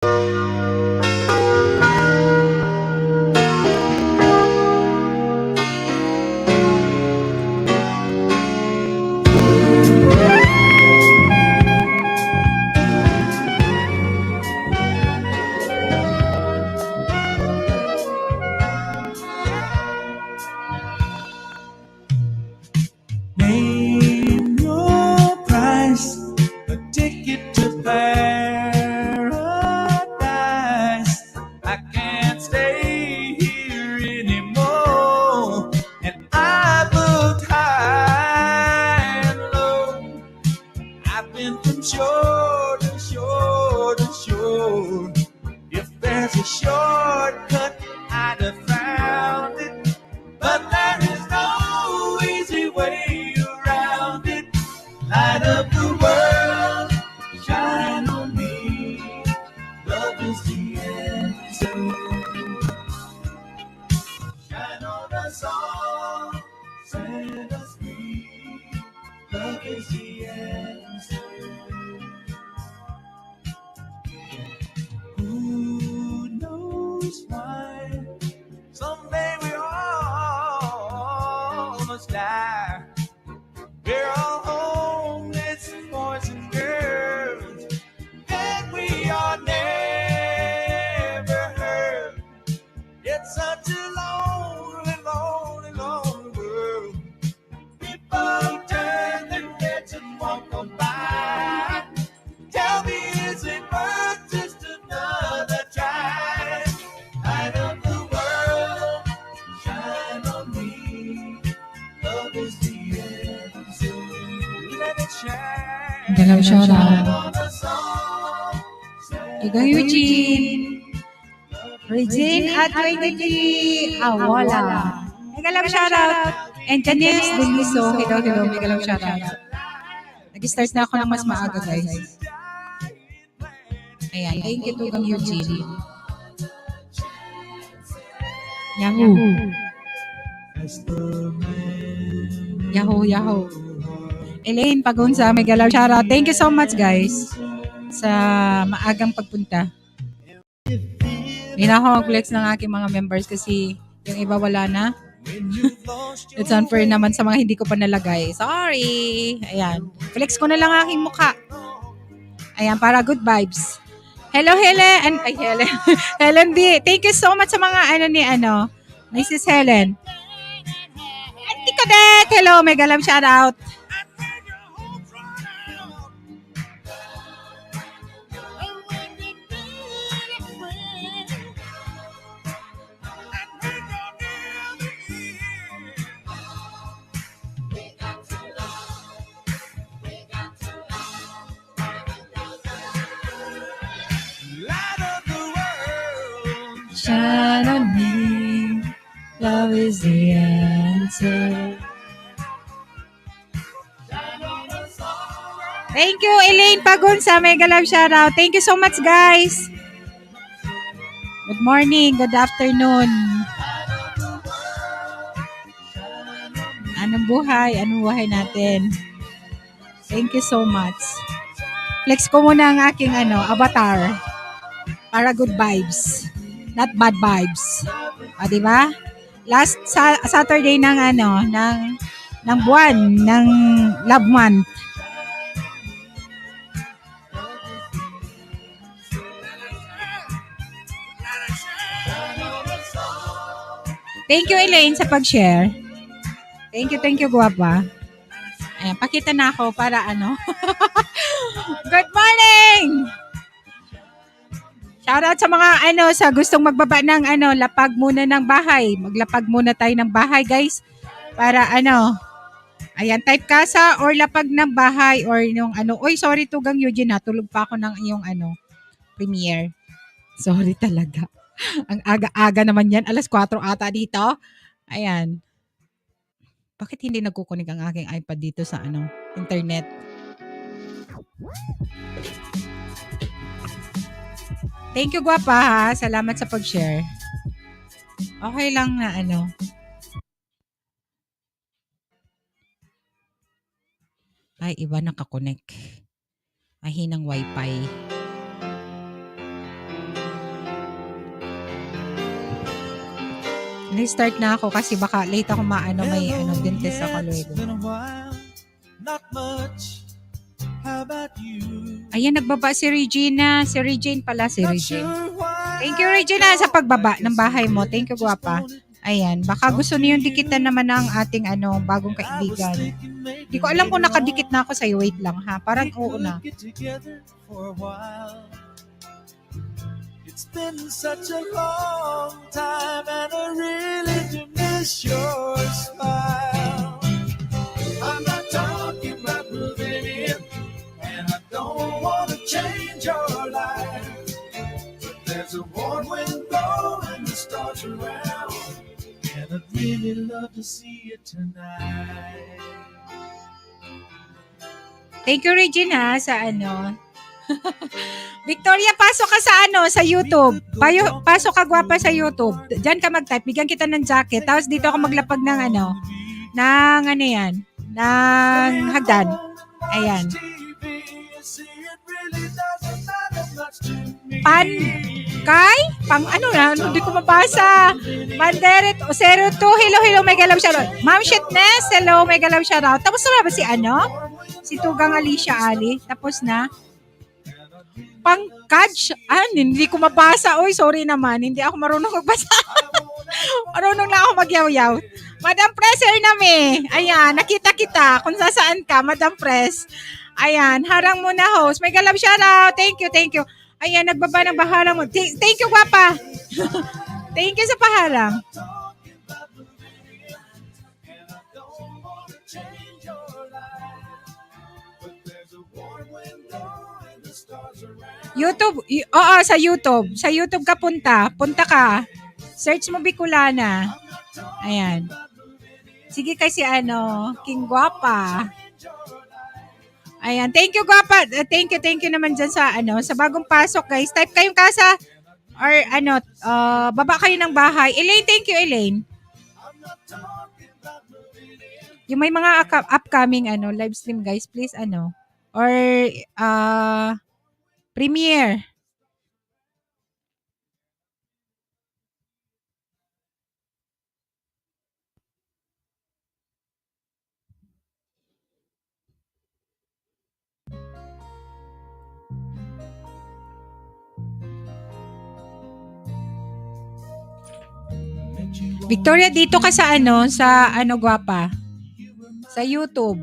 Name your price, a ticket to paradise. I can't stay here anymore, and I looked high and low. I've been from shore to shore to shore. If there's a shortcut, I'd have found it, but there is no easy way around it. Light up the world, shine on me. Love is the answer. Shine on us all, set us free. Love is the answer. Who knows why? Someday we all must die. We're all homeless boys and girls, and we are never heard. It's such a lonely, lonely, lonely world. People turn their heads and walk on by. Tell me, is it worth just another try? Light up the world, shine on me. Love is the answer. Let it shine. Galaw shout Shine out. on us all. Igang Eugene. Regine at 23. Awala. Galaw shout out. And Janice Deniso. Hello, hello. May galaw shout out. Nag-start na ako ng mas maaga, guys. Ayan. Thank you to Gang Eugene. Yahoo. Yahoo, Yahoo. Elaine Pagunsa, may galaw shout out. Thank you so much, guys, sa maagang pagpunta. Hindi na ako mag-flex ng aking mga members kasi yung iba wala na. It's unfair naman sa mga hindi ko pa nalagay. Sorry. Ayan. Flex ko na lang aking mukha. Ayan, para good vibes. Hello, Helen. Ay, Helen. Helen B. Thank you so much sa mga Mrs. Helen. Auntie Cadet. Hello, may galam shout out. Shine on me, love is the answer. Thank you, Elaine Pagunsa. Mega love shout out. Thank you so much, guys. Good morning, good afternoon. Anong buhay? Anong buhay natin? Thank you so much. Flex ko muna ang aking avatar para good vibes. Not bad vibes. O, di ba? Last Saturday ng buwan, ng love month. Thank you, Elaine, sa pag-share. Thank you, guwapa. Ayan, pakita na ako para Good morning! Shoutout sa mga sa gustong magbaba ng lapag muna ng bahay. Maglapag muna tayo ng bahay, guys. Para ayan, type casa or lapag ng bahay or yung Oy, sorry to Gang Eugene, natulog pa ako ng iyong premiere. Sorry talaga. Ang aga-aga naman yan. 4:00 ata dito. Ayan. Bakit hindi nagkukunik ang aking iPad dito sa internet? Thank you, guwapa, ha. Salamat sa pag-share. Okay lang na Ay, iba nakakonek. Mahinang wifi. Restart na ako kasi baka late ako maano, may dentist ako luego. Not much. How about you? Ayan, nagbaba si Regina. Si Regine pala, si Regine. Thank you, Regina, sa pagbaba ng bahay mo. Thank you, guwapa. Ayan, baka gusto niyo yung dikitan naman ng ating bagong kaibigan. Hindi ko alam kung nakadikit na ako sa'yo. Wait lang, ha? Parang oo na. It's been such a long time and I really do miss your smile. I'm not talking about moving in, and I don't want to change your life, but there's a warm wind blowing the stars around, and I'd really love to see you tonight. Thank you, Regina, sa Victoria, pasok ka sa YouTube. Pasok ka, guwapa, sa YouTube. Diyan ka mag-type. Bigyan kita ng jacket. Tapos dito ako maglapag ng ng hagdan. Ayan. Hindi ko mabasa. Manderet, Osero 2, hello, may galaw siya. Ma'am Shitness, hello, may galaw siya raw. Tapos na ba si Tugang Alicia Ali? Tapos na. Pangkaj, hindi ko mabasa. Oy, sorry naman. Hindi ako marunong magbasa. Marunong lang ako magyaw-yaw. Madam Press, nami. Ayan, nakita kita kung saan ka, Madam Press. Ayan, harang mo na, host. May galab siya raw. Thank you. Ayan, nagbaba ng baharang mo. Thank you, guwapa. Thank you sa paharang. YouTube, oo, sa YouTube. Sa YouTube ka punta ka. Search mo Bicolana. Ayan. Sige kasi King Guapa. Ayan, thank you, Guapa. Thank you naman dyan sa bagong pasok, guys. Type kayong kasa or baba kayo ng bahay. Elaine, thank you, Elaine. Yung may mga upcoming live stream, guys, please or premiere. Victoria, dito ka sa guwapa? Sa YouTube.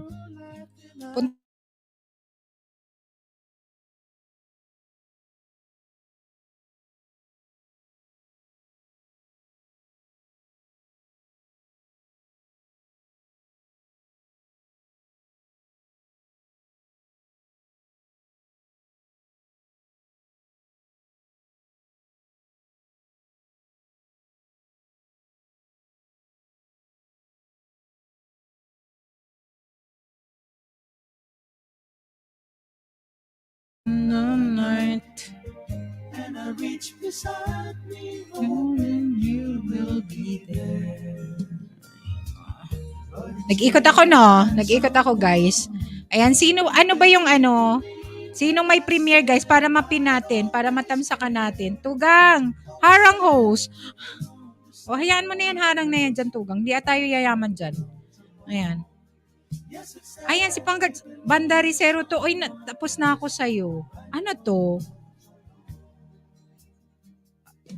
Night and I reach beside me, and you will be there. Nag-ikot ako, guys. Ayan, ano ba yung sino may premiere, guys, para mapin natin, para matamsakan natin. Tugang, harang host. O, hayaan mo na yan, harang na yan dyan, Tugang. Di tayo yayaman dyan. Ayan. Ayan, si Panggat, Bandarisero to. Oy, tapos na ako sa'yo. Ano to?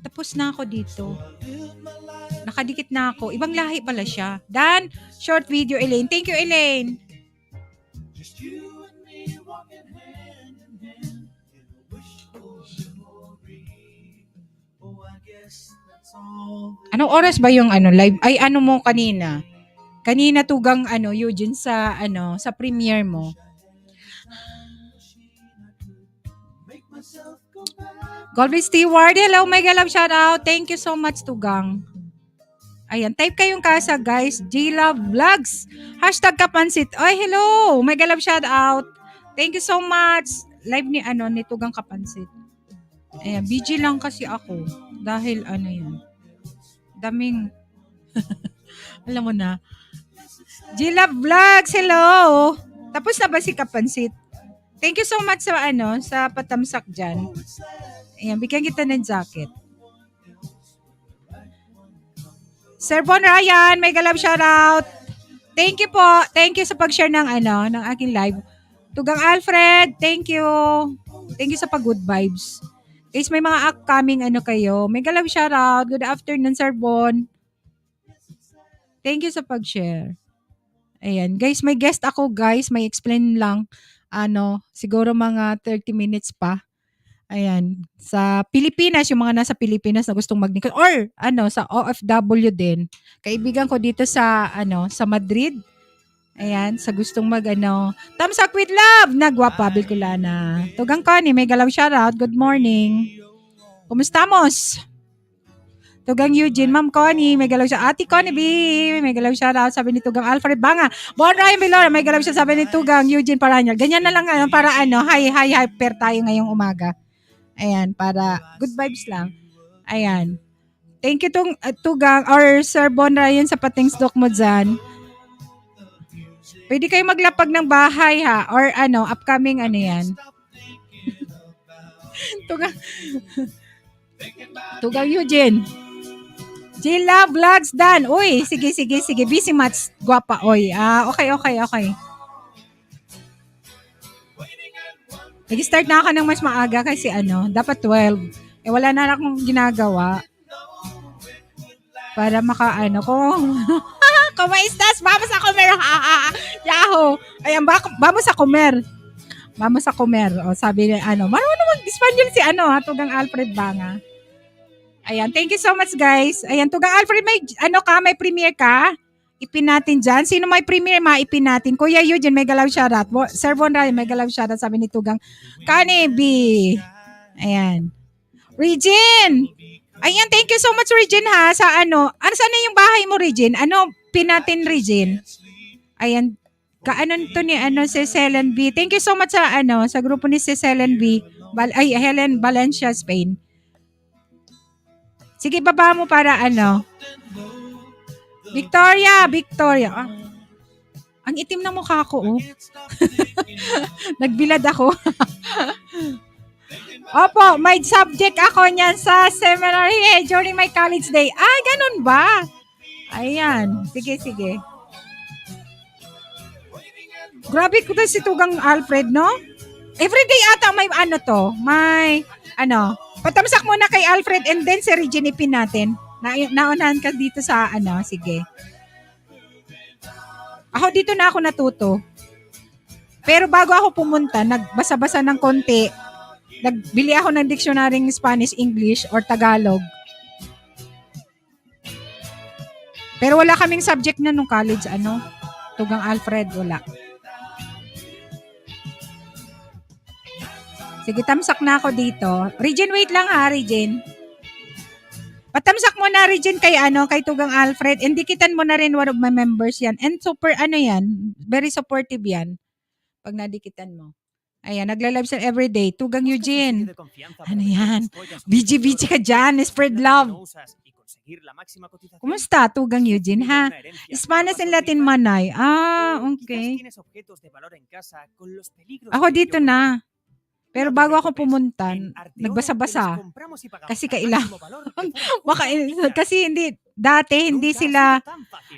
Tapos na ako dito. Nakadikit na ako. Ibang lahi pala siya. Dan, short video, Elaine. Thank you, Elaine. Anong oras ba yung live? Ay, mo kanina? Kanina, Tugang Eugene sa premiere mo. Golden Steward, hello, my galab, shout out. Thank you so much, Tugang. Ayan, type kayong kasa, guys. J-Love Vlogs. Hashtag Kapansit. Ay, hello, my galab, shout out. Thank you so much. Live ni Tugang Kapansit. Ayan, BG lang kasi ako. Dahil yan. Daming, alam mo na. J-Love Vlogs, hello. Tapos na ba si Kapansit? Thank you so much sa sa patamsak dyan. Ayan, bigyan kita ng jacket. Sir Bon Ryan, mega love shoutout. Thank you po. Thank you sa pag-share ng ng aking live. Tugang Alfred, thank you. Thank you sa pag-good vibes. Guys, may mga upcoming kayo. Mega love shoutout. Good afternoon, Sir Bon. Thank you sa pag-share. Ayan. Guys, may guest ako, guys. May explain lang. Siguro mga 30 minutes pa. Ayan. Sa Pilipinas, yung mga nasa Pilipinas na gustong mag-negosyo. Or, sa OFW din. Kaibigan ko dito sa Madrid. Ayan. Sa gustong thumbs up with love. Nagwapa, Bilkulana. Tugang Connie, may galaw shoutout. Good morning. Kumustamos? Tugang Eugene, Ma'am Connie, may galaw siya. Ate Connie B, may galaw siya raw, sabi ni Tugang Alfred Banga. Bon Ryan Vilora, may galaw siya, sabi ni Tugang Eugene Paranyal. Ganyan na lang para hi, hyper tayo ngayong umaga. Ayan, para good vibes lang. Ayan. Thank you Tugang or Sir Bon Ryan sa patings doc mo dyan. Pwede kayo maglapag ng bahay ha, or upcoming yan. Tugang Eugene. Jilla Vlogs Dan. Uy, sige. Busy Mats. Guwapa. Uy. Okay. Nag-start na ako ng mas maaga kasi dapat 12. Wala na akong ginagawa. Para kung kumaistas, vamos a comer. Yahoo. Ayan, vamos a comer. Vamos a comer. O, sabi niya, marunong mag-Espanyol si Tugang Alfred Banga. Ayan, thank you so much guys. Ayan, Tugang Alfred, may may premiere ka? Ipin natin dyan. Sino may premiere, maipin natin. Kuya Eugene, may galaw shoutout. Sir Von Ryan, may galaw shoutout, sabi ni Tugang Kanebi. Ayan. Regine! Ayan, thank you so much Regine ha. Sa saan na yung bahay mo Regine? Pin natin Regine. Ayan. To ni si Helen B. Thank you so much sa grupo ni si Helen B. Helen Valencia, Spain. Sige, baba mo para Victoria. Ang itim na mukha ko, oh. Nagbilad ako. Opo, may subject ako niyan sa seminar during my college day. Ganun ba? Ayan. Sige. Grabe ko si Tugang Alfred, no? Everyday ata may patamsak muna kay Alfred and then si Regine ipin natin. Naunahan ka dito sa sige. Ako dito na ako natuto. Pero bago ako pumunta, nagbasa-basa ng konti. Nagbili ako ng dictionary ng Spanish, English, or Tagalog. Pero wala kaming subject na nung college, Tugang Alfred, wala. Sige, tamsak na ako dito. Regine, wait lang ha, Regine. Patamsak mo na, Regine, kay Tugang Alfred. Indikitan mo na rin one of my members yan. And super, yan, very supportive yan. Pag nadikitan mo. Ayan, nagla-live siya everyday. Tugang Eugene. Ano yan? BG ka dyan. Spread love. Kumusta, Tugang Eugene, ha? Spanish and Latin Manay. Okay. Ako dito na. Pero bago ako pumunta, nagbasa-basa. Kasi kailangan. Kasi dati hindi sila,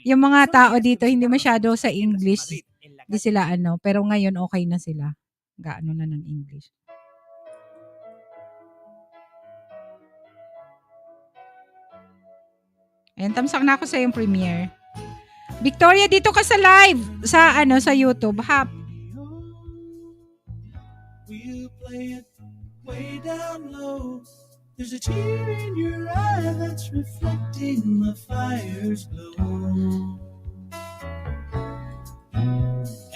yung mga tao dito, hindi masyado sa English. Hindi sila pero ngayon okay na sila. Gaano na ng English. Ayan, tamsak na ako sa yung premiere. Victoria, dito ka sa live. Sa YouTube. Hap. Play it way down low. There's a tear in your eye that's reflecting the fire's glow.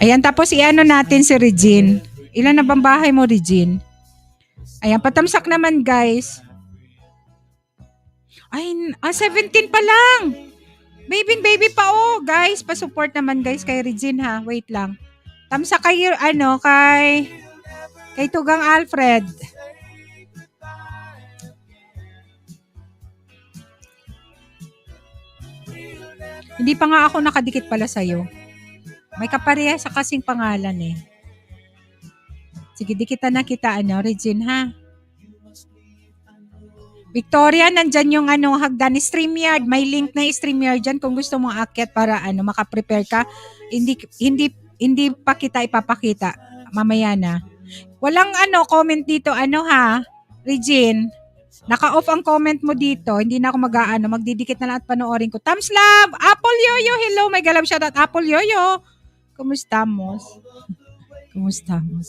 Ayan, tapos natin si Regine. Ilan na bang bahay mo, Regine? Ayan, patamsak naman, guys. Ay, 17 pa lang. Baby pa, guys. Pa-support naman, guys, kay Regine, ha. Wait lang. Tamsak kayo, kay Tugang Alfred. Hindi pa nga ako nakadikit pala sa'yo. May kapareha sa kasing pangalan eh. Sige, dikitan na kita, Regine, ha? Victoria, nandyan yung hagdan StreamYard. May link na StreamYard dyan kung gusto mong aakyat para makaprepare ka. Hindi pa kita ipapakita. Mamaya na. Walang comment dito, Regine. Naka-off ang comment mo dito. Hindi na ako magdidikit na lang at panoorin ko. Thumbs love! Apple Yoyo! Hello, may galab shoutout. Apple Yoyo! Kumusta mo? Kumusta mo?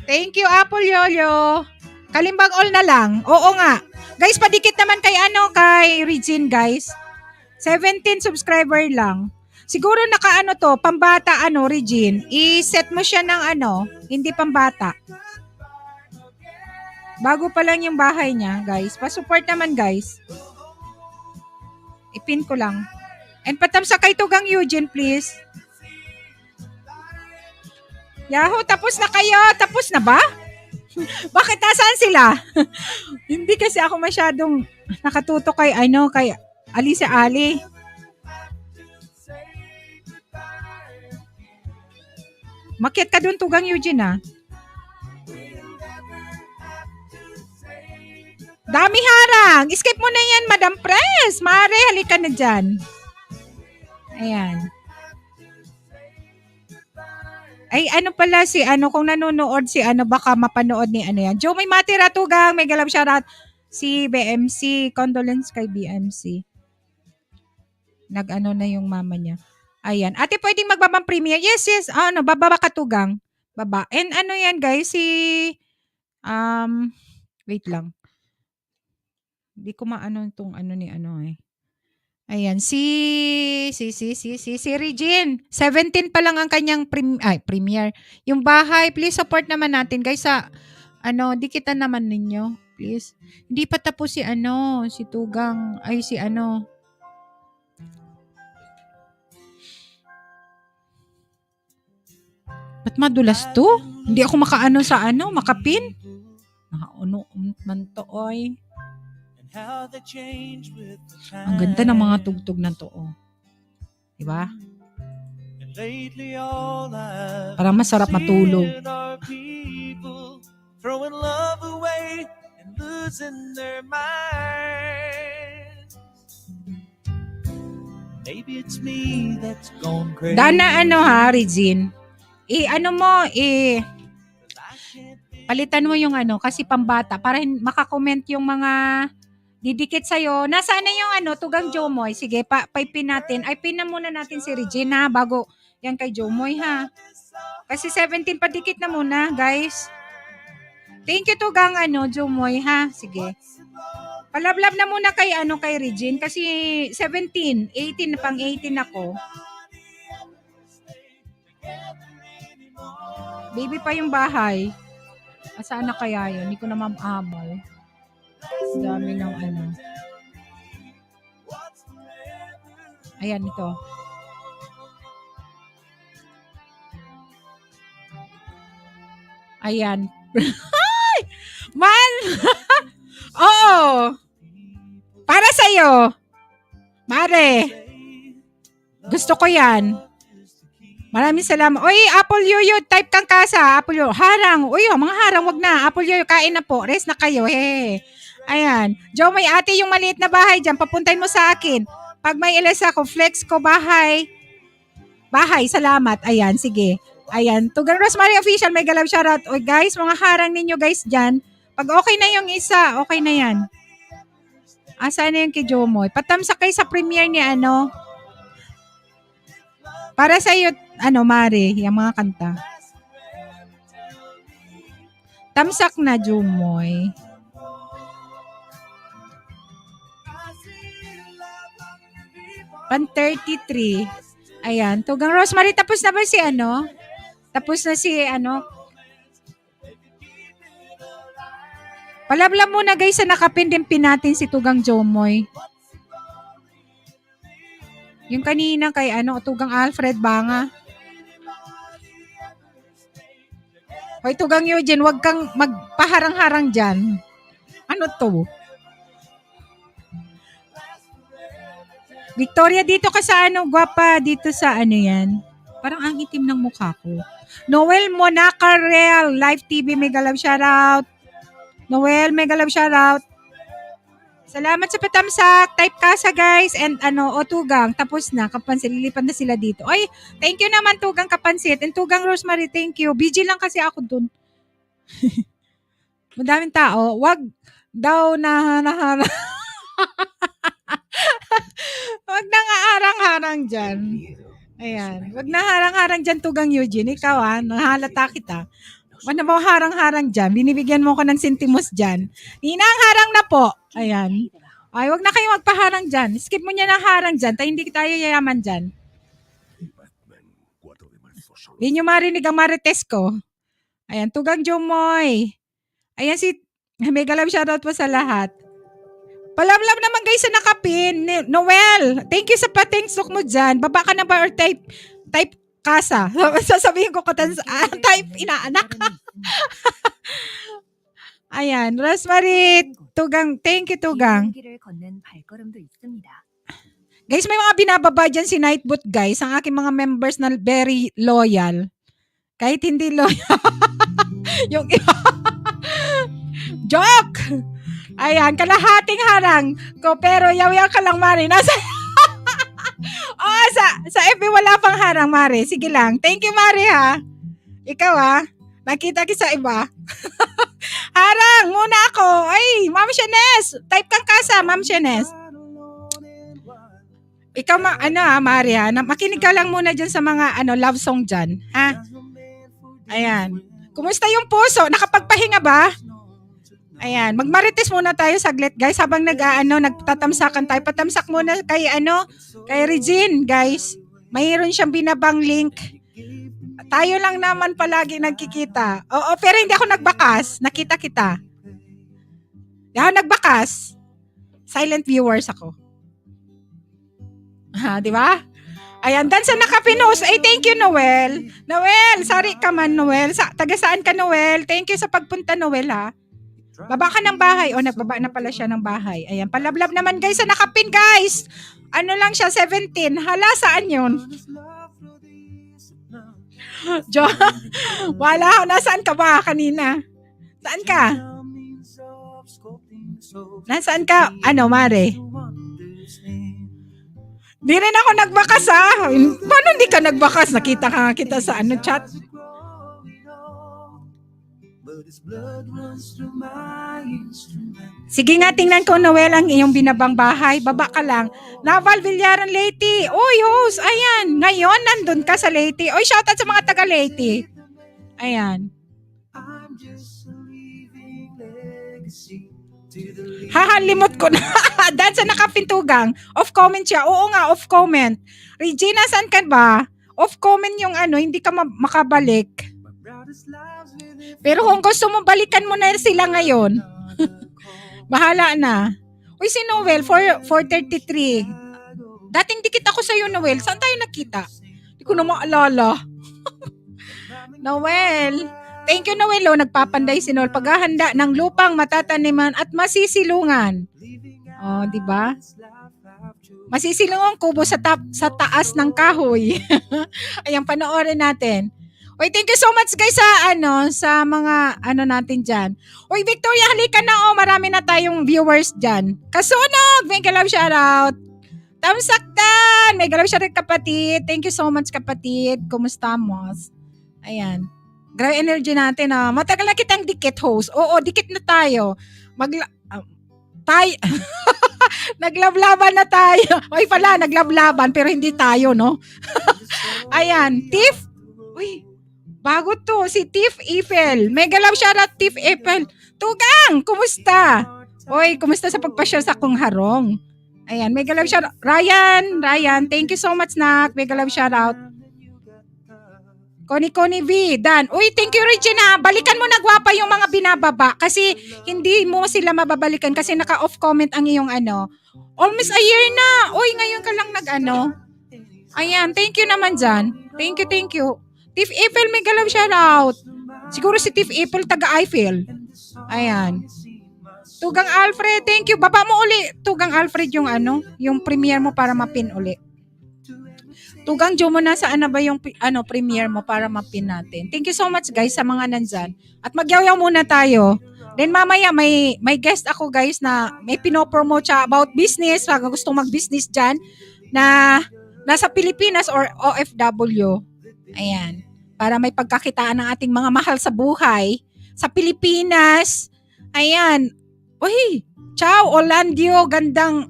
Thank you, Apple Yoyo! Kalimbag all na lang. Oo nga. Guys, padikit naman kay Regine, guys. 17 subscriber lang. Siguro to, pambata Regine. I-set mo siya ng hindi pambata. Bago pa lang yung bahay niya, guys. Pa-support naman, guys. Ipin ko lang. And patamsa kay Tugang Eugene, please. Yahoo, tapos na kayo. Tapos na ba? Bakit nasaan sila? Hindi kasi ako masyadong nakatuto kay Alicia Ali. Makiat ka dun, Tugang Eugene, Dami harang. Skip mo na yan, Madam Press. Mare, halika na dyan. Ayan. Ay, pala si kung nanonood si baka mapanood ni yan. Joe, may matira, Tugang. May galab shoutout. Si BMC. Condolence kay BMC. Na yung mama niya. Ayan. Ate, pwedeng magbabang premiere? Yes. Bababa ka, Tugang. Baba. And yan, guys, wait lang. Hindi ko maano itong ni Ayan, si Regine. 17 pa lang ang kanyang premiere. Yung bahay, please support naman natin, guys, sa dikitan naman ninyo, please. Hindi pa tapos si si Tugang, si Ba't madulas to? Hindi ako makaano sa makapin. Nakauno man to, oy. Ang ganda ng mga tugtog ng to, diba? Parang masarap matulog. Throwing love away and losing their minds. Maybe it's me that's gone crazy. Dana Regine. Palitan mo yung kasi pambata para makakomment yung mga didikit sa'yo. Nasaan na yung Tugang Jomoy? Sige, paipin natin. Ay, pin na muna natin si Regina bago yan kay Jomoy, ha? Kasi 17 padikit na muna, guys. Thank you, Tugang Jomoy, ha? Sige. Palablab na muna kay kay Regine kasi 17, 18 na pang 18 ako. Baby pa yung bahay. Saan na kaya yun? Hindi ko na mamamal. Dami ng Ayan, ito. Ayan. Man! Oo! Para sa'yo. Mare. Gusto ko yan. Maraming salamat. Oy, Apple Yoyo, type kang kasa. Apple Yoyo, harang. Uy, mga harang, wag na. Apple Yoyo, kain na po. Rest na kayo. He. Ayan. Joe, may ate yung maliit na bahay dyan. Papuntahin mo sa akin. Pag may ilas ako, flex ko bahay. Bahay, salamat. Ayan, sige. Ayan. Tugang Rosemary Official, may galab shoutout. Oy, guys, mga harang ninyo, guys, dyan. Pag okay na yung isa, okay na yan. Saan na yung kay Jomoy? Patamsak kayo sa premiere ni Para sa iyo, Mare, yung mga kanta. Tamsak na, Jumoy. Pan 33. Ayan. Tugang Rosemary, tapos na ba si Tapos na si Palabla muna, guys, sa nakapindin natin si Tugang Jomoy. Yung kanina kay Tugang Alfred Banga. Hoy, Tugang Eugene, wag kang magpaharang-harang dyan. Ano to? Victoria, dito ka sa gwapa, dito sa yan. Parang ang itim ng mukha ko. Noel Monaca Real, Live TV, mega love shoutout. Noel, mega love shoutout. Salamat sa patamsak. Type Casa guys and o Tugang. Tapos na. Kapansit. Lilipan na sila dito. Ay, thank you naman Tugang Kapansit. And Tugang Rosemary, thank you. BG lang kasi ako dun. Madaming tao. Wag daw na wag na nga harang-harang dyan. Ayan. Wag na harang-harang dyan Tugang Eugene. Ikaw nahalata kita. Wag na mo harang-harang dyan. Binibigyan mo ko ng sentimos dyan. Ninang harang na po. Ayan. Ay, wag na kayo magpaharang dyan. Skip mo niya na harang dyan. Tayo hindi tayo yayaman dyan. Hindi nyo marinig ang marites ko. Ayan, Tugang Jomoy. Ayan si mega love shoutout po sa lahat. Palamlam naman guys sa nakapin. Noel, thank you sa patingsok mo dyan. Baba ka na ba or type Casa. Sasabihin ko type inaanak. Ayan, Rosemary, Tugang, thank you Tugang. Guys, may mga binababa dyan si Nightboot guys, ang aking mga members na very loyal. Kahit hindi loyal. Yung joke! Ayan, kalahating harang ko, pero yaw-yaw ka lang, Mari. Sa FB wala pang harang, Mari. Sige lang. Thank you, Mari, ha. Ikaw, nakita kita sa iba. Harang muna ako. Ay, Ma'am Shenes. Type kang Casa, Ma'am Shenes. Ikaw, Mari, ha. Makinig ka lang muna dyan sa mga love song dyan, ha. Ayan. Kumusta yung puso? Nakapagpahinga ba? Ayan, magmarites muna tayo saglit, guys, habang nagtatamsakan tayo. Patamsak muna kay Regine, guys. Mayroon siyang binabang link. Tayo lang naman palagi nagkikita. Oo, pero hindi ako nagbakas. Nakita kita. Hindi ako nagbakas. Silent viewers ako. Di ba? Ayan, dan sa nakapinos. Ay, thank you, Noel. Noel, sorry ka man, Noel. Taga saan ka, Noel? Thank you sa pagpunta, Noel, ha. Baba ka ng bahay. O, nagbaba na pala siya ng bahay. Ayan, palablab naman guys sa nakapin guys. Ano lang siya, 17. Hala, saan yun? Wala, nasaan ka ba kanina? Saan ka? Nasaan ka? Mare? Di rin ako nagbakas Paano hindi ka nagbakas? Nakita ka kita sa chat. Sige nga, tingnan ko, Noel, ang iyong binabang bahay. Baba ka lang. Naval Villaran, Leyte. Uy, host, ayan. Ngayon, nandun ka sa Leyte. Uy, shoutout sa mga taga Leyte. Ayan. Hahalimot ko na. Dan sa nakapintugang. Off comment siya. Oo nga, off comment. Regina, saan ka ba? Off comment yung hindi ka makabalik. Pero kung gusto mo, balikan mo na sila ngayon. Bahala na. Uy, si Noel, 433. Dating dikit ako sa'yo, Noel. Saan tayo nakita? Hindi ko na maalala. Noel. Thank you, Noel. Nagpapanday si Noel. Paghahanda ng lupang matataniman at masisilungan. Di ba? Masisilungan kubo sa taas ng kahoy. Ayan, panoorin natin. Uy, thank you so much guys sa mga natin dyan. Uy, Victoria, halika na marami na tayong viewers dyan. Kasunog, mega love shoutout. Tamsaktan, mega love shoutout kapatid. Thank you so much kapatid. Kumusta mo? Ayan. Grabe energy natin Matagal na kitang dikit host. Oo, dikit na tayo. Naglablaban na tayo. Uy pala, naglablaban pero hindi tayo, no? Ayan, Tiff. Uy, bago to, si Tiff Eiffel. Mega love shoutout, Tiff Eiffel. Tugang, kumusta? Oy, kumusta sa pagpasyal sa kong harong? Ayan, mega love shoutout. Ryan, thank you so much, nak. Mega love shoutout. Connie V, Dan. Uy, thank you, Regina. Balikan mo na gwapa yung mga binababa kasi hindi mo sila mababalikan kasi naka-off comment ang iyong Almost a year na. Uy, ngayon ka lang Ayan, thank you naman dyan. Thank you. Tiff Eiffel, mega love shoutout. Siguro si Tiff Eiffel, taga Eiffel. Ayan. Tugang Alfred, thank you. Baba mo uli, Tugang Alfred, yung premiere mo para mapin uli. Tugang Jo mo na saan na ba yung premiere mo para mapin natin. Thank you so much guys sa mga nandyan. At magyaw-yaw muna tayo. Then mamaya may guest ako guys na may pinopromote siya about business, pag gustong mag-business dyan na nasa Pilipinas or OFW. Ayan. Para may pagkakitaan ng ating mga mahal sa buhay sa Pilipinas. Ayan. Uy, ciao Orlandio, gandang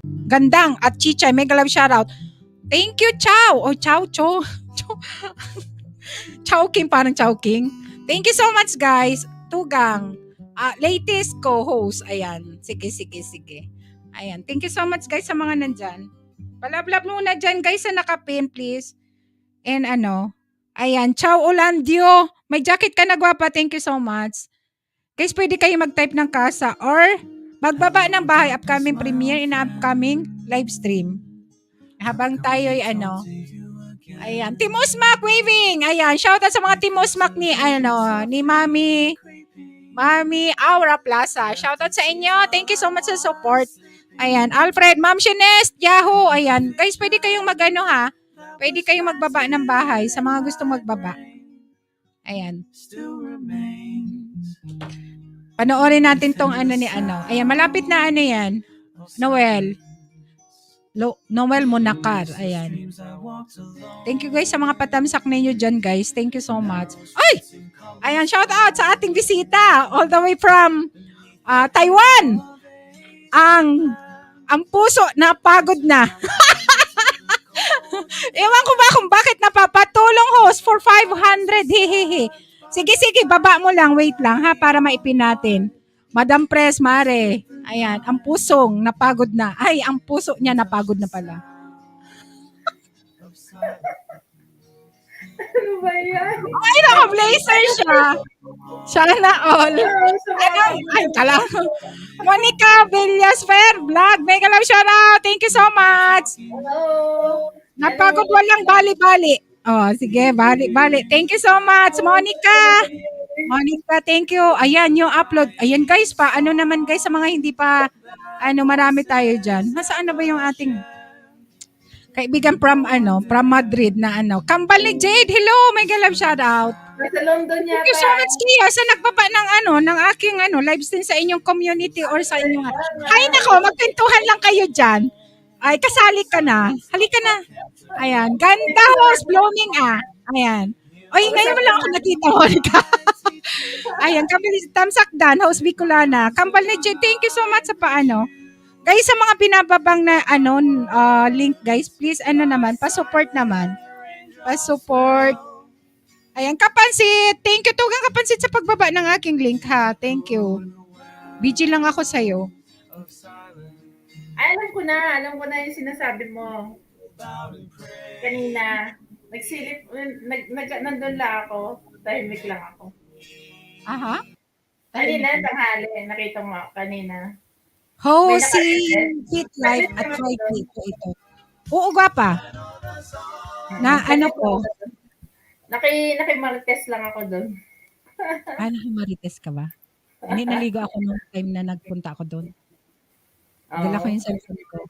at Chichay, mega love shoutout. Thank you, ciao. Oh, ciao, cho. Chowking, parang Chowking. Thank you so much, guys. Tugang. Latest co-host. Ayan. Sige. Ayan. Thank you so much, guys, sa mga nandyan. Palablab muna dyan, guys, sa nakapin, please. And ayan. Ciao, Orlandio. May jacket ka na, gwapa. Thank you so much. Guys, pwede kayo mag-type ng kasa or magbaba ng bahay, upcoming premiere in upcoming live stream. Habang tayo'y ayan, Team Usmak waving. Ayan, shout out sa mga Team Usmak ni Mami Aura Plaza. Shout out sa inyo. Thank you so much sa support. Ayan, Alfred, Ma'am Shinest, Yahoo. Ayan, guys, pwede kayong pwede kayong magbaba ng bahay sa mga gustong magbaba. Ayan. Panoorin natin tong Ayan, malapit na yan. Noel Monakar. Ayan. Thank you guys sa mga patamsak ninyo dyan, guys. Thank you so much. Ay! Ayan, shout out sa ating bisita all the way from Taiwan. Ang puso na pagod na. Ewan ko ba kung bakit napapatulong host for 500. Hehehe. Sige, baba mo lang. Wait lang ha, para maipin natin. Madam Pres, Mare. Ayan, ang pusong napagod na. Ay, ang puso niya napagod na pala. Ano ba yan? Ay, naka-blazer siya. Sana all. Ay, kala. Monica Villas Fair Vlog. Mega love shoutout. Thank you so much. Hello. Napagod walang bali-bali. Oh, sige, bali. Thank you so much, Monica. Monica, thank you. Ayan, yung upload. Ayan guys, naman guys sa mga hindi pa, marami tayo dyan. Nasaan na ba yung ating kaibigan from Madrid na Kambal ni Jade. Hello, mega love shout out. Nasa London yata. Thank you so much, Kia, sa nagbaba ng aking live stream sa inyong community or sa inyong. Hay nako, magkwentuhan lang kayo dyan. Ay, kasali ka na. Halika na. Ayan, ganda host, blooming Ayan. Oy, ngayon mo lang ako nakita, Monica. Ayan, kami Tamsakdan, host Bicolana. Kambal ni Jade, thank you so much sa Guys, sa mga pinababang na link, guys, please pa-support naman. Pa-support. Ayan, Kapansit. Thank you, Tugang Kapansit, sa pagbaba ng aking link, ha. Thank you. BG lang ako sa'yo. Ay, alam ko na yung sinasabi mo. Kanina, nandun lang ako. Tahimik lang ako. Aha. Kanina, tanghali. Nakita mo kanina. Hosting Hit Life at Friday po ito. Oo, gwapa. Na po? Nakimarites lang ako doon. Nakimarites ka ba? Hindi, naligo ako nung time na nagpunta ako doon. Dala ko yung cellphone ko.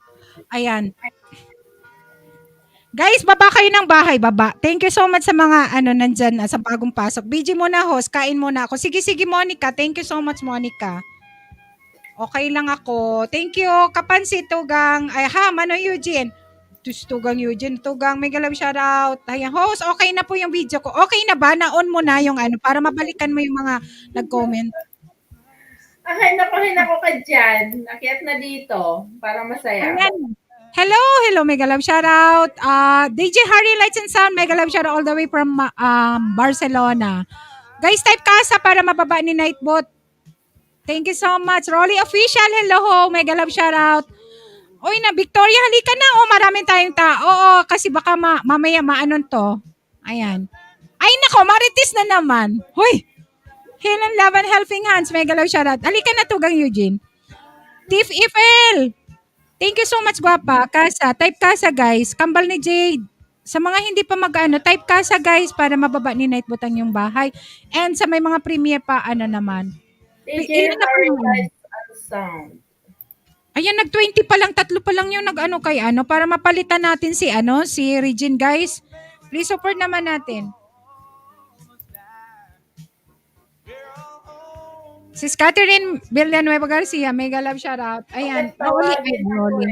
Ayan. Guys, baba kayo ng bahay, baba. Thank you so much sa mga nandyan sa bagong pasok. BG muna host, kain muna ako. Sige, Monica. Thank you so much, Monica. Okay lang ako. Thank you. Kapansit, Tugang. Ay, Mano Eugene. Tugang Eugene. Tugang, mega love shoutout. Ayan, host, okay na po yung video ko. Okay na ba? Na-on mo na yung para mabalikan mo yung mga nag-comment. Napahin ako ka dyan. Nakiat na dito. Para masaya. Ayan. Hello, mega love shoutout. DJ Harry Lights and Sound, mega love shoutout all the way from Barcelona. Guys, type kasa para mababa ni Nightbot. Thank you so much. Rolly Official, hello, mega love shoutout. Uy, na Victoria, halika na. Maraming tayong tao. Oo, kasi baka mamaya to. Ayan. Ay, nako, maritis na naman. Hoy, Helen Laban Helping Hands, mega love shoutout. Halika na, Tugang Eugene. Tiff Ifel. Thank you so much, gwapa. Kasa, type kasa, guys. Kambal ni Jade. Sa mga hindi pa type kasa, guys, para mababa ni Nightbot ang yung bahay. And sa may mga premiere pa, naman. DJ Harry Lights and Sound. Ayan, nag-20 pa lang, 3 pa lang yung kay para mapalitan natin si Regine, guys. Please support naman natin. Sis Catherine Villanueva Garcia, mega love shoutout. Ayan, Rolly. Ay, Rolly.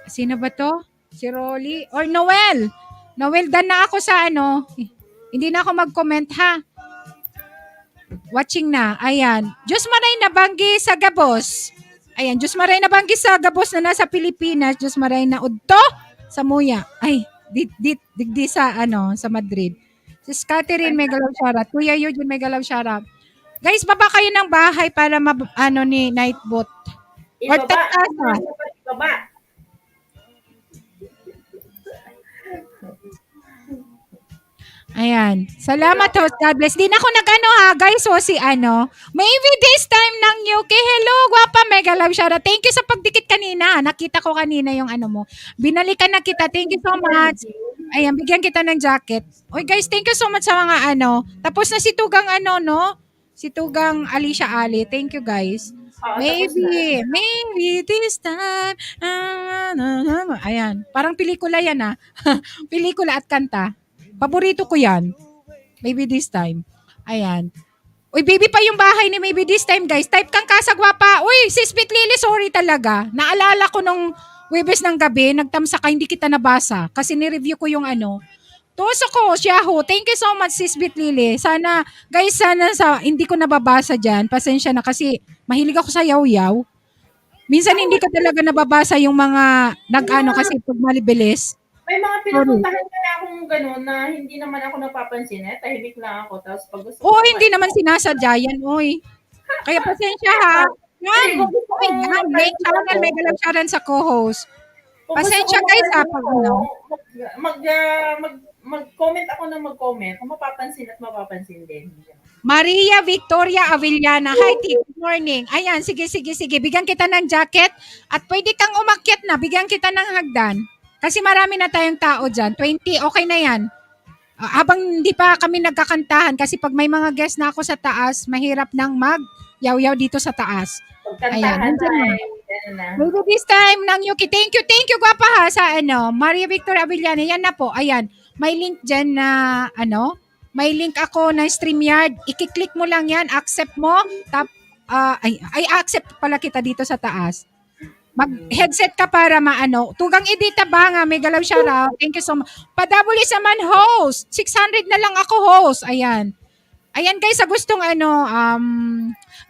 Sino ba to? Si Rolly? Or Noel? Noel, dan na ako sa ano. Hindi na ako mag-comment ha. Watching na. Ayan. Diyos Maray na banggi sa Gabos. Ayan. Diyos Maray na banggi sa Gabos na nasa Pilipinas. Diyos Maray na udto sa Muya. Ay, digdi sa ano, sa Madrid. Sis Catherine, mega love shoutout. Kuya Eugene, mega love shoutout. Guys, baba kayo ng bahay para ano ni Nightbot. Or Ibaba. Tagkasa. Ibaba. Ayan. Salamat host. God bless. Di na ako nag-ano ha, guys. O si ano. Maybe this time ng Yuki. Hello, guwapa. Mega love shoutout. Thank you sa pagdikit kanina. Nakita ko kanina yung ano mo. Binalikan na kita. Thank you so much. Ayan, bigyan kita ng jacket. Oy guys, thank you so much sa mga ano. Tapos na si Tugang ano, no? Si Tugang Alicia Ali. Thank you guys. Maybe this time. Ayan. Parang pelikula yan ah. Pelikula at kanta. Paborito ko yan. Maybe this time. Ayan. Uy, baby pa yung bahay ni Maybe this time, guys. Type kang kasagwapa. Uy, sis Bit Lily, sorry talaga. Naalala ko nung Webes ng gabi, nagtamsa ka, hindi kita nabasa. Kasi ni-review ko yung ano. Tuso ko, Yahoo. Thank you so much, sis Bit Lily. Sana, guys, hindi ko nababasa dyan. Pasensya na kasi mahilig ako sa yaw-yaw. Minsan hindi ko talaga nababasa yung mga nag-ano kasi pag malibilis. May mga pinupuntahan kaya akong gano'n na hindi naman ako napapansin. Tahimik lang ako. Tapos pag gusto Oo, hindi naman sinasadya yan, oy. Kaya pasensya ha. Yan. Oy, yan. May channel, may galang channel sa co-host. Pasensya guys ha, pag ano. Mag-comment ako na mag-comment. Kung mapapansin at mapapansin din. Maria Victoria Avellana. Hi, good morning. Ayan, sige. Bigyan kita ng jacket at pwede kang umakyat na. Bigyan kita ng hagdan. Kasi marami na tayong tao dyan. 20, okay na yan. Habang hindi pa kami nagkakantahan, kasi pag may mga guest na ako sa taas, mahirap nang mag-yaw-yaw dito sa taas. Pagkantahan na. Maybe this time ng Yuki. Thank you, gwapa ha, sa ano, Maria Victoria Avellana. Yan na po, ayan. May link dyan na, ano, may link ako na StreamYard. I-click mo lang yan, accept mo. Accept pala kita dito sa taas. Mag-headset ka para maano. Tugang Edita Banga, may galaw shoutout. Thank you so much. Padabuli sa man host. 600 na lang ako host. Ayan. Ayan guys, sa gustong ano,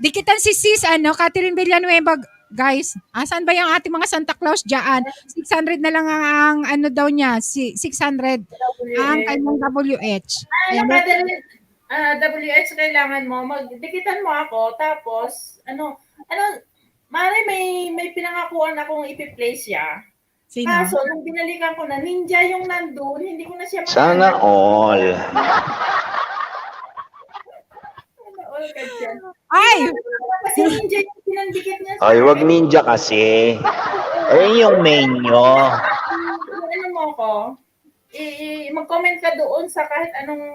dikitan si sis, ano, Catherine Villanueva. Guys, asan ba yung ating mga Santa Claus dyan? 600 na lang ang ano daw niya. 600 ang kanyang WH. Ayan, WH kailangan mo. Dikitan mo ako. Tapos, Mare, may pinangakuan akong ipi-place siya. Sino? Kaso, nung binalikan ko na, ninja yung nandun, hindi ko na siya Sana all. Sana all ka dyan. Ay! Kasi ninja yung pinandikit niya. Ay, wag ninja kasi. Ayun yung main nyo. Ano mo ko? Mag-comment ka doon sa kahit anong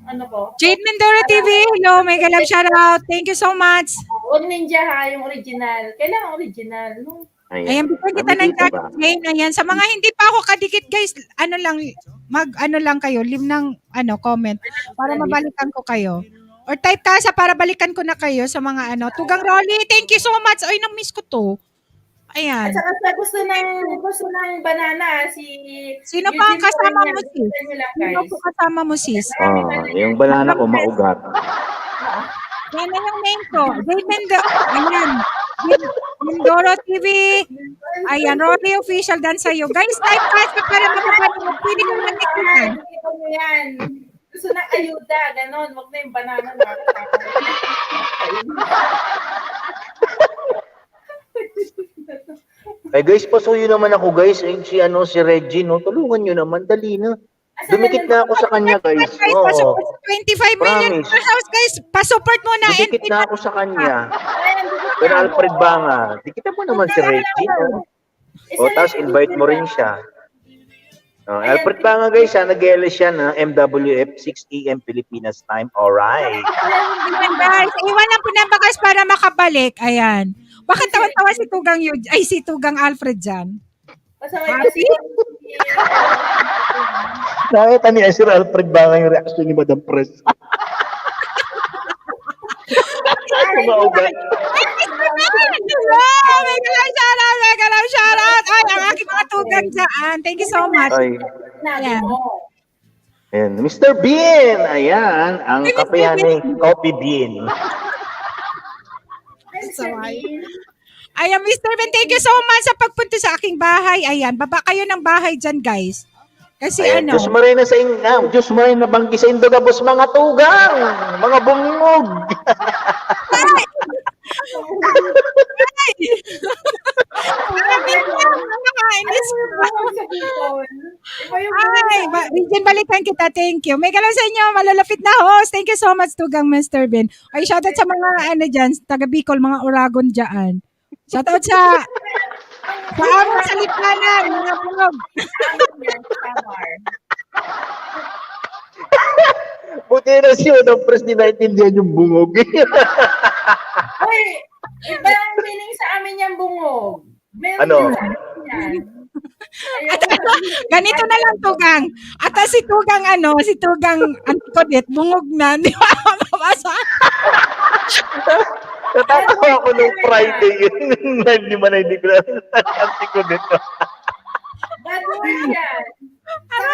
ko. Jade Mendora TV, hello, mega love shoutout. Thank you so much. Huwag ninja ha, yung original. Kailangan original. No? Ayan, before kita ng jacket, Jane, ayan. Sa mga hindi pa ako kadikit, guys, ano lang kayo, leave ng, comment, para mabalikan ko kayo. Or type ka para balikan ko na kayo sa mga, Tugang Rolly, thank you so much. Ay, na-miss ko to. Ayan. At saka sa gusto ng banana, Sino pa ang kasama mo, sis? Sino po kasama mo, sis? Yung banana ko maugat. Yan na yung main ko. Jade Mendora. Ayan. Mendora TV. Ayan, Rolly Official dan sa'yo. Guys, type ka para makapanood. Pwede ko matikutan. Yan. Gusto ng ayuda, ganon. Huwag na yung banana na. Ay guys, pasuyo naman ako guys. Si Reggie, no? Tulungan nyo naman, dali na. Dumikit na ako sa kanya guys. Oo. 25 million per house guys. Pa-support mo na. Dumikit na ako sa kanya. Pero Alfred Banga, dikita mo naman si Reggie. Tapos invite mo rin siya. Alfred Banga guys, nag-LS siya na MWF 6 AM Pilipinas time. Alright. Guys, iwan ang pinabakas para makabalik. Ayan. Bakit tawa-tawa si Tugang Alfred dyan? Happy? Nakita niya si Alfred Banga yung reaction ni Madam Press. Mga ugat. Hello! Mega love shoutout! Mega love shoutout! Ay, ang aking mga tugang dyan. Thank you so much. Ay, Ayan. ayan. Mr. Bean! Ayan, ang Ay, Mr. kapehan ni Coffee Bean. Ayan, Mr. Ben, thank you so much sa pagpunta sa aking bahay. Ayan, baba kayo ng bahay dyan, guys. Kasi Ayan, ano, Diyos maray na sa Diyos maray na banggi sa Indogabos, mga tugang, mga bungog. nakakainis ko. Ay, Regine, balikan kita. Thank you. May galaw sa inyo, malalapit na host. Thank you so much, Tugang Mr. Ben. Ay, shoutout sa mga, ano dyan, taga Bicol, mga Oragon dyan. Shoutout sa amo sa lipanan, mga bungog. Buti na siya ng press ni naintindihan yung bungog. Uy, iba ang meaning sa amin yung bungog. Meron Ano? din sa amin yan. Ganito na lang, Tugang. At si Tugang, si Tugang Anticodet, bungog na. Di ba? Mabasa. Natatawa ako nung Friday yun. Hindi man hindi ko na antik ko dito. Bad word yan. Saka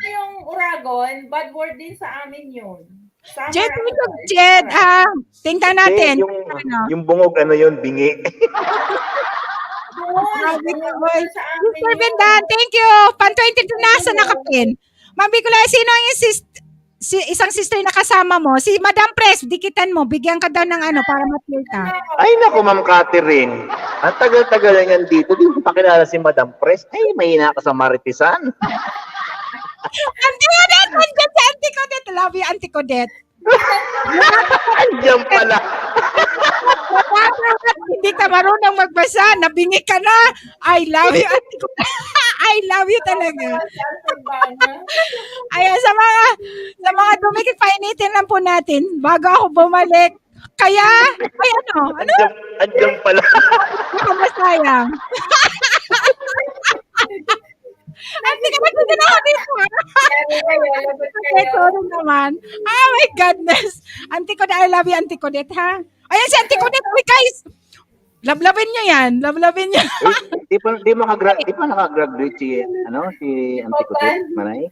yung Uragon, bad word din sa amin yun. Summer Jed, ako. Jed, tingnan natin. Yung bungog, ano yun, bingi. Bungog sa amin Mr. yun. Bendan, thank you. Pan 22 nasa nakapin. Ma'am Bicolay, sino yung isang sister na kasama mo? Si Madam Pres, dikitan mo. Bigyan ka daw ng para ma-clear ka. Ay, naku, Ma'am Catherine. Ang tagal-tagal na yan dito. Di mo pakilala si Madam Pres. Ay, mahina ka sa maritisan. Auntie Codet! Andiyan si Auntie Codet. Love you, Auntie Codet. Andiyan pala. Hindi ka marunong magbasa. Nabingi ka na. I love you, Auntie Codet. I love you talaga. Ayan, sa mga dumikit, painitin lang po natin bago ako bumalik. Kaya, ay ano? Andiyan pala. Nakamasayang. Hindi ka magpagin ako dito. Okay, sorry naman. Oh my goodness. Auntie Codet, I love you, Auntie Codet, ha? Ayan si Auntie Codet. Uy, guys. Lablabin nyo yan. Lablabin nyo. Di pa nakagraduate si Auntie Codet, Manay?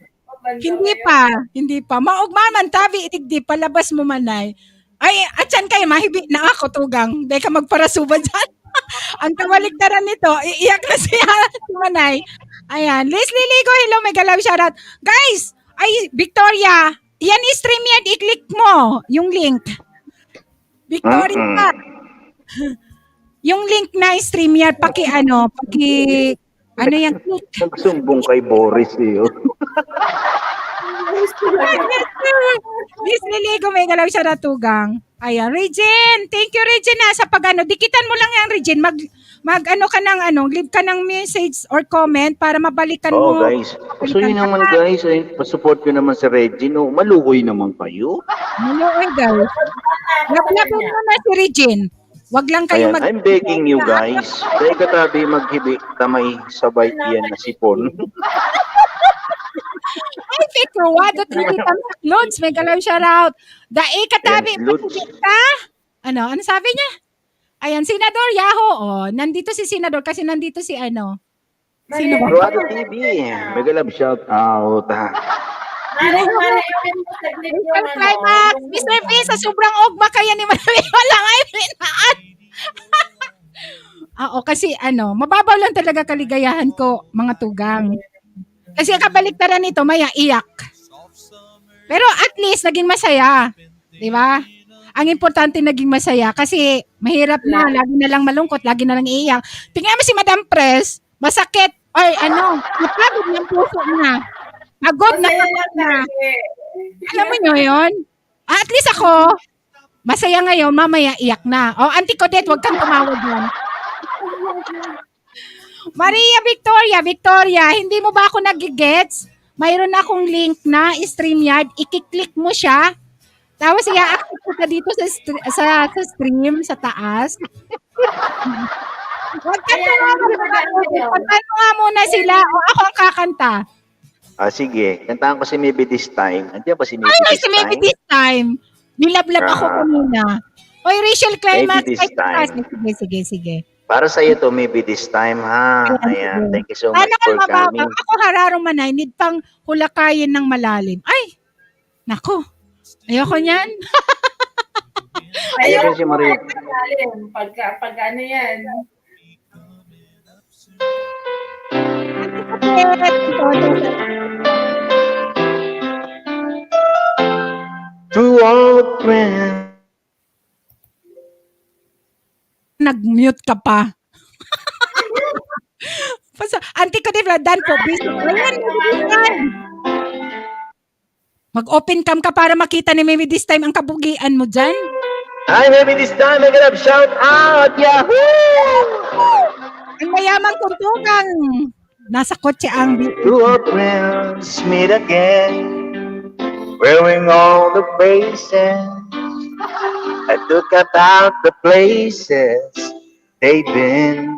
Hindi pa. Maugmaman, tabi, itigdi, palabas mo manay. Ay, atyan kayo, mahibi na ako, Tugang. Hindi ka magparasuba dyan. Ang kawaligtaran nito, iiyak na siya, si Manay. Ayan, Liz Liligo, hello, mega love shoutout. Guys, ay, Victoria, yan i-stream yan, i-click mo yung link. Victoria, yung link na i-stream yan, ano yan, click. Nagsumbong kay Boris, yun. Liz Liligo, mega love shoutout, Tugang. Ayan, Regine, thank you, Regine, sa dikitan mo lang yan, Regine, leave ka ng message or comment para mabalikan mo. Oh, guys. Gusto niyo naman, guys, pa-support ko naman si Regine. Malukoy naman kayo. Malukoy, guys. Lablabin mo na si Regine. Wag lang kayo Ayan, I'm begging you, guys. Dahil katabi maghibi, tamay sabay iyan na sipon. Ay, Fikro, wadot hindi tamak. Lods, may galaw shoutout. Dae katabi, Ayan, Lods. maghibi ka? Ano sabi niya? Ayan, Senador Yaho. Oh, nandito si Senador kasi nandito si Sino ba? Ruado TV. Mega love shout out. Climax, Mr. P, sa sobrang ogma kaya ni Manami, walang ay pinaan. Kasi mababaw lang talaga kaligayahan ko, mga Tugang. Kasi ang kabaliktaran nito, maya iyak. Pero at least, naging masaya. Di ba? Ang importante naging masaya kasi mahirap na, lagi na lang malungkot, lagi na lang iiyak. Tingnan mo si Madam Pres, masakit, or napagod ng puso na. Pagod na. Alam mo nyo yun? At least ako, masaya ngayon, mamaya iyak na. Auntie Codet, huwag kang tumawag yan. Maria Victoria, hindi mo ba ako nagigets? Mayroon akong link na StreamYard, i-click mo siya. Tapos i-active ka dito sa stream, sa taas. Huwag ka Pagkano nga muna sila o ako ang kakanta. Sige. Kantahan ko si Maybe This Time. Andiyan ba si Maybe Ay, This si Maybe Time? This Time. Nilablab ako kanina. Oy, Rachel Climax. Maybe this time. Sige. Para sa iyo to, maybe this time, ha? Ayan, Ayan, sige. thank you so Sana much all for mababa. coming. Ako Hararo Manay, need pang hulakayin ng malalim. Ay, nako. Ayoko niyan. Ayoko si Marie. Pag ano yan. To all friends. Nag-mute ka pa. Auntie ko din, dan po. Busy. Ayan. Mag-open cam ka para makita ni Mimi this time ang kabugian mo dyan. Hi, maybe this time I gotta shout out, Yahoo! Ang mayamang kuntugang. Nasa kotse ang To all friends, meet again. Wearing all the faces. I took about the places they've been.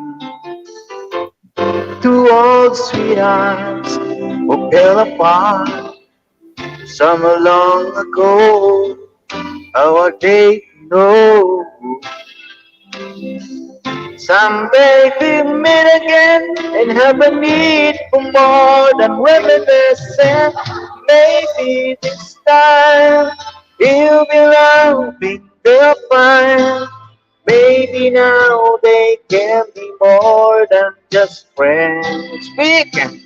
Two old sweethearts who fell apart some long ago. How they know? Someday we'll meet again and have a need for more than reminiscence. Maybe this time you'll be loving their fine. Maybe now they can be more than just friends. Speaking,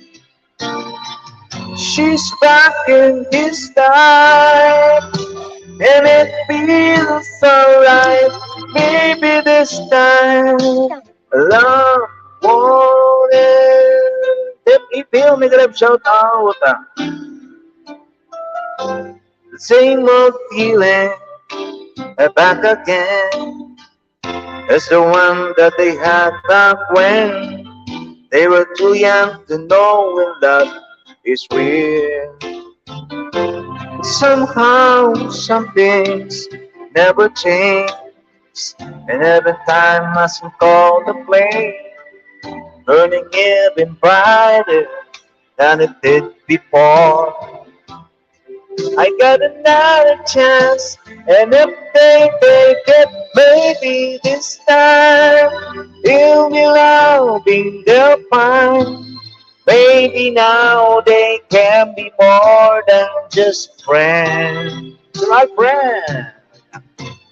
she's back in this time, and it feels alright. Maybe this time love won't end. If you feel me, gonna shout out. The same old feeling back again. It's the one that they had back when they were too young to know when love is real. Somehow some things never change, and every time mustn't call the flame, burning even brighter than it did before. I got another chance, and if they take it, maybe this time you'll be loving their fine. Maybe now they can be more than just friends. My friend,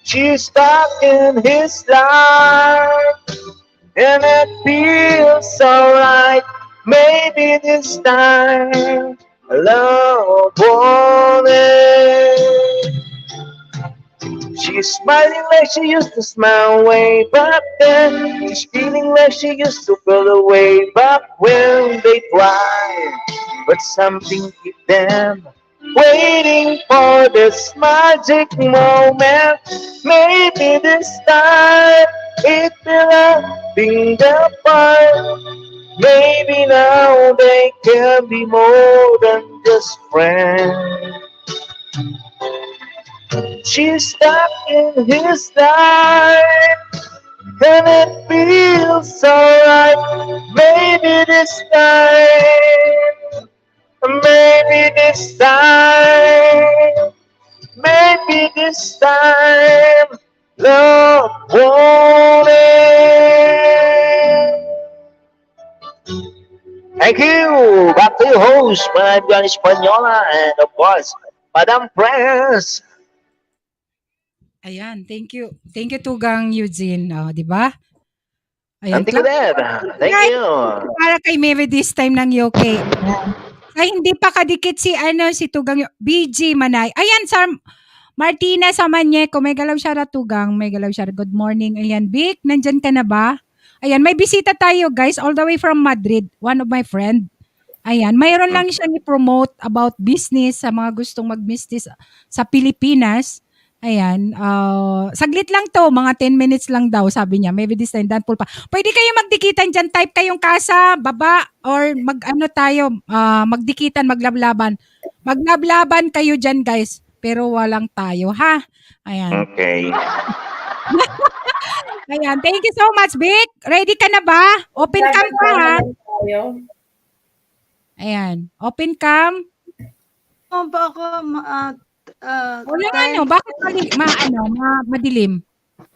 she's stuck in his life, and it feels alright. Maybe this time love won't end. She's smiling like she used to smile way back then. She's feeling like she used to feel the way back when they tried. But something keep them waiting for this magic moment. Maybe this time it will be the part. Maybe now they can be more than just friends. She's stuck in his life, and it feels alright. Maybe this time, maybe this time, maybe this time, love won't end. Thank you. Back to your host, Madam Española, and of course, Madam Press. Ayan, thank you. Thank you, Tugang Eugene. Oh, di ba? Ayan. Thank you, Dad. Thank Guys, you. para kay Mary this time ng UK. Ayan. Ay, hindi pa kadikit si Tugang BG Manay. Ayan, Martina Samanyeko. May galaw siya Tugang. May galaw siya. Good morning. Ayan, Vic, nandyan ka na ba? Ayan, may bisita tayo, guys, all the way from Madrid. One of my friend. Ayan, mayroon lang siya ni-promote about business sa mga gustong mag-business sa Pilipinas. Ayan, saglit lang to, mga 10 minutes lang daw, sabi niya. Maybe this time, Danpol pa. Pwede kayo magdikitan dyan, type kayong kasa, baba, or magdikitan, maglablaban. Maglablaban kayo dyan, guys, pero walang tayo, ha? Ayan. Okay. Ayan, thank you so much, Vic. Ready ka na ba? Open cam ka, ha? Ayan, open cam. Ba ako Wala nga, bakit madilim?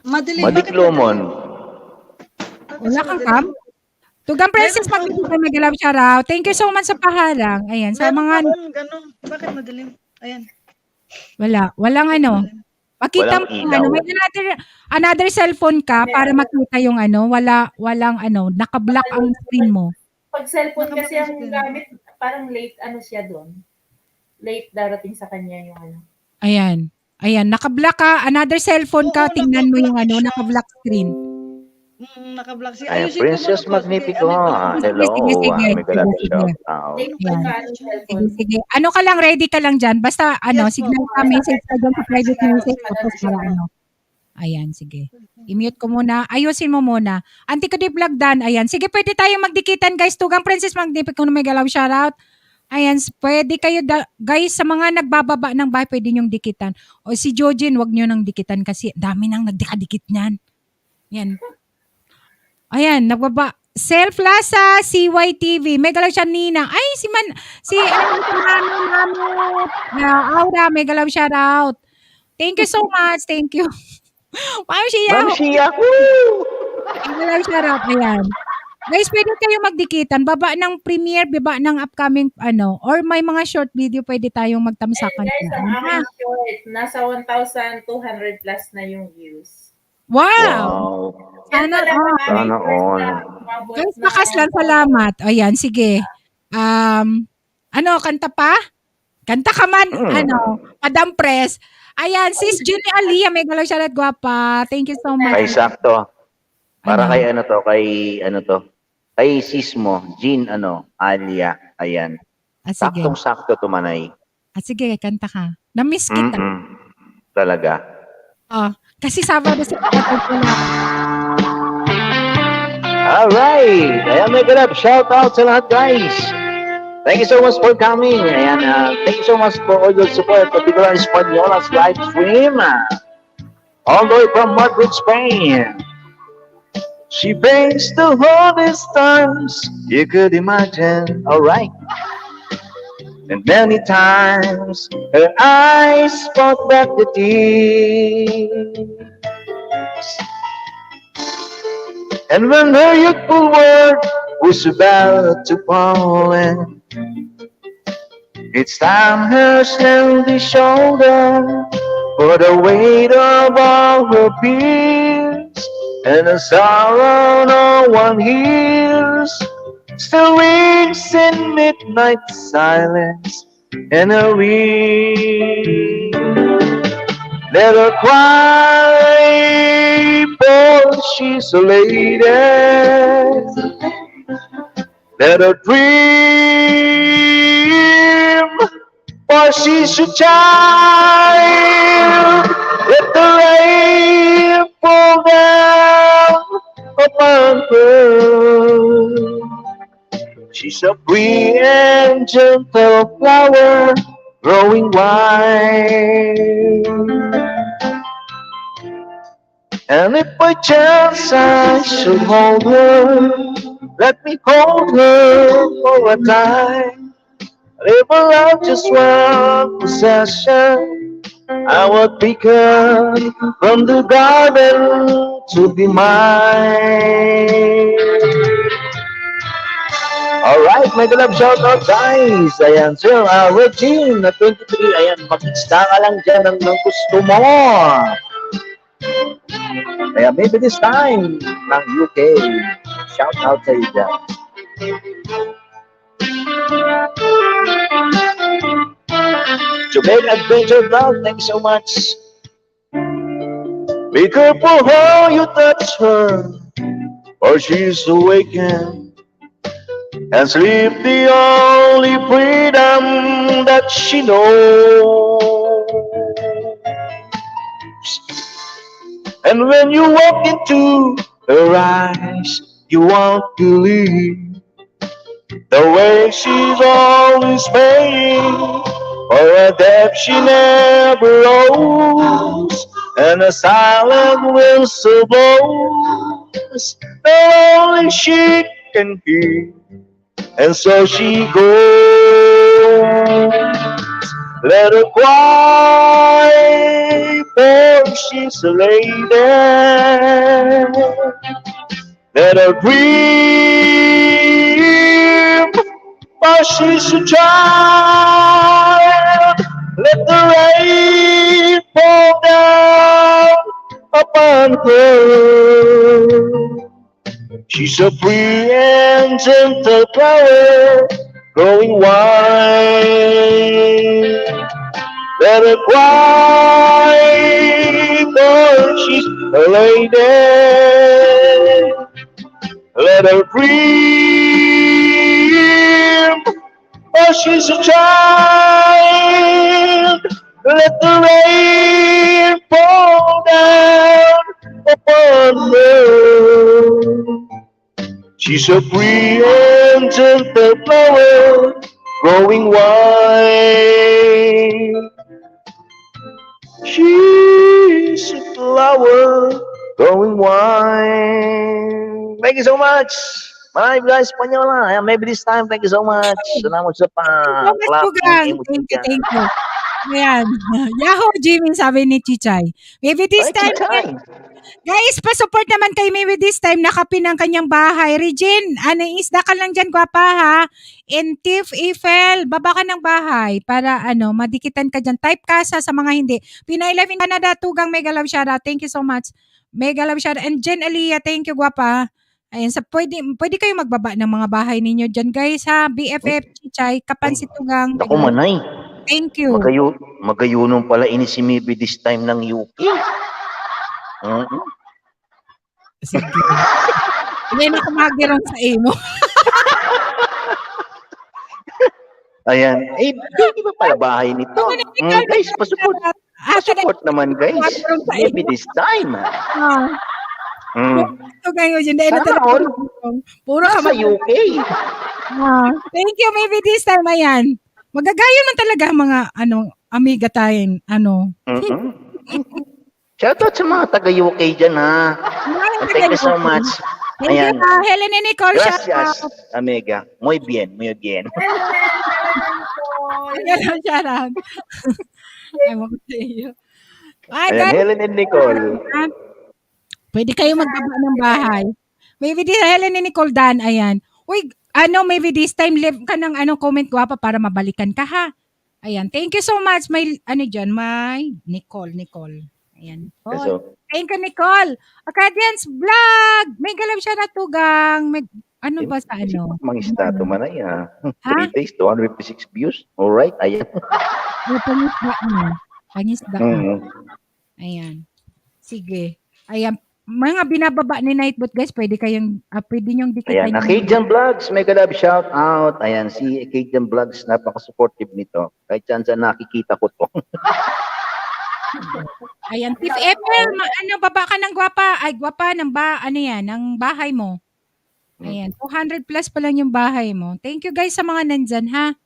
Madilim. Madiklomon. Wala kang cam? Tugang Princess Magdalena, mega love shoutout. Thank you so much sa paharang. Ayan, sa mga Ganun. Bakit madilim? Ayan. walang ano. Makita Walang mo yung ilaw. ano, may another cellphone ka para makita yung ano, walang ano, naka-block ang screen mo. Pag cellphone kasi ang Nakapagod. gamit, parang late ano siya doon. Late darating sa kanya yung ano. Ayan. Ayan, naka-block ka, another cellphone ka, Oo, tingnan mo yung naka-block ano, siya. naka-block screen. Naka-block siya. Ayan, Ayusin ko Princess muna po. Magnifico. Ano Sige, Hello. sige. Mega love Sige. shoutout. Late Yan. ka ano cellphone. Sige. Ano ka lang, ready ka lang dyan. Basta ano, Yes po. signal ka, message ka dyan sa private message. Tapos para ano. Ayan, sige. I-mute ko muna. Ayusin mo muna. Auntie ko di vlog dan. Ayan. Sige, pwede tayo magdikitan, guys. Tugang Princess Magnifico na may galaw shoutout. Ayan, pwede kayo, guys, sa mga nagbababa ng bahay, pwede nyong dikitan. O si Jojin, wag nyo nang dikitan kasi dami nang nagdikadikit niyan. Yan. Ayan, nagbaba. Self Lasa, CYTV, may galaw siya Nina. Ay, Aura, may galaw shoutout. Thank you so much. Thank you. Ma'am Shia. Ma'am Shia. Woo! May galaw shoutout. Ayan. Guys, pwede kayo magdikitan. Baba ng premiere, baba ng upcoming ano, or may mga short video pwede tayong magtamsakan. Guys, ang Ah, aming short, nasa 1,200 plus na yung views. wow! Wow. Sana all. Sana all. Guys, bakas lang, salamat. Ayan, sige. Ano, kanta pa? Kanta ka man, ano, Madam Press. Ayan, sis Julie Alia, may galaw siya at gwapa. Thank you so much. Kay sakto. Para Ano? kay ano to, kay sis mo, Jean Alia. Ayan. Sige. Saktong-sakto tumanay. Sige, kanta ka. Na-miss kita. Talaga. Kasi Sabado sa kapatid ko na. Alright. Ayan, may ganap. Shout out sa lahat, guys. Thank you so much for coming. Ayan, thank you so much for all your support, particularly Spaniola's live stream. All the way from Madrid, Spain. She brings the hardest times you could imagine. Alright. And many times her eyes fought back the tears. And when her youthful world was about to fall in, it's time her steady shoulder for the weight of all her peers, and the sorrow no one hears still rings in midnight silence in a ring. Let her cry, for she's a lady. Let her dream, for she's a child. Let the rain fall down upon her. She's a free and gentle flower growing wild. And if by chance I should hold her, let me hold her for a time. Live her out just one possession. I would pick her from the garden to be mine. Alright, may galap shoutout guys. Ayan, sir, Regine na 23. Ayan, mag-insta ka lang dyan ng gusto mo. Kaya maybe this time ng UK. Shout out sa iyo dyan. Jamaica Adventure Vlog, thanks so much. Be careful how you touch her, or she's awakened. And sleep the only freedom that she knows. And when you walk into her eyes, you won't believe the way she's always paying for a debt she never owes, and a silent whistle blows that only she can hear. And so she goes, let her cry, for she's a lady. Let her dream, for she's a child. Let the rain fall down upon her. She's a free and gentle flower, growing wild. Let her cry, for she's a lady. Let her dream, for she's a child. Let the rain fall down upon her. She's a free and gentle flower, growing wild. She's a flower, growing wild. Thank you so much. Maraming guys, Espanyola. Maybe this time, thank you so much. Salamat sa Thomas pa-clap. Pugang. Thank you. Ayan. Yahoo, Jimmy, sabi ni Chichay. Maybe this time, guys, pa-support naman kay Maybe this time, nakapin ang kanyang bahay. Regine, isda ka lang dyan, gwapa ha. And Tiff Eiffel, baba ka ng bahay para madikitan ka dyan. Type ka sa mga hindi. Pinay Live in Canada, Tugang, mega love shoutout. Thank you so much. Mega love shoutout. And Jen Aliyah, thank you, gwapa. Ayan, pwede kayo magbaba ng mga bahay ninyo dyan, guys, ha. BFF, Chichay, Kapansi Tugang. Ako manay. Thank you. Magayunong pala ini si Maybe this time ng UK. Sige. Hindi na kumagirong sa imo. Ayan. Di ba pala bahay nito? Guys, pasupport. Pasupport naman, guys. Maybe this time. Ito kayo dyan. Puro ka sa UK. Thank you, maybe this time. Ayan. Magagayo man talaga mga amiga tayong Shoutout sa mga taga-UK dyan, ha. Thank you so much. Thank you, Helen and Nicole. Gracias, amiga. Muy bien, muy bien. Shoutout. Ewan ko sa iyo. Helen and Nicole. Pwede kayo magbaba ng bahay. Maybe this Helen and Nicole Dan, ayan. Uy, maybe this time leave ka ng comment guwapa para mabalikan ka, ha. Ayan, thank you so much. May Nicole. Ayan. Oh, thank you, Nicole. Acadians Vlog. May galab siya na Tugang. Ba sa Mangisda to man ay, 3 days, 256 views. Alright, ayan. Pangisda. Ayan. Sige. Ayan. Mga binababa ni Nightbot, guys, pwede nyong dikitan. Ayan, Acadian Vlogs, mega love shout out. Ayan, si Acadian Vlogs, napaka-supportive nito. Kahit saan nakikita ko to. Ayan, Tiff April, baba ka ng gwapa. Ay, gwapa ng ng bahay mo. Ayan, 200 plus pa lang yung bahay mo. Thank you guys sa mga nandyan, ha.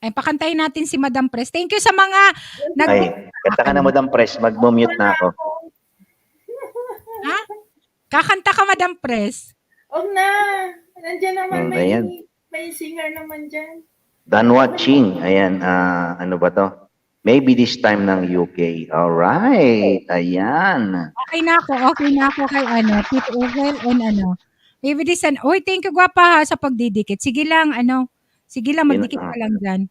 Ay, pakantayin natin si Madam Press. Thank you sa mga kanta ka na, Madam Press, mag-mute na ako. Ha? Kakanta ka, Madam Press? Huwag na. Nandiyan naman may singer naman dyan. Done watching. Ayan, ano ba to? Maybe this time ng UK. Alright. Ayan. Okay na ako kay Tito Ovel and Maybe this time. Uy, thank you, gwapa, ha, sa pagdidikit. Sige lang, magdikit ka lang dyan.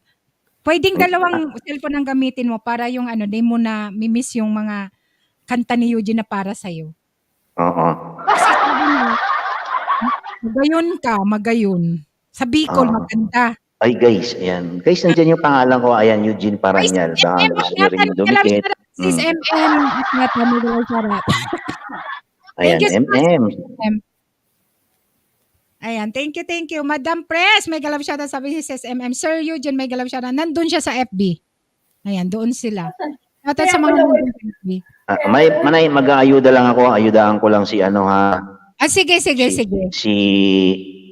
Pwedeng dalawang cellphone ang gamitin mo para yung di mo na mimiss yung mga kanta ni Eugene na para sa'yo. Oo. Kasi sabi mo, magayon. Sa Bicol, maganda. Ay, guys, ayan. Guys, nandiyan yung pangalan ko. Ayan, Eugene Paranyal. Baka gusto nyo rin yung dumikit. Sis MM. Ayan, MM. Ayan, thank you. Madam Press, may galab siya sabi si Sis MM. Sir Eugene, may galab siya nandun siya sa FB. Ayan, doon sila. At sa mga FB. Manay, mag-aayuda lang ako. Ayudahan ko lang si sige.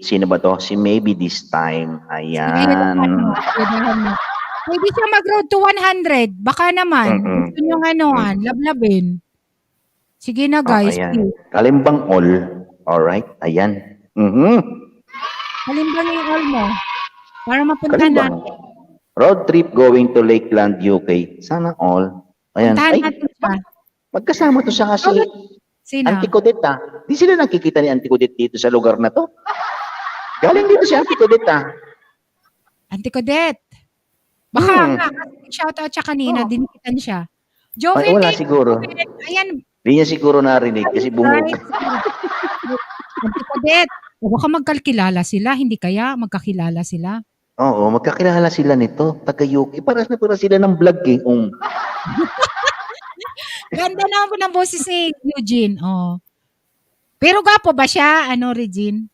Sino ba to? Si Maybe This Time. Ayan. Pwede siya mag-road to 100. Baka naman. Gusto nyo lablabin. Sige na, guys. Kalimbang all. Alright. Ayan. Kalimbang yung all mo. Para mapunta natin. Road trip going to Lakeland, UK. Sana all. Ayan. Puntahan natin siya. Magkasama to siya kasi Sino? Auntie Codette ah. Di sila nakikita ni Auntie Codette dito sa lugar na to. Galing dito si Auntie Codette ah. Auntie Codette. Baka Hmm. nga, shoutout siya kanina, Oh. dinikitan siya. Ay, Joven, wala thank you, siguro. Joven. Ayan, Di niya siguro narinig kasi bumog. right. Auntie Codette. O baka magkakilala sila, hindi kaya magkakilala sila. Oo, magkakilala sila nito. Taga-UK. Paras na para sila ng vlog eh. Ganda naman po ng boses ni Eugene. Oh. Pero gwapo ba siya, Regine?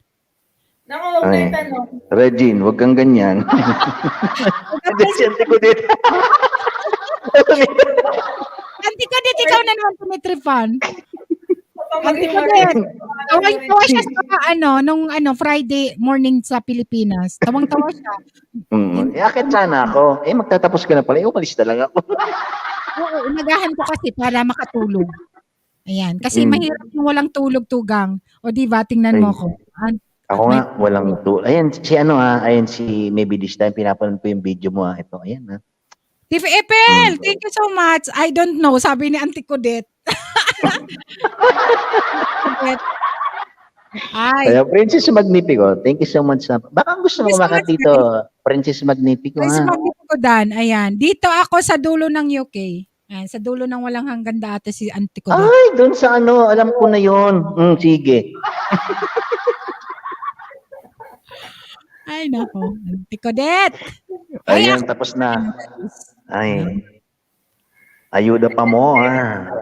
Naku, huwag na Ay. yung tanong. Regine, wag kang ganyan. Hindi si Auntie Codette. Auntie Codette, ikaw na naman pumitripan. Auntie Pag-hiwalay. Codette, tawang-tawa siya sa nung Friday morning sa Pilipinas. Tawang-tawa siya. Akit sana ako. Magtatapos ka na pala. Umalis na lang ako. Oo, inagahan ko kasi para makatulog. Ayan, kasi mahirap yung walang tulog tugang. O di ba, tingnan mo Ay. ko. Ako nga, walang Ayan, ayan si maybe this time, pinapanood ko yung video mo Ito, ayan Tiff Epel, thank you so much. I don't know, sabi ni Auntie Codette. Ay, Kaya Princess Magnifico, thank you so much. Baka gusto mo Thank you so kumakat much, dito, Princess Magnifico guys, ha. Magnifico Dan. Ayan, dito ako sa dulo ng UK. Ayan, sa dulo ng walang hanggang dati si Auntie Codette. Ay, doon sa alam ko na yon. Sige. Ay, nako. Auntie Codette. Ayan, tapos na. Ay. Ayuda pa mo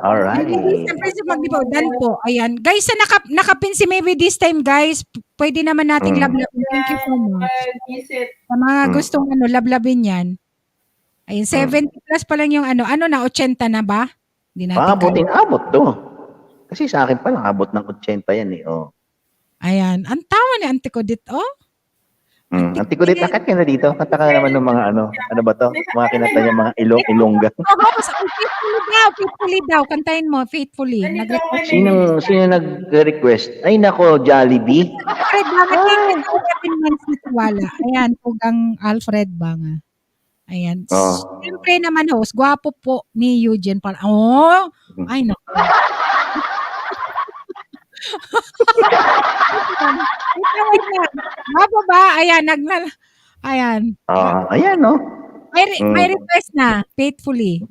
Alright. Siyempre si Magnifico Dan po. Ayan. Guys, sa nakapin si maybe this time, guys, pwede naman nating lablabin. Thank you so much. Visit. Sa mga gustong lablabin yan. Ayun, 70 plus pa lang yung ano na, 80 na ba? Hindi natin Abutin, abot to. Kasi sa akin pa lang, abot ng 80 yan Ayan. Ang tawa ni Auntie Codette, Auntie Codette, akit ka na dito. Kanta ka naman ng mga ano ba to? Mga kinanta niya, mga ilongga. Faithfully daw. Kantahin mo, faithfully. Nandito ako kay Sino nag-request? Ay, nako, Jollibee. Alfred Banga, 11 months na tiwala. Ayan, tugang Alfred Banga. Ayan. Oh. Siyempre naman, host, gwapo po ni Eugene. Ay, naku. Wait lang. Gwapo ba? Ayan, ayan. Ayan, no? May request na, faithfully.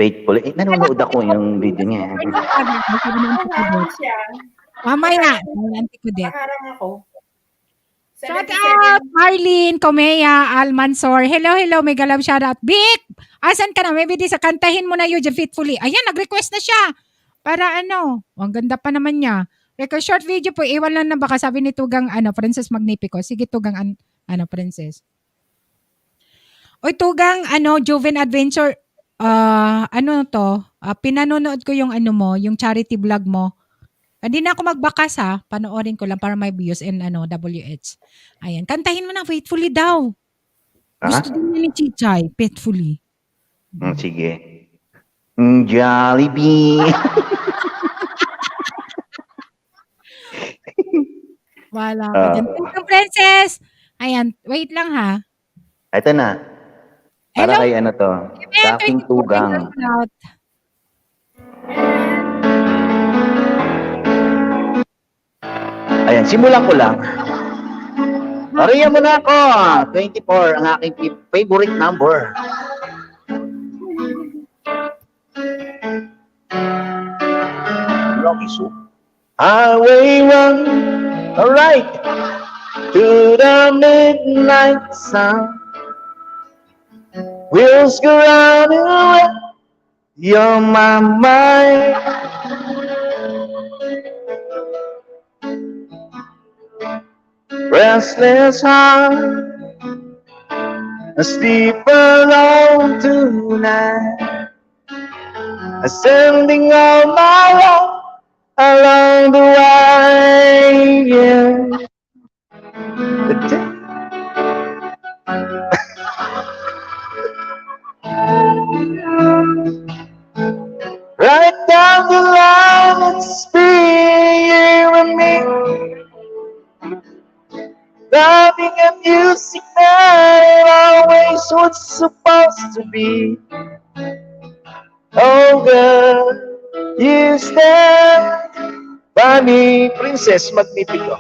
Faithful. Nanonood ako yung video niya. Nakaharang siya. Mamaya, Auntie Codette. Nakaharang ako. Shout out, Marlene, Comea, Almansor. Hello, mega love shout out. Vic, asan ka na? Maybe sa kantahin mo na Eugene faithfully. Ayan, nag-request na siya. Para ang ganda pa naman niya. Short video po, iwan lang na baka sabi ni Tugang, Princess Magnifico. Sige, Tugang, Princess. Oy, Tugang, Joven Adventure, pinanonood ko yung yung charity vlog mo. Hindi na ako magbakas panoorin ko lang para may views and WH. Ayan, kantahin mo na, faithfully daw. Gusto din niya ni Chichay, faithfully. Sige. Jollibee. Wala ka dyan. Thank you, Princess. Ayan, wait lang Ito na. Para kay to. Sa aking tugang. Ayan, simulan ko lang. Pariyan mo na ako. 24, ang aking favorite number. Rocky Soup. Highway 1, alright, to the midnight sun. Wheels go round and round, you're my mind. Restless heart, asleep alone tonight, ascending all my love along the way, yeah. Right down the line, it's me, you and me. Loving and music that always was supposed to be. Oh, girl. You stand by me, Princess Magnifico.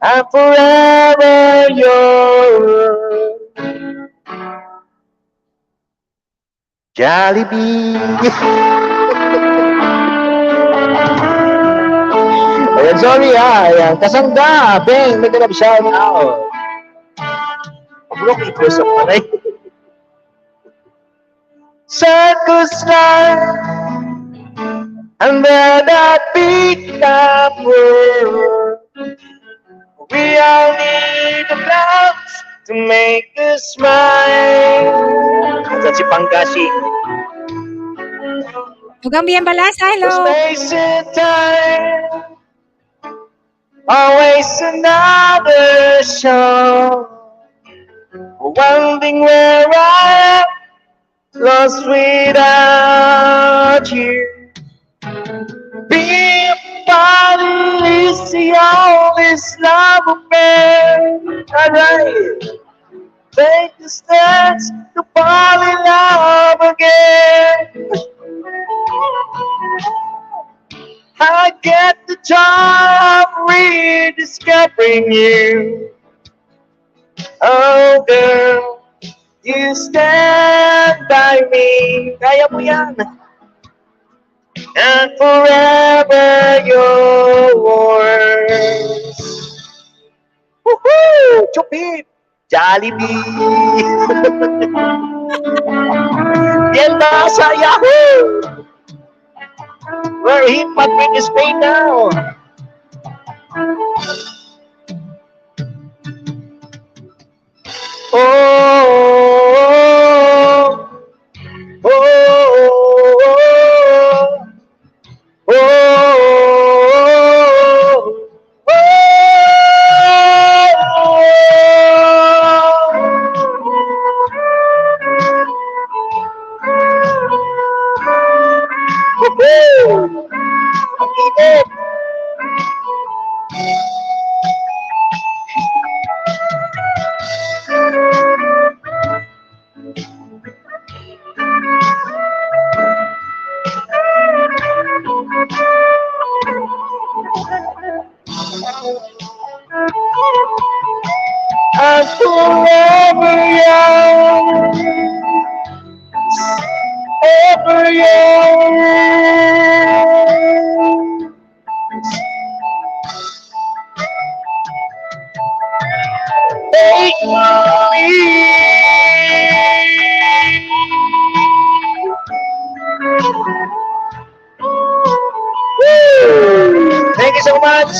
I'm forever yours. Jollibee. Ayan, sorry ayan. Kasangga, Beng, may ganap shout out. Pag-rock equals of panay. Circus life, under that big top world, we all need the clouds to make us smile. Ayan si Pangkasi. Tugang Bien Balasa, The hello. space and time, always another show. Wondering where I am, lost without you. Be a part is the only love affair. Alright, take the steps to fall in love again. I get the joy of rediscovering you. Oh girl, you stand by me. Kaya mo yan. And forever yours. Woohoo! Chupit! Jollibee! Yan na sa Yahoo! We're hip hop in Spain now. Oh, oh, oh, ang init. I'm forever young, ever young. Take Woo! Thank you so much.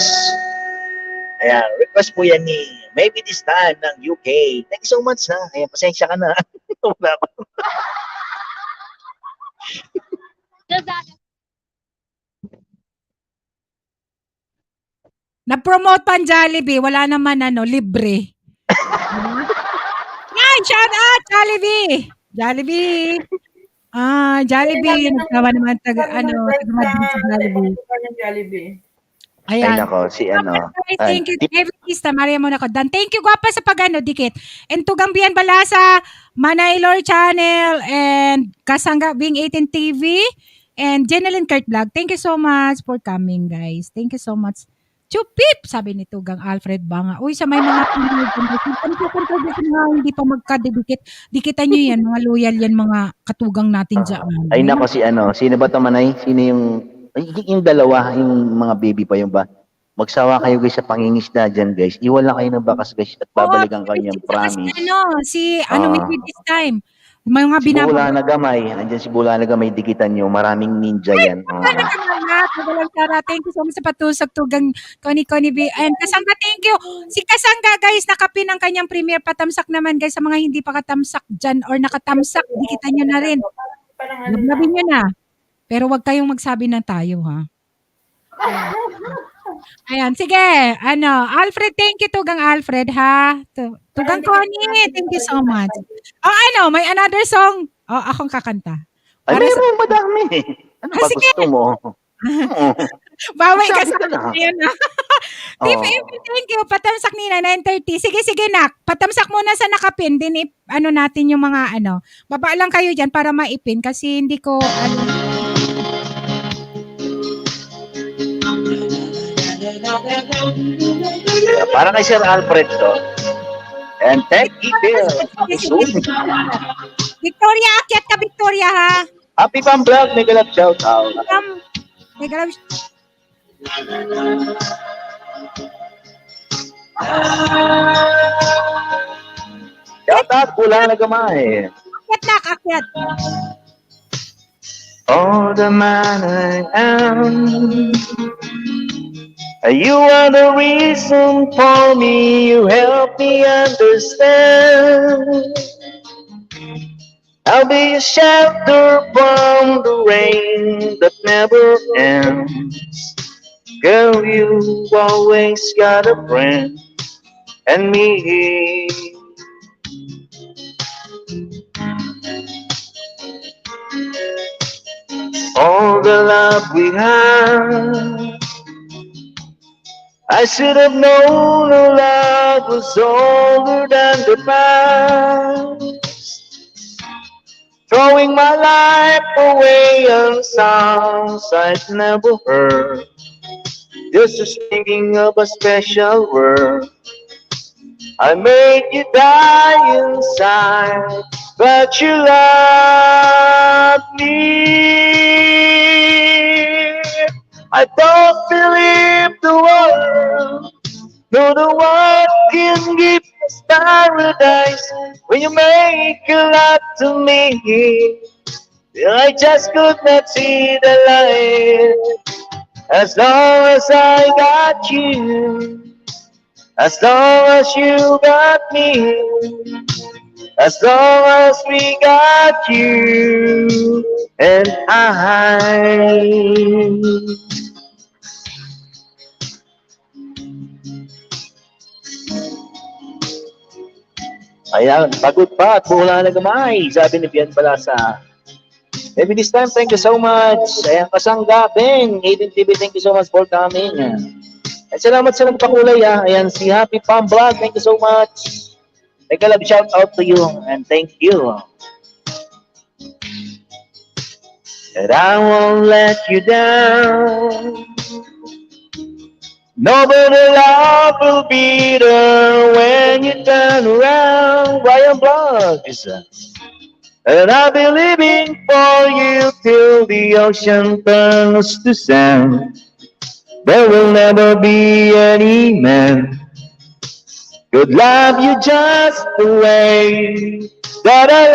Ayan, request po yan ni Maybe This Time ng UK. Thank you so much ha. Ayan, pasensya ka na. Wala pa. Na-promote pa ang Jollibee, wala naman libre. Yan, shout out Jollibee. Jollibee. Jollibee, naman taga Madrid sa Jollibee. Jollibee. Ay Ayan. nako, si ano. Thank you. Evangelista, Maria Monaco. Dan, thank you, guwapa sa dikit. And Tugang Bien Balasa, Manay Lord Channel, and Kasangga Bing 18 TV, and Jeneline Kurt Vlog. Thank you so much for coming, guys. Thank you so much. Chupip, sabi ni Tugang Alfred Banga. Uy, sa may mga hindi pa magkadidikit. Dikitan nyo yan, mga loyal yan, mga katugang natin dyan. Ay nako, si ano. Sino ba ito, Manay? Sino yung dalawa, yung mga baby pa yung ba? Magsawa kayo guys sa pangingisda dyan guys. Iwan lang kayo ng bakas guys at babalikan kayo niyang promise. Maybe this time. Mga Si Bula na Gamay. Andyan si Bula na Gamay. Dikitan nyo. Maraming ninja yan. Thank you so much sa patusok Tugang Koni B. And Kasangga, thank you. Si Kasangga guys, nakapin ang kanyang premiere. Patamsak naman guys sa mga hindi pa katamsak dyan or nakatamsak. Dikitan nyo na rin. Lablabin nyo na. Pero wag kayong magsabi ng tayo ha. Ayan, sige. Alfred, thank you Tugang Alfred ha. Tugang Connie, thank you so much. May another song. Akong kakanta. Ay, mayroon madami. Ano ba sige. gusto mo? Baway ka sa na. ayan na. Thank you. Patamsak nina, 9:30. Sige, nak. Patamsak muna sa nakapin. Din, natin yung mga, baba lang kayo dyan para maipin kasi hindi ko, Para kay Sir Alfred to. And thank you, Bill. Victoria, akyat ka, Victoria, ha? Happy Pam Vlog, may galap shout out. May galaw. Shout out, pula na gamay. Akyat na, akyat. Oh, the man I am. You are the reason for me. You help me understand. I'll be a shelter from the rain that never ends. Girl, you always got a friend and me. All the love we have, I should have known our love was older than the past. Throwing my life away on songs I've never heard, just thinking of a special word. I made you die inside, but you love me. I don't believe the world, no, the world can give us paradise when you make love to me. I just could not see the light as long as I got you. As long as you got me, as long as we got you and I. Ayan, pagod pa at wala na gamay, sabi ni Pian Balasa. Maybe this time, thank you so much. Ayan, Kasangga, Beng, Aiden TV, thank you so much for coming. At salamat sa nagpakulay ha. Ayan, si Happy Pam Vlog, thank you so much. Make a love shout out to you and thank you. And I won't let you down. No better love will be there when you turn around. Ryan Vlog is and I'll be living for you till the ocean turns to sand. There will never be any man could love you just the way that I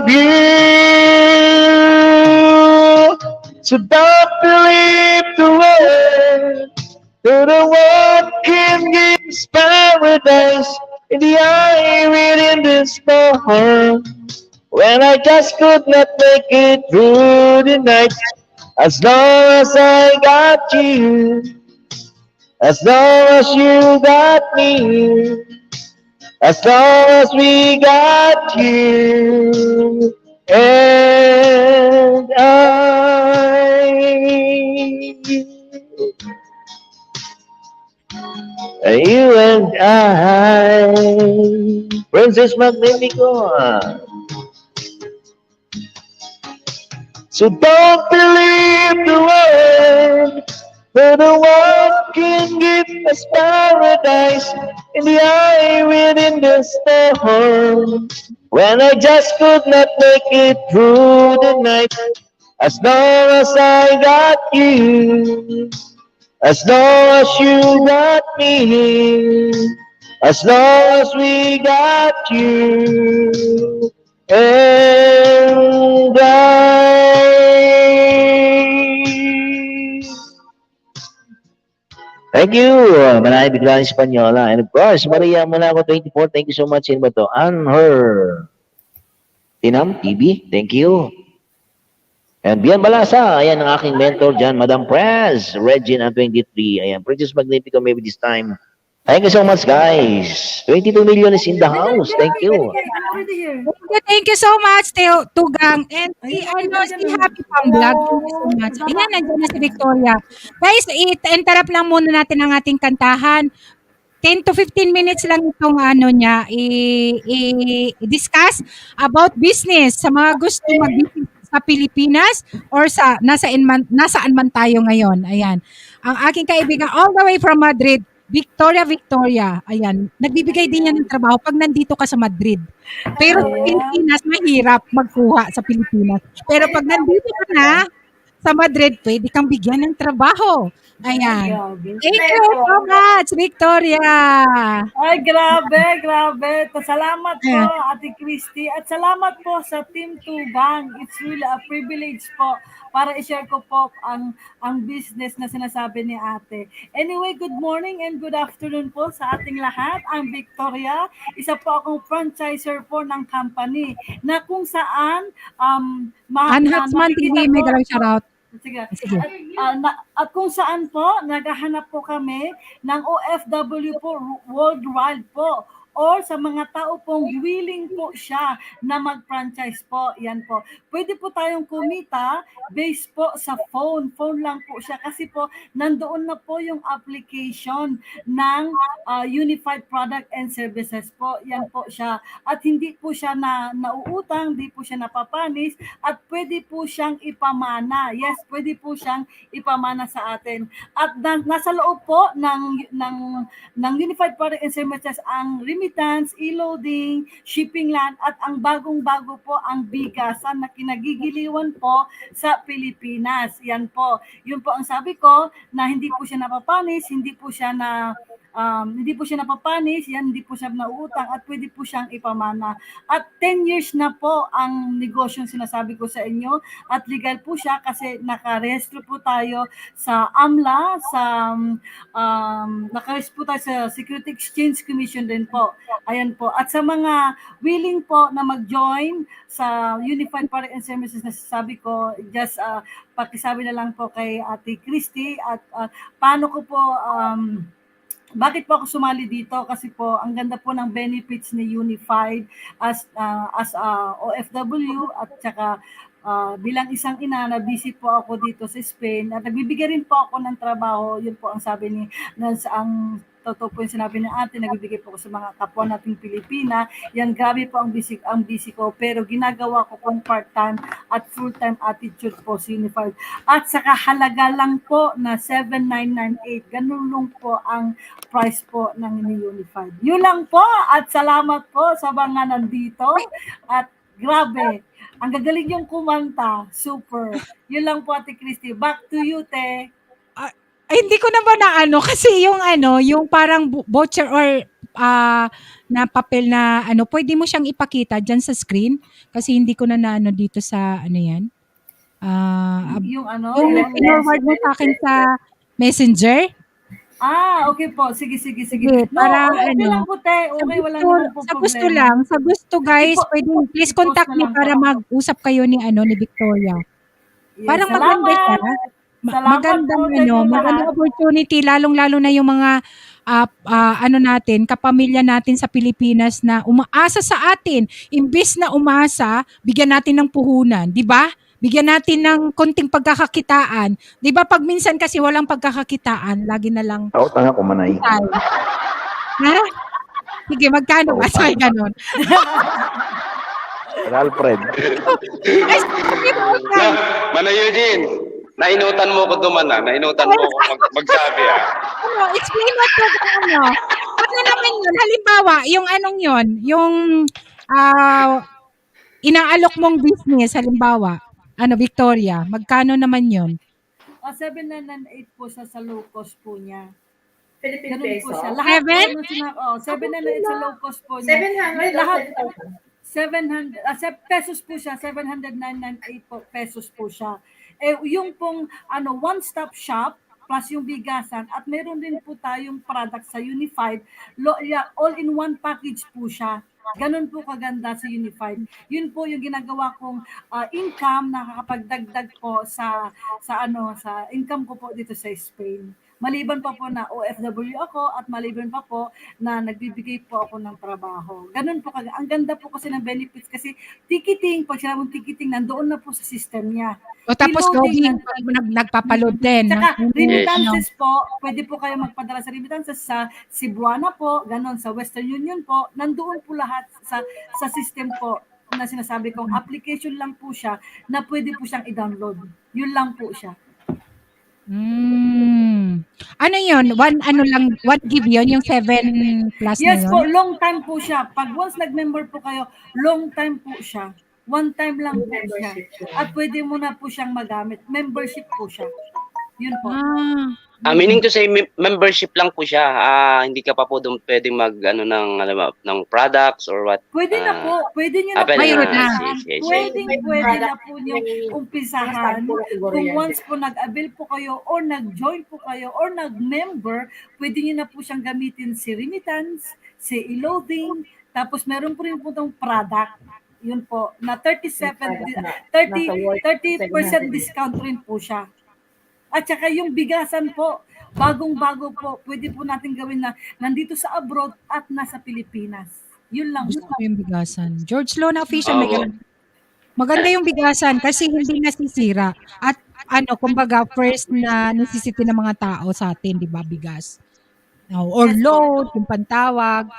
love you. So don't believe the word, that the world can give us paradise in the eye within the storm. When I just could not make it through the night. As long as I got you, as long as you got me, as long as we got you and I. You and I. Princess Magnifico. So don't believe the word, for the world can give us paradise in the eye within the storm. When I just could not make it through the night, as long as I got you, as long as you got me, as long as we got you and I. Thank you, Manay Biglaan Espanyola. And of course, Maria Monaco 24, thank you so much. Sino ba to? Anher Tinam TV, thank you. And Bian Balasa, ayan ang aking mentor dyan, Madam Prez, Regina 23, ayan, Princess Magnifico maybe this time. Thank you so much, guys. 22 million is in the house. Thank you. Thank you so much, Teo Tugang. And si Happy Pam Vlog. Thank you so much. Ayan, nandiyan na si Victoria. Guys, interrupt lang muna natin ang ating kantahan. 10 to 15 minutes lang itong niya i-discuss about business sa mga gusto mag-business sa Pilipinas or nasaan man tayo ngayon. Ayan. ang aking kaibigan all the way from Madrid, Victoria. Ayan, nagbibigay din yan ng trabaho pag nandito ka sa Madrid. Pero sa Pilipinas, mahirap magkuha sa Pilipinas. Pero pag nandito ka na sa Madrid, pwede kang bigyan ng trabaho. Ayan. Grabe. Thank you so much, Victoria. Ay, grabe. Salamat po, Ate Christy. At salamat po sa Team Tugang. It's really a privilege po para i-share ko po ang business na sinasabi ni ate. Anyway, good morning and good afternoon po sa ating lahat. I'm Victoria. Isa po akong franchiser po ng company na kung saan Unhatsman TV, may galaw shoutout. Sige. Sige. At kung saan po, naghahanap po kami ng OFW po worldwide po or sa mga tao pong willing po siya na mag-franchise po. Yan po. Pwede po tayong kumita based po sa phone. Phone lang po siya kasi po nandoon na po yung application ng Unified Product and Services po. Yan po siya. At hindi po siya nauutang, hindi po siya napapanis at pwede po siyang ipamana. Yes, pwede po siyang ipamana sa atin. At nasa loob po ng Unified Product and Services ang remittance, e-loading, shipping land at ang bagong-bago po ang bigasan na kinagigiliwan po sa Pilipinas. Yan po. Yun po ang sabi ko na hindi po siya napapanis, hindi po siya napapanis, yan hindi po siya nauutang at pwede po siyang ipamana. At 10 years na po ang negosyo sinasabi ko sa inyo at legal po siya kasi nakarehistro po tayo sa AMLA, nakarehistro po tayo sa Security Exchange Commission din po. Ayan po. At sa mga willing po na mag-join sa Unified Product and Services na sabi ko, just pakisabi na lang po kay Ate Christy at paano ko po bakit po ako sumali dito? Kasi po, ang ganda po ng benefits ni Unified as OFW at saka bilang isang ina na busy po ako dito sa Spain at nagbibigay rin po ako ng trabaho. Yun po ang sabi ni ang totoo po yung sinabi ni ate, nagbibigay po ako sa mga kapwa nating Pilipina. Yan, grabe po ang busy ko. Pero ginagawa ko pong part-time at full-time attitude po sa Unified. At saka halaga lang po na 7,998. Ganun lang po ang price po ng Unified. Yun lang po at salamat po sa mga nandito. At grabe, ang gagaling yung kumanta. Super. Yun lang po, Ate Christy. Back to you, te. Ay, hindi ko na ba kasi yung parang voucher or na papel na pwede mo siyang ipakita dyan sa screen kasi hindi ko na dito sa yan. Yung yung forward mo sa akin sa Messenger. Okay po. Sige. Para okay lang po, te. Okay, wala naman po sa problema. gusto lang. Sa gusto, guys, pwede please i-post contact na me lang para po. mag-usap kayo ni Victoria. Yes, Parang salamat. maganda siya. Magandang opportunity, lalong-lalo na yung mga natin, kapamilya natin sa Pilipinas na umaasa sa atin. Imbes na umasa, bigyan natin ng puhunan, di ba? Bigyan natin ng konting pagkakakitaan. Di ba pag minsan kasi walang pagkakakitaan, lagi na lang. Ako tanga ko manay. Ha? Sige, magkano ba? Say ganon. Alfred. Ay, sige, Mana Eugene, nainutan mo ko dumana, nainutan mo ko magsabi explain mo to Ano naman yun? Halimbawa, yung yung inaalok mong business, halimbawa, Victoria, magkano naman yun? 7,998 po siya sa low cost po niya. Philippine Ganun po peso. siya. Lahat po, 7,998 sa low cost po niya. 700 Lahat, or 700 pesos po siya, 7,998 po pesos po siya. Yung pong one-stop shop plus yung bigasan at meron din po tayong product sa Unified, all-in-one package po siya. Ganun po kaganda sa Unified. Yun po yung ginagawa kong income na nakakapagdagdag po sa income ko po dito sa Spain. Maliban pa po na OFW ako at maliban pa po na nagbibigay po ako ng trabaho. Ganun po kaganda. Ang ganda po kasi ng benefits kasi ticketing, pag sila mong ticketing, nandoon na po sa system niya. O tapos loading, nagpapaload din. Saka remittances po, pwede po kayo magpadala sa remittances sa Cebuana po, ganon, sa Western Union po, nandoon po lahat sa system po na sinasabi kong application lang po siya na pwede po siyang i-download. Yun lang po siya. Ano yun? One give yun, yung 7 plus na Yes yun? po, long time po siya. Pag once nag-member po kayo, long time po siya. One time lang po siya. Membership siya. At pwede mo na po siyang magamit. Membership po siya. Yun po. Meaning to say, membership lang po siya. Hindi ka pa po doon pwedeng ng products or what? Pwede na po. Pwede nyo na po. Pwede Mayroon na. na. Yes. Pwede na po nyo umpisahan. Siguro Kung yan. once po nag-avail po kayo or nag-join po kayo or nag-member, pwede nyo na po siyang gamitin si remittance, si e-loading, tapos meron po rin po itong product. Yun po, na 30% discount rin po siya. At saka yung bigasan po, bagong-bago po, pwede po natin gawin na nandito sa abroad at nasa Pilipinas. Yun lang. Gusto ko yung bigasan. George Lona Official, may Oo. ganun. Maganda yung bigasan kasi hindi nasisira. At kumbaga, first na necessity ng mga tao sa atin, di ba, bigas. Or Yes po. load, yung pantawag.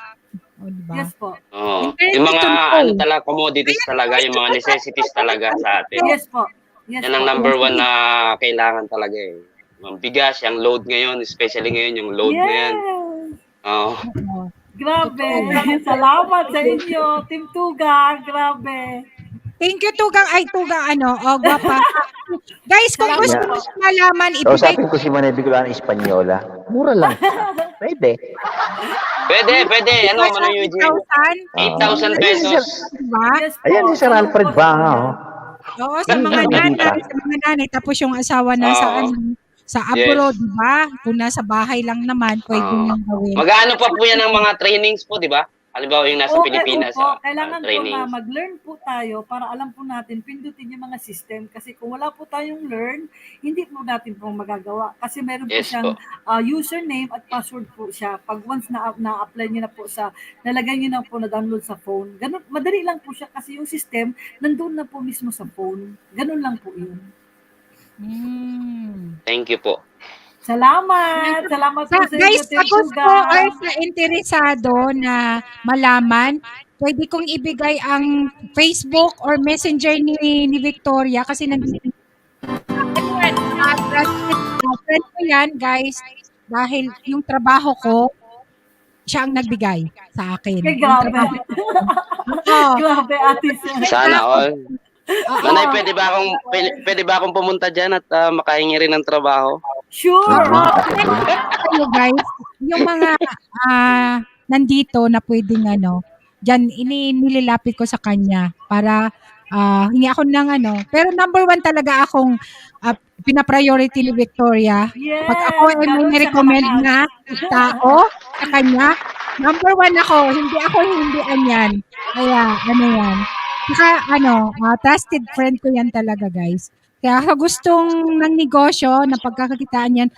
Di ba? Yes po. Oo. In Yung mga fairness, talaga commodities talaga, yung mga necessities talaga sa atin. Yes po. Yes Yan ang po. number one na kailangan talaga eh. Yung bigas, yung load ngayon, especially ngayon yung load na yan. Oo. Grabe. Salamat sa inyo, Team Tuga. Grabe. Thank you, Tugang. Gwapa. Guys, kung gusto Yeah. mo malaman, ibigay Kausapin ko si Manay Bicolana Espanyola. Mura lang. Pwede. Pwede. Ano, Manong Eugene? 8,000 pesos. Diba? Yes po. Ayan si Sir Alfred Banga, oh. Oo, sa mga nanay, tapos yung asawa na sa abroad, Yes. di ba? Kung nasa bahay lang naman, pwede nang gawin. Mag-ano pa po yan ng mga trainings po, di ba? Halimbawa yung nasa Pilipinas. Kailangan po na trainings. mag-learn po tayo para alam po natin, pindutin yung mga system. Kasi kung wala po tayong learn, hindi po natin po magagawa. Kasi meron po Yes siyang po. username at password po siya. Pag once na-apply nyo na po nalagay nyo na po na-download sa phone. Ganun, madali lang po siya kasi yung system, nandun na po mismo sa phone. Ganun lang po yun. Thank you po. Salamat! Salamat po sa Guys, inyo, sa gusto or sa interesado na malaman, pwede kong ibigay ang Facebook or Messenger ni Victoria kasi nandito. Friend ko yan, guys, dahil yung trabaho ko, siya ang nagbigay sa akin. Kay grabe. Oo. Grabe, ate. Sana all. Manay, pwede ba akong pumunta dyan at makahingi rin ng trabaho? Sure! Kayo guys, yung mga nandito na pwedeng dyan nililapit ko sa kanya para hingi ako ng pero number 1 talaga akong pina-priority ni Victoria. Yes! Pag ako ay may nirecommend na tao sa kanya, number 1 ako, hindi ako hindian yan. Kaya yan. Saka trusted friend ko yan talaga guys. Kaya sa gustong ng negosyo, na pagkakakitaan yan,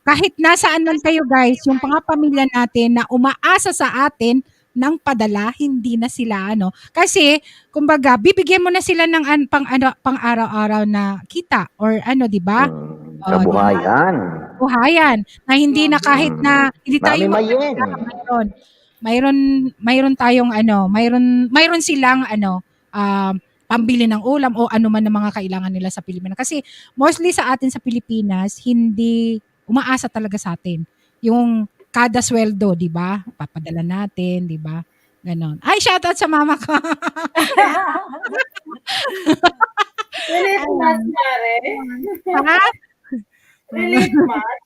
kahit nasaan man kayo guys, yung pamilya natin na umaasa sa atin ng padala, hindi na sila Kasi, kumbaga, bibigyan mo na sila ng pang araw-araw na kita or di ba? Kabuhayan. Buhayan. Na hindi na kahit na hindi tayo Mayen. mayroon tayong mayroon silang pambili ng ulam o ano man ang mga kailangan nila sa Pilipinas. Kasi mostly sa atin sa Pilipinas, hindi umaasa talaga sa atin. Yung kada sweldo, di ba? Papadala natin, di ba? Ganon. Ay, shoutout sa mama ko. Relate match, Mare. Ha? Relate match.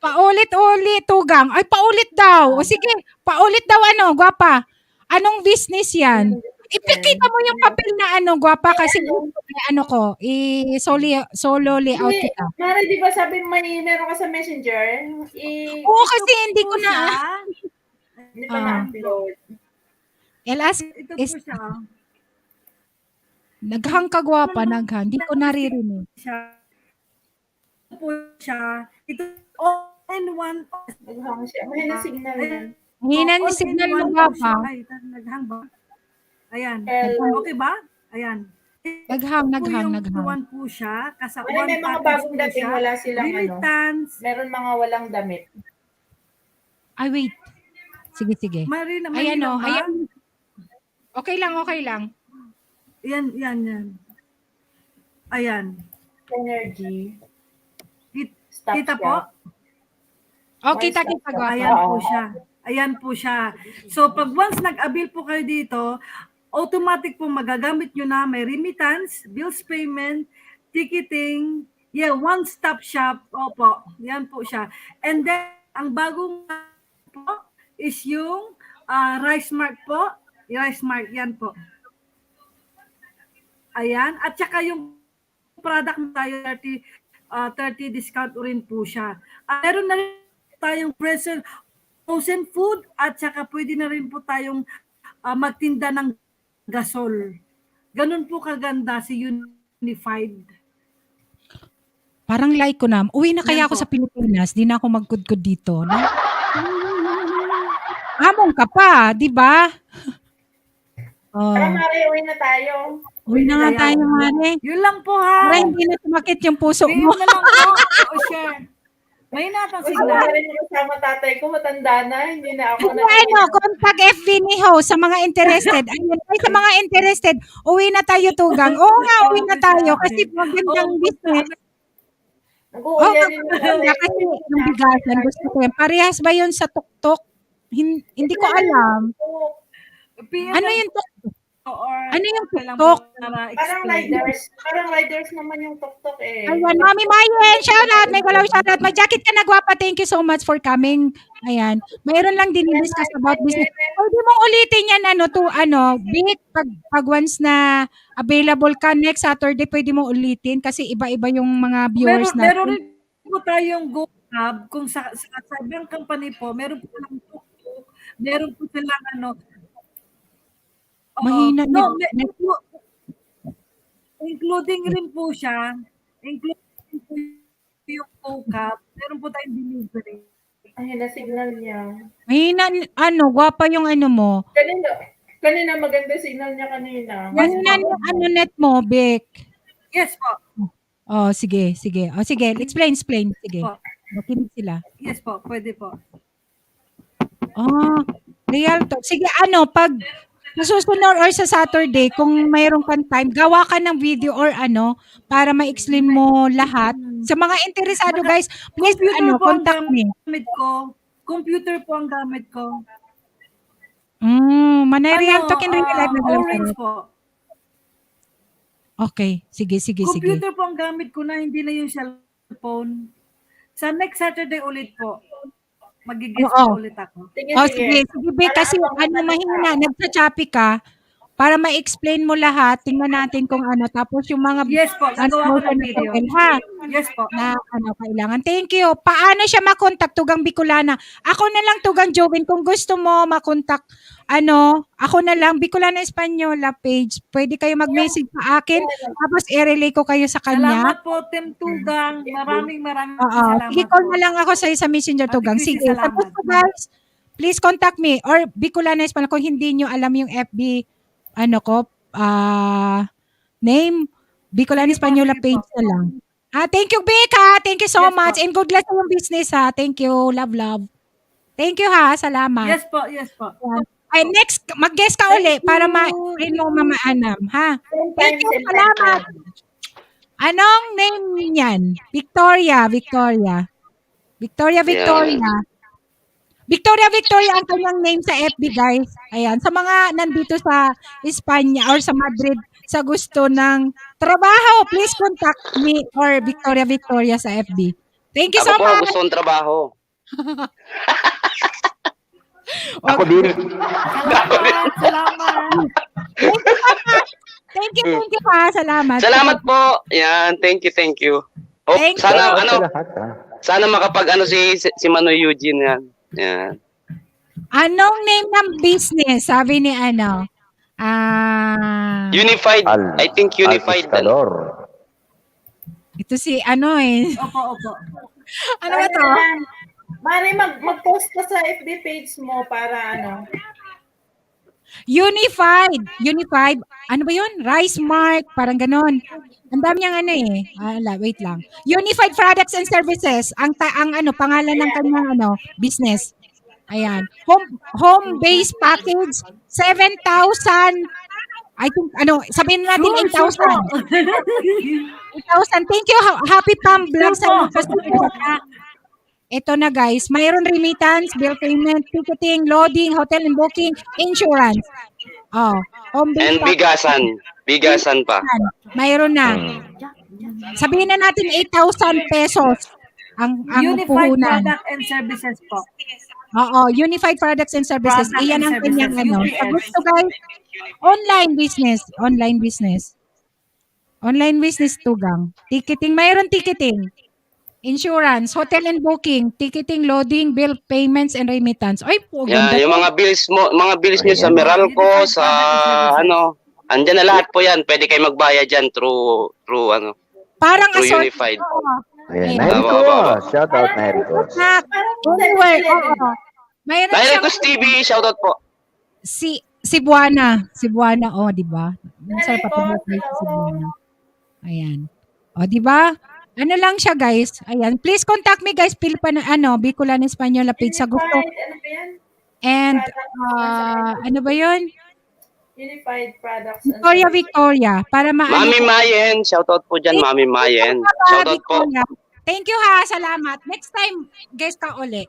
Paulit-ulit, Tugang. Ay, paulit daw. O sige, paulit daw gwapa. Anong business yan? Ipakita mo yung papel na gwapa kasi solo layout kita. Mare, di ba sabi meron ka sa Messenger? Oo, kasi hindi ko na. Hindi pa na-upload. Ito po siya. Naghang ka gwapa, naghang. Hindi ko naririnig. Ito po siya. Ito all-in-one. Naghang siya. Mahina signal yan. Hina ni signal mo gwapa. Ay, naghang ba? Ayan. Hello. Okay ba? Ayan. Naghang. One po siya. Ano, may mga bagong dating, wala silang remittance. Meron mga walang damit. Ay, wait. Sige. Marina, Ayan. Okay lang. Yan. Ayan. Energy. Stop Kita siya. po? Oh, kita-kita ko. Ayan po siya. Ayan po siya. So, pag once nag-avail po kayo dito, automatic po magagamit nyo na may remittance, bills payment, ticketing, one-stop shop. Opo, yan po siya. And then, ang bagong po is yung Rice Mart po. Rice Mart, yan po. Ayan. At saka yung product na tayo, 30 discount rin po siya. Meron na rin tayong present frozen food at saka pwede na rin po tayong magtinda ng gasol. Ganun po kaganda si Unified. Parang like ko na. Uwi na kaya Yan ako po. sa Pilipinas. Di na ako magkudkod dito. No? Among ka pa, di ba? Oh, Tara, Mari, uwi na tayo. uwi na nga tayo, Mare. Yun lang po ha. Para hindi na tumakit yung puso Ngayon mo. na lang po. O share. May natang Gusto signal. ko rin yung kasama tatay ko, matanda na, hindi na ako Ano, contact FB ni Ho sa mga interested. Ayun, ay, sa mga interested, uwi na tayo, Tugang. Oo nga, uwi na tayo kasi magandang business. Oh, Nag-uulian yung maganda kasi yung bigasan. Gusto ko yan. Parehas ba yun sa tuktok? Hindi ko alam. Ano yung tuktok? Ano yung tuktok? Parang riders naman yung tuktok eh. Ayan, Mami Mayen, shout out. May galaw shout out. May jacket ka na, gwapa. Thank you so much for coming. Ayan. Mayroon lang din discuss about business. Pwede mong ulitin yan, Vic, pag once na available ka next Saturday, pwede mong ulitin kasi iba-iba yung mga viewers Meron natin. rin po tayong Go Hub. Kung sa ibang company po, meron po lang tuk-tuk. Meron po silang Mahina no, net- including rin po siya. Including po yung Go Hub. Meron po tayong delivery. Ay, na-signal niya. Mahina, gwapa yung mo. Kanina maganda signal niya kanina. Mahina yung net mo, Vic. Yes po. Oh, sige. Oh, sige, explain. Sige. Po. Makinig sila. Yes po, pwede po. Oh, real talk. Sige, pag sa susunod or sa Saturday, kung mayroon kang time, gawa ka ng video or para ma-explain mo lahat. Sa mga interesado, guys, please, Computer po ang contact me. gamit ko. Computer po ang gamit ko. Manay real talk in real life. Orange po. Okay, sige. Computer po ang gamit ko na, hindi na yung cellphone. Sa next Saturday ulit po. Magiging Oo. ulit ako. Sige, Vic, kasi mahina, nagsa-choppy ka, para ma-explain mo lahat, tingnan natin kung tapos yung mga Yes po, nagawa ko ng video. ha, Yes po. na kailangan. Thank you. Paano siya makontak, Tugang Bicolana? Ako na lang, Tugang Jovin, kung gusto mo makontak, ako na lang, Bicolana Española page. Pwede kayo mag-message sa akin, tapos i-relay ko kayo sa kanya. Salamat po, Tim Tugang. Maraming Sige, salamat call po. na lang ako sa Messenger, Tugang. Chrissy, Sige, salamat. tapos po, guys, please contact me or Bicolana Española kung hindi nyo alam yung FB name, Bicolana Española page na lang. Thank you, Vic, ha. Thank you so Yes, much. po. And good luck sa yung business, ha. Thank you. Love. Thank you, ha. Salamat. Yes po. Ay, next, mag-guest ka uli para ma-explain mo Mama Anam, ha. Thank you. Salamat. Anong name niyan? Victoria. Victoria ang kanyang name sa FB, guys. Ayan. Sa mga nandito sa Espanya or sa Madrid sa gusto ng trabaho, please contact me or Victoria sa FB. Thank you so Ako po, much. gusto kong trabaho. Ako din. Salamat. Thank you ha. Salamat. Salamat po. Yan, thank you. Oh, Thank sana you. sana makapag si Manoy Eugene yan. Yan. Anong name ng business? Sabi ni Unified. I think Unified. ito si Opo. ano ba to? Mari, mag-post ka sa FB page mo para Unified. Ano ba yun? Rice Mark. Parang ganon. Ang dami niyang wait lang. Unified Products and Services. Ang pangalan ng kanyang business. Ayan. Home-based package. 7,000 I think, sabihin natin Sure 8,000. po. 8,000. Thank you, Happy Pam Vlog sa Sure po. pagpapasalamat. Ito na guys, mayroon remittance, bill payment, ticketing, loading, hotel and booking, insurance. Oh, home And base bigasan. Bigasan pa. mayroon na. Sabihin na natin 8,000 pesos ang Unified puhunan. Product and Services po. Oo, Unified Products and Services. Product Iyan and ang kanyang Services, Pag UPS. gusto guys, online business. Online business tugang. Ticketing, mayroon ticketing. Insurance, hotel and booking, ticketing, loading, bill payments and remittance. Ay, po, ganda. Yan, yung mga bills nyo sa Ayan. Meralco, Unified sa Product and Services. andyan na lahat po yan. Pwede kayo magbayad dyan through Parang through assortment. Unified. Oo. Ayan, Ayan. Nairicos. Shout out, Nairicos. Na, anywhere, oo. Mayroon siyang Nairicos TV, shoutout po. si Buana, di ba? Minsan papanood tayo sa Buana. Ayan. O, di ba? Ano lang siya, guys. Ayan. Please contact me, guys. Bicolan Espanyol page sa gusto. Unified, ano ba yan? And, ano ba yun? Unified Products and Victoria. Para Mami Mayen, shoutout po dyan, Mami Mayen. Shoutout po. Thank you ha, salamat. Next time, guys ka uli.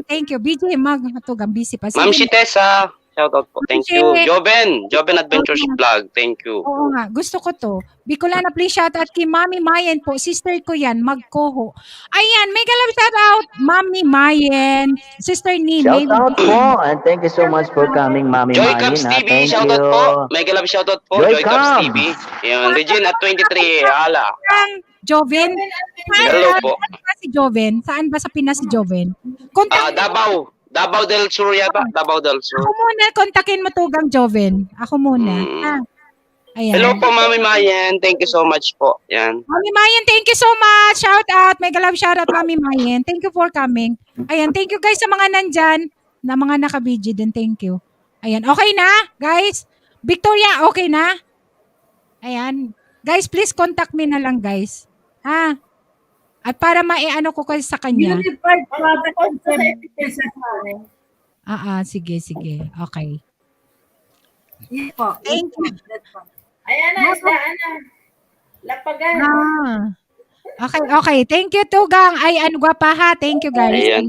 Thank you. BJ, magtugang busy pa. Ma'am Sige. Shitesa, shoutout po. Thank you. Joven Adventures Vlog, thank you. Oo nga, gusto ko to. Bicolana, please shout out kay Mami Mayen po. Sister ko yan, magkoho. Ayan, may galap shout out. Mami Mayen, Sister Nene. Shout out po. And thank you so much for coming, Mami Joy Mayin. Cubs ha. TV, Thank shoutout you. po. May galap shoutout po, Joy Joy Cubs Cubs. TV. Yan, Regine at 23, hala. Joven. Hello po. Saan ba si Joven? Saan ba sa Pinas si Joven? Kontakin Davao del Sur yata, Davao del Sur. ako muna, kontakin mo tugang Joven. Ako muna. Ayan. Hello po, Mami Mayen. Thank you so much po. Yan. Mami Mayen, thank you so much. Shout out. May galap shout out, Mami Mayen. Thank you for coming. Ayan, thank you guys sa mga nandyan, na mga naka-BG din. Thank you. Ayan, okay na, guys? Victoria, okay na? Ayan. Guys, please contact me na lang, guys. Ha? At para maiano ko kayo sa kanya. Unified Product and Services po. Sige. Okay. Yes po. Thank you. That's po. Ayan na, Lapagan. Okay. Thank you, Tugang. Ay, gwapa ha. Thank you, guys. Ayan.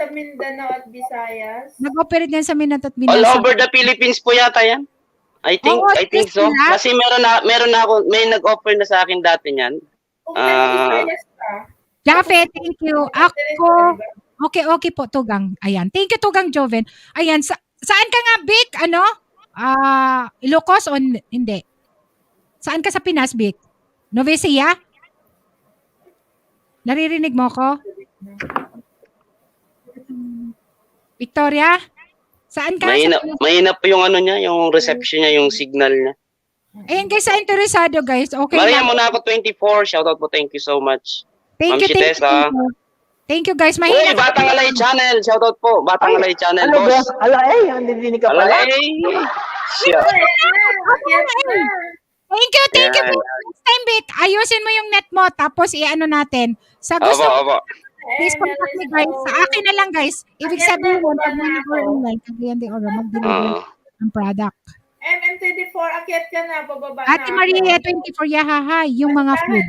Sa Mindanao at Visayas. Nag-operate yan sa Mindanao at All Mindanao. over the Philippines po yata yan. I think so. sila. Kasi meron na ako, may nag-offer na sa akin dati niyan. Kung Visayas ka. Jaffe, thank you. Ako, okay po, Tugang. Ayan. Thank you, Tugang Joven. Ayan, saan ka nga, Vic? Ilocos o hindi? Saan ka sa Pinas, Vic? Nueva Ecija? Naririnig mo ko? Victoria? Saan ka? Mahina po yung yung reception niya, yung signal niya. Ayan guys, sa interesado guys. Okay Maria lang. Monaco 24, shoutout po. Thank you so much. Thank Ma'am you. Shitesa. Thank you guys. Uy, Mahina. Batang Alay Channel, shoutout po. Batang Alay Channel, Ano ba? boss. Alay, hindi ka pala. Alay. Siya. Thank you. Yan. Next time, Vic, ayusin mo yung net mo. Tapos i-ano natin. Sa gusto Opo. please contact me guys. Sa akin na lang guys. Ibig sabihin mo, pag may nag-online, kagayan din oras, mag-deliver ng product. MM24, akyat ka na, bababa Ate na. Maria, 24, yahaha, yung mga food.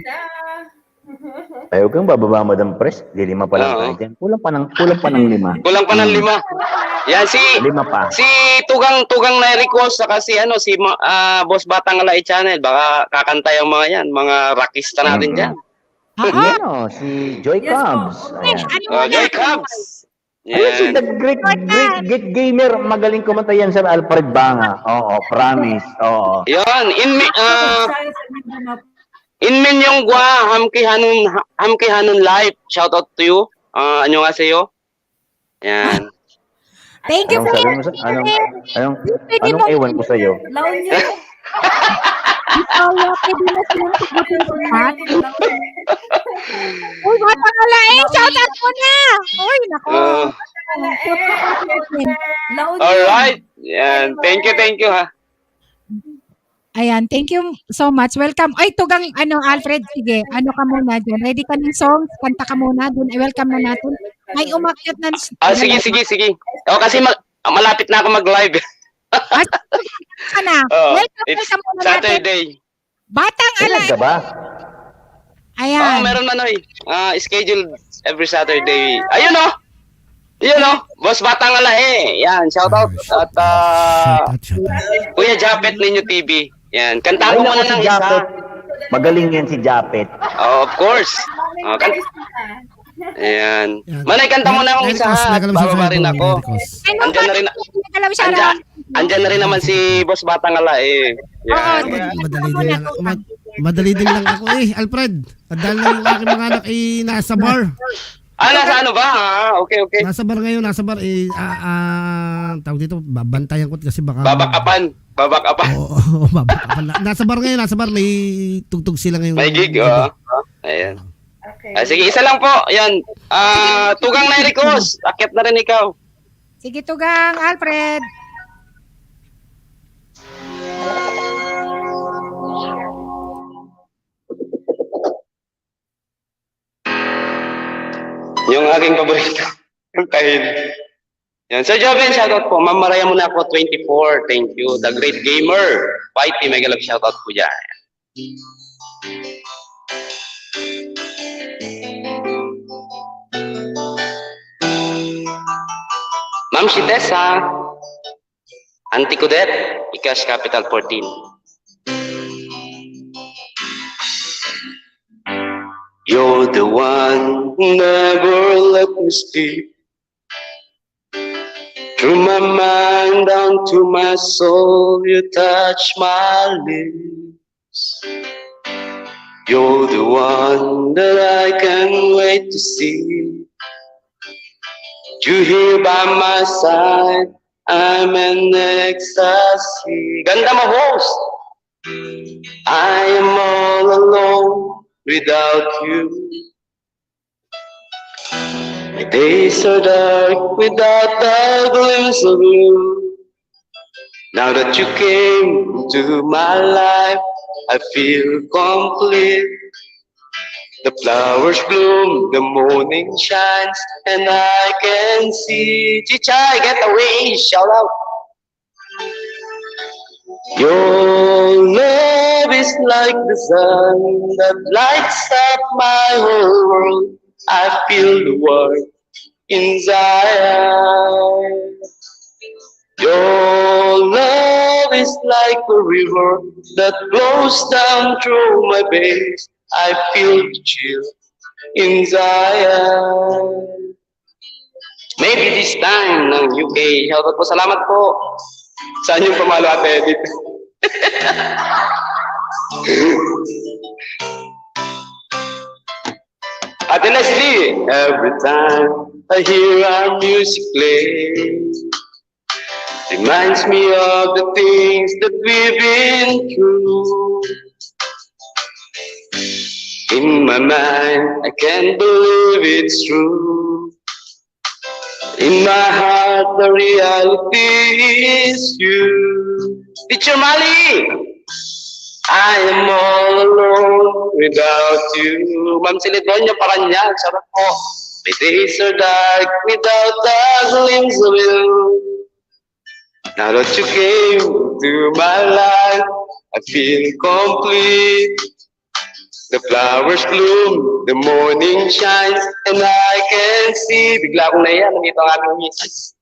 Ay, huwag kang bababa, Madam Pres. Di 5 pa lang tayo dyan. Kulang pa ng 5. Kulang pa ng 5. Yan, 5 pa. si Tugang na request saka si Boss Batang Alay Channel. Baka kakanta yung mga yan, mga rockista natin dyan. Yan o, si Joy Yes, Cubs. Ayan. Joy Cubs. Ayun si Yan. the great gamer. Magaling kumanta yan sa Alfred Banga. Oo, promise. Oo. Yan, Visayas at Mindanao. Inmin yung gwa, hamki hanun live. Shout out to you. Anyo nga sa'yo? Yan. Thank you Anong for sabi mo sa... Anong ewan ko sa'yo? La Union. Victoria, pwede na silang sagutin ko ha. Uy, Batang Alay, shout out mo na. Uy, nako. La Union. Alright. Yan. Thank you ha. Ayan, thank you so much. Welcome. Ay, Tugang, Alfred, sige, ka muna dyan. Ready ka ng songs? Kanta ka muna dun. I-welcome na natin. May umakyat na. Sige. O, kasi malapit na ako mag-live. Ka na. Oh, Welcome, it's welcome muna natin. Saturday. Batang Kailan Alay. ka ba? Ayan. Meron Manoy. Scheduled every Saturday. Ayun oh. Yun oh. Boss Batang Alay. Yan, shout out. At Shout out. Kuya Japet Ninyo TV. Yan, kantahan Ay, mo naku, muna ng si isa. Japet. Magaling yan si Japet. Oh, of course. Oh, Guys na. Ayan. Yan. Manay, kanta mo na akong isa ha. Bababa rin ako. Andyan na rin, Alam siya andyan na rin naman si Boss Batang Alay. Yan. Madali din lang ako Alfred. Dahil lang yung aking mga anak nasa bar. Nasa ano ba? Okay. Nasa bar ngayon, tawag dito, babantayan ko kasi baka... Babakapan. Oo, babakapan. Nasa bar ngayon, may tugtog sila ngayon. May gig, Ayan. Okay. Sige, isa lang po. Yan. Tugang na Ericos. Akit na rin ikaw. Sige, Tugang, Alfred. Yung aking paborito. Kantahin. Yan. Sir Joven, shoutout po. Ma'am Maraya muna ako, 24. Thank you. The Great Gamer. Whitey, mega love shoutout po dyan. Ma'am Shitesa. Auntie Kudet. Ikash Capital 14. You're the one who never let me sleep. Through my mind down to my soul, you touch my lips. You're the one that I can't wait to see. You here by my side, I'm in ecstasy. Ganda mo, host! I am all alone without you. My days are dark without the glimpse of you. Now that you came into my life, I feel complete. The flowers bloom, the morning shines, and I can see. Chichay, get away, shout out. Your love is like the sun that lights up my whole world. I feel the world inside. Your love is like a river that flows down through my veins. I feel the chill inside. Maybe this time ng UK. Shoutout po. Salamat po. Saan yung pamalo ate edit? Ate Leslie, every time I hear our music play, reminds me of the things that we've been through. In my mind, I can't believe it's true. In my heart, the reality is you. Teacher Mali, I am all alone without you. Ma'am Silidonia Paranyag, sarap po. My days are dark without the glimpse of you. Now that you came to my life, I feel complete. The flowers bloom, the morning shines, and I can see. Bigla ko na yan, nandito ang aming misis.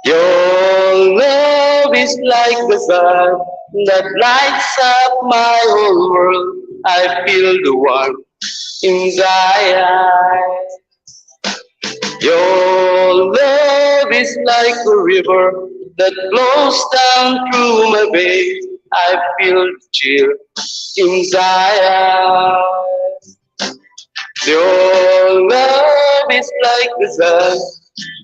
Your love is like the sun that lights up my whole world. I feel the warmth inside. Your love is like a river that flows down through my veins. I feel the chill inside. Your love is like the sun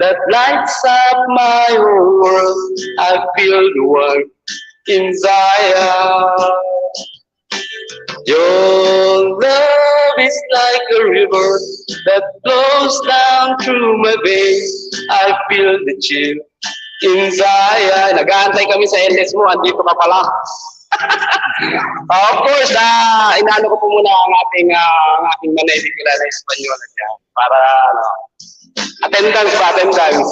that lights up my whole world. I feel the warmth inside. Your love is like a river that flows down through my veins. I feel the chill inside. Nag-aantay kami sa LS mo, andito ka pala. Of course, inaano ko po muna ang ating manayik nila na Espanyol para attendance.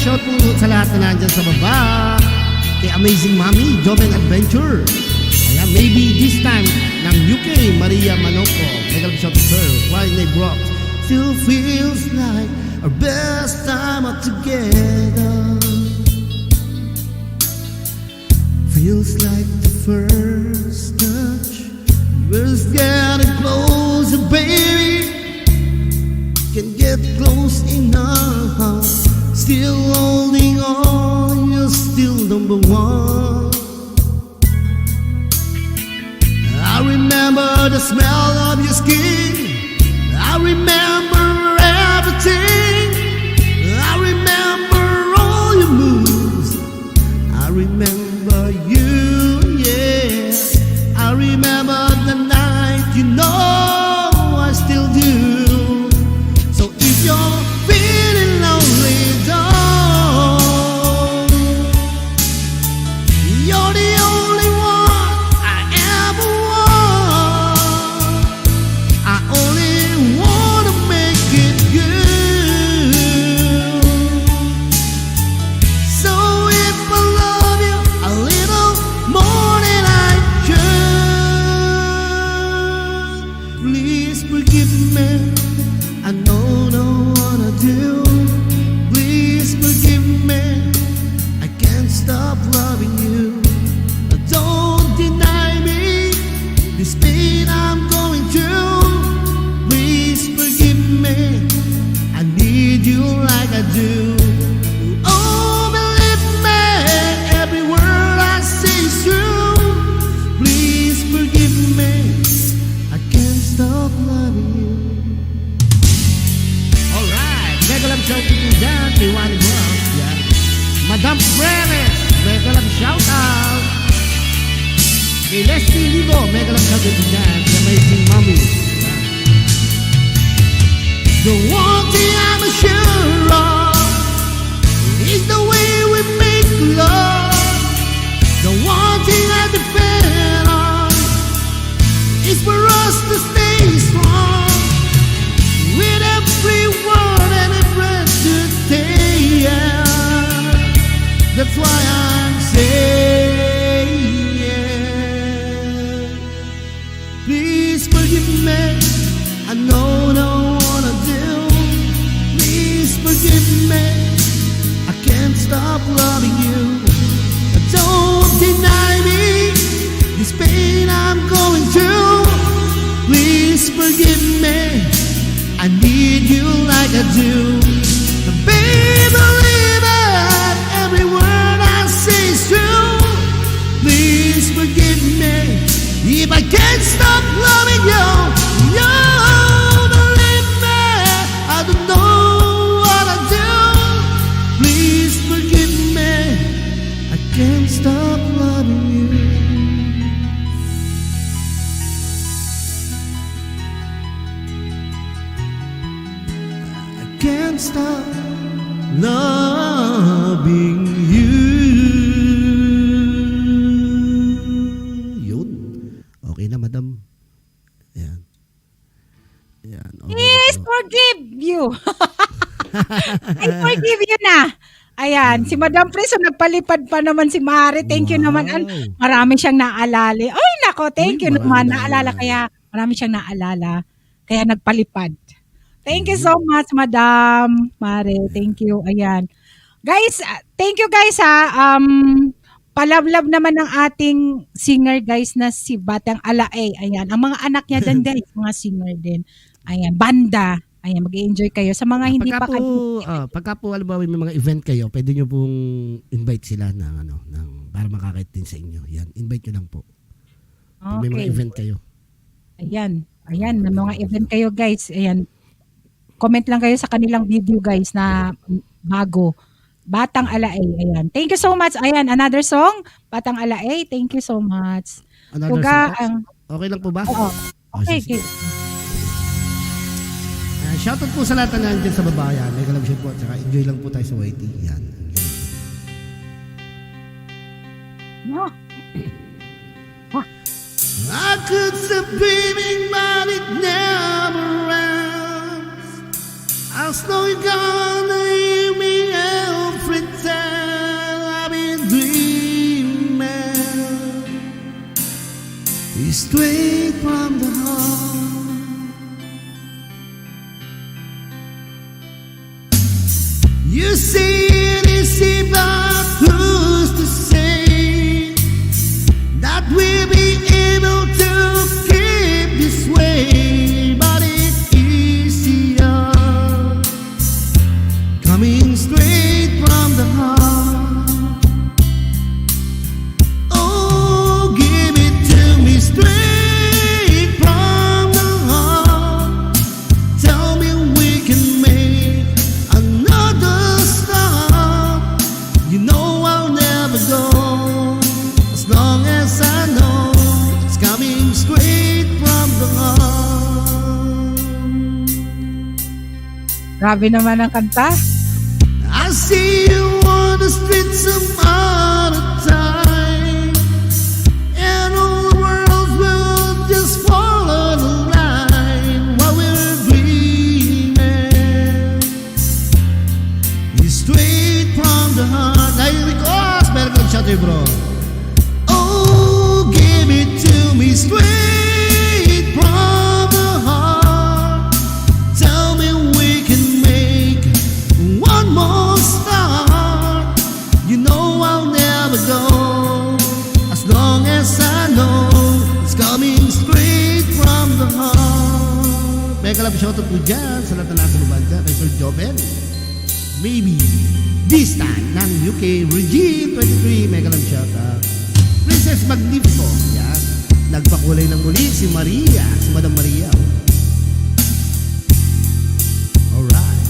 shout po sa lahat na nandyan sa baba. Kay Amazing Mommy, Joven Adventure. Ayan, maybe this time ng UK, Maria Manoco. Mega love shout to her. Why they brought still feels like our best time up together. Feels like the first touch. We're just getting closer, baby. Can get close enough. Still holding on, you're still number one. I remember the smell of your skin. I remember everything. I remember all your moves. I remember you, yeah. I remember the night, you know I still do. So if you're feeling lonely, don't. You're the only one I ever want. I only wanna make it good. So if I love you a little more than I should, please forgive me. I know what I do. Please forgive me. I can't stop loving you. Don't deny me this pain I'm going through. Please forgive me. I need you like I do. Oh, believe me, every word I say is true. Please forgive me. I can't stop loving you. Alright, mega love shout to you dyan. Kay Wally Brown. Yan. Madam Brenes, mega love shout out. Kay Leslie Ligo, mega love shout to you dyan. Kay Amazing Mommy. Yan. The one thing I'm sure of is the way we make love. The one thing I depend on is for us to stay strong. With every word and every breath today, yeah. That's why I'm saying, please forgive me. I know what I do. Please forgive me. I can't stop loving you. Don't deny me this pain I'm going through. Please forgive me. I need you like I do. Baby, believe it. Every word I say is true. Please forgive me if I can't stop loving you. You believe me. I don't know what I do. Please forgive me. I can't stop loving you. Can't stop loving you. Yun. Okay na, madam. Ayan. Ayan. Okay Please na po. forgive you. I forgive you na. Ayan, si Madam Preso nagpalipad pa naman si Mari. Thank you naman. Wow. Marami siyang naalala. Ay, nako, thank Uy, you naman. marami Naalala naalala. kaya, marami siyang naalala. Kaya nagpalipad. Thank you so much, Madam Mari. Thank you. Ayan. Guys, thank you guys ha. Palablab naman ng ating singer guys na si Batang Alae. Ayan. Ang mga anak niya din guys, mga singer din. Ayan, banda. Ayan, mag-enjoy kayo. Sa mga hindi pa Pagka po, alam mo, may mga event kayo, pwede nyo pong invite sila ng, para makakait din sa inyo. Yan, invite nyo lang po. Pag may mga Okay. event kayo. Ayan. Ayan, may mga event kayo guys. Ayan. Comment lang kayo sa kanilang video guys na bago. Batang Alae. Ayan. Thank you so much. Ayan, another song. Batang Alae. Thank you so much. Another Puga, song. Okay lang po ba? oo. Okay, sige. okay. Shoutout po sa lahat na nandiyan sa baba. Yan, may kalab po. Tsaka enjoy lang po tayo sa YT. Yan. No. I could stop dreaming, but it never ends. As long as you're gonna hear me every straight from the heart. You say it is about who's to say that we'll be able to keep this way, but it's easier coming straight from the heart. Oh, give it to me straight from the heart. Tell me we can make another start. You know I'll never go as long as I know it's coming straight from the heart. Grabe naman ang kanta. I see you on the street some other time, and all the world will just follow the line while we're dreaming. It's straight from the heart. Narinig ko, meron kang shot bro. Oh, give it to me straight from the heart. Tell me we can make one more start. You know I'll never go as long as I know it's coming straight from the heart. May kalap shoutout po dyan sa lahat na nasa banda kay Sir Joven. Maybe this time ng UK Regine 23. May kalap shoutout Princess Magnifico. Yan, nagpakulay ng muli si Maria, si Madam Maria. Alright.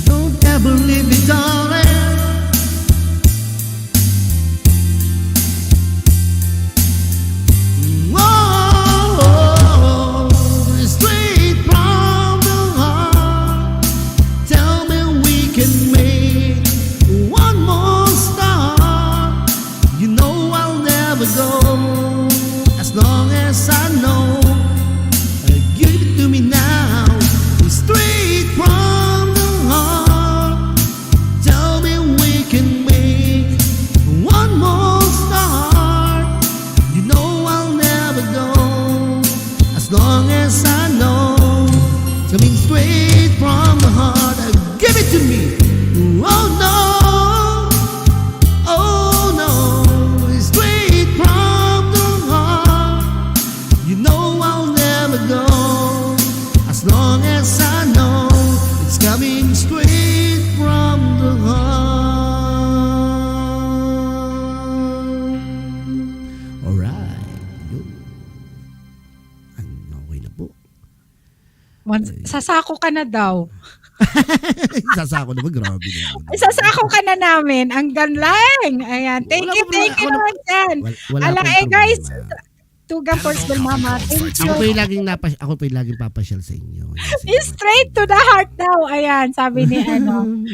Don't ever leave me, darling. Whoa, straight from the heart. Tell me we can make one more start. You know I'll never go as long as I know. Give it to me now, straight from the heart. Tell me we can make one more start. You know I'll never go as long as I know it's coming straight from the heart. Give it to me. Oh no, oh no, it's straight from the heart. You know I'll never go as long as I know it's coming straight from the heart. Alright, yun. Okay na po. Sasako ka na daw. Sasako na ba? Grabe naman. Sasako ka na namin. Ang galing. Ayan. Thank you naman dyan. Ala, guys, Tugang Porcelain Mama. Thank you. Ako pa yung laging papasyal sa inyo. Straight to the heart daw. Ayan, sabi ni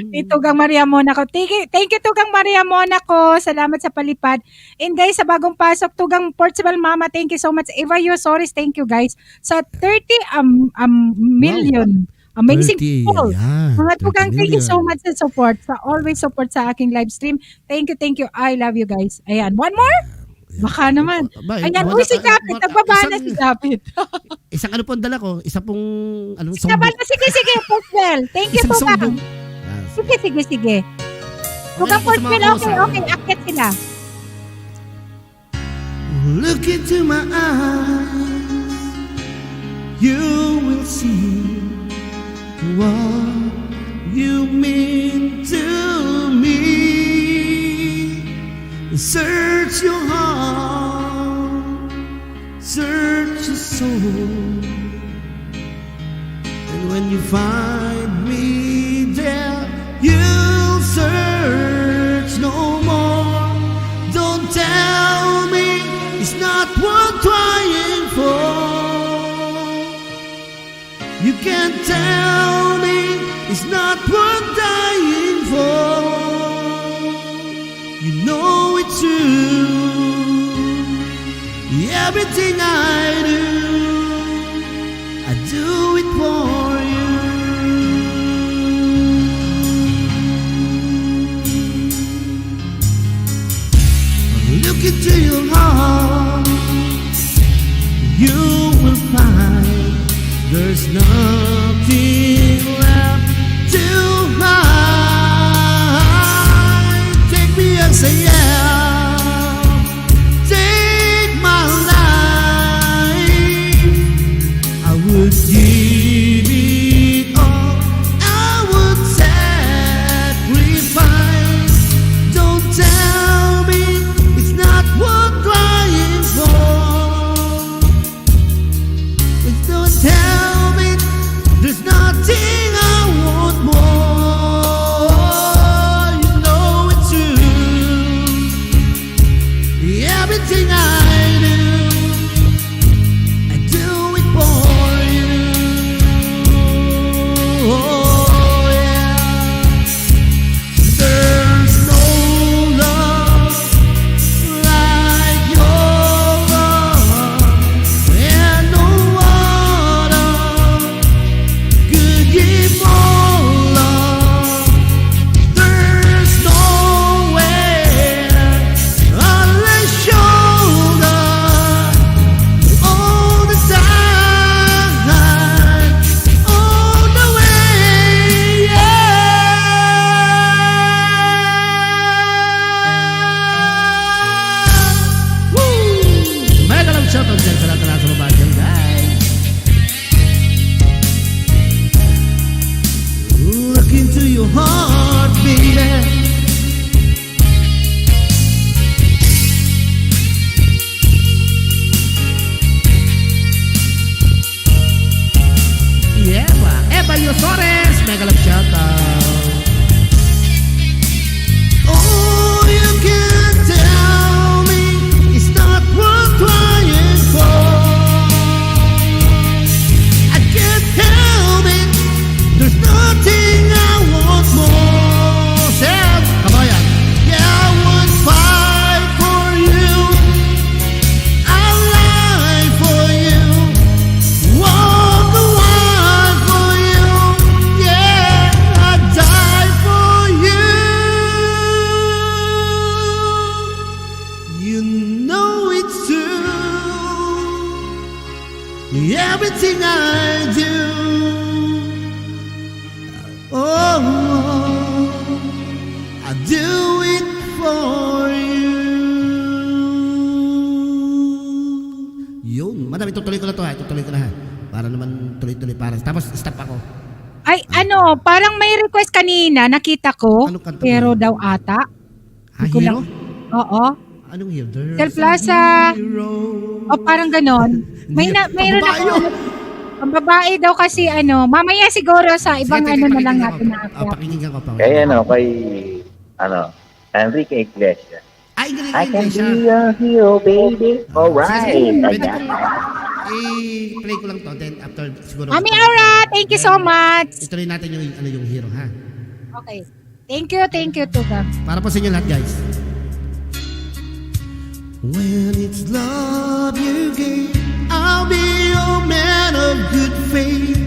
ni Tugang Maria Monaco. Thank you Tugang Maria Monaco. Salamat sa palipad. And guys, sa bagong pasok, Tugang Porcelain Mama, thank you so much. Eva Yosoris, thank you guys. Sa 30 million. Amazing 30, people. yeah, Mga 30 Tugang, thank you so million. much sa support. Sa always support sa aking live stream. Thank you. I love you guys. Ayan, one more? Baka naman. Ayan, uy, si Japit. Nagbaba na si Japit. Isang ano po ang dala ko? Isa pong ano, Sabal na, sige, Porcel. Thank you, Isang Tugang. sumbong. Sige. Tugang Porcel, okay. Akit sila. Look into my eyes, you will see what you mean to me. Search your heart, search your soul, and when you find me there, you'll search no more. Don't tell me it's not worth trying for. You can't tell me it's not worth dying for. You know it's true. Everything I do it for you. into your heart, you will find there's nothing left to hide. Take me as I am, take my life. I would give it all, I would sacrifice. Don't tell me it's not worth trying for. Don't tell me there's nothing I want more. You know it's true. Everything I do it for you. Oh yeah. There's no love like your love, and no other could give more love. There's nowhere unless shoulder all the time, all the way. Yeah. Woo! Mega lang shoutout dyan sa lahat na nasa baba dyan, guys. Look into your heart, baby. Yeah, Eva Yosores, mega love shoutout. Oh, you can tell me it's not worth trying for. I can't help it, there's nothing I want more. Sam, come on, yeah, I would fight for you, I'll lie for you, walk the line for you, yeah, I'd die for you. You know it's true. Everything I do, oh, I do it for you. Yun, madam, itutuloy ko na to ha. Itutuloy ko na ha. Para naman tuloy-tuloy para. Tapos stop ako. Ay, ano, parang may request kanina, nakita ko. Anong kanta Pero mo? daw ata. Ah, Hindi ko hero? lang- Oo. Anong hero? There's Del Plaza. a hero. O parang ganon. Mayroon Ang babae ako. yun. Ang babae daw kasi ano, mamaya siguro sa ibang Sige, ano na pakinggan lang ko. natin na Pakinggan ko pa. Kaya Enrique Iglesias. Ay, galing I yun, can siya. be a hero, baby. Alright. Pwede Ayan. kong i-play ko lang to. Then after siguro. Mami Aura, thank you so much. Ituloy natin yung hero ha. Okay. Thank you to them. Para po sa inyo lahat, guys. When it's love you give, I'll be your man of good faith.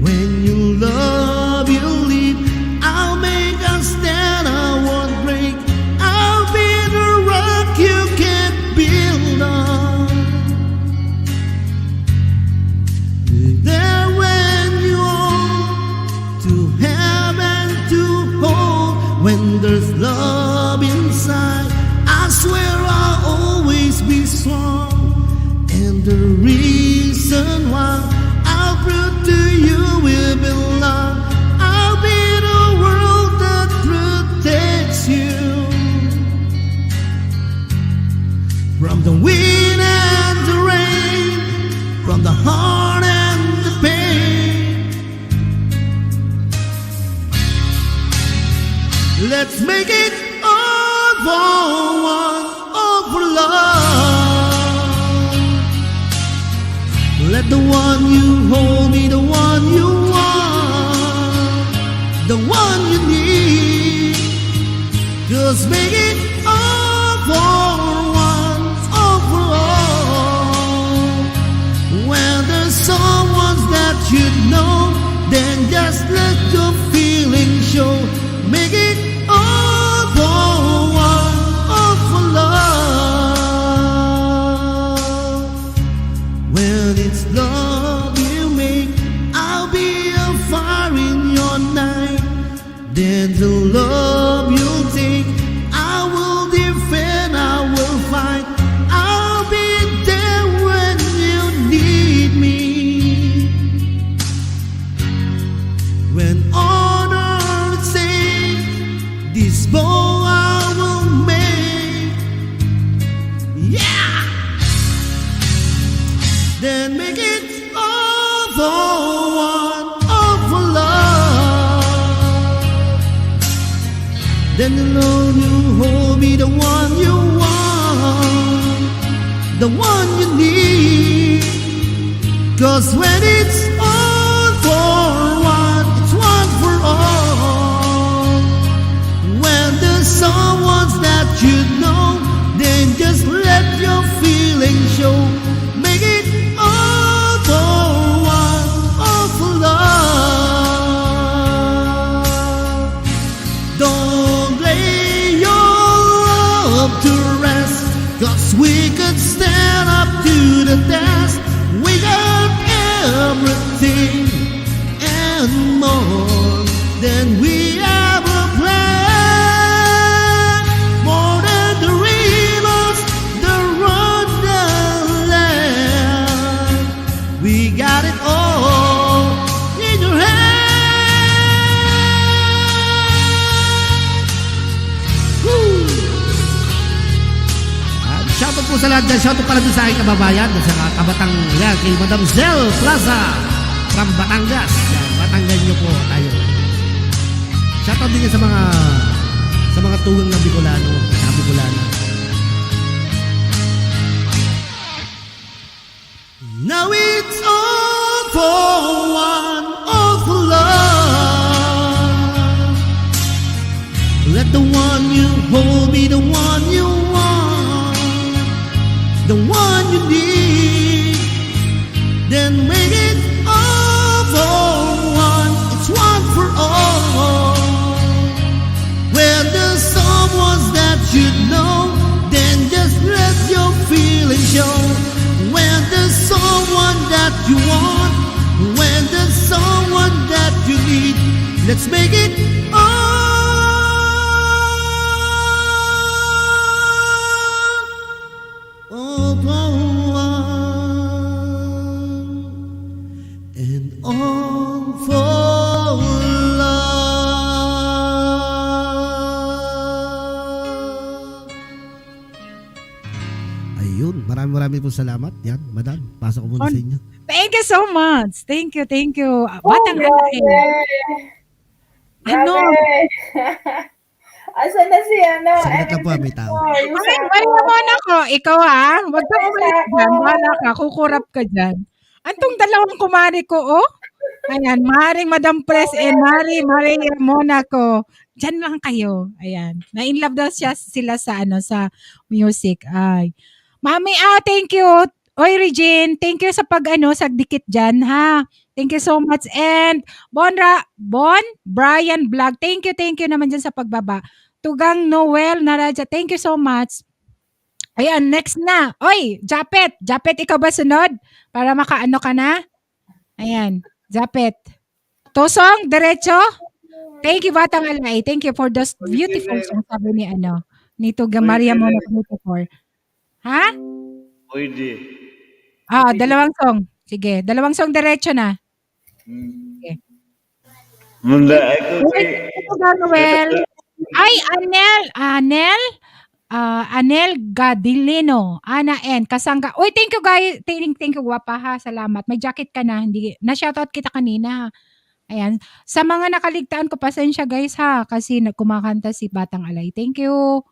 When you love, you leave, I'll make a stand, I won't break. I'll be the rock you can't build on. There when you are to have and to hold. When there's love inside, I swear I'll always be strong. And the reason why I'll prove to you will belong. I'll be the world that protects you from the wind and the rain, from the heart and the pain. Let's make it all for one, all for love. Let the one you hold be the one you want, the one you need. Just make it all for one, all for all. When there's someone that you know, then just let your feelings show. Make it all for one, all for love. When it's love you make, I'll be a fire in your night. Then the love you'll take, I will defend, I will fight. I'll be there when you need me. When on earth say, this bow I will make. Yeah! Then make it all for one, all for love. Then the Lord you hold me, the one you want, the one you need. 'Cause when it's all for one, it's one for all. When there's someone that you know, then just let your feelings show. Make it all for one, all for love. Don't lay your love to rest, 'cause we could stand up to the test. We got everything and more than we ever planned. More than the rivers, the road, the land. We got it all in your hand. Woo! Shoutout po sa lahat dyan. Shoutout pala dun sa aking kababayan, sa kabatang yan, kay Madam Zel Plaza from Batangas. Yan, Batangan nyo po tayo. Shoutout din yan sa mga tugang ng Bicolano, sa Bicolano. Now it's all for one, all for love. Let the one you hold be the one you want, the one you need. Then make it all for one, it's one for all. When there's someone that you know, then just let your feelings show. When there's someone that you want, when there's someone that you need, let's make it all for one and all for love. Ayun, marami po salamat. Yan, madam, pasok ko muna sa inyo. Thank you so much. Thank you, thank you. Batang grabe. Ano? Asan na si ano? Saglit lang po, may tao. Ay, Maria Monaco, ikaw ha? Huwag ka umalis dyan. Wala ka, kukurap ka dyan. Antong dalawang kumari ko, oh? Ayan, Maring Madam Pres and Maria Monaco. Diyan lang kayo. Ayan. Na-in-love daw sila sa sa music. Ay. Mami, thank you. Oy, Regine, thank you sa sa dikit dyan, ha? Thank you so much. And Brian Vlog, thank you naman dyan sa pagbaba. Tugang Noel Naraja, thank you so much. Ayan, next na. Oy, Japet, ikaw ba sunod? Para makaano ka na? Ayan, Japet. Tosong, diretso. Thank you, Batang Alay. Thank you for those beautiful songs, sabi ni ni Tugang Maria Monaco. Ha? Pwede. Dalawang song. Sige, dalawang song diretso na. Sige. Munda ako Noel. Ay, Anel Gadilino, Ana N, Kasangga. Uy, thank you guys. Thank you, guwapa ha. Salamat. May jacket ka na. Hindi, na-shoutout kita kanina. Ayan. Sa mga nakaligtaan ko, pasensya guys ha. Kasi kumakanta si Batang Alay. Thank you.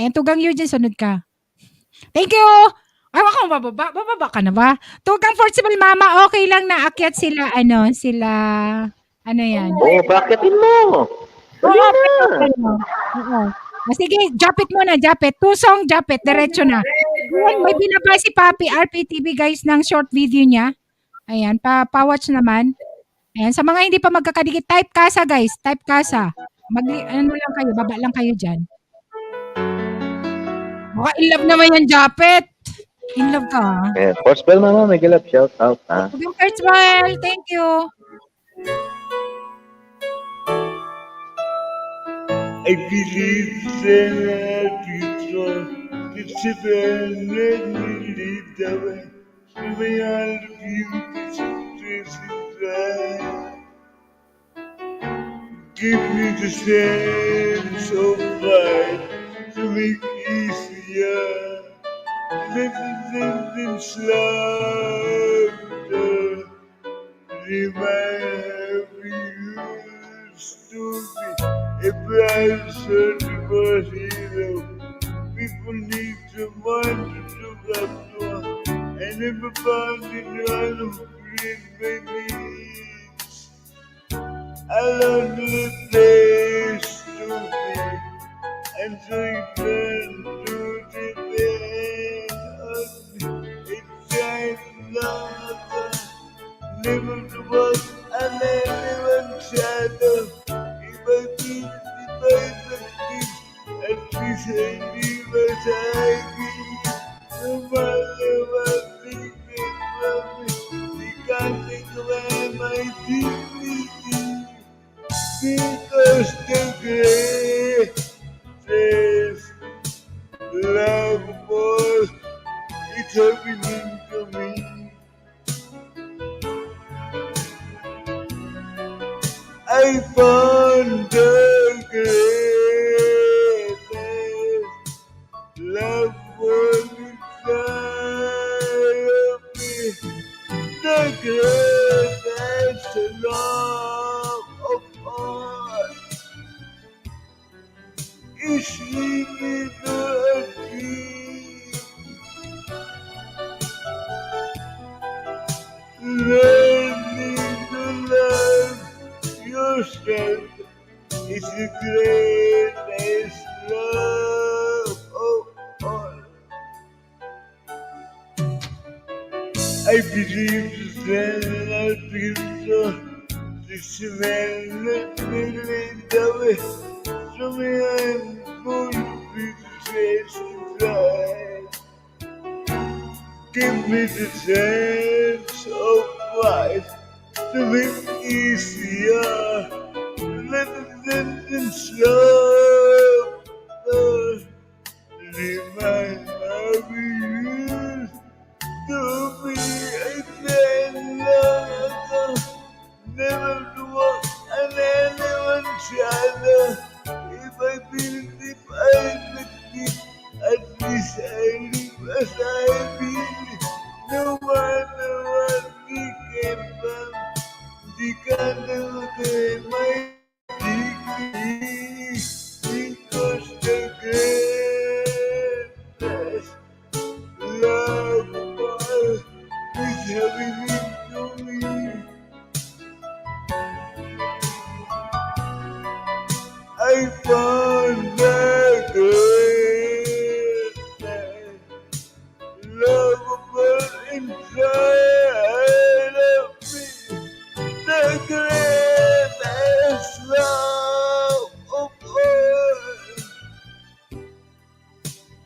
Ayan, Tugang Eugene, sunod ka. Thank you. Ay, waka mo bababa ka na ba? Tugang Forcible Mama, okay lang na akyat sila, ano yan? Oh, bakit mo? Okay. Oo. Sige, japit mo na, japit. Tusong, japit, diretso na. Ayan, may binaba si Papi RPTV guys ng short video niya. Ayan, pa-watch naman. Ayan, sa mga hindi pa magkakadikit, type kasa guys, type kasa. Ano lang kayo, baba lang kayo dyan. In love naman yan, japit. In love ka, ah. Yeah, Sports Bell Mama, may galap shout out ha. Tugang First Bell, thank you. I believe that people that sit there and let me lead the way. To be all the beauty that give me the sense of life to make easier. Little things laughter remind me used to be a bright superhero. People need someone to look up to, and everybody knows great babies. A lonely place to be, and so you turn to depend on me. It's time longer, never to walk and anyone's shadow. If I feel the perfect at least I live as I give. No matter what they get from me, they can't take away my dignity. Because the greatest love was it's happening to me. I found the greatest love was inside of me. The greatest love of all is easy to achieve. Learning to love yourself is the greatest love of all. I believe that I feel so. The smell that me lead away. So me I'm going to be the face inside. Give me the sense of life to make easier. Let the sentence slow. Remind me to be a man long ago. Never to walk on anyone's shadow. If I feel deep, I look deep. At least I live as I feel. No matter what they can from, they can't take my dignity. Because the greatest love is happening to me. I found the greatest lovable inside of me. The greatest love of all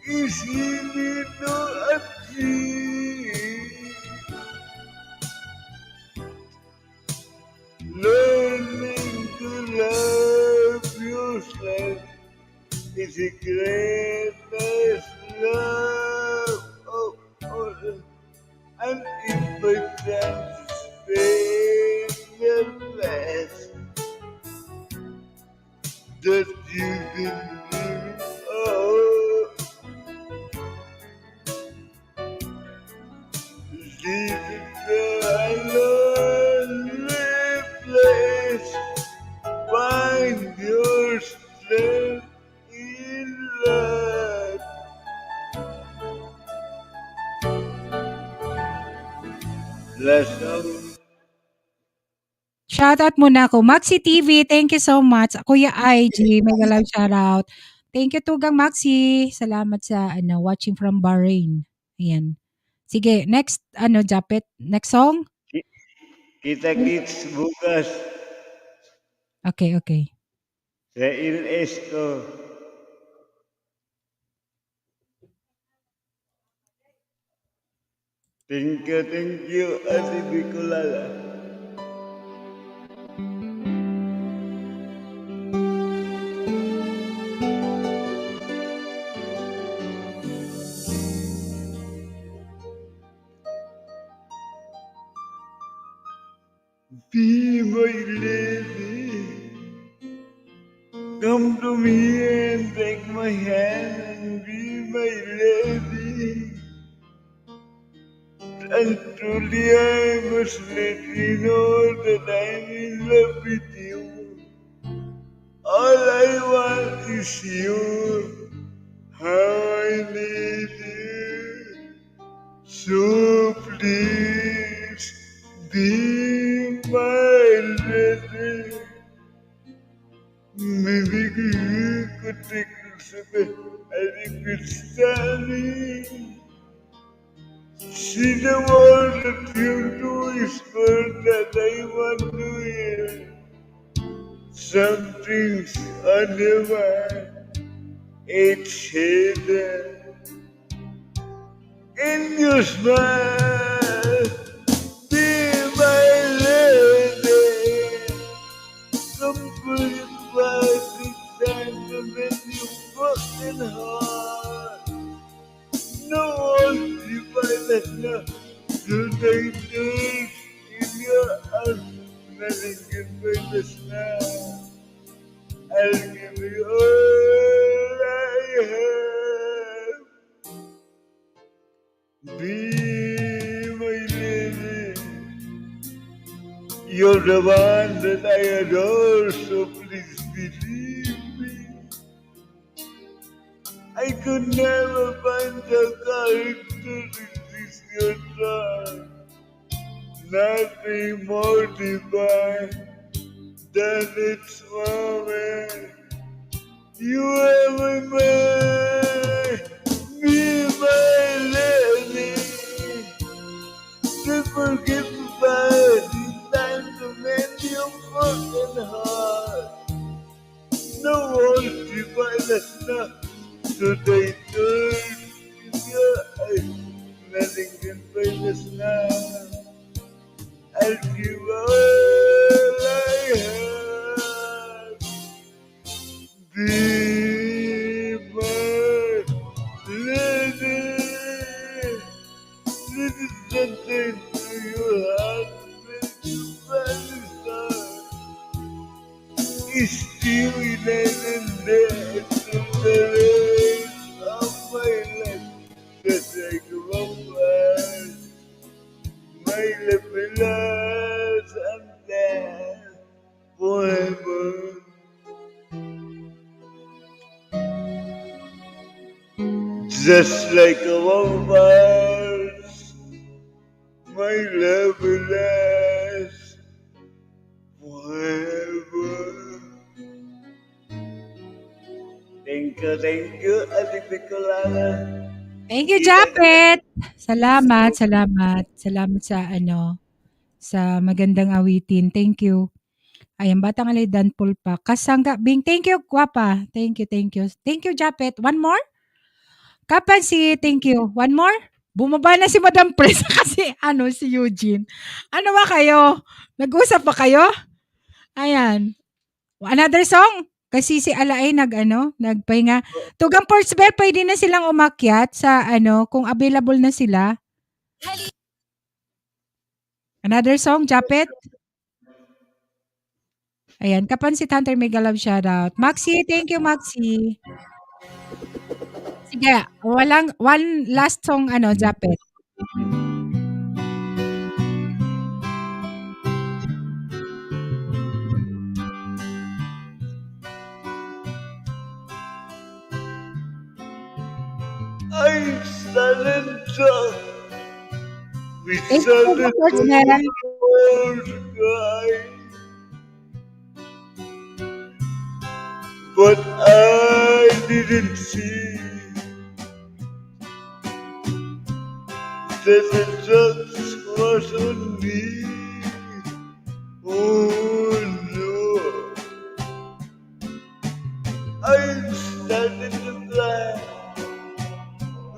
is easy to achieve. Learning to love yourself is the greatest love of all. And if by chance spend the best that you can do, oh, leave it a lonely place. Find your strength in love. Last song. Shoutout muna ako. Maxi TV, thank you so much. Kuya IG, mega love shoutout. Thank you Tugang Maxi. Salamat sa watching from Bahrain. Ayan. Sige, next Japet, next song? Kita-kits bukas Okay, okay. sa Il Esco. Thank you, Ate Bicolala. Be my lady, come to me and take my hand and be my lady. And truly I must let you know that I'm in love with you. All I want is you, how I need you. So please be my lady. Maybe you could take this a bit and you could stand me. See the world that you do is good that I want to hear. Some things are never it's hidden in your smile. Be my lady. Come put it back in time to make you fucking hard. No one divided enough to take this in your arms. Nothing can break this now. I'll give you all I have. Be my lady. You're the one that I adore, so please believe me. I could never find the courage to resist your charm. Nothing more divine than its moment. You ever made me my lady. To forgive the bad time to mend your broken heart. No one divine enough. So they turn in your eyes, nothing can break us now. I'll give all I have. Be my lady. This is something to your heart, make you satisfied. It's still in and there to the rest of my life. Just like a vampire, my love will last and last forever. Just like a vampire, my love will last forever. Thank you, Ate Bicolana. Thank you, Japet. Salamat, salamat. Salamat sa sa magandang awitin. Thank you. Ayan, Batang Alay Dan Pulpa. Kasangga Bing. Thank you, Guapa. Thank you, thank you. Thank you, Japet. One more? Kapansi, thank you. One more? Bumaba na si Madam Pres kasi si Eugene. Ano ba kayo? Nag-usap pa kayo? Ayan. Another song? Kasi si Alaay nagpahinga. Tugang Ports Bear, pwede na silang umakyat sa kung available na sila. Another song, Japet? Ayan, Kapansit Hunter Mega Love shoutout. Maxi, thank you, Maxi. Sige, one last song, Japet. I'm silent we Thank you, silent Ports Bear. cry. But I didn't see that the drugs was on me. Oh no, I'm starting to cry.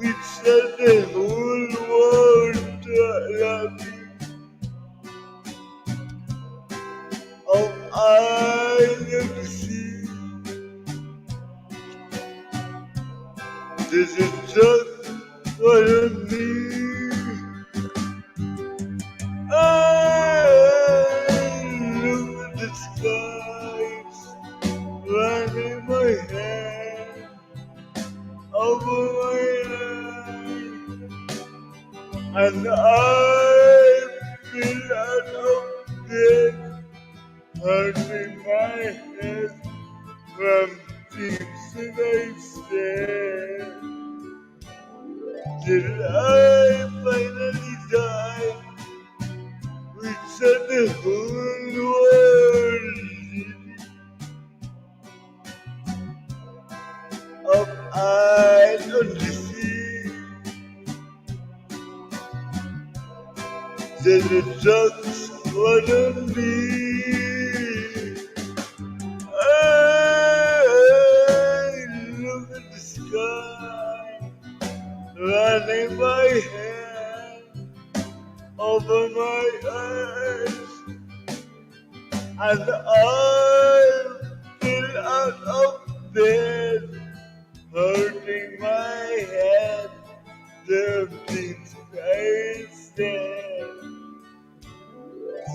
We said the whole world eye of the sea. This is just what I need. I look at the skies, running my hand over my eyes, and I feel out of bed, hurting my head from things that I said. Till I finally die, we set the whole world of eyes on the sea. Then it just what I need. I look at the sky, running my hand over my eyes, and I feel out of bed, hurting my head. The things I said,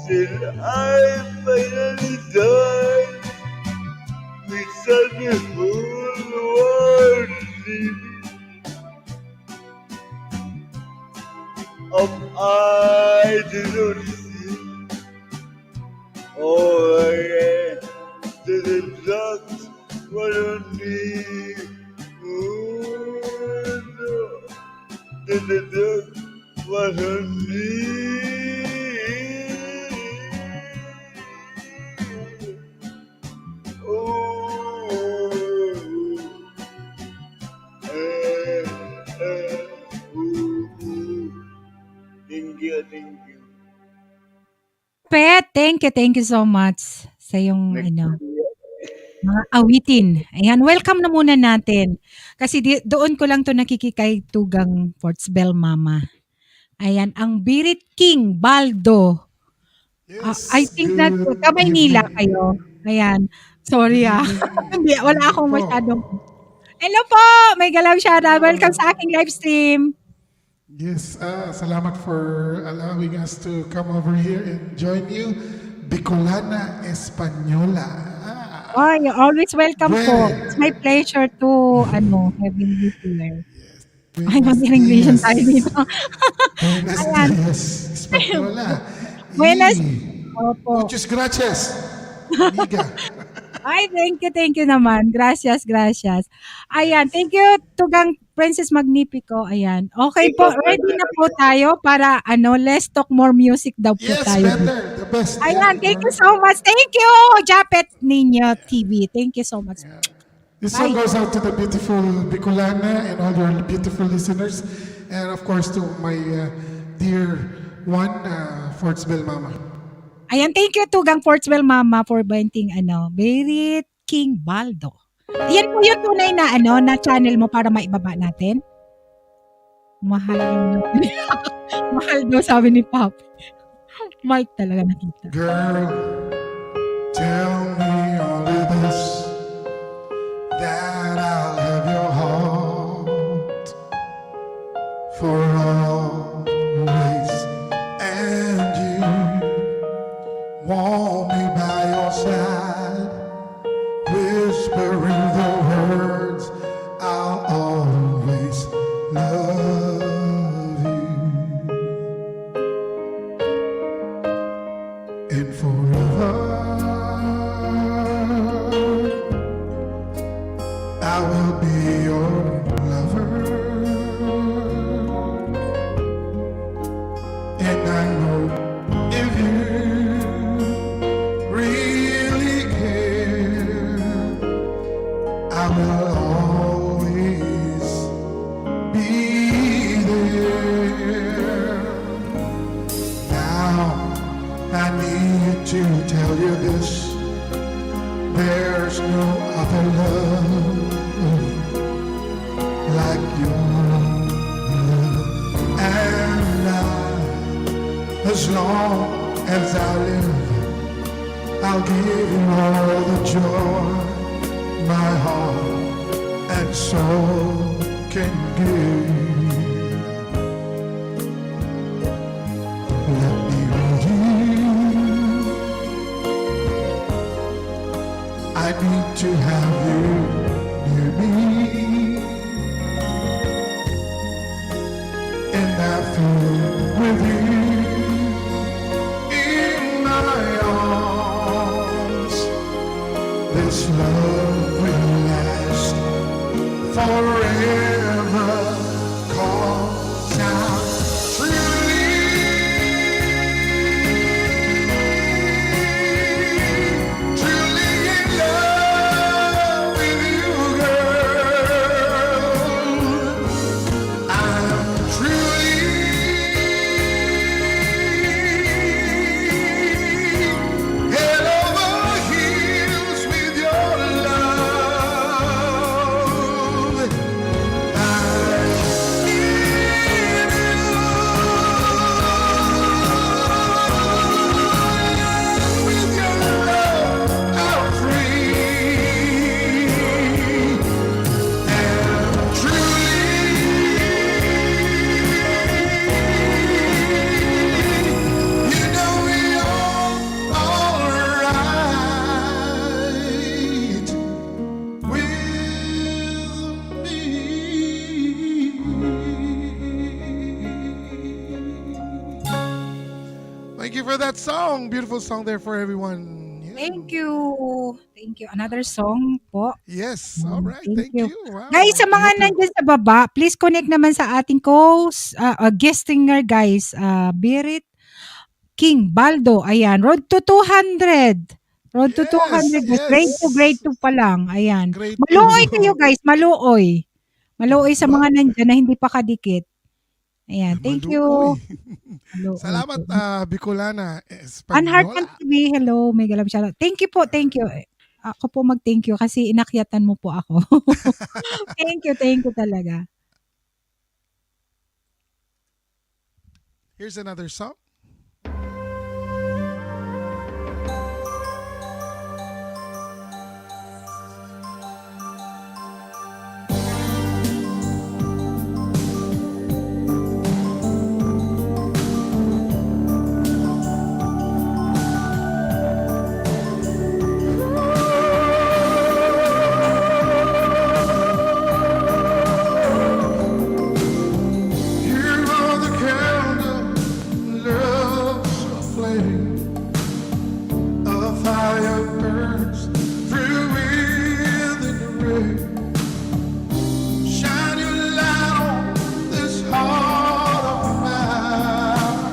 till I finally died. We saw the whole world living of I did not see. Oh yeah, did it just what I need? Oh no, did it just what I need? Oh, thank you, thank you. Pet, thank you so much sa yung mga awitin. Ayan, welcome na muna natin. Kasi doon ko lang to nakikikay tugang Fortsbell Mama. Ayan, ang Birit King Baldo. I think that Kamaynila kayo. Ayan, sorry Hindi, wala akong masyadong. Hello po, may galaw shoutout. Welcome sa aking live stream. Yes, salamat for allowing us to come over here and join you. Bicolana Española. Oh, you're always welcome po. Well. It's my pleasure to having you here. Ay, Buenos mag-English dias. tayo dito. Buenos Ayan. dias, Española. Buenas. Y Opo. muchas gracias, amiga. Ay, thank you naman. Gracias. Ayan, thank you Tugang Princess Magnifico. Ayan. Okay po, ready na po tayo para let's talk more music daw po Yes, tayo. better, the best. Ayan, thank you so much. Thank you, Japet Ninyo TV. Thank you so much. This song Bye. goes out to the beautiful Bicolana and all your beautiful listeners, and of course to my dear one, Fortsbell Mama. Ayan, thank you Tugang Fortswell Mama for banting Berit King Baldo. Yan po yung tunay na na channel mo para maibaba natin. Mahal yung mahal daw sabi ni Pop. Mike talaga nakita. Girl, tell me only this, that I'll have your heart for always, and you want me by your side, whispering the words, I'll always love you. And forever I will be your lover, and I know if you really care, I will always be there. Now I need to tell you this, there's no other love like your love. And I, as long as I live, I'll give you all the joy my heart and soul can give. Let me hold you. I need to have you near me, and I feel with you in my arms. This love will last forever, 'cause I'm truly in love with you, girl. I'm truly head over heels with your love. I'm in love with your love. I'm free and truly, you know you're all right with me. Thank you for that song. Beautiful song there for everyone. Yeah. Thank you. Thank you. Another song po. Yes. All right. Thank Thank you. you. Wow. Guys, sa mga Beautiful. nandyan sa baba, please connect naman sa ating guest singer, guys. Berit King Baldo. Ayan. Road to 200. Road to 200. Yes. Grade 2 pa lang. Ayan. Grade Maluoy 2. kayo, guys. Maluoy. Maluoy sa mga nandyan na hindi pa kadikit. Ayan. Thank you. Maluoy. Maluoy. Salamat, Bicolana Unheard Espanola. TV. Hello. Mega love shoutout. Thank you po. Thank you. Ako po mag-thank you kasi inakyatan mo po ako. Thank you talaga. Here's another song. You are the candle, love's a flame, a fire burns through within the rain. Shine your light on this heart of mine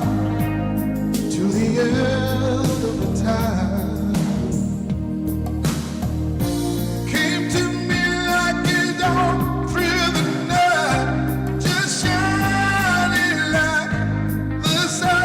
to the end of the time. Came to me like a dawn through the night, just shining like the sun.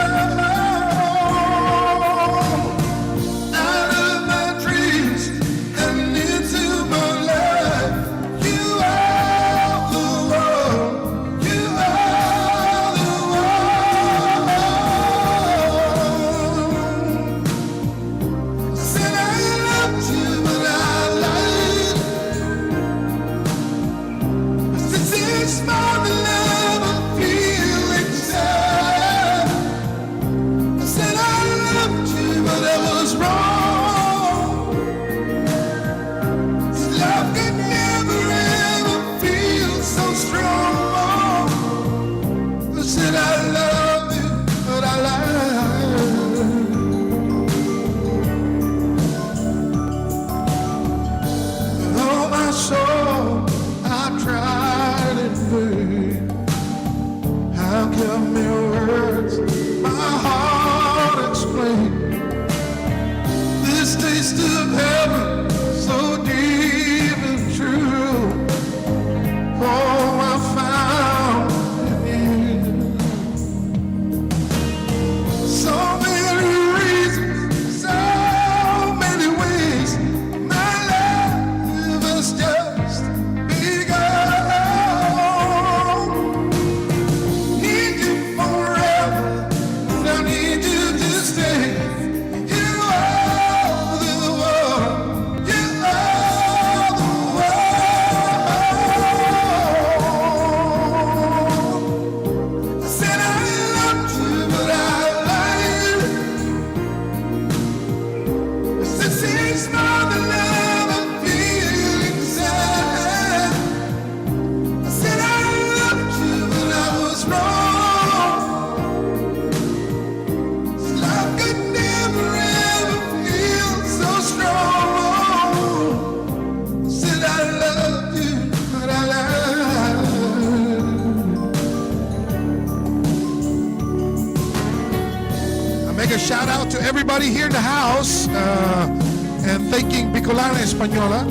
make a shout out to everybody here in the house and thanking Bicolana Española.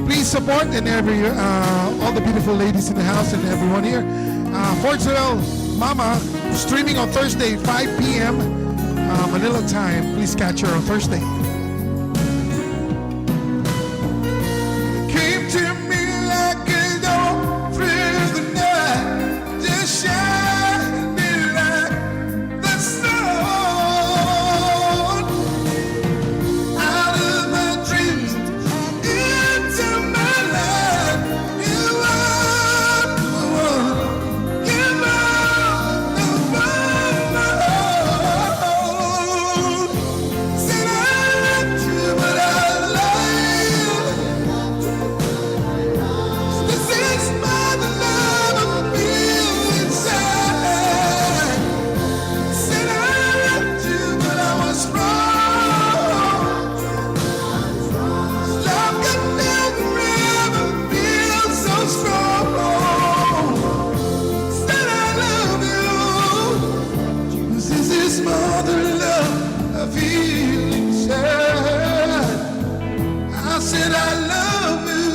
Please support and all the beautiful ladies in the house and everyone here. Fortsville Mama streaming on Thursday 5 p.m. Manila time. Please catch her on Thursday. Came to me like a dawn through the night, just shining like the sun. Out of my dreams, into my life, you are the one. You are the one. Said I loved you, but I lied. This is my love I feel inside. Said I loved you, but I was wrong. Love could never ever feel so strong. Said I love you. This is more than love I feel inside. I said I love you,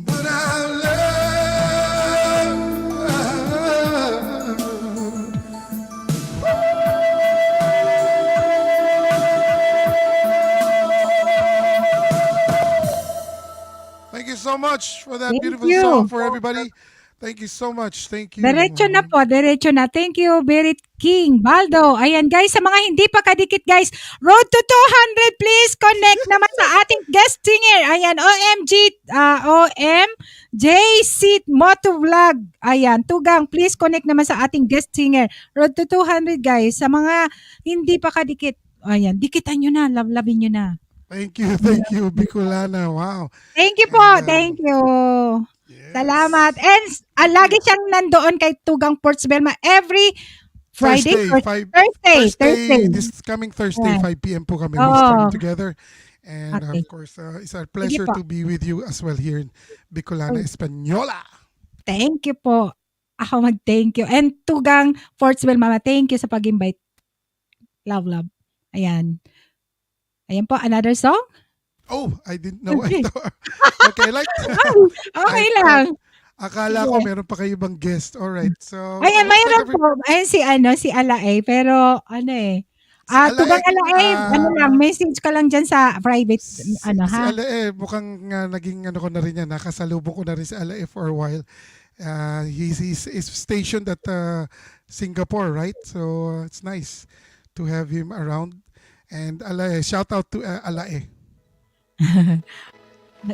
but I Thank you so much for that Thank beautiful you. song for everybody. Thank you so much. Thank you. Diretso na po, diretso na. Thank you, Berit King, Baldo. Ayan guys, sa mga hindi pa kadikit guys, road to 200, please connect naman sa ating guest singer. Ayan, OMJC Motovlog. Ayan, Tugang, please connect naman sa ating guest singer. Road to 200 guys, sa mga hindi pa kadikit. Ayan, dikitan nyo na, love-lovin nyo na. Thank you, Bicolana. Wow. Thank you po, thank you. Salamat. And lagi siyang nandoon kay Tugang Portsbelma every Friday, Thursday. This coming Thursday, Yeah. 5 p.m. po kami Oo. stream together. And Okay. of course, it's our pleasure po. to be with you as well here in Bicolana Española. Thank you po. Ako mag-thank you. And Tugang Portsbel Mama, thank you sa pag-invite. Love. Ayan. Ayan po, another song? Oh, I didn't know. Okay. Okay, like Okay lang. akala ko meron pa kayo bang guest. All right. So Ayan, looks mayroon like every- po. Ayan si Alae. Pero Alae, Tugang Alae, message ka lang dyan sa private, Si ha? Alae, mukhang naging ko na rin yan. Nakasalubong ko na rin si Alae for a while. He's stationed at Singapore, right? So it's nice to have him around. And Alae, shout out to Alae.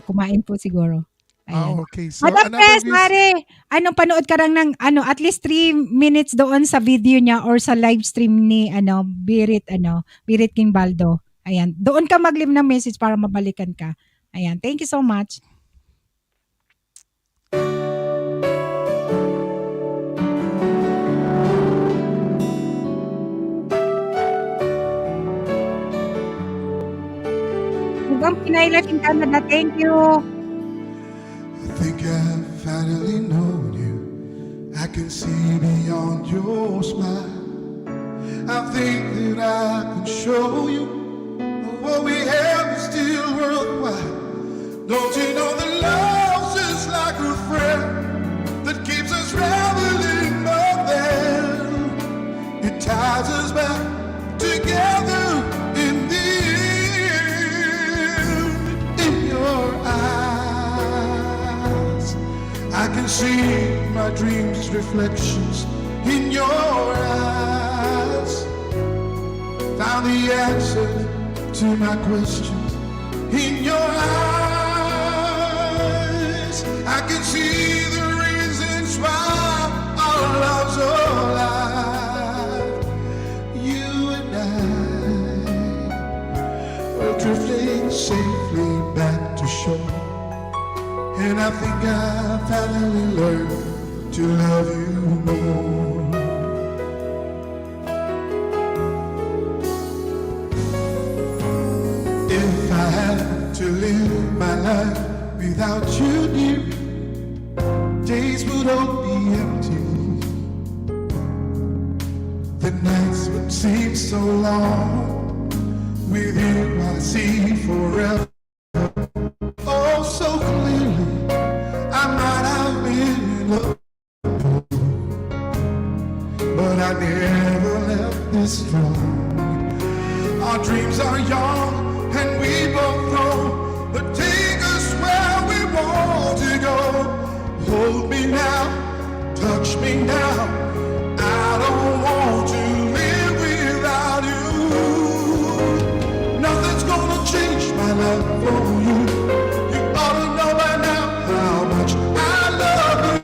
Kumain po siguro. Ayan. Okay. So Madam another Pes, Mare, panood ka lang ng at least 3 minutes doon sa video niya or sa live stream ni Birit King Baldo. Ayan, doon ka mag-leave ng message para mabalikan ka. Ayan, thank you so much. Hanggang Pinay Life in Canada, thank you. I think I've finally known you. I can see beyond your smile. I think that I can show you what we have is still worthwhile. Don't you know that love's just like a friend that keeps us traveling up there? It ties us back together in the end. In your eyes, I can see my dreams' reflections in your eyes. Found the answer to my questions in your eyes. I can see the reasons why our love's alive. You and I were drifting safely back to shore. And I think I finally learned to love you more. If I had to live my life without you, dear, days would all be empty. The The nights would seem so long. With you I see forever. Oh, so clearly I might have been in love, but I never left this strong. Our dreams are young and we both know that take us where we want to go. Hold me now, touch me now. I don't want to live without you. Nothing's gonna change my love for you. You ought to know by now how much I love you.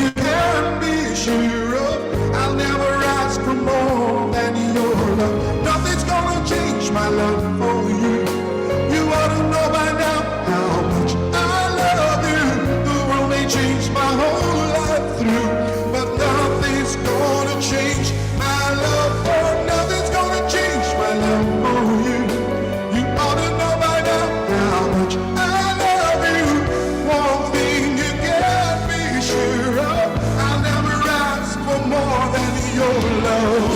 You can be sure of I'll never ask for more than your love. Nothing's gonna change my love for you. You ought to know by now how much I love you. The world may change my whole life through, but nothing's gonna change my love for. Nothing's gonna change my love for you. You ought to know by now how much I love you. One thing you can be sure of, I'll never ask for more than your love.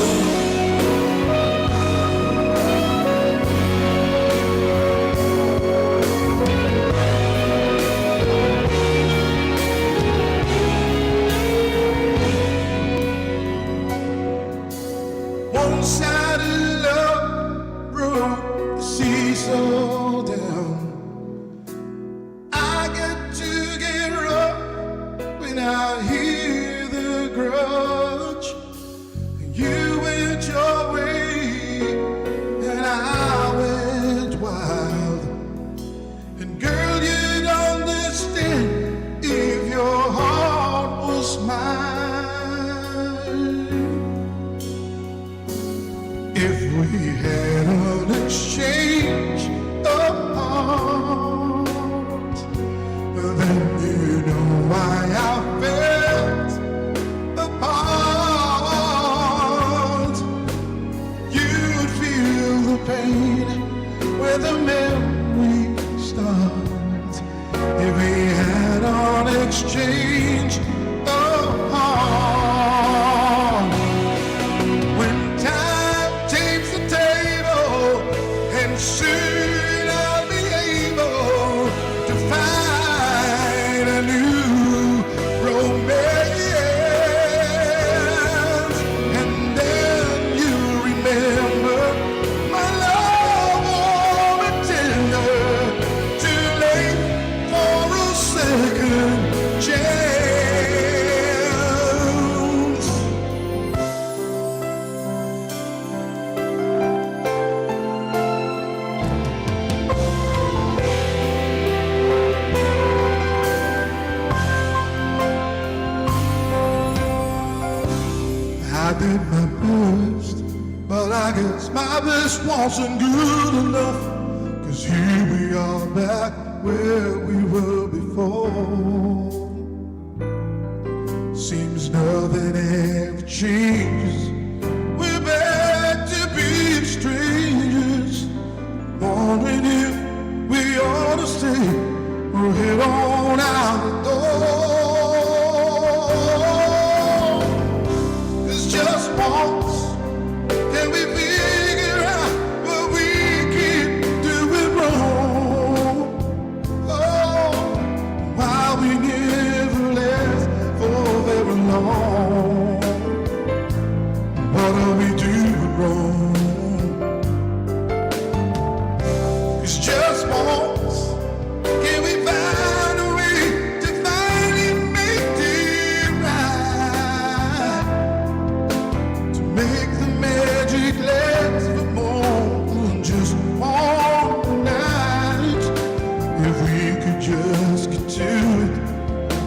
One side of love broke the seesaw down. I get to get rough when I hear the grudge. You went your way and I went wild. And girl, you'd understand if your heart was mine. If we had an exchange of hearts, then you know why I felt apart. You'd feel the pain where the memory starts. If we had an exchange of hearts, when time takes the table, and soon I'll be able to find a new romance. And then you remember my love warm and tender, too late for a second chance. I did my best, but I guess my best wasn't good enough. 'Cause here we are back where we were before. Seems nothing ever changes. We're back to being strangers, wondering if we ought to stay or head on out the door. It's just once, can we figure out what we keep doing wrong? Oh, why we never last for very long? What are we doing wrong? It's just once, can we find a way to finally make it right? To make the magic last for more than just one night. If we could just get to it,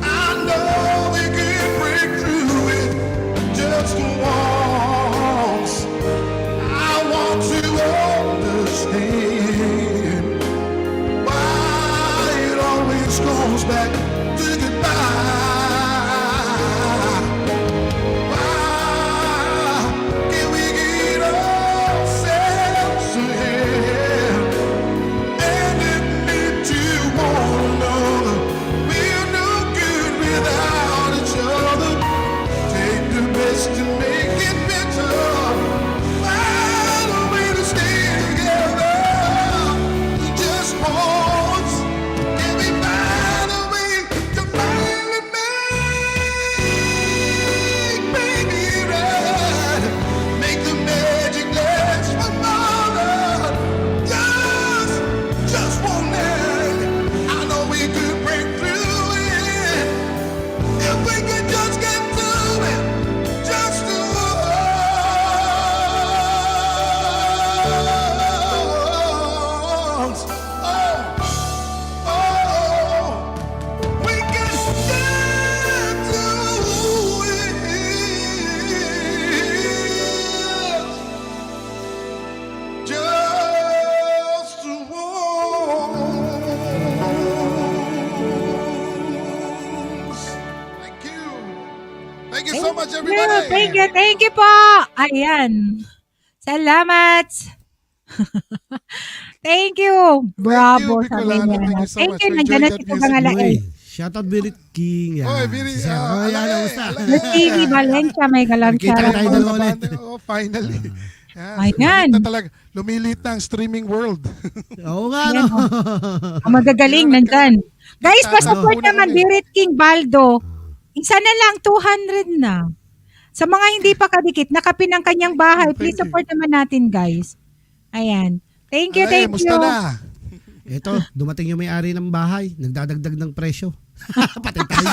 I know we could break through it just once. I want to understand why it always goes back to goodbye. Why can we get ourselves ahead and admit to one another we're no good without each other? Take the best in me. you po. Ayan. Salamat. Thank you. Bravo. Thank you, Sabi Bicolana. niya. Thank you so Thank much you. for Nandiyan na enjoying si that Tugang music. Alae. Shoutout Birit King. Yan. Oy, Biri, Yan, Alae, kamusta? Alae. TV Valencia, may Kita galansyara. tayo dalawa ulit. Oh, finally. Ayan. Na talaga. Lumilit na ang streaming world. Oo nga, no? Ang magagaling nandyan. Guys, pa-support Una naman kami. Birit King Baldo. Isa na lang, 200 na. Sa mga hindi pa kadikit, nakapin ang kanyang bahay. Please Thank you. support naman natin, guys. Ayan. Thank you, Alae, thank musta you. na? Ito, dumating yung may-ari ng bahay. Nagdadagdag ng presyo. Patay tayo.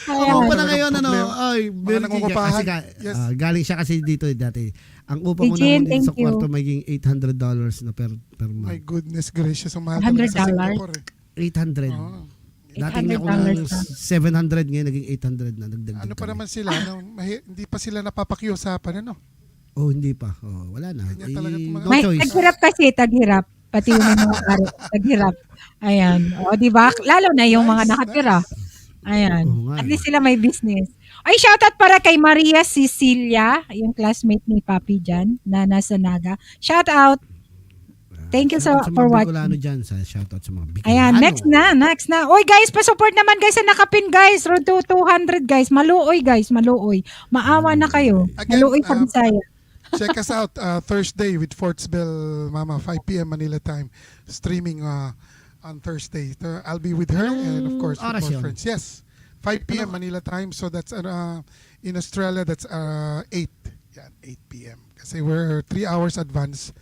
Ayan. Ang upa na ngayon, ano, Problema. ay, Mga Birit King. nangungupahan. Kasi Yes. galing siya kasi dito dati. Ang upa mo Eugene, naman din sa thank you. kwarto maging $800 na per My month. goodness gracious. Ang mahal naman sa $100? Singapore. 800. Oh. Dating ako $800 ng 700, ngayon naging 800 na. Nagdagdag Ano pa kami. naman sila? Hindi pa sila napapakiusapan, ano? Oh, hindi pa. Oh, wala na. Ganyan talaga itong mga- No May choice. taghirap kasi, taghirap. Pati yung mga ari, taghirap. Ayan. O, di ba? Lalo na yung mga Nice, nakatira. Ayan. Oo nga, At eh. least sila may business. Ay, shoutout para kay Maria Cecilia, yung classmate ni Papi dyan, na nasa Naga. Shoutout. Thank you Shoutout for mga watching. Bicolano dyan. Shoutout sa mga Bicolano. Ayan, next na. Oy guys, pa-support naman guys sa nakapin guys. Road to 200 guys. Maluoy guys, maluoy. Maawa na kayo. Again, Maluoy sa Bisaya. Check us out Thursday with Fortsville Mama, 5 p.m. Manila time. Streaming on Thursday. I'll be with her and of course with oras more yun? friends. Yes, 5 p.m. Manila time. So that's in Australia, that's 8. Yan, 8 p.m. Kasi we're 3 hours advance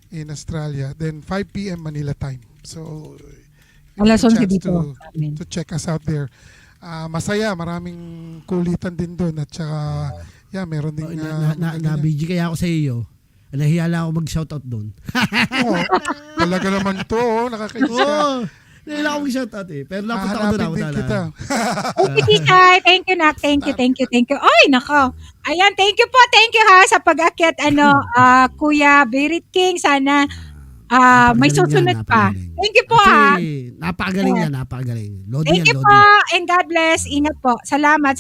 in Australia. Then 5 p.m. Manila time. So Alas a 11 chance dito. Amen. to check us out there. Masaya, maraming kulitan din doon at saka meron ding Na-BG kaya ako sa iyo. Nahiya lang ako mag-shoutout doon. talaga naman to, nakakainis ka. Oo. Nahiya lang ako mag-shoutout eh. Pero napunta ko doon ako Hahanapin din kita. Okay, Tikay. Thank you, Nak. Thank you. Ay, nako. Ayan, thank you po. Thank you ha sa pag-akyat, Kuya Birit King. Sana may susunod pa. Thank you po ha. Napakagaling niya, napakagaling. Lodi Thank yan, you Lodi. po. And God bless. Ingat po. Salamat.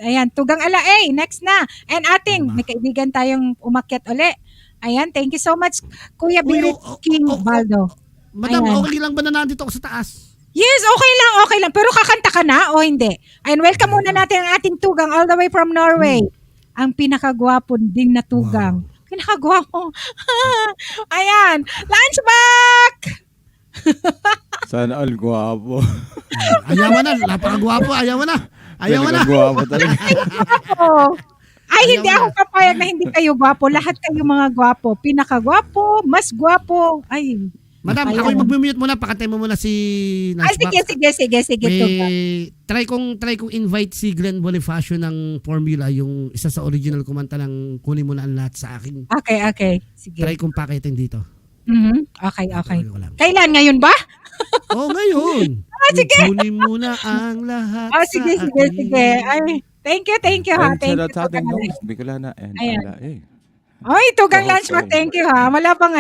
Ayan, Tugang Alae. Next na. And ating, may kaibigan tayong umakyat uli. Ayan, thank you so much, Kuya Birit King Baldo. Madam, Ayan. okay lang ba na nandito ako sa taas? Yes, okay lang. Pero kakanta ka na o hindi? Ayan, welcome muna natin ang ating Tugang all the way from Norway. Ang pinakagwapo ding na Tugang. Pinakagwapo. Ayan, lunchback! Sana all guwapo. Ayaw mo na, napakagwapo, ayaw mo na. Guwapo talaga. Gwapo. Ay, Ayaw hindi na. ako papayag na hindi kayo gwapo. Lahat kayo mga gwapo. Pinakagwapo, mas gwapo. Ay, Madam, Ayan. ako yung mag-mute muna, pakantay mo muna si Lunchbox. sige, Tugang. Try kong invite si Glenn Bonifacio ng Formula, yung isa sa original kumanta ng Kunin Mo Na Ang Lahat sa Akin. Okay. Sige. Try kong pakitin dito. Okay. Tuloy ko lang. Kailan? Ngayon ba? Ngayon. Sige. Kunin mo na ang lahat Sige. sa akin. Ay, thank you ha. And Thank you, shout out sa ating Tugang Alae. host, Bicolana and Ayan. Alae. Oy, Tugang Oo, Lunchback, sorry. thank you ha. Wala bang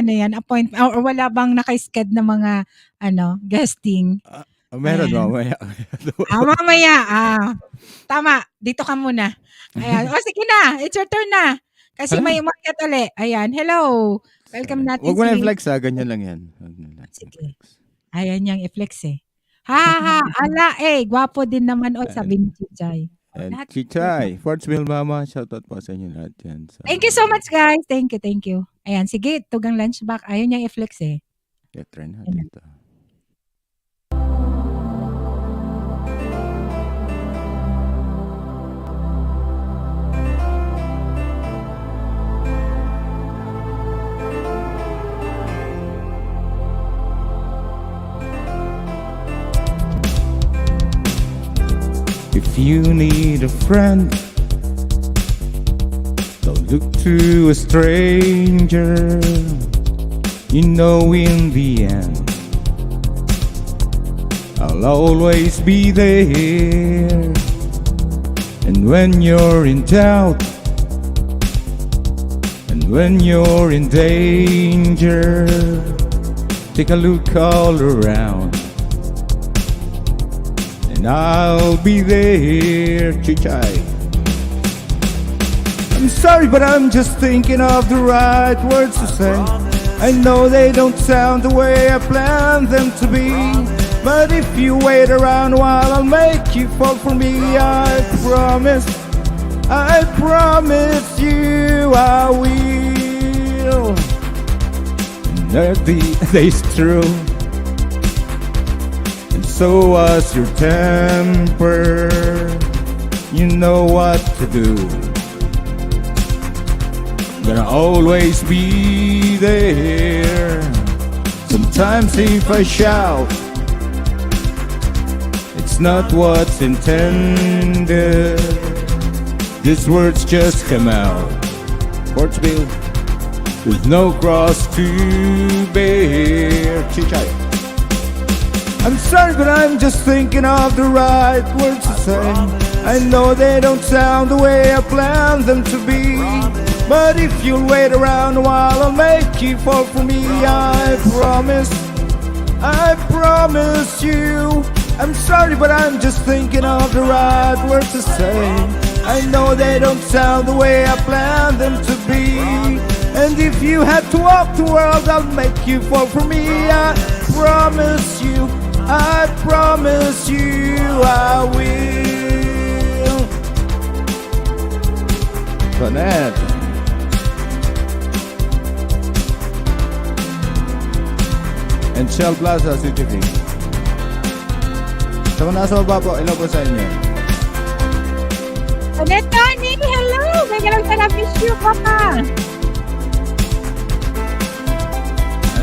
yan, appointment, or wala bang naka-sked na mga, guesting? Meron Ayan. mamaya. Mamaya, tama, dito ka muna. Ayan, sige na, it's your turn na. Kasi may umakyat uli. Ayan, hello. Welcome natin Huwag mo na i-flex ganyan lang yan. Sige. Ayan niyang i-flex eh. Ala gwapo din naman sabi ni Chichay. And Lahat- Chichay, Fortsville Mama, shoutout po sa inyo lahat yan. Thank you so much guys. Thank you. Ayan, sige, Tugang Lunchback. Ayaw niyang i-flex eh. Try natin ito. If you need a friend, don't look to a stranger. You know in the end, I'll always be there. And when you're in doubt, and when you're in danger, take a look all around, and I'll be there. Chichay. I'm sorry, but I'm just thinking of the right words to say. I know they don't sound the way I planned them to be, but if you wait around a while, I'll make you fall for me. I promise you I will. And that's true. And so was your temper. You know what to do. Gonna always be there. Sometimes if I shout, it's not what's intended. These words just come out. Portsville, there's no cross to bear. Chichay. I'm sorry, but I'm just thinking of the right words to say. I know they don't sound the way I planned them to be, but if you'll wait around a while, I'll make you fall for me. I promise you. I'm sorry, but I'm just thinking of the right words to say. I know they don't sound the way I planned them to be, and if you had to walk the world, I'll make you fall for me. I promise you I will. Tonette. And Shell Plaza City King. Sa mga nasa baba po, hello po sa inyo. Tonette Tony, hello! May galang ka na miss you, Papa.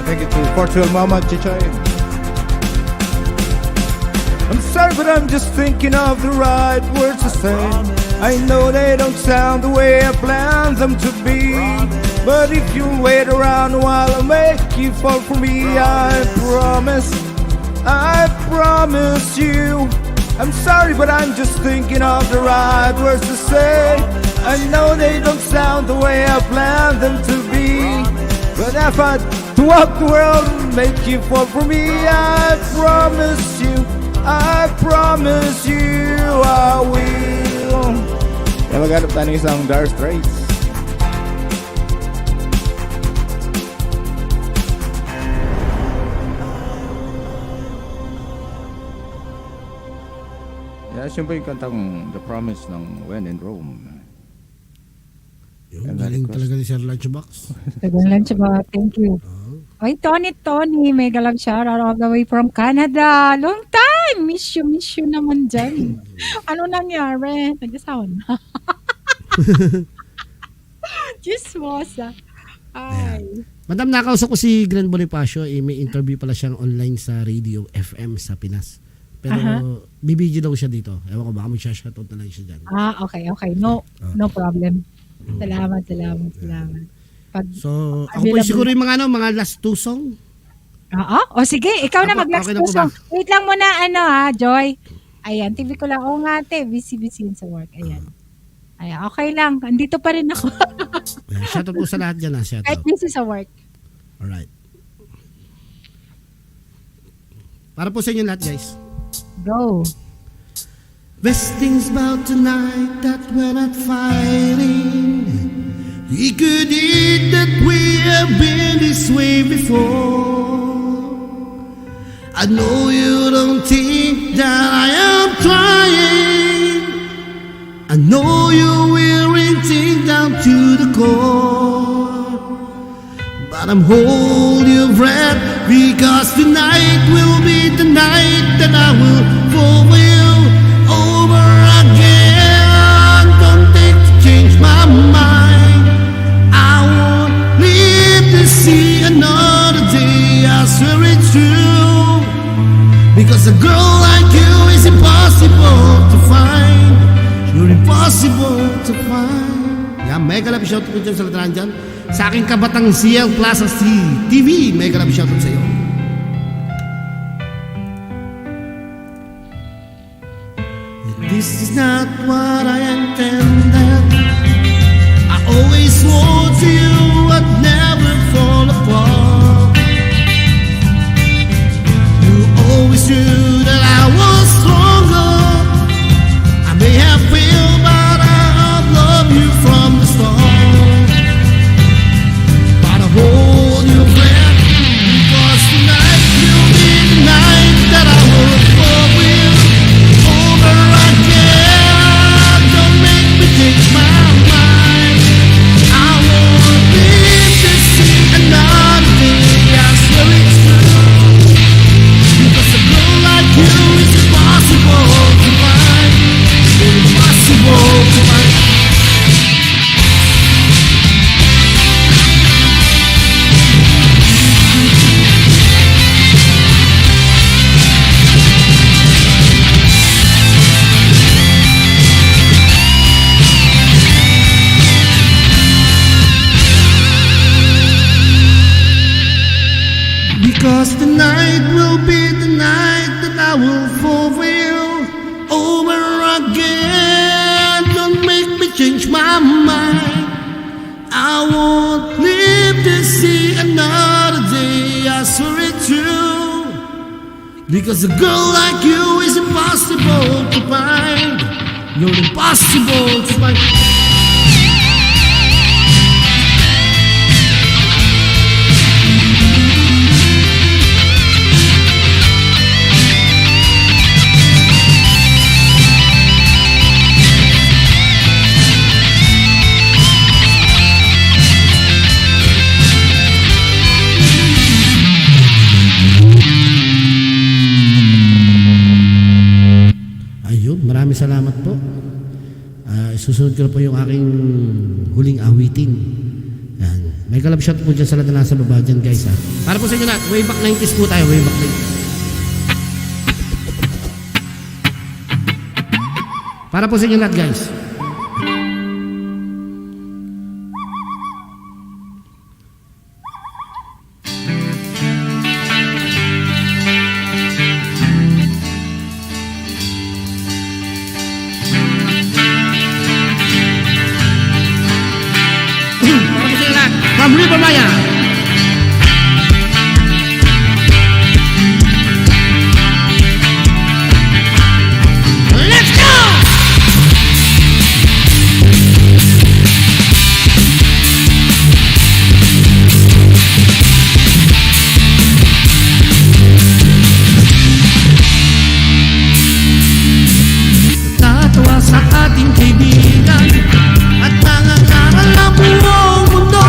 Thank you to Portugal Mama Chichay. I'm sorry, but I'm just thinking of the right words to say. I know they don't sound the way I planned them to be, but if you wait around a while, I'll make you fall for me. I promise you. I'm sorry, but I'm just thinking of the right words to say. I know they don't sound the way I planned them to be, but if I to walk the world and make you fall for me, I promise you I will. Kaya maghanap tayo ng isang Dire Straits. Yeah, siyempre yung kantang The Promise ng When in Rome. Yung galing talaga ni Sir Lunchbox. Tagal lang siya ba? Thank you. Ay, Tony, may galang shoutout all the way from Canada. Long time! Miss you naman dyan. Ano nangyari? Nag-asawa na. Chismosa. Ay. Madam, nakausap ko si Glenn Bonifacio. May interview pala siyang online sa Radio FM sa Pinas. Pero bibidyo daw siya dito. Ewan ko, baka mag-shoutout na lang siya dyan. Okay. No problem. Salamat. So, ako po siguro yung mga last two song. Oo. O sige, ikaw na mag-last okay two song. Wait lang muna, Joy. Ayan, TV ko lang. Oo nga, busy sa work. Ayan, okay lang. Andito pa rin ako. Shoutout po sa lahat dyan. Kahit busy sa work. Alright. Para po sa inyo lahat, guys. Go. Best things about tonight that we're not fighting. We could eat that we have been this way before. I know you don't think that I am trying. I know you're wearing things down to the core, but I'm holding your breath, because tonight will be the night that I will fulfill over again. Don't take to change my mind. See another day, I swear it's true, because a girl like you is impossible to find. You're impossible to find. Yeah, mega love shoutout po dyan sa lahat dyan. Sa aking kabatang CL Plaza TV, mega love shoutout sa iyo. This is not what I intended. I always swore to you I'd never fall apart. You always knew that I was stronger. I may have failed, but I love you from the start. my mind. I won't live to see another day, I swear it's true. Because a girl like you is impossible to find. You're impossible to find. Ayun, maraming salamat po. Susunod ko na po yung aking huling awitin. Yan. May collab shot po dyan sa lahat na nasa baba dyan, guys. Ha? Para po sa inyo lahat, way back 90s po tayo, way back 90s. Para po sa inyo lahat, guys. From River Maya. Let's go! Tatawa sa ating kaibigan at nangangaral ang buong mundo.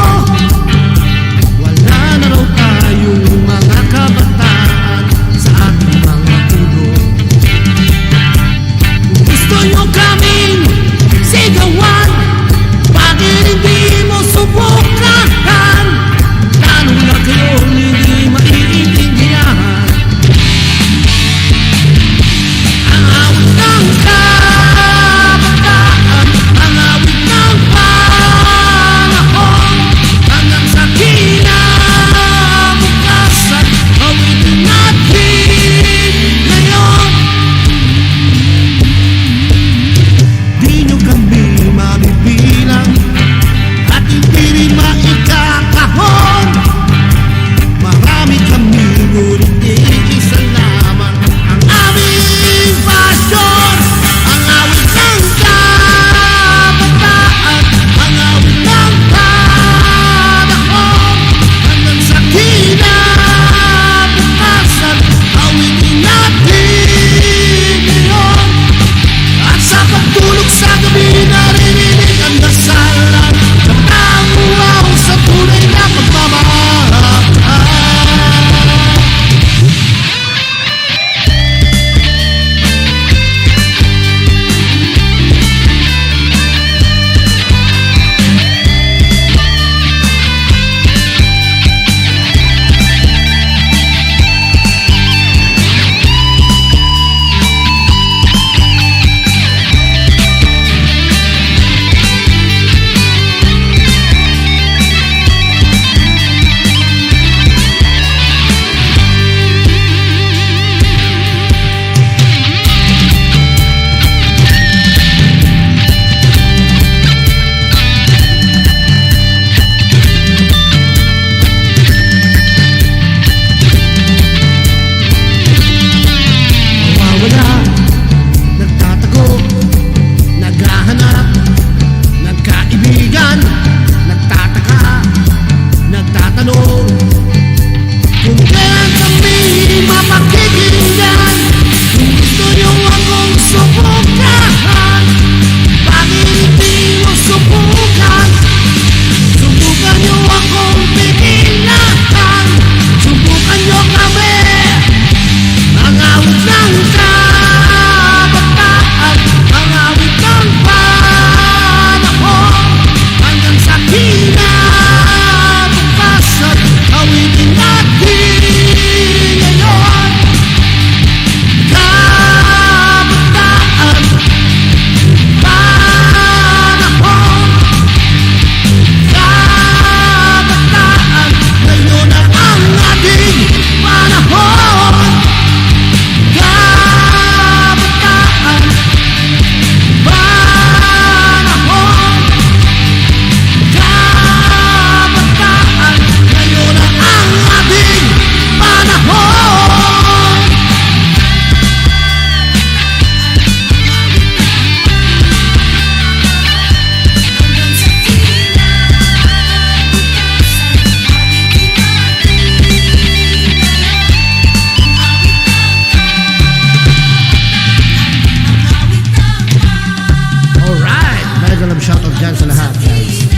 love shoutout dyan sa lahat, guys.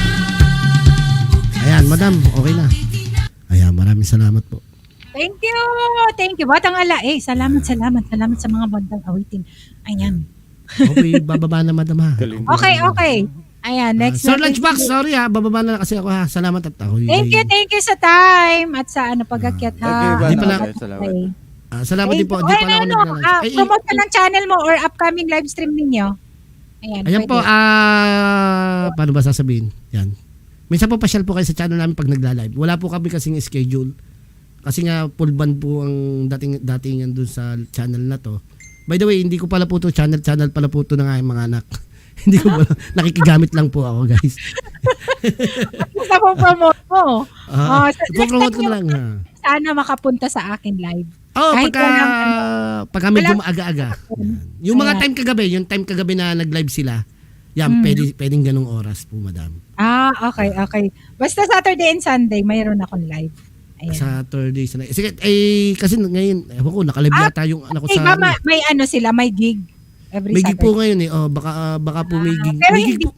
Ayan, madam, okay na. Ayan, maraming salamat po. Thank you. Thank you. Batang ala. Salamat sa mga bandang awitin. Ayan. Okay, bababa na, madam, ha. Okay. Ayan, next. Sir Lunchbox, sorry ha, bababa na kasi ako, ha. Salamat at ako. Thank you sa time at sa pag-akyat, ha. Di pala, Salamat. salamat din po. Di pala ako nag-live. Promote ka ng channel mo or upcoming live stream ninyo. Ayan po, paano ba sasabihin? Yan. Minsan po pasyal po kayo sa channel namin pag nagla-live. Wala po kami kasing schedule. Kasi nga full band po ang datingan dun sa channel na to. By the way, hindi ko pala po to channel pala po to ng aking mga anak. Hindi ko pala, nakikigamit lang po ako, guys. Gusto mo promote mo. Ipo-promote ko na lang, ha. Sana makapunta sa akin live. Pagka medyo maaga-aga. Yung mga time kagabi na nag-live sila, yan, pwedeng ganung oras po, madam. Okay. Basta Saturday and Sunday, mayroon akong live. Ayan. Saturday, Sunday. Sige, kasi ngayon, ewan ko, nakalive yata yung anak ko sa... May may gig. May gig po ngayon eh. Baka po may gig. Pero may gig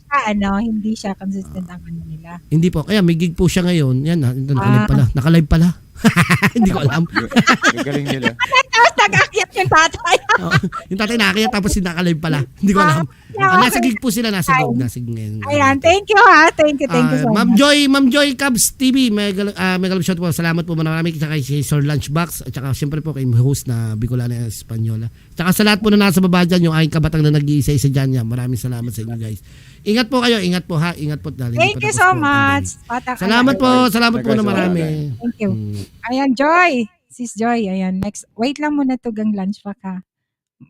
hindi siya consistent ang nila. Hindi po. Kaya may gig po siya ngayon. Yan, nakalive pala. Nakalive pala. Hindi ko alam. Galing nila. Tapos nag-akyat yung tatay. Yung tatay nakakaya tapos sinakalive pala. Hindi ko alam. Nasa gig po sila. Nasa gig ngayon. Ayan, thank you ha. Thank you so Ma'am much. Ma'am Joy Cubs TV. Mega love shot po. Salamat po marami. Tsaka kay Sir Lunchbox. At saka siyempre po kay host na Bicolana Espanyola. Tsaka sa lahat po na nasa baba dyan, yung aking kabatang na nag-iisa-isa dyan yan. Maraming salamat sa inyo, guys. Ingat po kayo. Ingat po ha. Ingat po. Thank you so much. Salamat po. Salamat po na marami. Thank you. Ayan, Joy. Sis Joy. Ayan, next. Wait lang muna tugang lunch pa ka.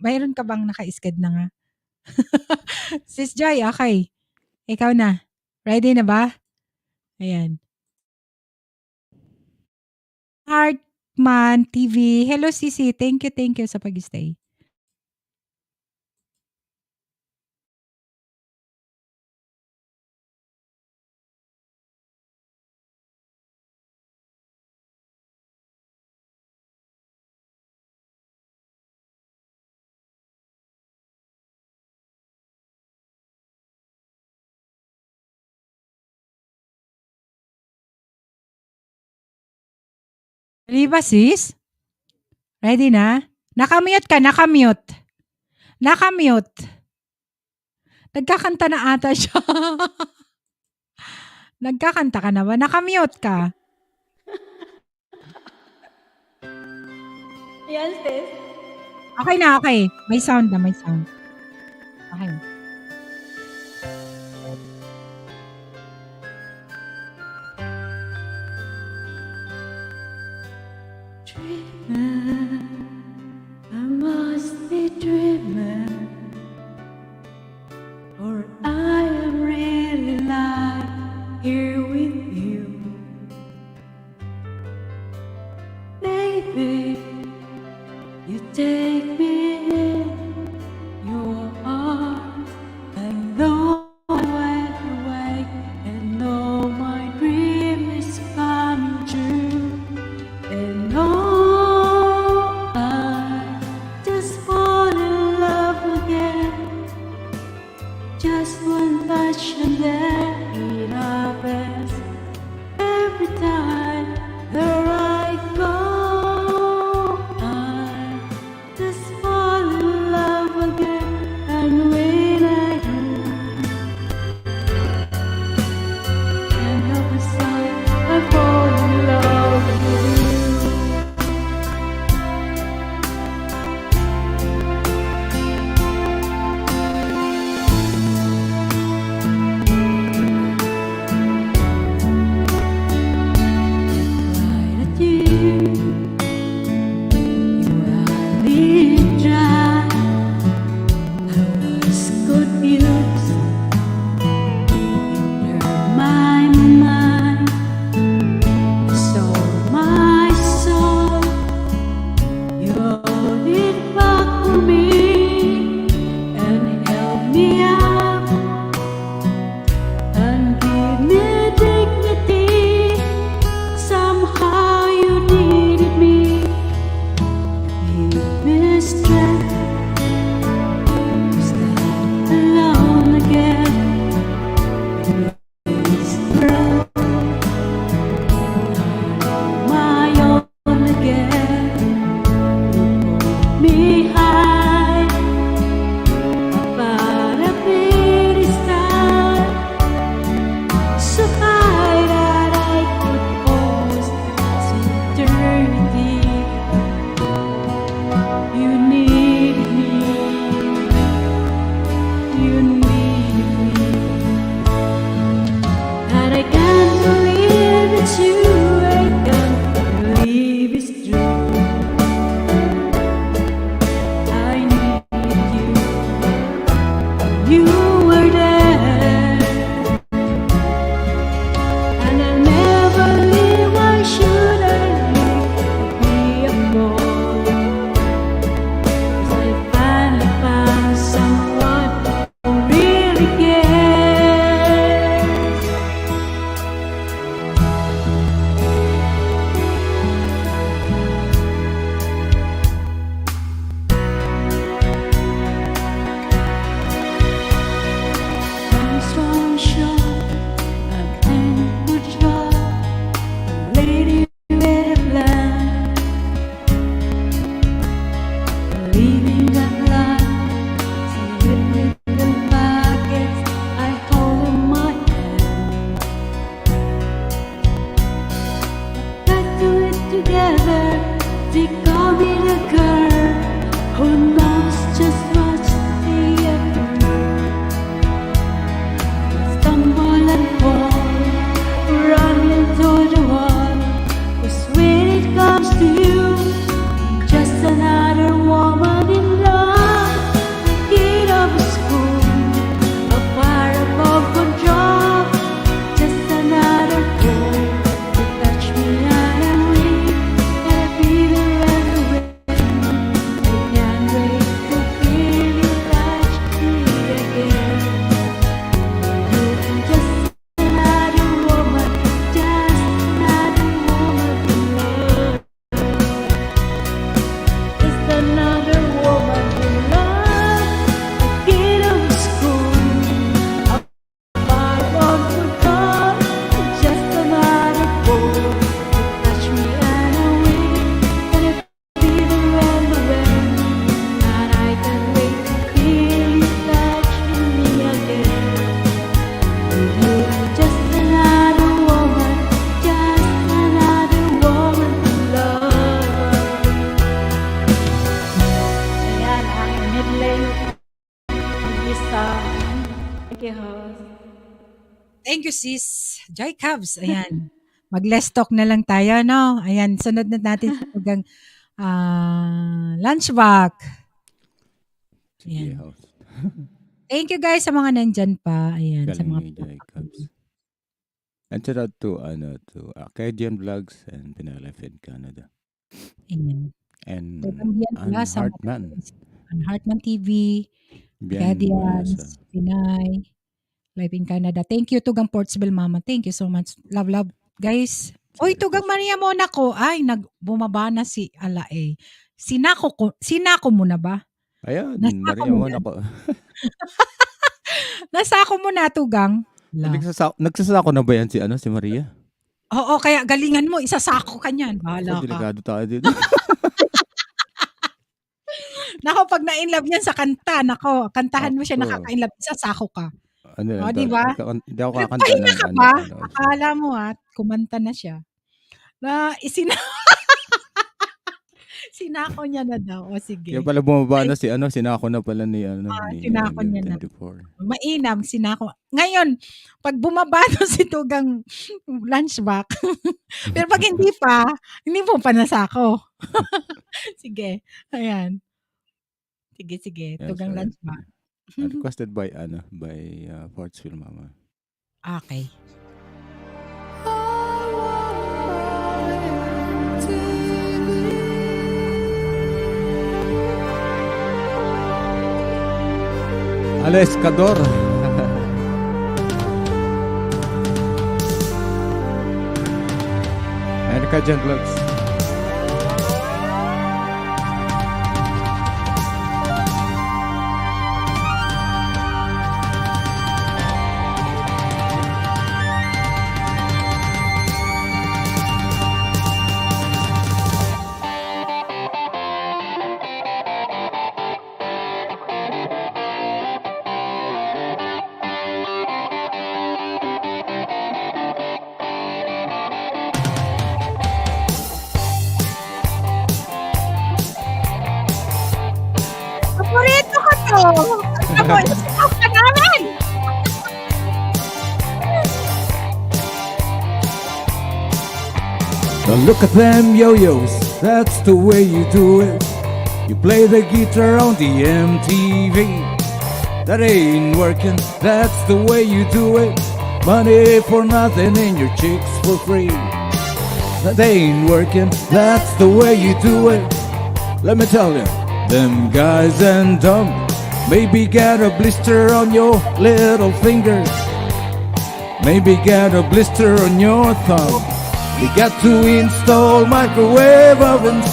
Mayroon ka bang naka-sked na nga? Sis Joy, okay. Ikaw na. Ready na ba? Ayan. Heartman TV. Hello, Sisi. Thank you sa pag-stay. Ready ba, sis? Ready na? Nakamute ka, nakamute. Nagkakanta na ata siya. Nagkakanta ka na ba? Nakamute ka. Yes, sis. Okay na, okay. May sound. Okay. I must be dreaming, or I am really lying here with you. Maybe you take me in your arms miss you, I can't believe it's true. I need you. You were there, and I'll never leave. Why should I leave? Be a boy. 'Cause I finally found someone who really cares. I'm so sure I'm in good job, a lady with a plan, leaving that life, sealed with the packets I hold in my hand. Got to it together, they call me the girl who knows just what they ever. Stumble and fall, run into the wall. 'Cause when it comes to you, I'm just another woman in love. A kid of school, a fire above control. Just another girl who touch me and I'm weak, and I feel her everywhere. I can't wait to feel you touch me again. You're just another woman, just another woman in love. Just another woman in love. A kid of school, a fire on control. Just another boy who touch me and I'm weak, and I feel her everywhere. And I can't wait to feel you touch me again. You're just another woman, just another woman to love. Ayan ang medley ng isang host. Thank you, sis. Joy Cubs. Ayan. Mag-less talk na lang tayo, no? Ayan, sunod na natin sa tugang lunchbox. Sige, Ayan. host. Thank you guys sa mga nandyan pa. Ayan, sa Galing mga ni Jacobs. And shout out to Acadian Vlogs and Pinalife in Canada. Ayan. And Tugang pala sa Hartman. Hartman TV, Bien Acadians, Manasa. Pinay, Live in Canada. Thank you, Tugang Portsville Mama. Thank you so much. Love, love, guys. Oy, Tugang Maria Monaco. Ay, bumaba na si Alae. Sinako mo na ba? Ayan, Nasako Maria mo na. Monaco. Nasako mo na, Tugang. Nagsasako na ba yan si Maria? Oo, kaya galingan mo. Isasako ka niyan. Bahala So, ka. delikado tayo dito. Nako, pag na-inlove yan sa kanta, nako, kantahan mo siya Ako. nakaka-inlove, isasako ka. Ano, O, di ba? Hindi ako kakanta Pahinga ng ka ba? Akala mo kumanta na siya. Sinako niya na daw. O sige. Kaya pala bumaba na sinako na pala ni Sinako niya na. 24. Mainam, sinako. Ngayon, pag bumaba na si Tugang lunchbox, pero pag hindi mo pa nasako. Sige. Ayan. Sige. Yes, Tugang alright. lunchbox. Requested by Portsville Mama. Okay. Alescador. And Kajan Vlogs. Paborito ko to. Ano, isasaw ka namin. But look at them yo-yos, that's the way you do it. You play the guitar on the MTV. That ain't working, that's the way you do it. Money for nothing and your chicks for free. That ain't working, that's the way you do it. Let me tell you, them guys and dumb maybe get a blister on your little finger. Maybe get a blister on your thumb. We got to install microwave ovens,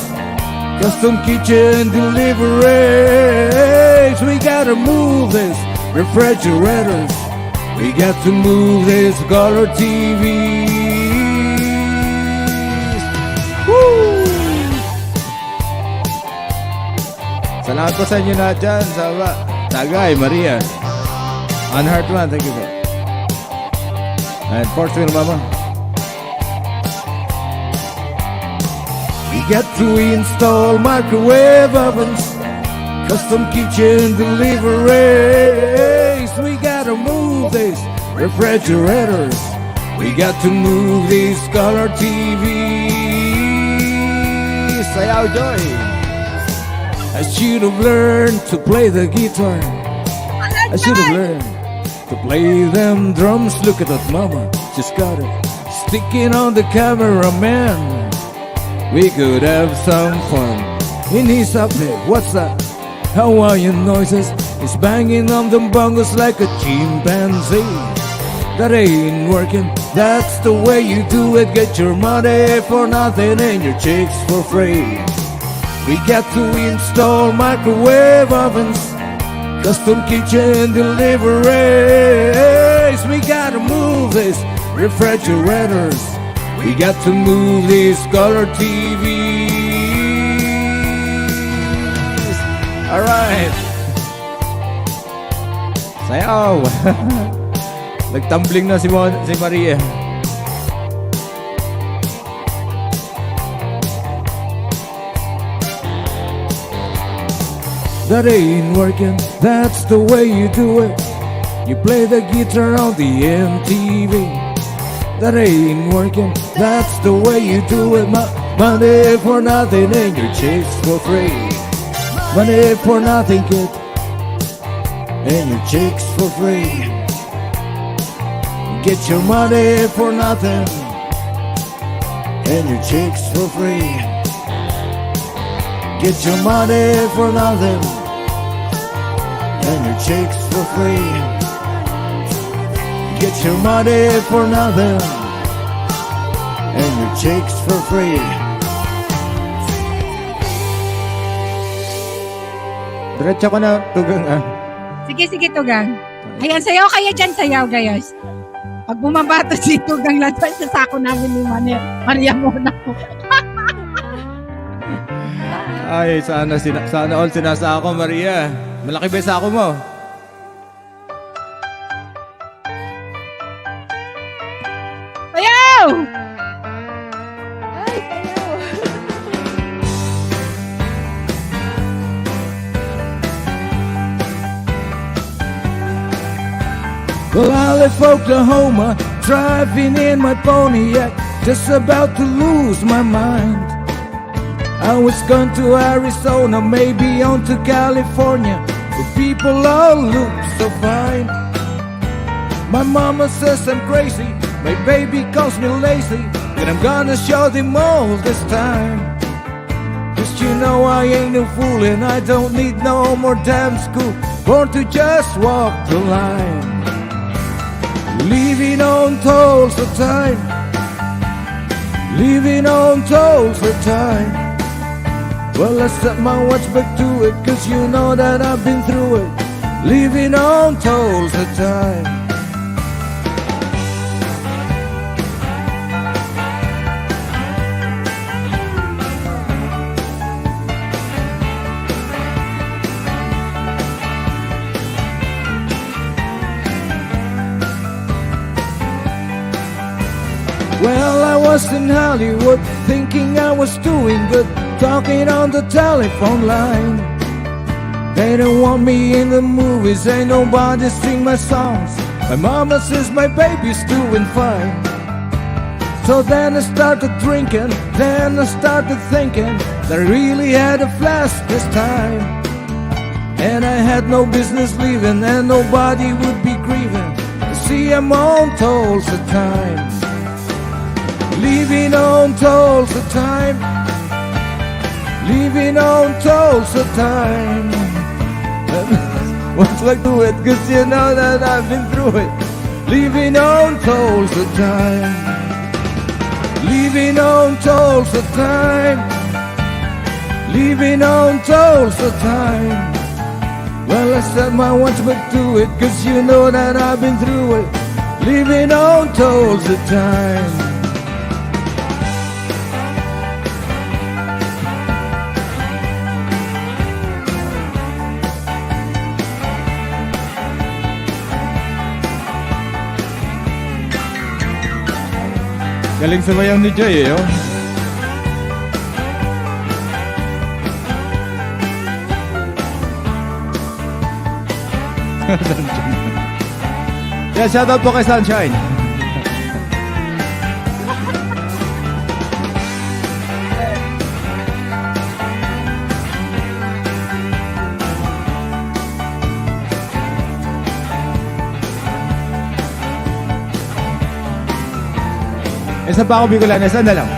custom kitchen deliveries. We gotta move this refrigerators. We got to move this color TVs. Woo! Salamat po sa inyo na dyan sa Tagay, Maria. Unheart man, thank you po. And Portugal Mama. We got to install microwave ovens, custom kitchen deliveries. We gotta move these refrigerators. We got to move these color TVs. Sayaw Joy. I should have learned to play the guitar. I should have learned to play them drums. Look at that mama, she's got it sticking on the cameraman. We could have some fun. In his up there, what's that? Hawaiian noises. He's banging on them bongos like a chimpanzee. That ain't working, that's the way you do it. Get your money for nothing and your chicks for free. We got to install microwave ovens, custom kitchen deliveries. We gotta move these refrigerators. We got to move these color TVs. Alright. Sayaw. Nagtumbling na si Maria. That ain't working, that's the way you do it. You play the guitar on the MTV. That ain't working, that's the way you do it. Money for nothing and your chicks for free. Money for nothing, kid, and your chicks for free. Get your money for nothing and your chicks for free. Get your money for nothing and your chicks for free. Get your money for nothing and your chicks for free. Diretso ka na, Tugang ah. Sige, Tugang. Ayan, sayaw kaya dyan, sayaw, gayos. Pag bumabato si Tugang, latay sa sako namin ni Maria Mona ko. Ay, sana all sinasa ako, Maria. Malaki ba yung sako mo? Sayaw! Well, I left Oklahoma, driving in my Pontiac, just about to lose my mind. I was gone to Arizona, maybe on to California, but people all look so fine. My mama says I'm crazy, my baby calls me lazy, but I'm gonna show them all this time. Cause you know I ain't no fool and I don't need no more damn school, born to just walk the line. Living on tolls for time, living on tolls for time. Well, I set my watch back to it, cause you know that I've been through it, living on tolls for time. Well, I was in Hollywood, thinking I was doing good, talking on the telephone line. They don't want me in the movies, ain't nobody sing my songs. My mama says my baby's doing fine. So then I started drinking, then I started thinking that I really had a flash this time. And I had no business leaving, and nobody would be grieving to see I'm on tolls the time. Leaving on tolls the time. Leaving on tolls the time. Once like do it, cause you know that I've been through it. Leaving on tolls the time. Leaving on tolls the time. Leaving on tolls the time. Well, I said my once but do it, cause you know that I've been through it. Leaving on tolls the time. Galing sumayang ni Jay eh, oh. Yeah, shoutout po kay Sunshine. Isa pa ako Bicolana, isa na lang.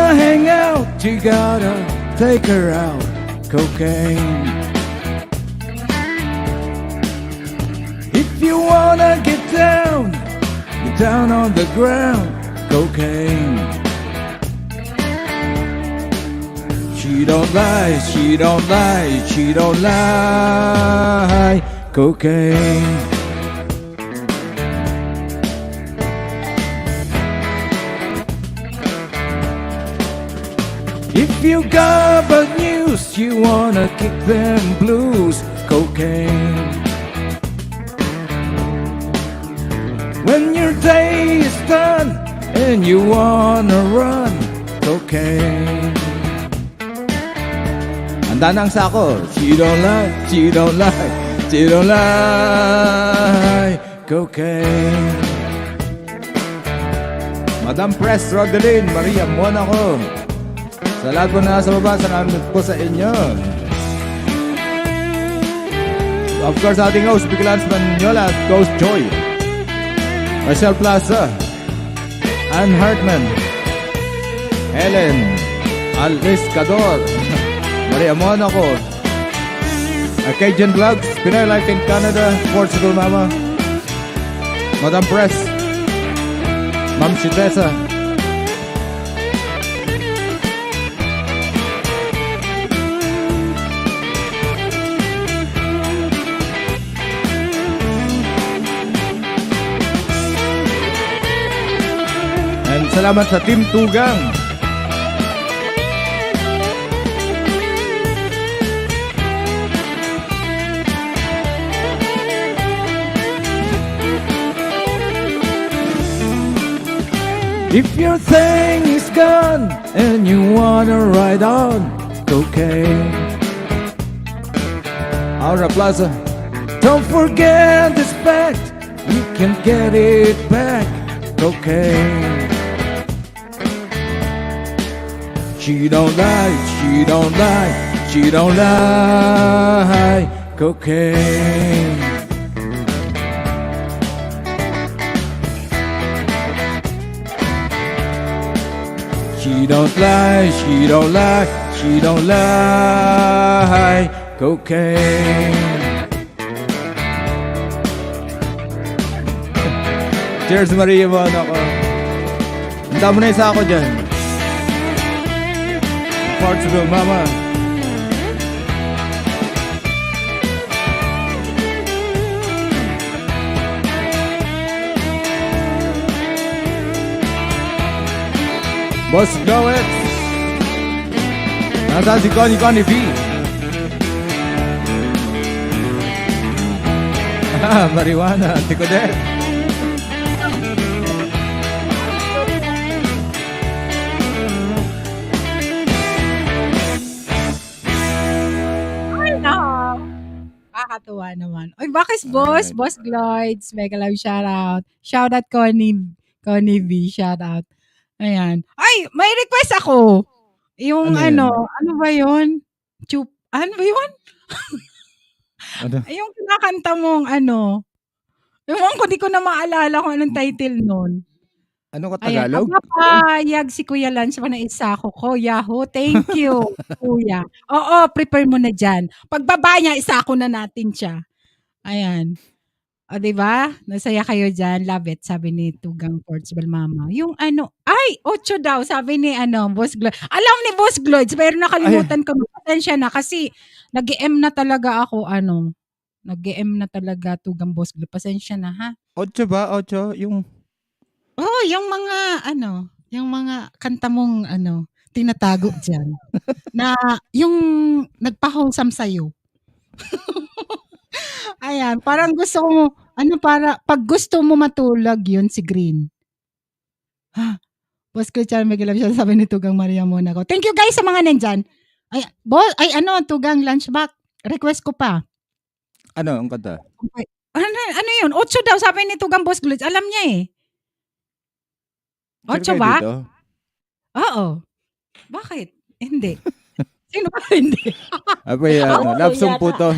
Hang out, you gotta take her out. Cocaine. If you wanna get down on the ground. Cocaine. She don't lie, she don't lie, she don't lie. Cocaine. If you got bad news, you wanna kick them blues. Cocaine. When your day is done and you wanna run. Cocaine. Handa na ang sako. She don't lie, she don't lie, she don't lie. Cocaine. Madam Press Rodeline, Maria Monaco. Sa lahat po na nasa baba, salamat po sa inyo. Of course, ating host, Bicolans Manyola at Ghost Joy. Rachel Plaza, Ann Hartman, Helen Alviscador, Maria Monaco, Arcadian Vlogs, Pinoy Life in Canada, Portugal Mama, Madam Press, Ma'am Chitesa, and salamat sa Team Tugang. If your thing is gone and you wanna ride on. Cocaine. Aura Plaza, Don't forget this fact, you can get it back. Cocaine. She don't lie, she don't lie, she don't lie. Cocaine. She don't lie, she don't lie, she don't lie. Cocaine. cheers Maria Monaco. Handa mo na isa ako dyan. Portugal Mama. Boss Glowet. Nasaan si Connie V? Marijuana, Tikodet. Ay, no. Kakatuwa naman. Oy, bakit boss? Boss Gloids. Mega love shoutout. Shoutout Connie V. Shoutout. Ayan. Ay, may request ako. Yung ano ba yun? Ano ba yun? Ano? Yung kinakanta mong ano. Ewan ko, di ko na maalala kung anong title nun. Ano ka Ayan, Tagalog? papayag si Kuya Lance pa na isa ko. Yahoo, thank you, Kuya. Oo, prepare mo na dyan. Pagbaba niya, isa ko na natin siya. Ayan. O, diba? Nasaya kayo dyan. Love it, sabi ni Tugang Portsbel Mama. Yung ano, 8 daw, sabi ni Boss Gloyd. Alam ni Boss Gloyd, pero nakalimutan ko. Pasensya na kasi nag-EM na talaga ako, nag-EM na talaga Tugang Boss Gloyd. Pasensya na, ha? 8 ba? 8? Yung... Oh, yung mga kanta mong tinatago diyan na yung nagpa-wholesome sa'yo. Ayan, parang gusto mo pag gusto mo matulog yun si Green. Boss ko Charme Galab siya sabi ni Tugang Maria Monaco. Thank you guys sa mga nandyan. Tugang Lunchback. Request ko pa. Ano ang kanta? Ano yun? 8 daw sabi ni Tugang Boss Glitch. Alam niya eh. 8 ba? Oo. Bakit? Hindi. Sino ba hindi? Abay, love song po to.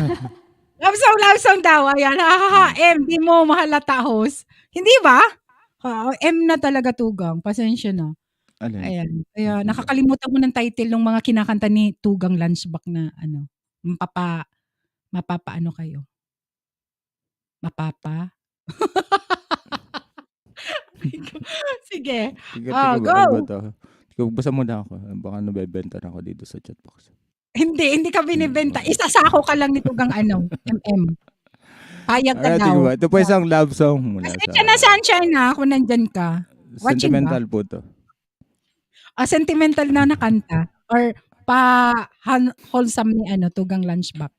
Love song daw. Ayan. Di mo mahalata host. Hindi ba? M na talaga Tugang. Pasensya na. Ayan. Kaya nakakalimutan ko ng title ng mga kinakanta ni Tugang Lunchback na mapapaano kayo. Mapapa? Sige. Go. Basa mo na ako. Baka nabebenta na ako dito sa chatbox. Hindi ka binibenta. Isasako ka lang ni Tugang MM. Payag ka daw. Ito po isang love song. Pasensya na Sunshine na kung nandyan ka. Sentimental po to. Sentimental na nakanta. Or wholesome ni Tugang Lunchback.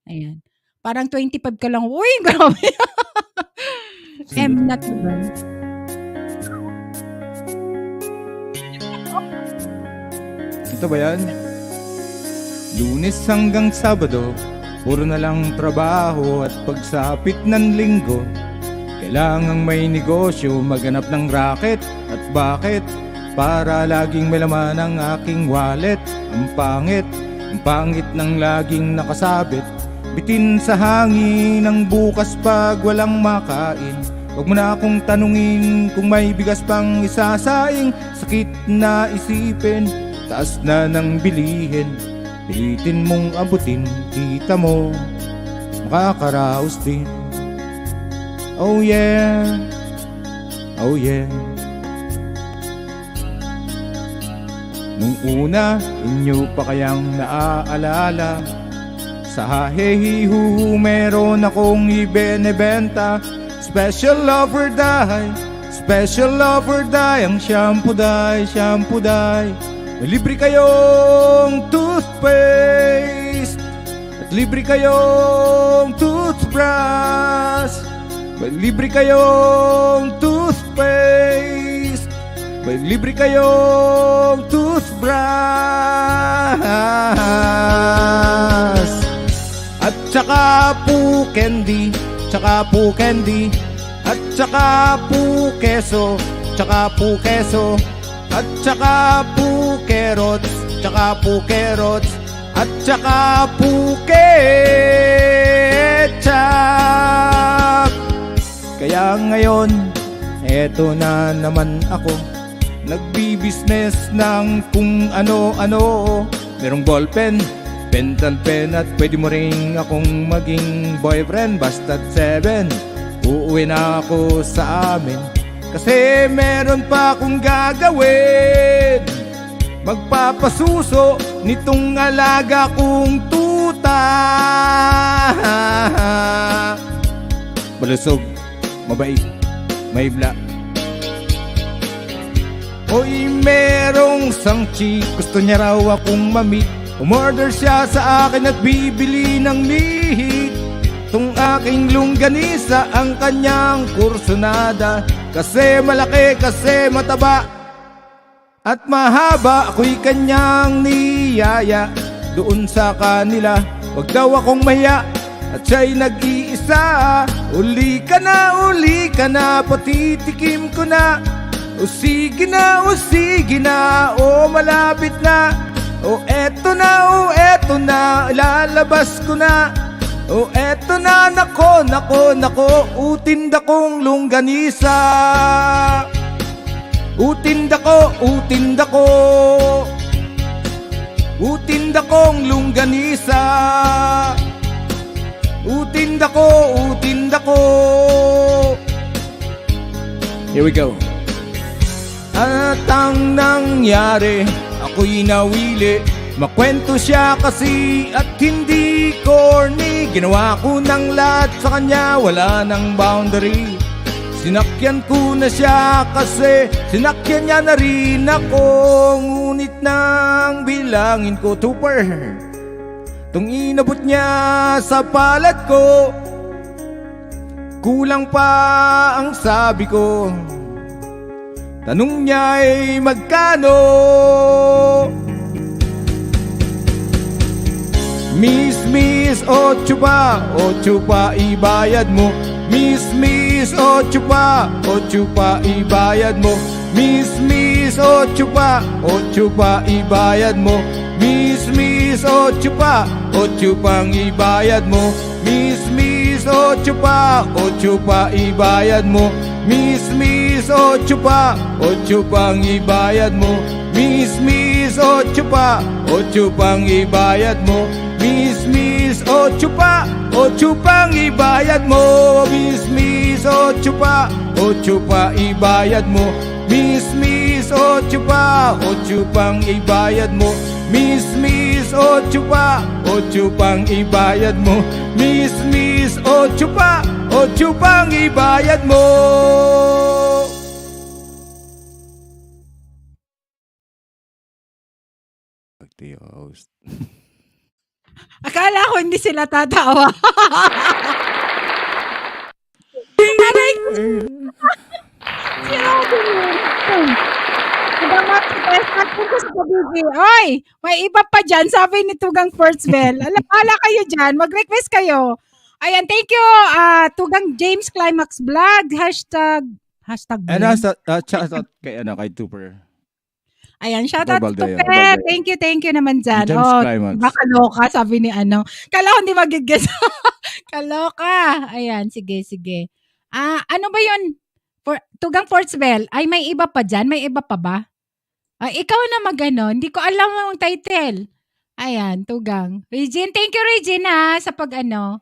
Ayan. Parang 25 ka lang. Uy, grabe. M na Tugang. Ito ba yan? Lunes hanggang Sabado, puro na lang trabaho at pagsapit ng linggo. Kailangang may negosyo, maghanap ng racket. At bakit? Para laging may laman ang aking wallet. Ang pangit ng laging nakasabit. Bitin sa hangin ang bukas pag walang makain. Huwag mo na akong tanungin kung may bigas pang isasaing. Sakit na isipin, taas na ng bilihin. Pilitin mong abutin, kita mo, makakaraos din. Oh yeah, oh yeah. Nung una, inyo pa kayang naaalala, sa hahehihuhu meron akong ibenebenta. Special offer die, ang shampoo die. May libre kayong toothpaste at libre kayong toothbrush. May libre kayong toothpaste, may libre kayong toothbrush. At saka po candy, at saka po keso, at saka po carrots, at saka po ketchup. Kaya ngayon, eto na naman ako, nagbibisnes ng kung ano-ano. Merong ballpen, pentel pen, at pwede mo ring akong maging boyfriend. Basta't 7, uuwi na ako sa amin, kasi meron pa akong gagawin. Magpapasuso nitong alaga kong tuta. Malusog, mabait, may bla. Hoy, merong isang chick, gusto niya raw akong ma-meet. Umorder siya sa akin at bibili ng lihit. Tong aking longganisa ang kanyang kursunada. Kasi malaki, kasi mataba at mahaba, ako'y kanyang niyaya. Doon sa kanila, wag daw akong mahiya. At siya'y nag-iisa. Uli ka na, patitikim ko na. O sige na, o malapit na. O eto na, ilalabas ko na. O eto na, nako, utinda kong longganisa. Utinda kong longganisa. Utinda ko. Here we go. At ang nangyari, ako'y nawili. Makwento siya kasi at hindi corny. Ginawa ko ng lahat sa kanya, wala nang boundary. Sinakyan ko na siya kasi sinakyan niya na rin ako. Ngunit nang bilangin ko, Tupper, tung inabot niya sa palad ko, kulang pa ang sabi ko. Tanong niya ay magkano? Miss, 8 pa ibayad mo. Miss, 8 pa ibayad mo. Miss, 8 pa ibayad mo. Miss, 8 pang ibayad mo. Miss, 8 pa ibayad mo. Miss, 8 pang ibayad mo. Miss, 8 pang ibayad mo. Miss, 8 pang ibayad mo. Miss, 8 pa ibayad mo. Miss, 8 pang ibayad mo. Miss, 8 pang ibayad mo. Miss, 8 pang ibayad mo. Host. Akala ko hindi sila tatawa. Aray ko. Si Robin. Oy, may iba pa dyan. Sabi ni Tugang Firstbell. Alala kayo dyan. Mag-request kayo. Ayan, thank you. Tugang James Climax Vlog. Hashtag Ano kay Tupper. Ayan, shoutout to Balde. Pep. Thank you naman dyan. James Climax. Baka loka, sabi ni ano. Kala ko hindi magigess. Kaloka. Ayan, sige. Ano ba yun? Tugang Fortsbell. Ay, may iba pa dyan? May iba pa ba? Ikaw na magano. Hindi ko alam ang title. Ayan, Tugang. Regine, thank you Regine sa pag-ano.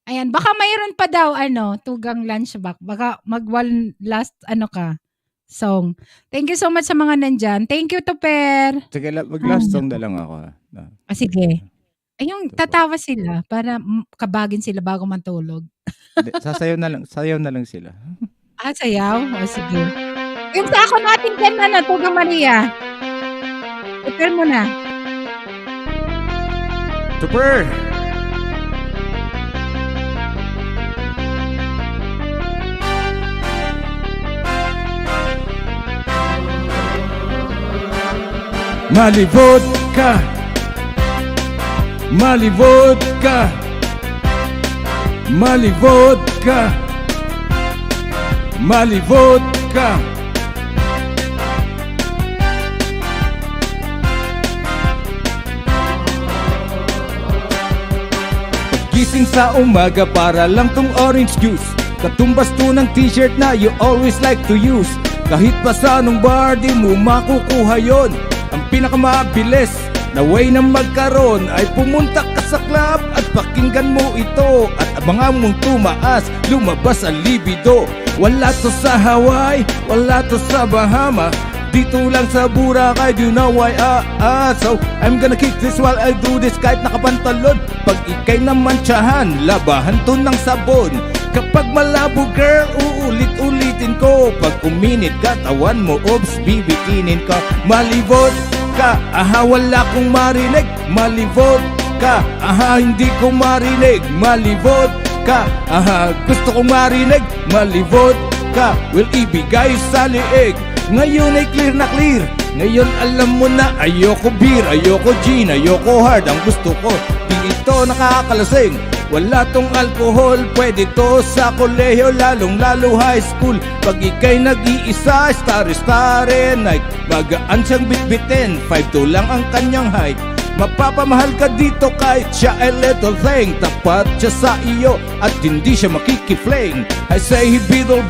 Ayan, baka mayroon pa daw Tugang Lunchback. Baka one last song. Thank you so much sa mga nandyan. Thank you, Tupper. Sige, mag-last song na lang ako. Sige. Ayun, tatawa sila para kabagin sila bago matulog. Sasayaw na lang sila. Sayaw? Sige. Yung sa ako natin dyan Tugang Maria. Tupper mo na. Tupper! Malibot ka, malibot ka, malibot ka, malibot ka. Gising sa umaga para lang tong orange juice, katumbas to ng t-shirt na you always like to use. Kahit pa sa anong bar di mo makukuha yon. Ang pinakamabilis na way na magkaroon ay pumunta ka sa club at pakinggan mo ito. At abangan mong tumaas, lumabas ang libido. Wala to sa Hawaii, wala to sa Bahama, dito lang sa Boracay. Do you know why? So I'm gonna kick this while I do this kahit nakapantalon. Pag ikay namantsahan, labahan to ng sabon. Kapag malabo girl, uulit-ulitin ko. Pag uminit katawan mo, oops, bibitinin ka. Malibot ka, wala kong marinig. Malibot ka, hindi ko marinig. Malibot ka, gusto kong marinig. Malibot ka, will ibigay sa liig. Ngayon ay clear na clear. Ngayon alam mo na ayoko beer, ayoko gin, ayoko hard. Ang gusto ko, di ito nakakalasing. Wala tong alcohol, pwede to sa kolehiyo, lalong lalo high school. Pag ikay nag-iisa, starry night. Magaan siyang bitbitin, 5'2" lang ang kanyang height. Mapapamahal ka dito kahit siya ay little thing. Tapat siya sa iyo at hindi siya makikifling. I say biddle,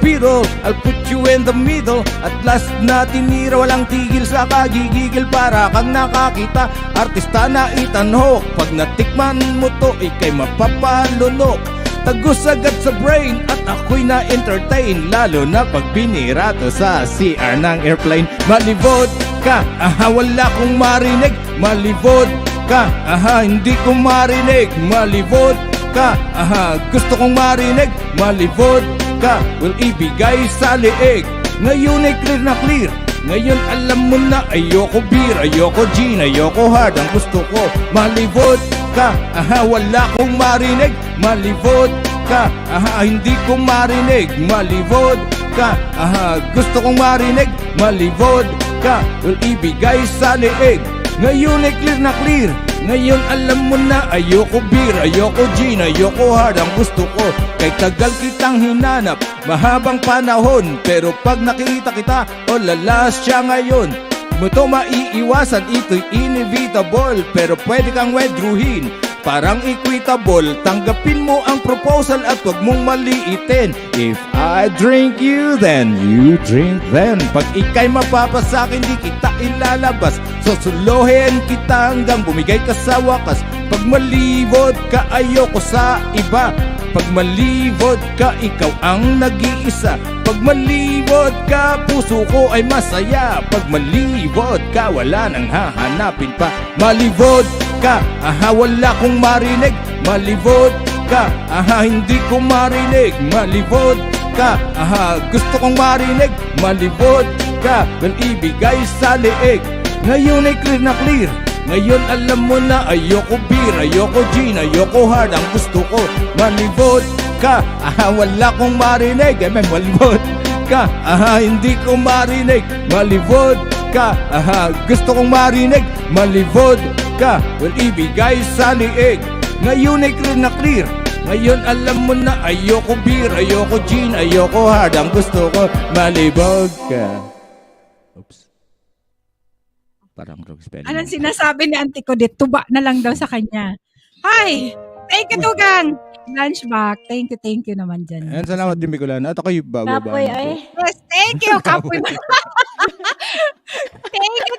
I'll put you in the middle. At last na tinira, walang tigil sa kagigigil. Para kang nakakita, artista na itanhok. Pag natikman mo to, ikay mapapalunok. Tagus agad sa brain at ako'y na-entertain. Lalo na pag binira to sa CR ng airplane. Malibot ka, wala kong marinig. Malibot ka, hindi ko marinig. Malibot ka, gusto kong marinig. Malibot ka, will ibigay sa liig. Ngayon ay clear na clear. Ngayon alam mo na ayoko beer, ayoko gin, ayoko hard. Ang gusto ko, malibot ka, wala kong marinig. Malibot ka, hindi ko marinig. Malibot ka, gusto kong marinig. Malibot ka, will ibigay sa liig. Ngayon ay clear na clear. Ngayon alam mo na ayoko beer, ayoko gin, ayoko hard. Ang gusto ko, kay tagal kitang hinanap, mahabang panahon. Pero pag nakita kita, lalas siya ngayon. Mo to maiiwasan, ito'y inevitable. Pero pwede kang wedruhin, parang equitable. Tanggapin mo ang proposal at wag mong maliitin. If I drink you, then you drink then. Pag ikay mapapasakin, di kita ilalabas. Susulohin kita hanggang bumigay ka sa wakas. Pag malibot ka, ayoko sa iba. Pag malibot ka, ikaw ang nag-iisa. Pag malibot ka, puso ko ay masaya. Pag malibot ka, wala nang hahanapin pa. Malibot ka, wala kong marinig. Malibot ka, hindi ko marinig. Malibot ka, gusto kong marinig. Malibot ka, will ibigay sa liig. Ngayon ay clear na clear. Ngayon alam mo na ayoko beer, ayoko gin, ayoko hard. Ang gusto ko, malibot ka, wala kong marinig. Malibot ka, hindi ko marinig. Malibot ka, gusto kong marinig. Malibot ka, will ibigay sa liig. Ngayon ay clear na clear. Ngayon alam mo na ayoko beer, ayoko gin, ayoko hard. Ang gusto ko, malibot ka. Oops. Parang wrong spelling. Anong sinasabi ni Auntie Codette? Tuba na lang daw sa kanya. Hi! Thank you, Tugang! Lunchback. Thank you naman dyan. And salamat din, Bicolana. At ako'y bababa. Kapoy ay. Yes, thank you, Kapoy. Thank you,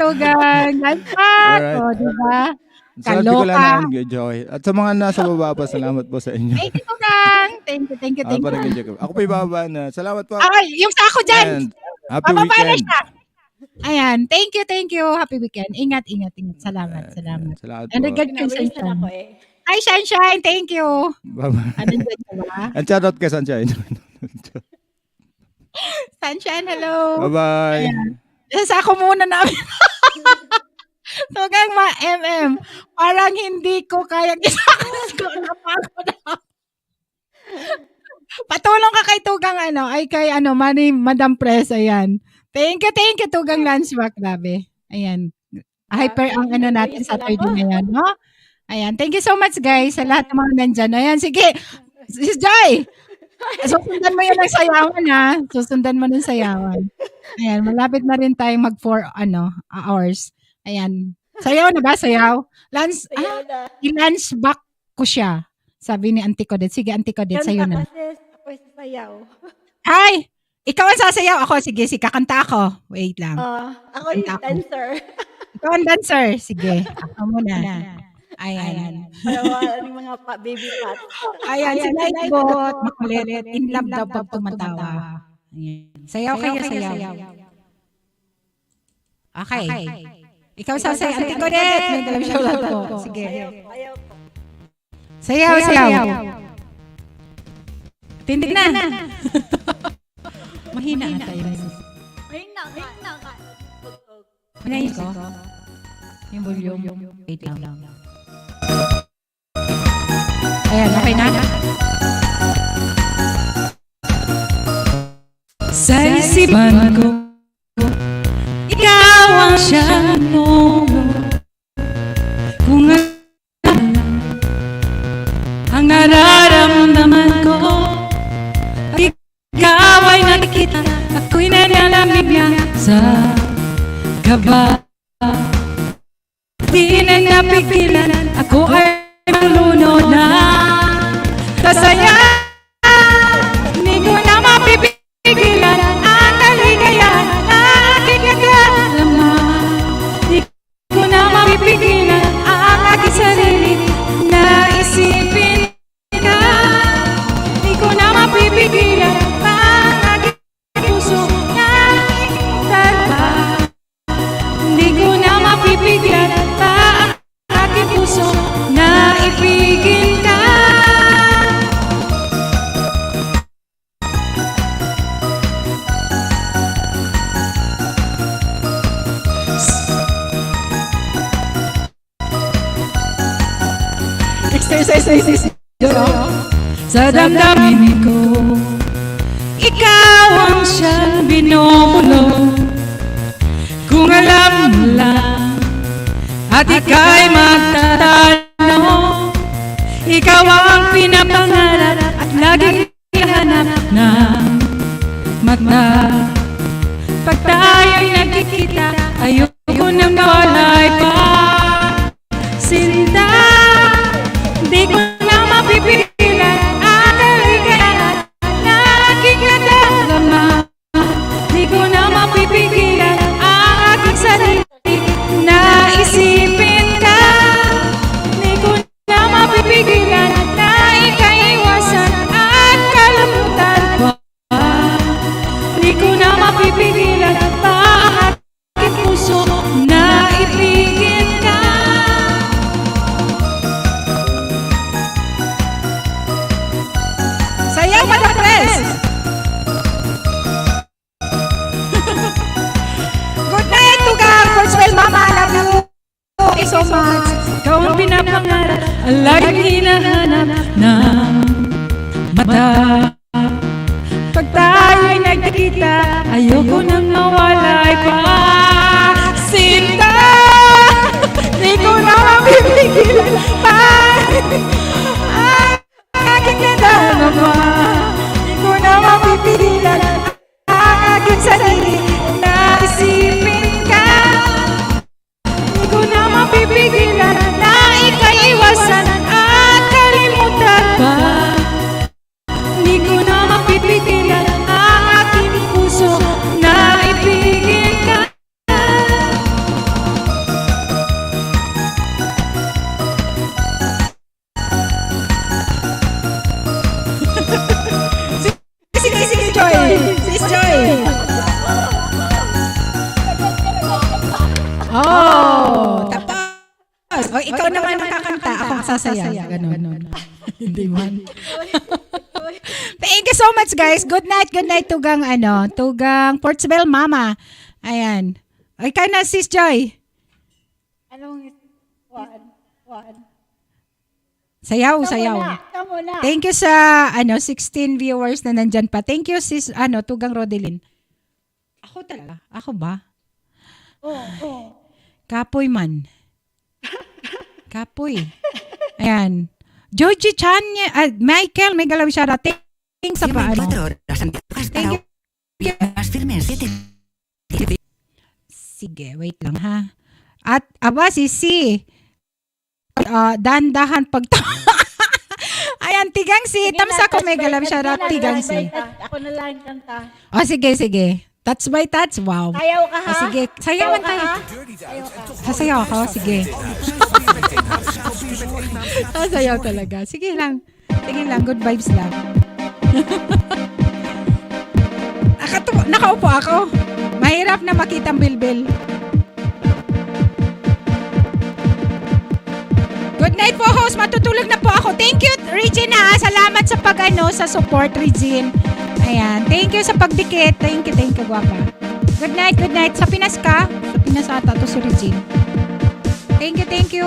Tugang. Lunchback. Alright. O, diba? Salamat, Kaloka. Bicolana and Joy. At sa mga nasa baba pa, salamat po sa inyo. Thank you, Tugang. Thank you. Ako po'y bababa na. Salamat po. Ay, yung sako dyan. And happy Bababa na weekend. siya. Ayan, thank you. Happy weekend. Ingat. Salamat. Salamat And po. regard kay Pinawisan Sunshine. ako eh. Hi, Sunshine. Thank you. Bye-bye. Anong dyan ka ba? And shout out kay Sunshine. Sunshine, hello. Bye-bye. Ayan. Sako muna namin. Tugang ma-MM. Parang hindi ko kaya gisakos ko. Napako na. Patulong ka kay Tugang kay Madam Press, ayan. Thank you, Tugang Lunchback, grabe. Ayan. Hyper ang natin sa Saturday na yan, no? Ayan. Thank you so much, guys, sa lahat ng mga nandyan. Ayan, sige. Sis Joy! Susundan mo yun ng sayawan, ha? Susundan mo ng sayawan. Ayan, malapit na rin tayo mag 4 hours. Ayan. Sayaw na ba? Sayaw? I-lunchback ko siya. Sabi ni Auntie Codette. Sige, Auntie Codette, sayo na. Kasi ako sasayaw. Hi! Ikaw ang sasayaw. Ako, sige, kakanta ako. Wait lang. Ako yung dancer. Ikaw ang dancer. Sige, ako muna. Ayan. Para mga baby cats. Ayan, si Nightbot. Makulit. In love daw pag tumatawa. Ayan. Sayaw kayo, sayaw. Okay. Ikaw sasay, Auntie Codet. May galang shoutout po. Sige. Sayaw, sayaw. Tindig na. Mahina ata yun. Mahina ka. Manayin ko. Yung volume. Wait lang. Ayan, okay na. Sa isipan ko, ikaw ang siyang nulo. Kung ang nararamdaman ko, ikaw ay nakikita, ako'y nanalamig na sa gaba. Di na napigilan, ako ay malunod na tasaya. Hindi ko na mapipigilan ang kaligayahan na aking nadarama. Di ko na mapipigilan ang aking sarili na isipin ka. Di ko na mapipigilan ang aking puso na imutan pa. Di ko na mapipigilan ang aking puso na ipigil ka. Exercise. Sa damdamin ko, ikaw ang siyang binubulong. Kung alam mo lang at ika'y magtatanong, ikaw ang pinapangarap at laging hinahanap ng mata. Pag tayo'y nagkikita, ayoko nang mawalay pa. Sinta, di ko na mapipigilan ang kaligayahan na aking nadarama. Di ko na mapipigilan ang aking sarili na isipin ka. Di ko na mapipigilan na ikaiwasan at kalamutan pa. Di ko na mapipigilan pa ang aking puso na ipigil ka. Sayaw, Madam Pres! Good night, Tugang! First well, Mama, I love you! Thank you so much! Ikaw ang pinapangarap, ang laging hinahanap ng mata. Pag tayo'y nagkikita, ayoko nang mawalay pa. Sinta, di ko na mapipigilan pa. Ang aking nadarama, di ko na mapipigilan ang aking sarili na isipin ka. Di ko na mapipigilan na ikaiwasan at kalimutan pa. Di ko na mapipigilan ang aking puso na ipigil ka. Sige, Joy! Sis Joy! Oh! Tapos! O, ikaw naman makakanta. Ako ang sasayaw. Ganon. Hindi man. Thank you so much, guys. Good night, Tugang, Tugang Portsville Mama. Ayan. O, ikaw na, Sis Joy. Anong one? Sayaw. Ikaw muna. Thank you sa 16 viewers na nandyan pa. Thank you sis Tugang Rodelin. Ako talaga. Ako ba? Oo. Kapoy man. Kapoy. Ayan. Georgie Chan, Michael, may galaw siya. Thank sa paano. Thank you. Sige, wait lang ha. At aba si dandahan pag ayan, tigang si tamsa ko may galam siya tigang si. Ako na lang kanta. Oh, sige. Touch by touch. Wow. Sayaw ka ha? Oh, sige. Sayawan tayo. Sasayaw ako. Sige. Sasayaw talaga. Sige lang. Good vibes lang. Nakaupo ako. Mahirap na makitang bilbil. po, host. Matutulog na po ako. Thank you, Regine, salamat sa sa support, Regine. Ayan. Thank you sa pagdikit. Thank you, guwapa. Good night, good night. Sa Pinas ka? Sa Pinas ata to si Regine. Thank you, thank you.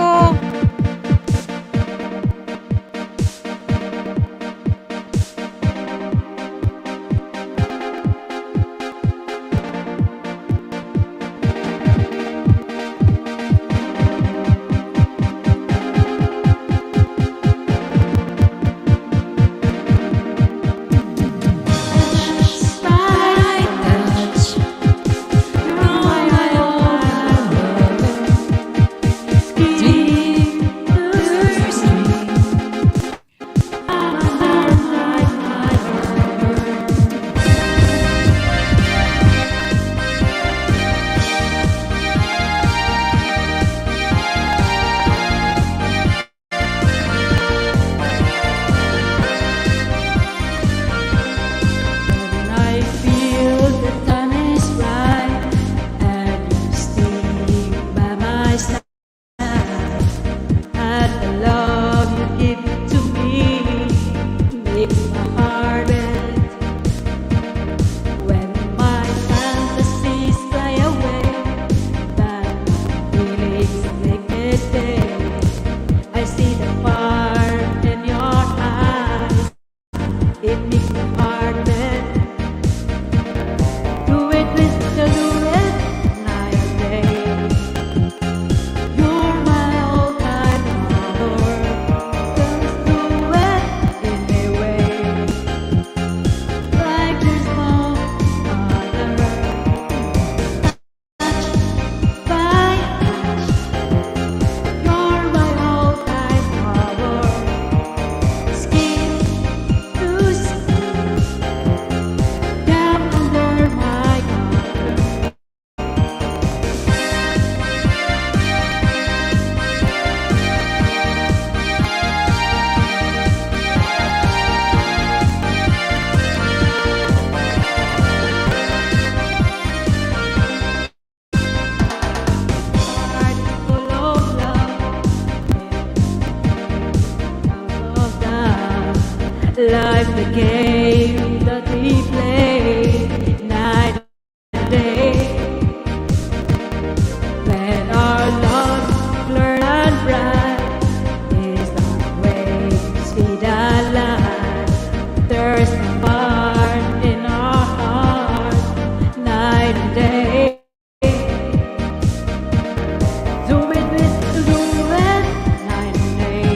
Life the game that we play night and day. When our love clear and bright is the way speed alive. There's a fire in our heart night and day. Do it night and day.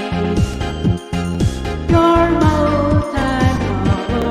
You're my old time lover.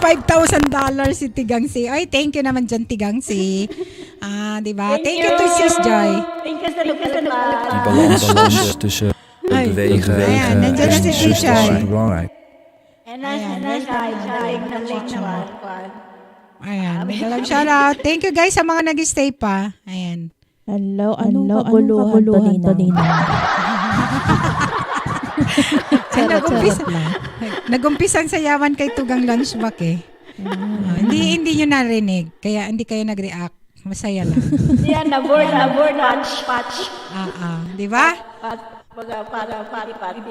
$5,000 si Tigangsi. Ay, thank you naman dyan, Tigangsi. Di ba? Thank you to Sis Joy. Thank you sa lupa. Die balans tussen het bewegen ayan, nandiyan na en si zus Tisha. is super belangrijk. And that's galing ng Lechon. Ayan, mega love shoutout. Thank you guys sa mga nag-stay pa. Ayan. Hello, anong kaguluhan to, Nina? Ay, nag-umpisang sayawan kay Tugang Lunchback eh. Hindi nyo narinig. Kaya hindi kayo nag-react. Masaya lang. Yan, nabor lunch patch. Di ba? Para pari-pari.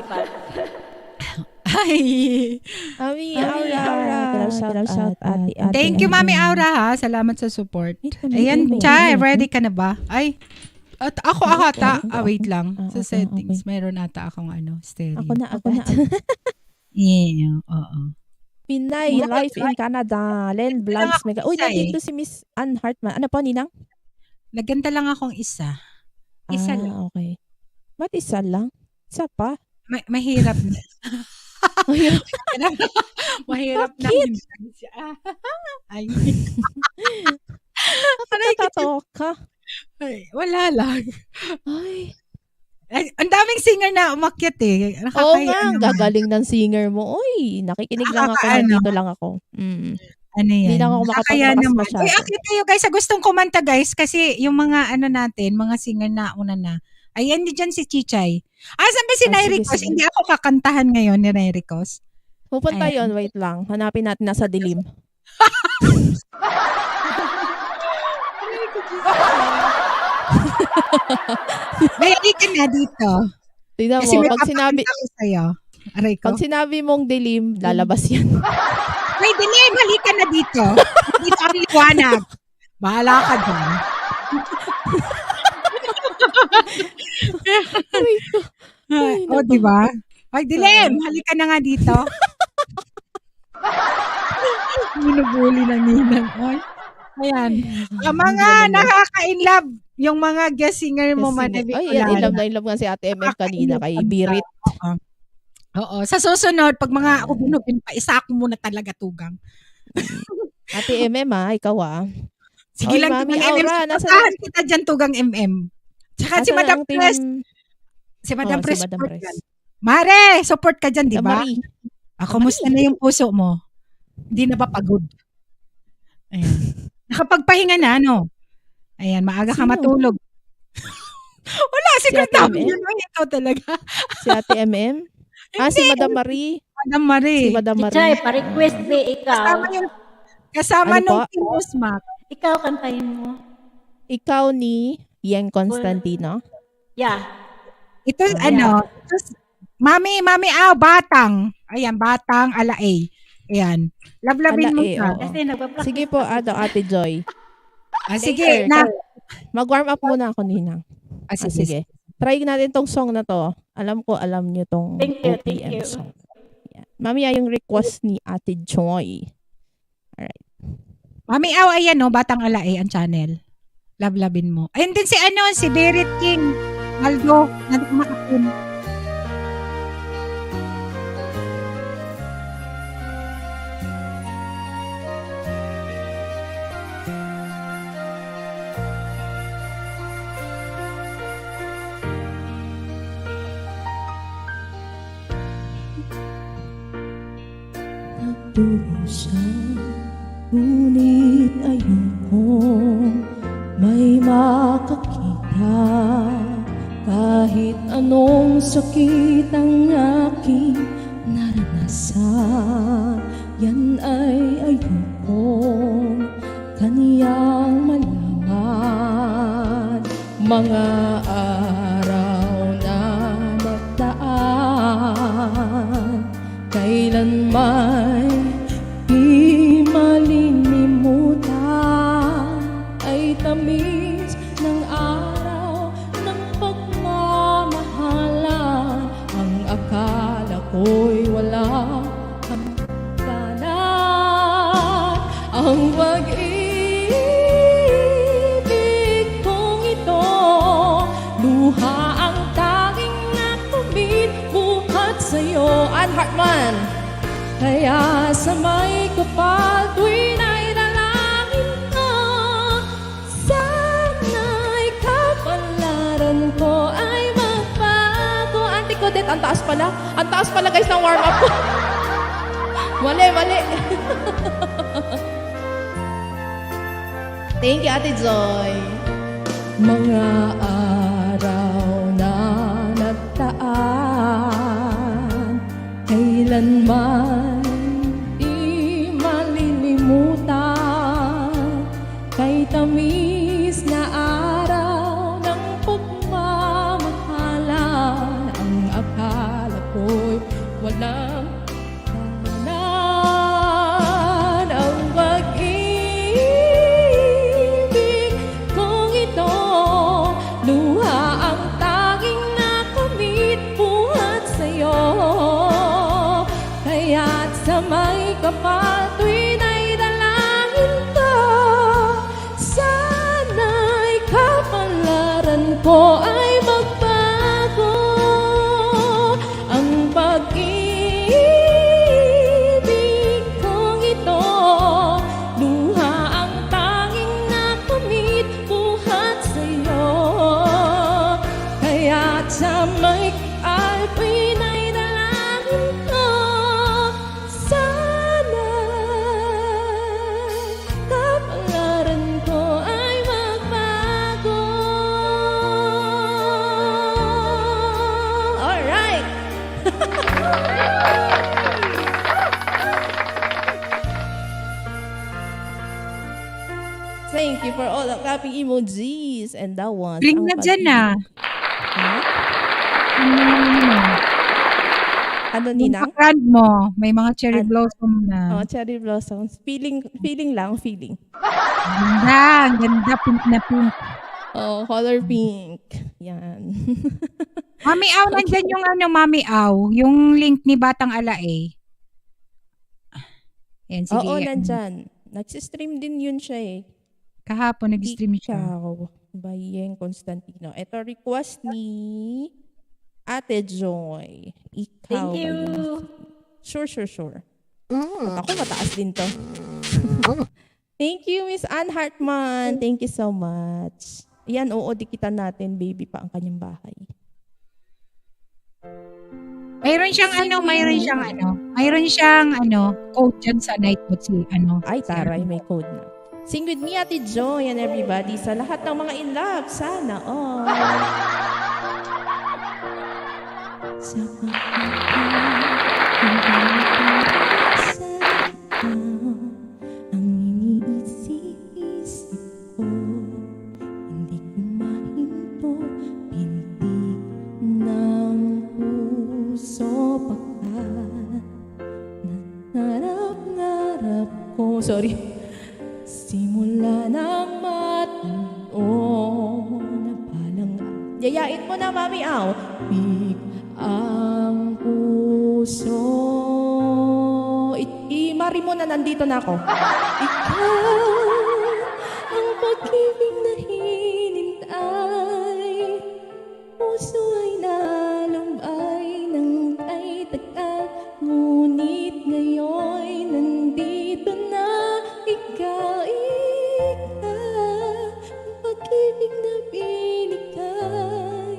Ay. Mami Aura. Thank you, Mami Aura ha. Salamat sa support. Ayan, Chay, ready ka na ba? Ay, at ako ata. Wait lang. Sa settings, mayroon ata akong stereo. Ako na. Yeah, oo. Pinay, life in Canada. Len Vlogs. Uy, nandito si Miss Ann Hartman. Ano po, Ninang? Naganda lang akong isa. Isa lang. Okay. Ba't isa lang? Isa pa? Mahirap na. Mahirap na. Ay. Nakakatawa ka. Ay, wala lang. Ay. Ang daming singer na umakyat eh. Oo nga, gagaling ng singer mo. Uy, nakikinig lang ako. Nandito lang ako. Ano yan? Hindi lang ako makapagpakas masyado. Uy, akit kayo guys sa gustong kumanta guys kasi yung mga natin, mga singer na una na. Ayan, dyan si Chichay. Saan ba si Nairicos? Sige. Hindi ako kakantahan ngayon ni Nairicos. Pupunta yon, wait lang. Hanapin natin nasa dilim. Ready ka na dito. Tignan Kasi mo, may pag sinabi, papakita ko sa'yo. Aray ko. pag sinabi mong dilim, lalabas yan. May dilim, halika na dito. Dito ang liwanag. Bahala ka dyan. Di ba? Ay, dilim, halika na nga dito. Minubuli ng ninang. Ayan. Ang mga nakaka-inlove, yung mga guest singer mo, Manabi. Ay, inlove na inlove nga si Ate MM kanina kay Birit. Oo. Sa susunod, pag mga ubunubin pa, isa ako muna talaga Tugang. Ate MM ikaw Sige lang, Mami Tugang MM. Aura, Sasahan kita dyan, Tugang MM. Tsaka si Madam Press. Si Madam si Press. Madam support Press. yan. Mare, support ka dyan, di ba? Marie. Kumusta na yung puso mo? Hindi na ba pagod? Ayan. Nakapagpahinga na, no? Ayan, maaga ka matulog. Wala, siguro Ate dami MM? yun. Ay, ikaw talaga. Si Ate MM? Si Madam Marie. Madam Marie. Si Madam Marie. Chay, pa-request di ikaw. Kasama Ano nung po? Team Usmac. Ikaw kantahin mo. Ikaw ni Yang Constantino. Yeah. Ito, Mami, Batang. Ayan, Batang, Alae. Ayan. Lablabin mo Alae, ka. oo. Kasi nagpa-practice. Sige po, Ate Joy. Sige, na. Mag-warm up muna ako, Ninang. Sige. Sige. Try natin tong song na to. Alam nyo tong Thank you. OPM song. Yan. Mamaya yung request ni Ate Joy. Alright. Mami, ayan, no, Batang Alae, ang channel. Lablabin mo. Ayun din si Berit King. Aldo, nagkumakapun. Nagdurusa, ngunit ayoko may makakita. Kahit anong sakit ang aking naranasan, yan ay ayokong kaniyang malaman. Mga araw na magdaan, kailanman di malilimutan, ay tamis ng araw ng pagmamahalan. Ang akala ko'y wala hangganan. Ang pag-ibig kong ito, luha ang tanging nakumit buhat sa'yo. Ann Hartman. Kaya sa may kapal tuwing naidalangin ko. Sana'y kapalaran ko ay magbago. Auntie Claudette, ang taas pala. Ang taas pala guys ng warm-up ko. Mali. Thank you, Ate Joy. Mga araw na nagtaan, kailanman di malilimutan, kay tamis na araw ng pagmamahalan, ang akala ko'y walang tanan. Ang pag-ibig kong ito, luha ang tanging nakamit buhat sa'yo. Kaya't sa may kapal tuwing naidalangin ko, sana'y kapalaran ko ay magbago. Ang pag-ibig kong ito, luha ang tanging nakamit buhat sa'yo. Kaya't sa may alpay na inalangin ko, sana kapalaran ko ay magbago. Alright! Thank you for all the clapping emojis and that one. Ring na dyan ah. Ano, Yung Ninang? background mo, may mga cherry blossom na. Oh, cherry blossoms. Feeling lang. Ang ganda, pink na pink. Oh, color pink. Yan. Mami Aw, nandyan yung Mami Aw, yung link ni Batang Alae. Yan, sige. Oo, nandyan. Nagsistream din yun siya eh. Kahapon, nag-stream siya. Ikaw, Bayeng Constantino. Ito, request ni Ate Joy. Ikaw. Thank you. Sure. Ako, mataas din to. Thank you, Miss Ann Hartman. Thank you so much. Yan, oo, dikitan natin, baby pa ang kanyang bahay. Mayroon siyang code dyan sa Nightbot si Ay, taray, may code na. Sing with me, Ate Joy, and everybody. Sa lahat ng mga in love, sana all. Sa ang iniisip-isip ko, hindi ko mahinto, pintig ng puso pagkat nangarap-ngarap ko. Sorry. Simula ng matao na palang yayain mo na, Mami Aw. Pig ang puso. Imari mo na, nandito na ako. Ikaw ang pag-ibig na hinintay. Puso ay nalumbay ng kay tagal. Ngunit ngayon'y nandito na. Ikaw, ang pag-ibig na binigay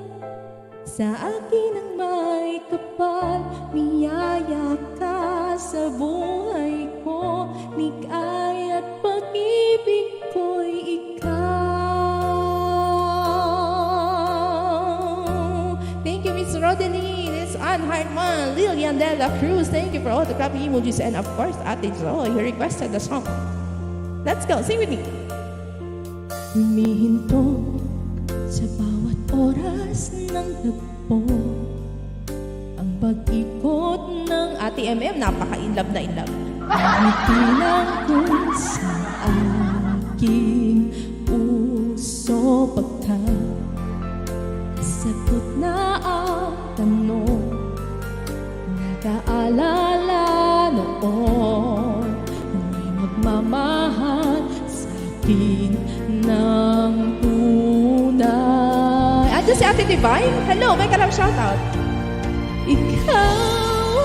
sa akin ang may kapal, niyaya ka sa buhay ko, ligay at pag-ibig ko'y ikaw. Thank you, Miss Rodeline, Miss Ann Hartman, Lilian De La Cruz. Thank you for all the clapping emojis, and of course, Ate Joy, who requested the song. Let's go, sing with me. Humihinto sa bawat oras ng tagpo, ang pag-ikot ng Ate MM, napaka-inlove na inlove. Ngiti lang kung sa aking puso pagkat sagot na ang tanong, nag-aalala noon, may magmamahal sa akin ng tunay. Andiyan si Ate Divine. Hello, may kalam shoutout. Ikaw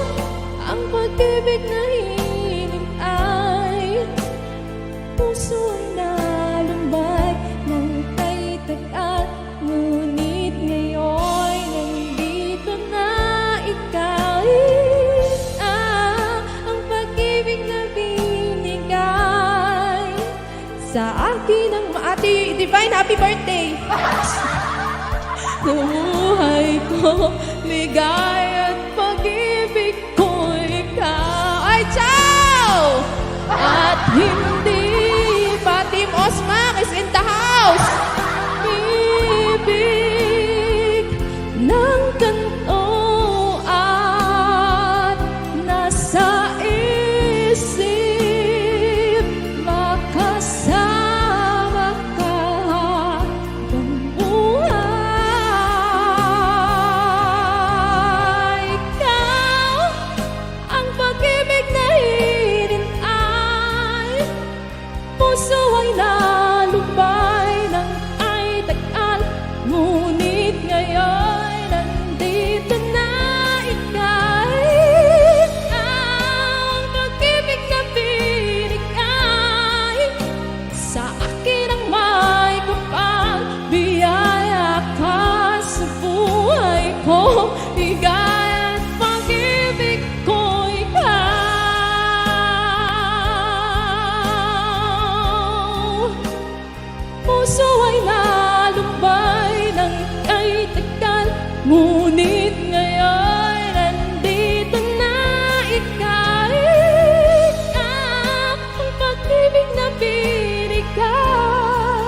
ang pag-ibig na hinintay. puso ay nalumbay ng kay tagal. Ngunit ngayon nandito na ikaw. Ang pag-ibig na binigay sa akin ng Ate Divine, happy birthday! Buhay ko, ligay at pag-ibig ko ikaw. Ay, ciao! At hindi pa Team Osmac is in the house. Ibig ng kanto at nasa isip, makasama ka habang buhay. Ikaw ang pag-ibig na hinintay. Puso ay nalumbay ng ay tagal. Ngunit ngayon nandito na ikaw. Ang pag-ibig na binigay sa akin ang may kapal. Biyaya ka sa buhay ko. Higay at pag-ibig ko ikaw. Puso ay nalumbay ng kay tagal. Ngunit ngayon nandito na ikaw. Ang pag-ibig na binigay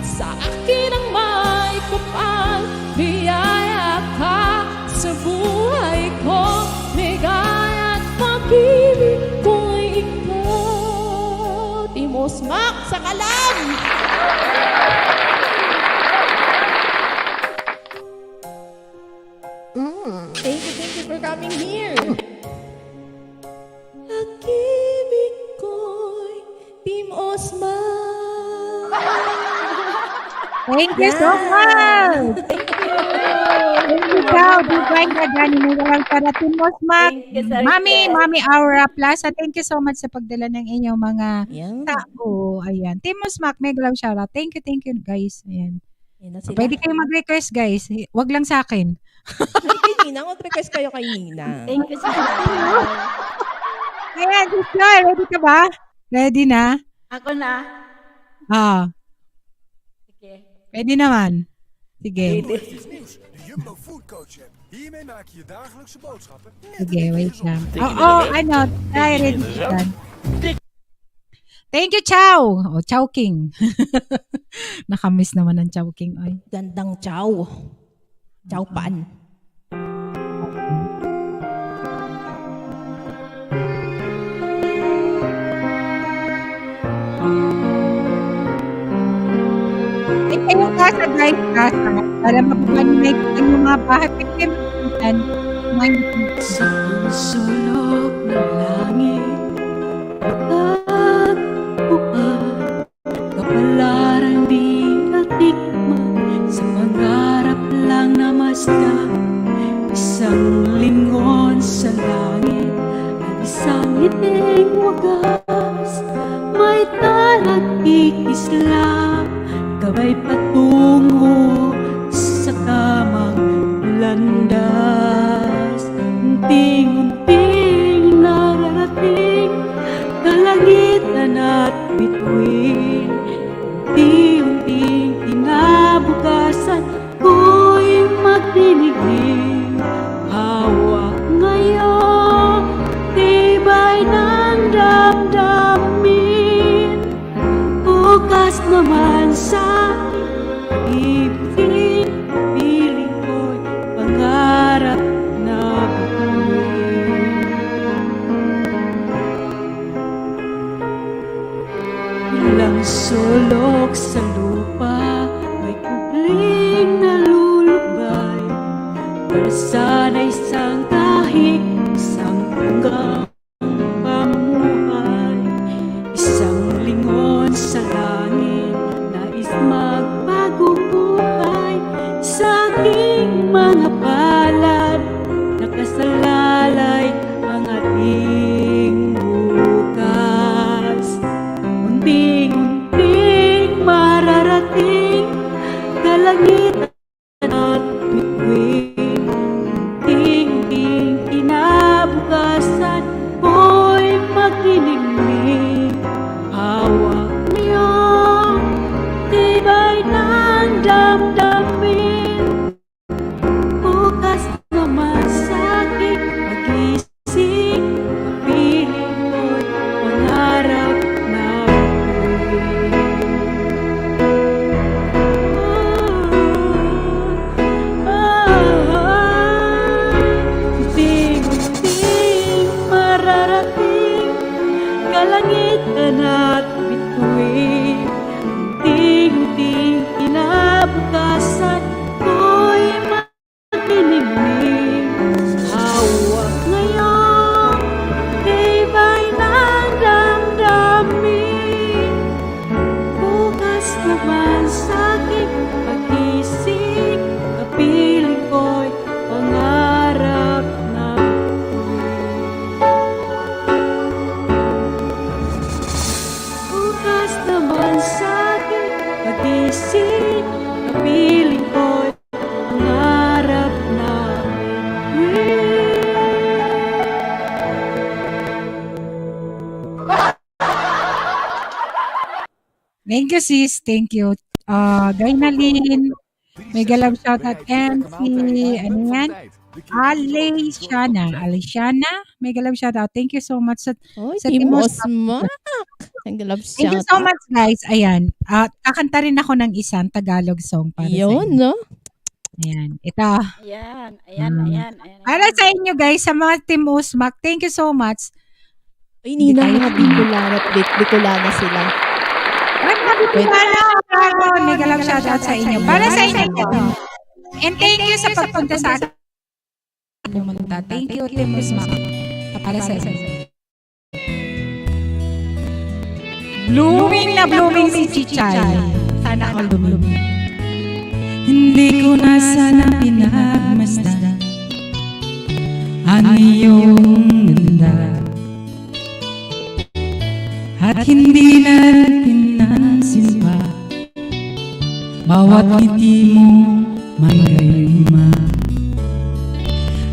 sa akin ang may kapal. Biyaya ka sa buhay ko. Bigay at pag-ibig ko ikaw. Team Osmac sa kalam! Thank you for coming here. Pag-ibig ko'y Team Osmac. Thank you so much! Thank you. Ikaw, Divine Gagani, may walang para Team Osmac. Thank you, Sir Mami, Ted. Mami Aura Plaza, thank you so much sa pagdala ng inyong mga Yan. tao. Ayan. Team Osmac, mega love shoutout. Thank you, guys. Ayan. Yan na sila. Pwede kayo mag-request, guys. Wag lang sa akin. Ay, kay Nina. Mag-request kayo kay Nina. Thank you, Sir. Ayan, sister, ready ka ba? Ready na? Ako na. Ah, Sige. pwede naman. Sige. De Jumbo Food Coach app. Hiermee maak je je dagelijkse boodschappen net Sige, wait lang. Ano, ready ka. Thank you, Chow. Oh, Chow King. Nakamiss naman ng Chow King. Ay. Gandang chow. Chow pan. Eh, kayong kasa, guys, kasa. Para mapapanay yung mga bahay. Pagkimitan. Sa sulok ng langit at buhay, kapalarang di natikman, sa pangarap lang na masdan. Isang lingon sa langit at isang ngiting wagas, may talag-ikis lang, gabay patungo sa tamang landas. Unting-unting nararating kalangitan at bituin. Unti-unting kinabukasan ko'y magdinigling. Hawak ngayon, tibay ng damdamin. Bukas naman sa Thank you, sis. Thank you. Gainaline, mega love shoutout. And si, ano yan? Aliciana, mega love shoutout. Thank you so much sa Team Timos. Osmak. Mega love Thank you so shoutout. much, guys. Ayan. Kakanta rin ako ng isang Tagalog song para sa Yun, inyo. no? Ayan. Ito. Ayan. Para sa inyo, guys, sa mga Team Usmak, thank you so much. Ay, hindi na mga Bicolana at Bicolana sila. Mega love shoutout sa inyo. Para sa inyo ito. And thank you sa pagpunta sa akin. Pumunta. Thank you, Team Usmak. Para sa inyo. Blooming na blooming si Chichay. Sana all blooming. Hindi ko na sana pinagmasdan ang iyong ganda at hindi na pinansin pa bawat ngiti mo may gayuma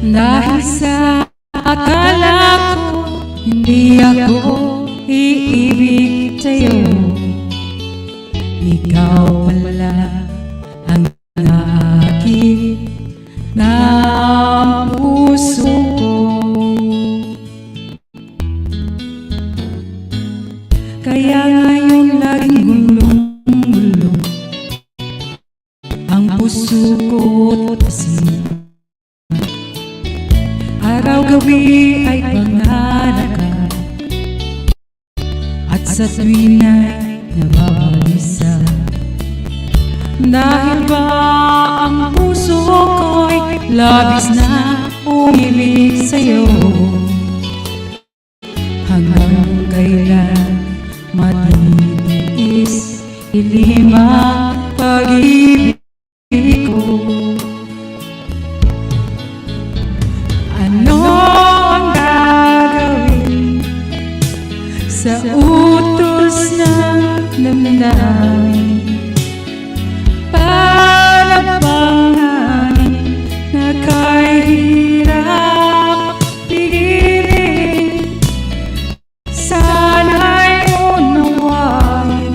dahil sa akala ko hindi ako iibig sa'yo. Ikaw pala ang naakit ng puso ko. Kaya ngayon laging gulong-gulo ang puso ko't asin. Araw-gabi ay pangarap ka at sa tuwin ay nababalisa. Dahil ba ang puso ko'y labis na umibig sa'yo? Hanggang kailan matitiis ilim ang pag-ibig ko? Ano ang gagawin sa utos ng damdamin? Para bang hangin na kahirap pigilin? Sana'y unawain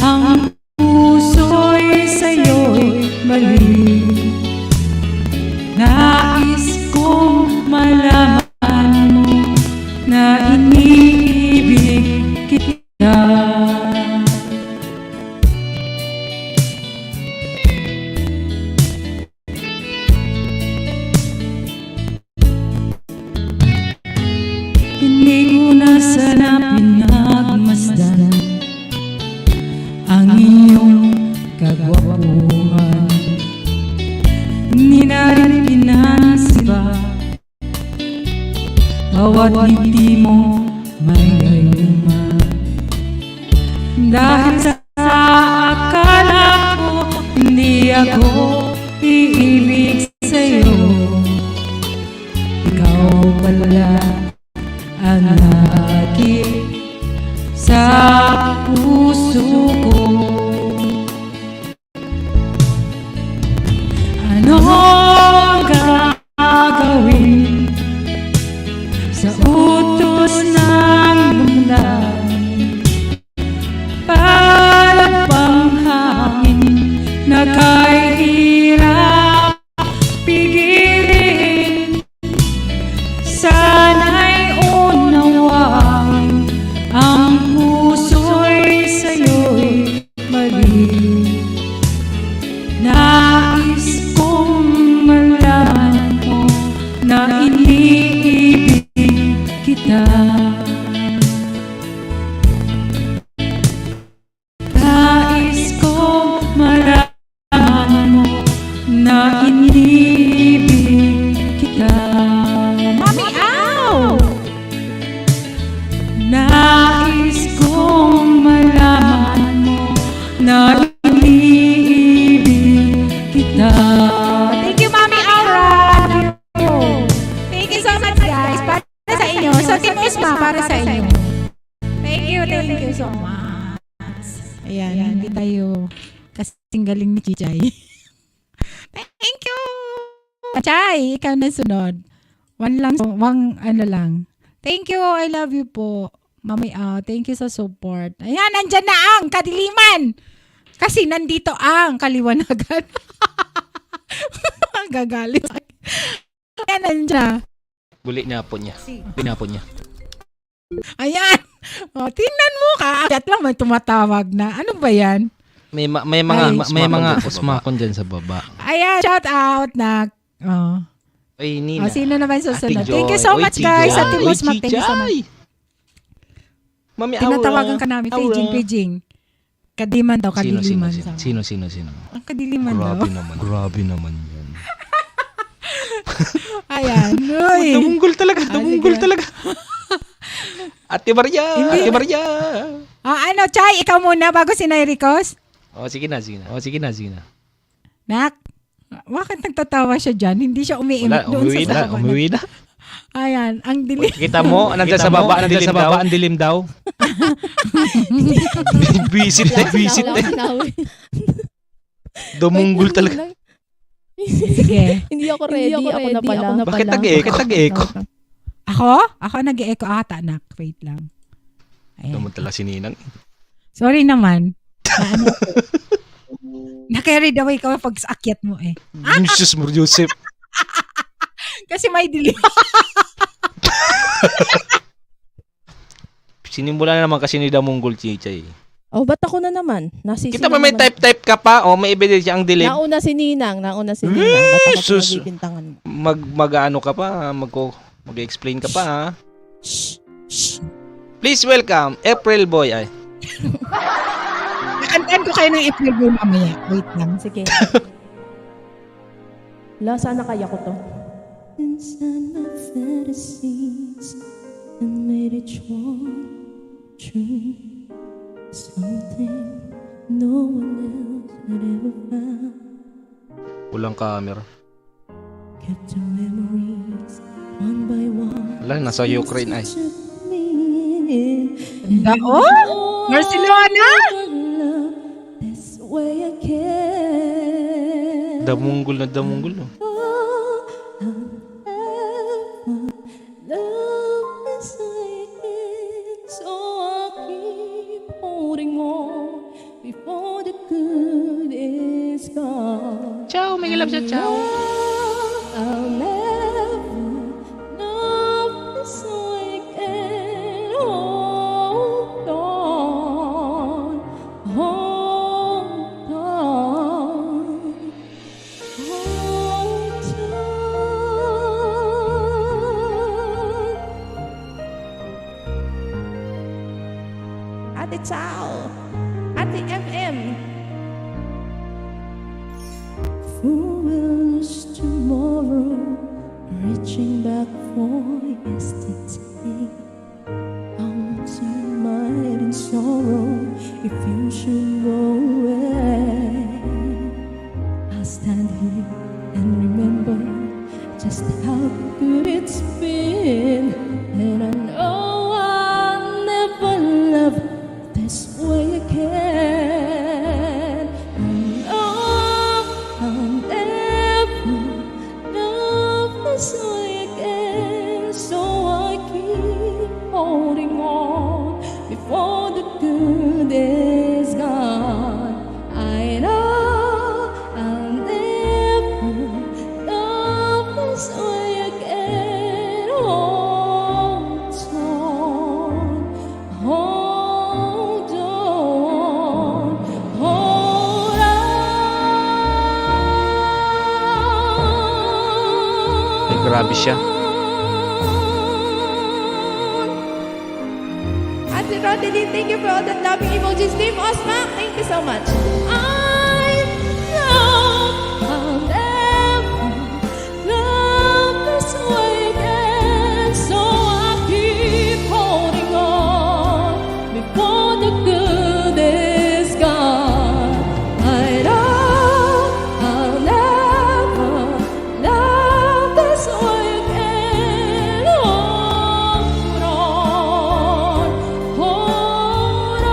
ang puso'y sa'yo'y mali. Nais kong malaman mo na iniibig kita. Hindi ko na sana pinagmasdan ang iyong kagwapuhan. Hindi na rin pinansiba bawat ngiti mo may gayuma. Dahil sa akala ko hindi ako iibig sa'yo. Ikaw pala ang nakakit sa puso ko. Ano ang gagawin sa utos ng damdamin? Para bang hangin na kahirap pigilin? Sana'y unawain ang puso'y sa'yo'y mali. Nais kong malaman mo na iniibig kita. Nais kong malaman mo na iniibig kita. Mami, ow! Nais kong malaman mo na iniibig kita. Thank you, Mami Aura. Thank you so much, guys. Para sa inyo. So, Team Usma, para sa inyo. Thank you so much. Ayan, hindi tayo kasing galing ni Chichay. Thank you! Chay, ikaw na sunod. One ano lang. Thank you, I love you po. Mami, thank you sa support. Ayan, nandyan na ang kadiliman. Kasi nandito ang kaliwanagan. Gagalit. Ayan, nandyan. Buli niya po niya. Pinapon niya. Ayan. Tingnan mo ka. At lang may tumatawag na. Ano ba yan? May mga usmakon dyan sa baba. Ayan, shout out na. Ay, Nina. Sino naman susunod? Ate Thank you Joy. so much, guys. Sa Team Usmak. Thank you so much. Mami, Tinatawagan ka namin. Paging. Kadiman daw. Kadiliman. Sino? Ang kadiliman daw. Grabe naman yan. Ayan. Uy. Dumunggol talaga. Ate Maria. Ano, Chay? Ikaw muna bago si Nairicos? Sige na. Nak, bakit nagtatawa siya dyan? Hindi siya umiimik doon sa baba. Umuwi na. Ayan, ang dilim. Kita mo, nandiyan sa baba, ang dilim daw. Visit na. Dumunggol talaga. Sige. Hindi ako ready. Ako na pala. Bakit nag-echo? Ako nag-echo ata, nak. Wait lang. Ayan. Naman talaga si Ninang. Sorry naman. Na-carried away ka pag akyat mo eh. Jesus mo, Joseph. Kasi may dilim. Sinimula na naman kasi ni Damunggol Chichay. Oh, ba't ako na naman? Kita pa may type ka pa. May ebidensya ang dilim. Nauna si Ninang. Ba't ako pinabibintangan mo? Mag-ano ka pa. Mag-explain ka pa, ha? Please welcome, April Boy. Ay. Nakantaan ko kayo ng April Boy mamaya. Wait lang. Sige. Sana kaya ko to. Inside my fantasies and made each one true. Something no one else had ever found. Walang camera. Kept the memories one by one. Wala, nasa Ukraine ay. Barcelona? This way I can. Damunggol. No? Love is like so I keep holding on before the good is gone. Ciao, may love siya, ciao. I'll never love this way again. Hold on, hold on, hold on. Ate Chow, Ate FM. Foolish tomorrow, reaching back for yesterday. I'm tonight in sorrow if you should go away. I'll stand here and remember just how good it's been, and I know I'll never love this way again. I'll never love this way again. So I keep holding on before the good is gone. I know I'll never love this way again. Hold on, hold on, hold on. Grabe siya. Ate Rodeline, thank you for all the loving emojis. Team Osma, thank you so much. I know I'll never love this way again. So I keep holding on before the good is gone. I know I'll never love this way again. Hold on, hold on.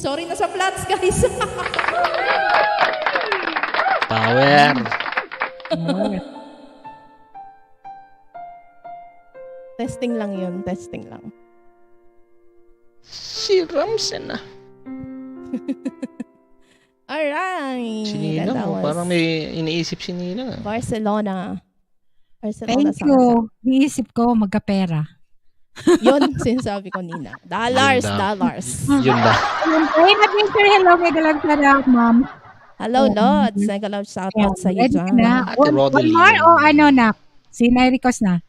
Sorry na sa flats, guys. Power. Testing lang yun. Testing lang. Si Ramsen na. Alright. Si Ninang, That was parang may iniisip si Ninang. Barcelona. Thank you. Niisip ko magkapera. Yun, sinasabi ko, Nina. Dollars. Yun ba? Hey, nag-picture. Hello, mega love shout out, ma'am. Hello, Lods. Mega love shout out sa iyo Ready dyan. na. Ate One Rodeline. more o ano na? Sinay-request na.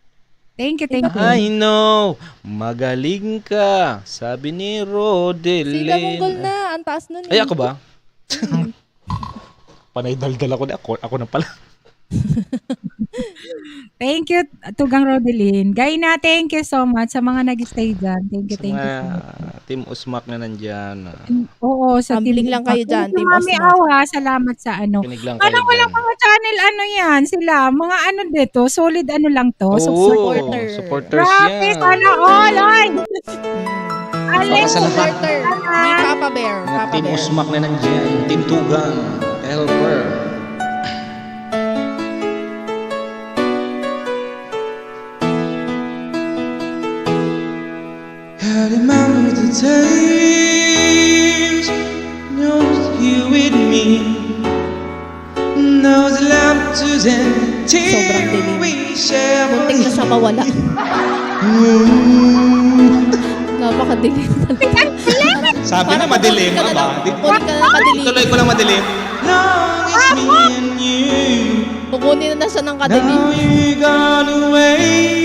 Thank you. I know, magaling ka, sabi ni Rodeline. Sila Munggol na. Ang taas nun. Ay, ako ba? Panay daldal ako na. Ako na pala. Thank you, Tugang Rodeline. Gayna, thank you so much sa mga nag-stay dyan. Thank you. Team Usmak na nandyan. Oo, sa Humbling lang kayo dyan, Team Mami Osmak. Awa, salamat sa ano. Kinig lang kayo Parang walang dyan. mga channel, ano yan, sila. Mga ano dito, solid ano lang to. Oo, Supporter. supporters Grabe, yan. sana all, ay! Alin, Baka sa lahat. Supporter. May Papa Bear. Mga Papa Team Bear. Usmak na nandyan. Team Tugang. Helper. I remember the days you're here with me. Those laughters and Sobrang tears dilim. we share. Muntik na siya mawala. Napakadilim talaga. Sabi na madilim, aba. Kukunin ka na kadilim. Tuloy ko lang madilim. Long as me and you. Kukunin na siya ng kadilim. Now you gone away.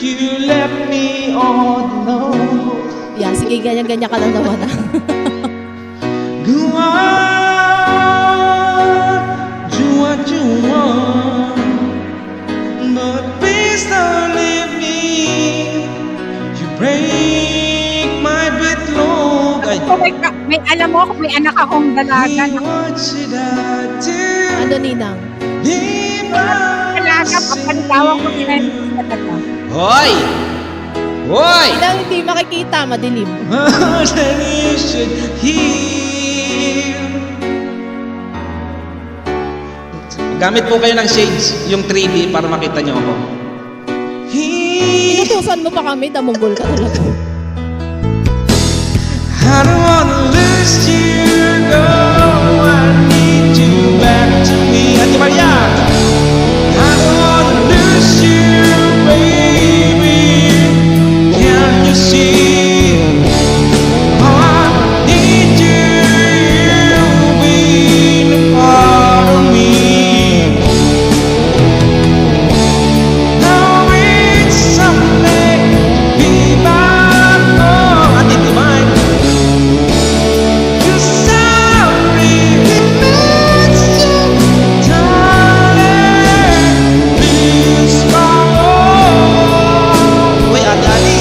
You left me all alone. Yan, sige, ganyan-ganyan ka lang naman. Go on, do what you want, but please don't leave me. You break my betrothed. may alam mo, kung may anak akong dalaga. What should I do? Ano, Ninang? Dalaga, papalitawang ko kinahit sa dalaga. Hoy! Hoy! Ninang hindi makikita, madilim. More than you should hear. Gamit po kayo ng shades, yung 3D para makita nyo ako. Inutusan mo pa kami, damunggol ka talaga. I don't wanna lose you, go. I need you back to me. Ate Maria. I don't wanna lose you, baby. Can you see? Oh, I need you. You've been a part of me. Now it's someday be back home. Ate Divine. You sorry we missed you, darling. Please go. Uy, Ate Ali.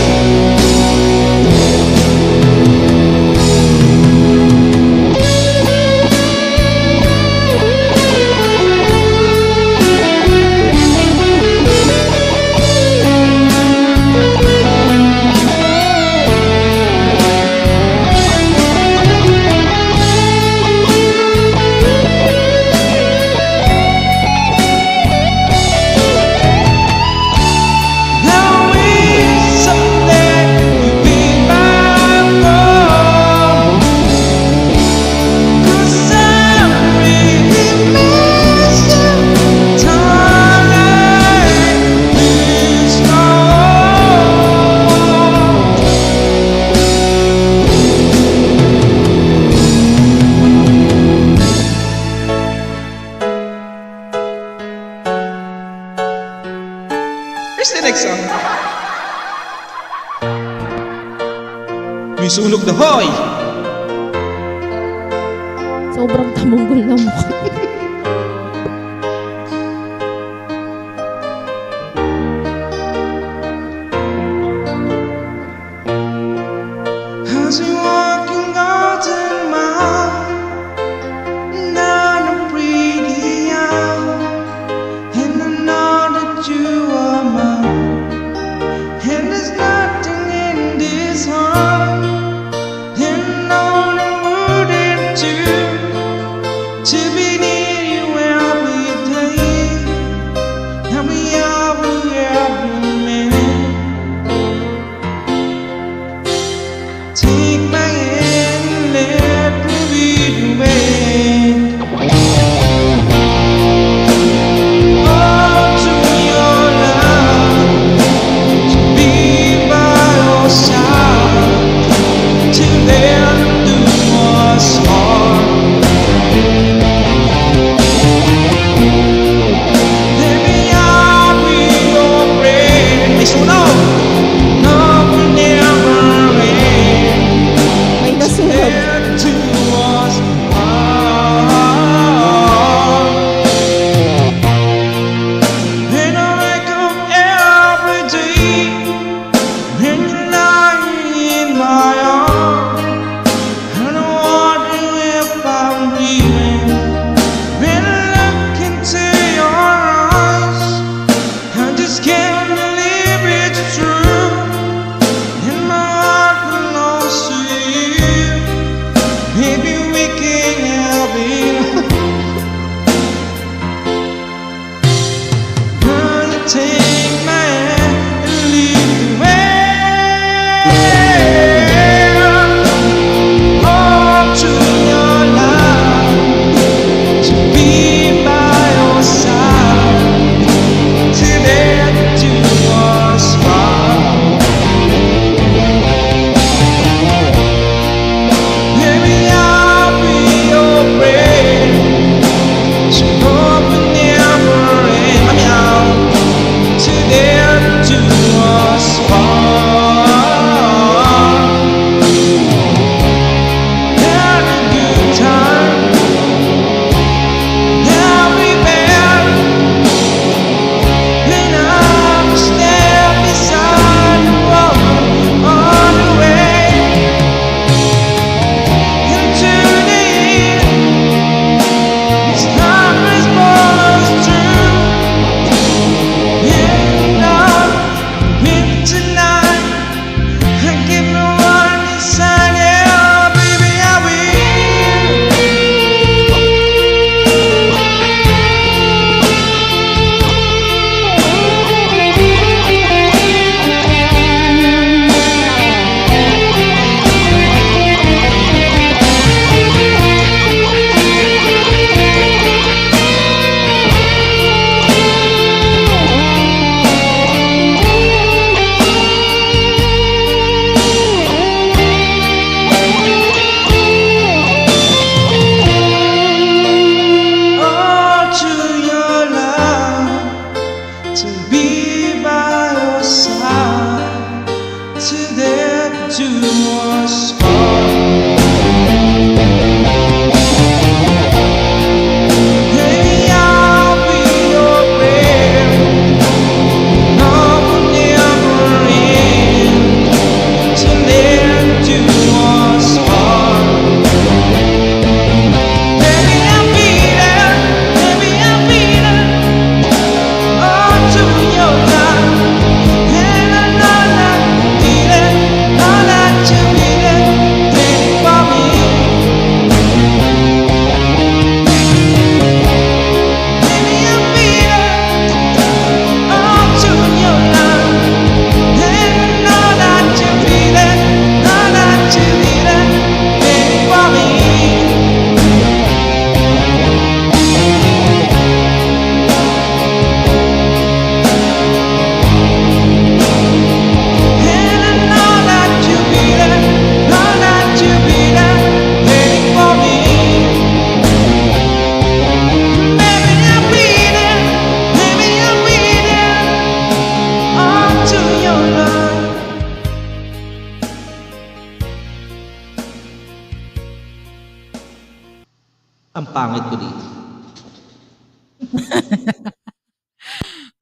Now it's someday be back home. 'Cause I really miss you, darling. Please go. Here's the next song. May sunog na hoy! Sobrang tamunggol na mukha. As we walking Golden Mile, down a pretty aisle, and I know that you are mine, and there's nothing in this heart, and all the take my hand and lead the way. All to your love, to be by your side, to there to us far. Maybe I'll be your friend, so open never end. Let me out to there to us far. Had a good time, now we bad, and I'm stand beside the road on the way into the end. It's time as borders true, and I'm with tonight. I give no one inside, yeah, baby, I will. All to your love, to be by your side, to there to us all. Maybe I'll be your friend, love will never end, to there to us all. Maybe I'll be there, maybe I'll be there, all to your love, and I know that be there, know that you'll be there, waiting for me. Maybe I'll be there, all to your love, and I know that you'll be there, know that you'll be there, waiting for me. And I know that you'll be there, know that you'll be there, waiting for me. Maybe I'll be there, maybe I'll be there, all to your love. Ang pangit ko dito.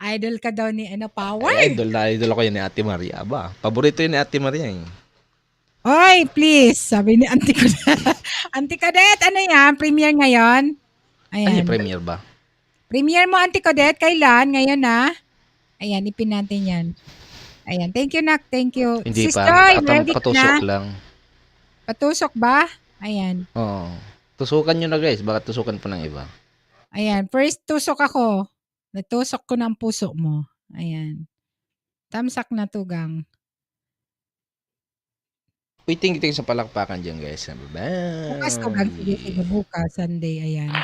Idol ka daw ni Power. Ay, idol ako yun ni Ate Maria ba? Paborito yun ni Ate Maria eh. Oy, please, sabi ni Auntie Cadet. Auntie Cadet, ano yan? Premiere ngayon? Ano Ayan. yung premiere ba? Premiere mo, Auntie Cadet, kailan? Ngayon na? Ayan, ipin natin yan. Ayan, thank you, Nak. Thank you. Hindi Sis pa. Joy, ready ka Patusok na? lang. Patusok ba? Ayan. Oo. Tusukan nyo na guys. Baka tusukan pa ng iba. Ayan, first tusok ako. Natusok ko ng puso mo. Ayan. Tamsak na tugang. Piting-iting sa palakpakan dyan guys. Bam! Bukas tugang. Sige, bukas. Sunday. Ayan.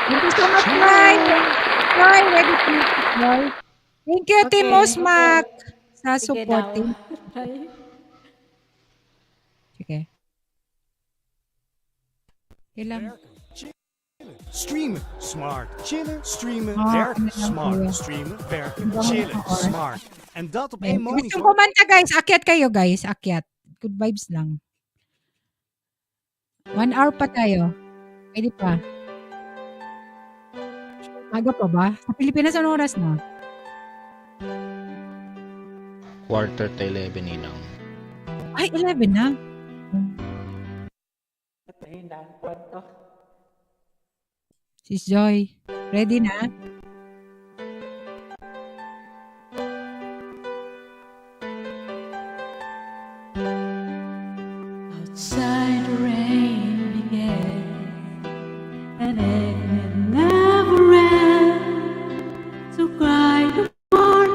Thank you so much, Roy. Roy, ready to meet you, Roy. Thank you, Team Osmac, sa Sige supporting. daw. Sige. Ilang. Stream it, smart. Chillen, stream it, Ah, werken, ano lang smart. kuya. Stream it, werken, Ang dami chillen, ng oras. smart. En dat op één Gusto monitor. kumanta, guys. Akyat kayo, guys. Akyat. Good vibes lang. 1 hour pa tayo. Pwede pa. Aga pa ba? Sa Pilipinas, anong oras na? 11:45 nilang. Ay, 11 na. Sis Joy, ready na? Outside the rain began, and it never end. So cry the morning.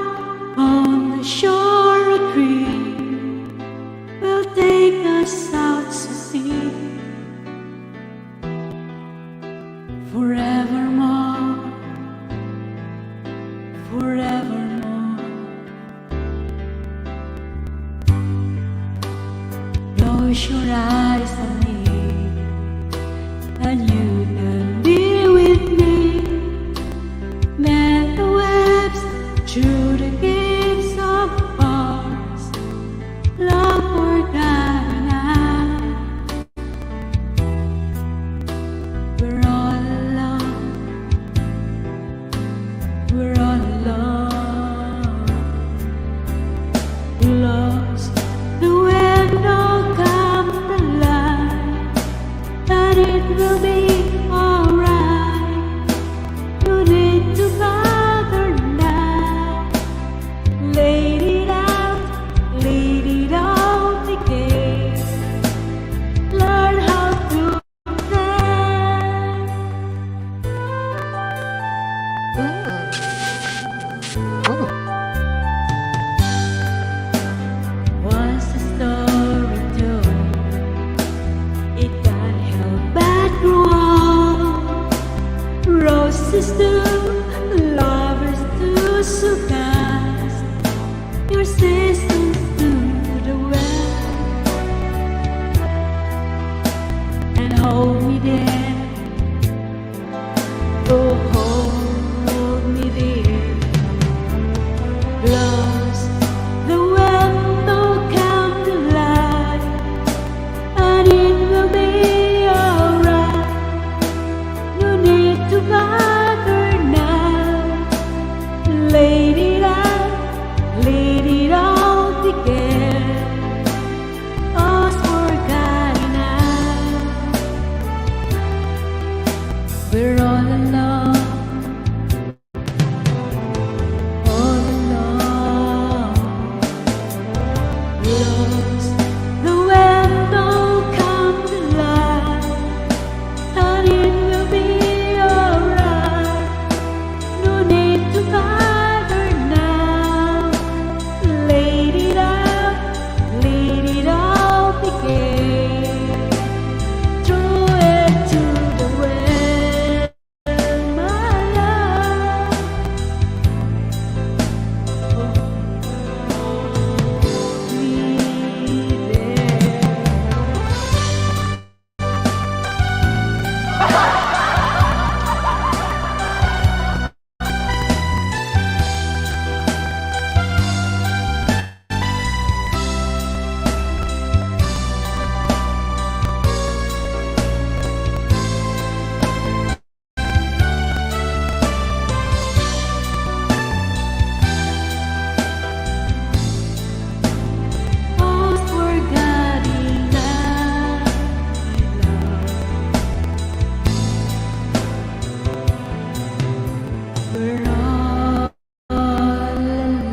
We're all alone.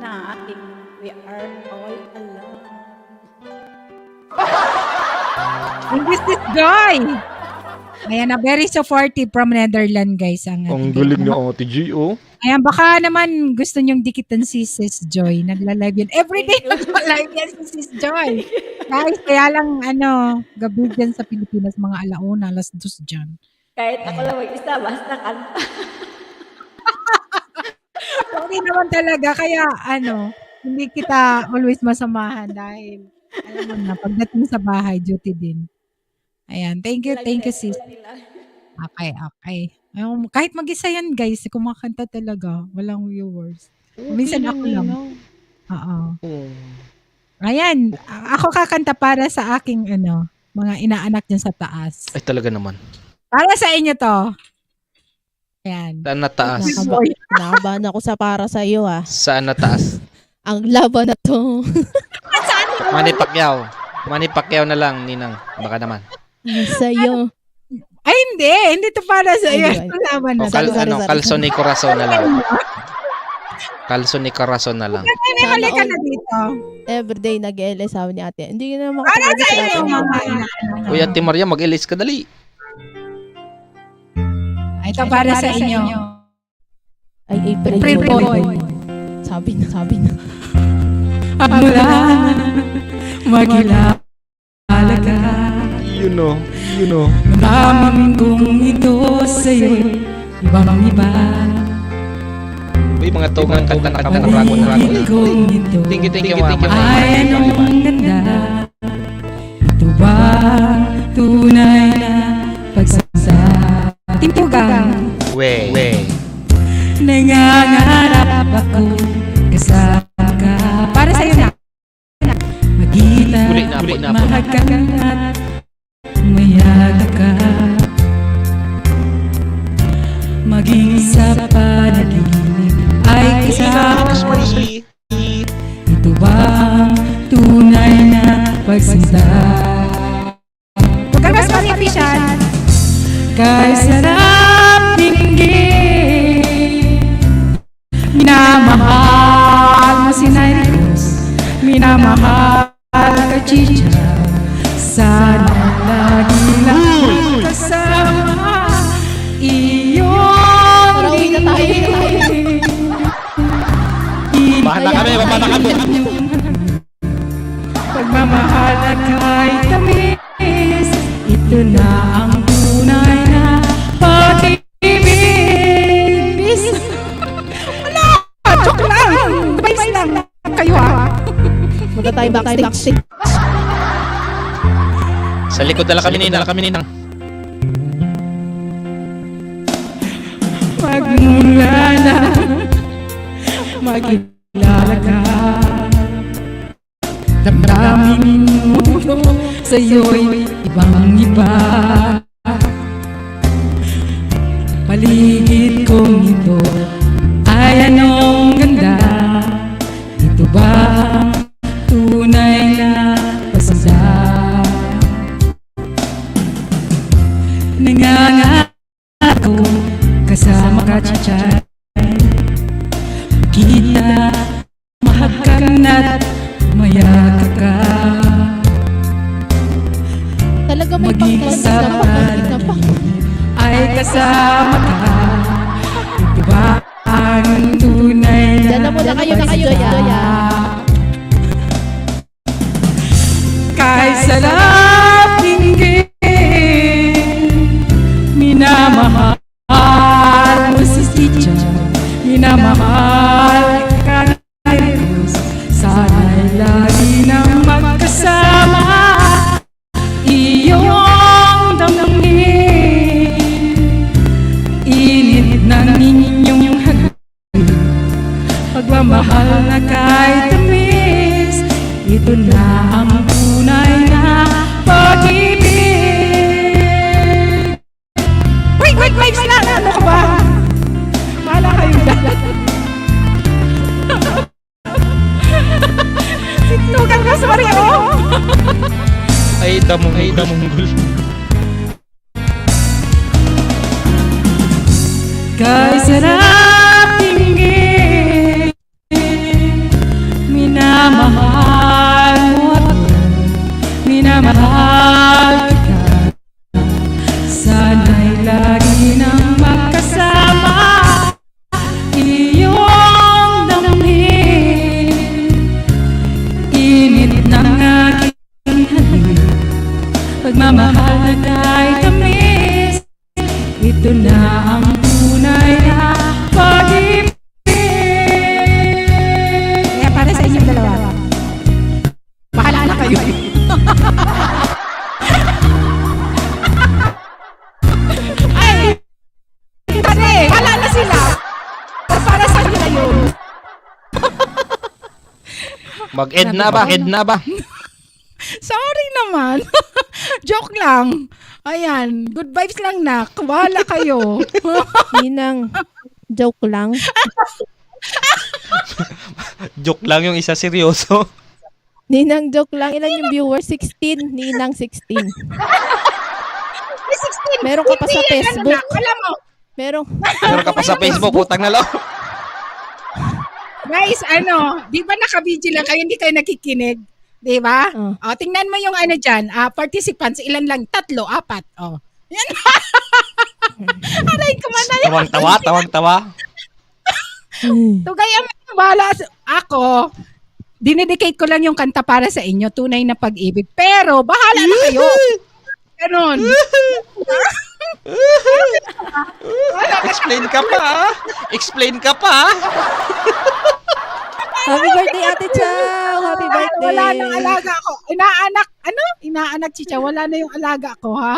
Natin, we are all alone. Thank you, Sis Joy. Ayan na, very supportive from Netherlands, guys. Ang galing na Ate G, oh. Ayan, baka naman gusto nyong dikitan si Sis Joy. Nagla-live yan. Everyday nagla-live yan si Sis Joy. Guys, kaya lang, gabi dyan sa Pilipinas, mga alauna, alas 2 dyan. Kahit ako lang mag-isa, basta kanta. Okay naman talaga, kaya hindi kita always masamahan dahil alam mo na, pagdating sa bahay, duty din. Ayan, thank you sis. Okay. Kahit mag-isa yan guys, kumakanta talaga, walang viewers. Minsan ako lang. Oo. Ayan, ako kakanta para sa aking mga inaanak dyan sa taas. Ay, talaga naman. Para sa inyo to. Ayan. Saan na taas? Laban ako sa para sa iyo ah. Saan na taas? Ang laban na to. Manny Pacquiao. Manny Pacquiao na lang, Ninang. Baka naman. Sa'yo. Ay, hindi to para sa iyo. Laban na. Kalso ni Corazon na lang. Kalso ni Corazon na lang. May ka na dito. Everyday nag-LS sabi ni ate. Hindi na Para sa iyo, mama. Kuya Ate Maria, mag-ilis ka dali. Ito para sa inyo. Ay, April Boy. Sabi na. Mula magilala ka. You know. Namamin kong ito sa'yo'y ibang-iba. Uy, mga tungang kanta na kanta ng rago. Thank you, mama. Ay, anong ganda. Ito ba tunay na pagsasabi? Timpugang. We. Nangangarap ako kasama ka. Para sa'yo na. Magita, mahagang at mayaga ka. Maging sa panaginip ay kasama. Ito bang tunay na pagsinta? Pagkakas Marifican. Kay sarap dinggin, minamahal mo si Nairi Cruz, minamahal ka Chicha, sana lagi lang kasama iyong dinggin. Bahala kami. Pagmamahal na kay tamis, ito na ang tunay na pag-ibig. Wala! Joke lang! Base lang kayo ha! Punta tayo backstage. Sa likod na lang kami, Ninang. Magmula na magkilala ka, damdamin mo sa'yo'y ibang-iba. Paligid kong ito ay anong ganda. Ito ba tunay na pasada? Nangangarap ako kasama ka, Chichay. Kita mahagkan at mayaka ka. Talaga may maging sa panaginip ay kasama ka. Ito ba ang tunay na Dala mo na kayo Joya. Kahit sarap dinggin, minamahal mo si Chicha, minamahal ka na Rose. Sana'y lagi nang magkasama iyong damdamin. Init ng inyong hagin, pagmamahal na kahit tamis. Ito na ang tunay na pag-ibig. Wait, vibes lang! Ano ka ba? Mahala kayo dyan. Sintugan ka sa Mario! Ay, damunggol. Kay sarap tingin, minamahal mo ako, minamahal kita. Sana'y lagi nang magkasama, iyong damhin, init ng aking halik, pagmamahal na ta'y tamis, ito na ang tunay na pag-ibig. Kaya para sa inyong dalawa, bahala na kayo. Ay, pare, bahala na sila. Para sa inyo na yun. Mag-edna ba? Edna ba? Sorry naman. Joke lang. Ayan, good vibes lang na. Wala kayo. Ninang, joke lang. Joke lang yung isa seryoso. Ninang, joke lang. Ilan yung viewers? 16. Ninang, 16. Meron ka pa sa Facebook. Alam mo. Meron ka pa sa Facebook, utang na loob. Guys, di ba naka-video lang kayo, hindi kayo nakikinig? Di ba? O, tingnan mo yung dyan, participants, ilan lang? 3, 4. O. Yan. Aray, kumanay. Tawang-tawa. Tugay ang bahala. Ako, dinedicate ko lang yung kanta para sa inyo, Tunay na Pag-ibig. Pero, bahala na kayo. Ganon. Explain ka pa. Happy birthday, Ate Chow! Happy birthday! Wala nang alaga ko. Inaanak si Chow. Wala na yung alaga ko, ha?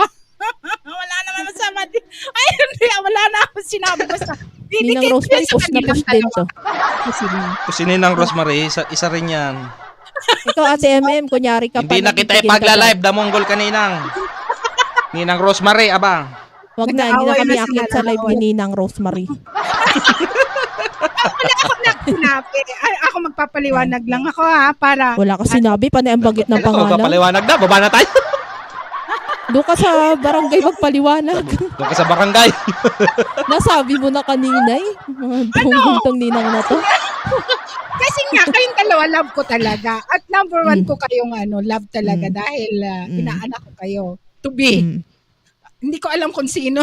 Wala naman masama. Ay, hindi. Wala na ako sinabi. Basta, Ninang Rosemary, push na push din to. Kasi Ninang Rosemary, isa rin yan. Ikaw, Ate MM, kunyari ka pa. Hindi na kita ipagla-live, damonggol ka, Ninang. Ninang Rosemary, aba. Wag na, hindi na kami akit sa live ni Ninang Rosemary. Wala ako sinabi. Ako magpapaliwanag lang ako, ha? Para... Wala ka sinabi, panay ang bagit ng pangalan. Magpapaliwanag na, baba na tayo. Doon ka sa barangay magpaliwanag. Doon ka sa barangay. Nasabi mo na kanina eh. Mga buntong Ninang na to. Kasi nga, kayong dalawa, love ko talaga. At number 1 ko kayong love talaga dahil inaanak ko kayo. To be. Hindi ko alam kung sino.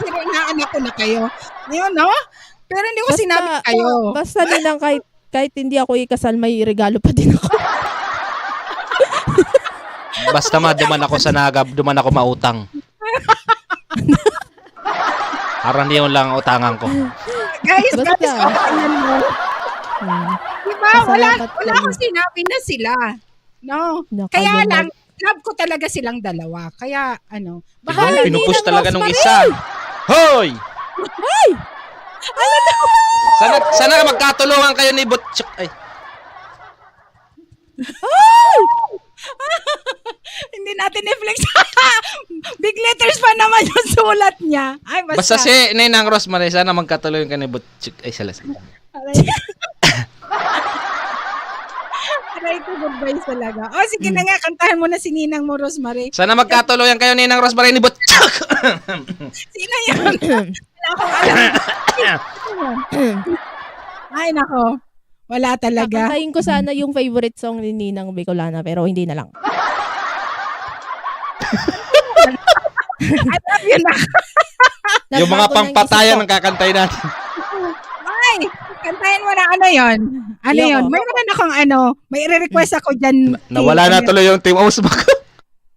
Pero inaanak ko na kayo. Yun, no? Pero hindi ko sinabi kayo. Basta Ninang, kahit hindi ako ikasal, may regalo pa din ako. Basta duman ako sa nagab, duman ako mautang. Aran yun lang utangan ko. Guys, tingnan mo. Diba? Wala akong sinabi na sila. No? Kaya lang, love ko talaga silang dalawa. Kaya, bahala. Pinupush talaga nung isa. Hoy! Hoy! Sana magkatulungan kayo ni Butchok. Ay. Hindi natin i-flex. Big letters pa naman yung sulat niya. Ay, basta si Ninang Rosemary, sana magkatulungan ka ni Butchok. Ay, salas. Aray ko, goodbye talaga. O, sige na nga, kantahan mo na si Ninang mo, Rosemary. Sana magkatulungan kayo Ninang Rosemary ni Butchok. Sino yun? Ay, nako. Wala talaga. Kakantahin ko sana yung favorite song ni Ninang Bicolana, pero hindi na lang. Yung mga pangpatayan ang kakantay natin. Ay, kantahin mo na yun. Yun? Mayroon akong may i-request ako dyan. Nawala na tuloy yung Team Osmak.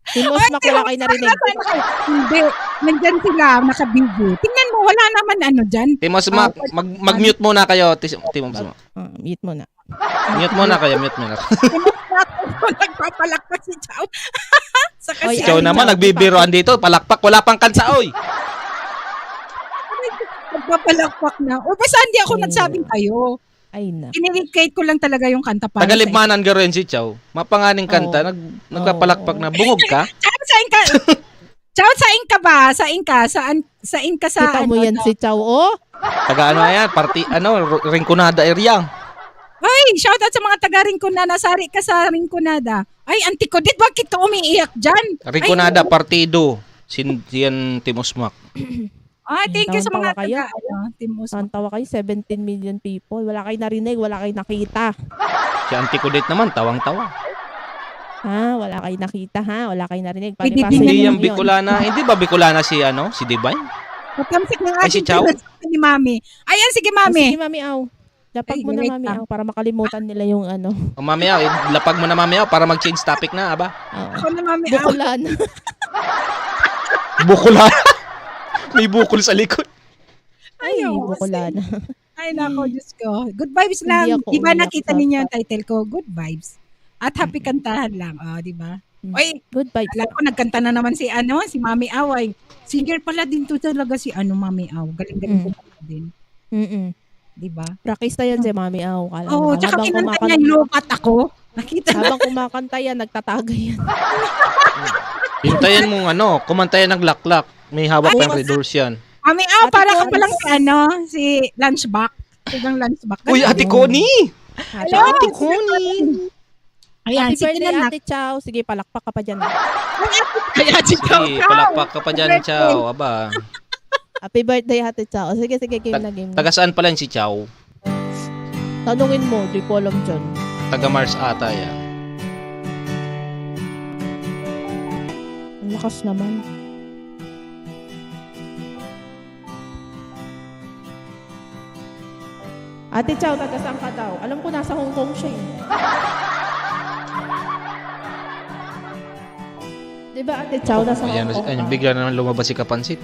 Team Osmak, wala kayo narinig. Hindi, nandyan sila, naka-video. Tingnan mo, wala naman dyan. Team Osmak, mag-mute muna kayo. Team Osmak. Mute muna. Mute muna kayo, mute muna. Team Osmak, nagpapalakpak si Chow. Si Chow naman, nagbibiroan dito. Palakpak, wala pang kanta, oy. Nagpapalakpak na. O, basta hindi ako nagsabing kayo. Ay na. Ininikate ko lang talaga yung kanta para Tagalibmanan ka rin si Chow. Mapanganing kanta, nagpapalakpak na. Bungog ka? Saing ka. Chow, saing ka ba? Saing ka? Saing ka sa... Kita mo yan si Chow, oh? Taga yan? Rinconada area. Ay, shoutout sa mga taga Rinconada. Sari ka sa Rinconada. Ay, antikodit, bakit ka umiiyak dyan? Rinconada, partido. Yan Team Osmak. Thank you sa mga Tawan-tawa kayo. Team Usman. Tawan-tawa kayo, 17 million people. Wala kayo narinig, wala kayo nakita. Si Auntie Kudit naman, tawang-tawa. Ha? Wala kayo nakita, ha? Wala kayo narinig. Pwede Palibasa Hindi yun yung Bicolana. Hindi ba Bicolana si Divine? Matamsik ng Ay, si ating Chow? ni Mami. Ayan, sige Mami. Sige, Mami Aw. Lapag Ay, mo na, wait Mami lang. Aw, para makalimutan nila yung ano. O Mami Au, lapag mo na Mami Au para mag-change topic na, aba. Ako na Mami. Aw. Bukulan. Bukulan. May bukol sa likod. Ay, Ayaw, bukulan. Ay, nako, Diyos ko. Good vibes Hindi lang. ako Di ba umiyak nakita sa ninyo ang title ko? Good vibes. At happy kantahan lang. Di ba? Oy, good vibes. Alam ko, nagkanta na naman si Mami Aw. Ay, singer pala din to talaga si Mami Aw. Galing-galing ko din. Di ba? Prakista yan si Mami Aw. Oo, tsaka kinanta niya yung lupat ako. Nakita na. Habang kumakanta yan, nagtatagay yan. Hintayan mong kumanta yan ng laklak. May hawak pa yung redoors yan. Mami Aw, para ka palang si Lunchback. Sigang Lunchback. Uy, Ate Connie! Hello, Ate Connie! Ayan, Happy sige birthday, na. Ate Chow. Sige, palakpak ka pa dyan. Kaya si Chow. Sige, palakpak ka pa dyan, Chow. Aba. Happy birthday, Ate Chow. Sige, game na game na. Taga saan pala yung si Chow? Tanungin mo, di ko alam dyan. Taga Mars ata yan. Ang lakas naman. Ate Chow, taga saan ka daw? Alam ko nasa Hong Kong siya eh. Diba Ate Chow, nasa Ayan, Hong Kong ka? bigla na naman lumabas si Kapansit.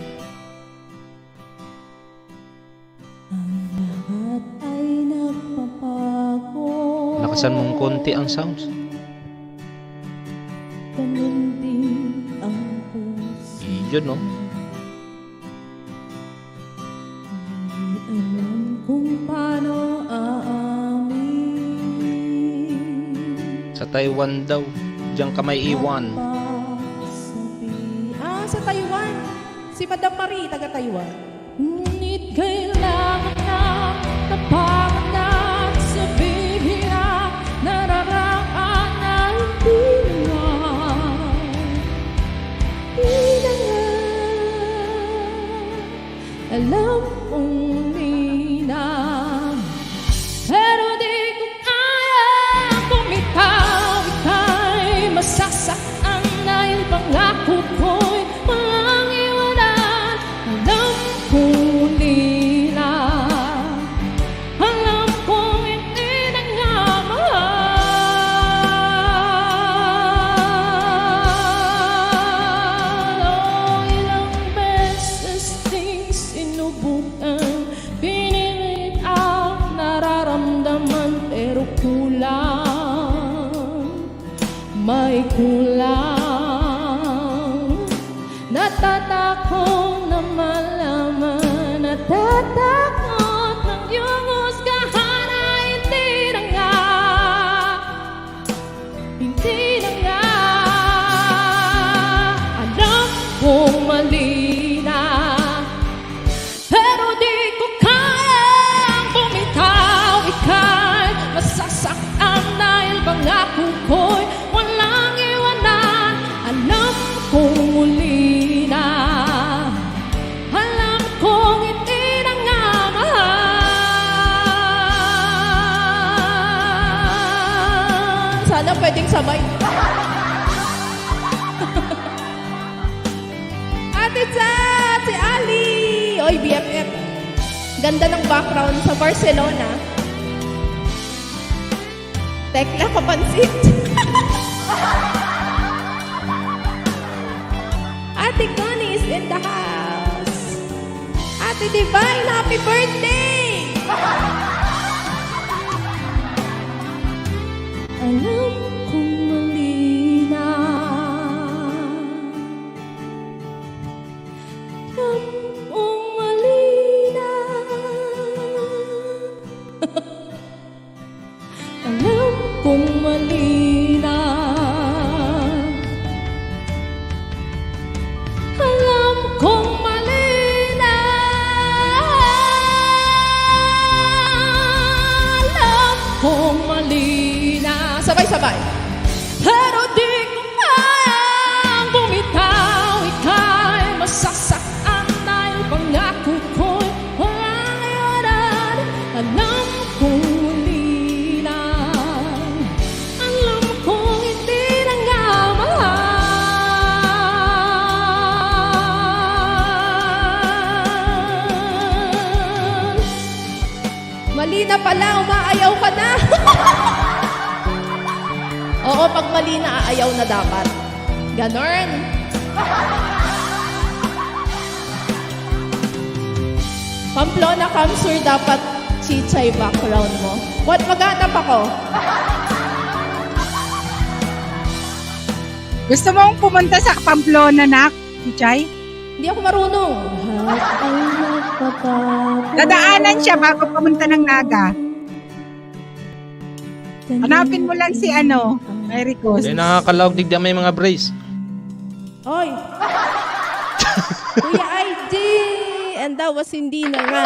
Lakasan mong konti ang sounds. Ganun din ang puso. Yun, no? Alam kung paano aamin. Sa Taiwan daw. Diyan ka may iwan. Sa Taiwan. Si Madam Marie, taga Taiwan. Ngunit kailangan na napanganak, sabihin na nararaan na hindi na alam kong hindi na, pero di ko kaya bumitaw. Ika'y masasaktan dahil pangako ko'y walang iwanan. Alam kong hindi na, alam kong hindi na nga mahal. Oh, ilang beses ding sinubukan, pinilit ang nararamdaman, pero kulang, may kulang. Natatakot na malaman, natatakot ng iyong husgahan na hindi na nga, hindi na nga. Alam kong mali na, pero di ko kayang bumitaw. Ika'y masasaktan dahil pangako ko'y walang iwanan. Alam kong muli na, alam kong hindi na nga mahal. Sana pwedeng sabay. Ate Chat, si Ali. Oy, BFF. Ganda ng background sa Barcelona. Tekla Kapansit. Ate Connie is in the house. Ate Divine, happy birthday! Alam kong mali na, alam kong mali na, alam kong mali na, alam kong mali na, alam kong mali na. Sabay-sabay. Pero di ko kayang bumitaw. Ika'y masasaktan dahil pangako Mali na pala, umaayaw ka na. Oo, pag mali na, aayaw na dapat. Ganon. Pamplona Kamsur, dapat chichay background mo. What, maghanap ako? Gusto mong pumunta sa Pamplona, nak? Chichay? Hindi ako marunong. Dadaanan siya bago pumunta ng Naga. Hanapin mo lang si Ericos. Hindi nakakalawag digda may mga brace. Oy! Kuya IG! And that was hindi na nga.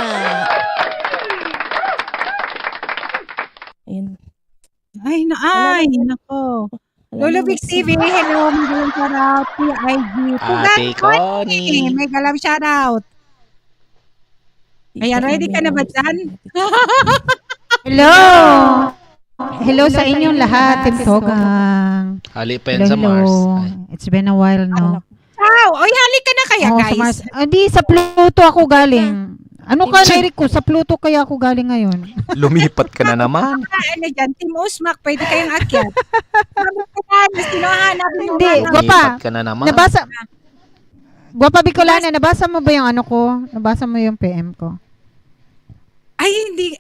Ayun. Ay, nako. Lolo Big TV, hello, magalang shoutout. Kuya IG. Ate Connie. May galang shoutout. Ayan, ready ka na ba dyan? Hello! Hello sa inyong lahat, Team Togang. Hali pa yan sa Mars. Ay. It's been a while, no? Wow! Oy, hali ka na kaya, guys? Sa Mars. Hindi, sa Pluto ako galing. Ano ka, Eric ko? Sa Pluto kaya ako galing ngayon. Lumipat ka na naman. Ano dyan, Team Usmak, pwede kayong akyat. Hindi, Lumipat ka na naman. Nabasa, Guwapa Bicolana, nabasa mo ba yung ano ko? Nabasa mo yung PM ko? Ay,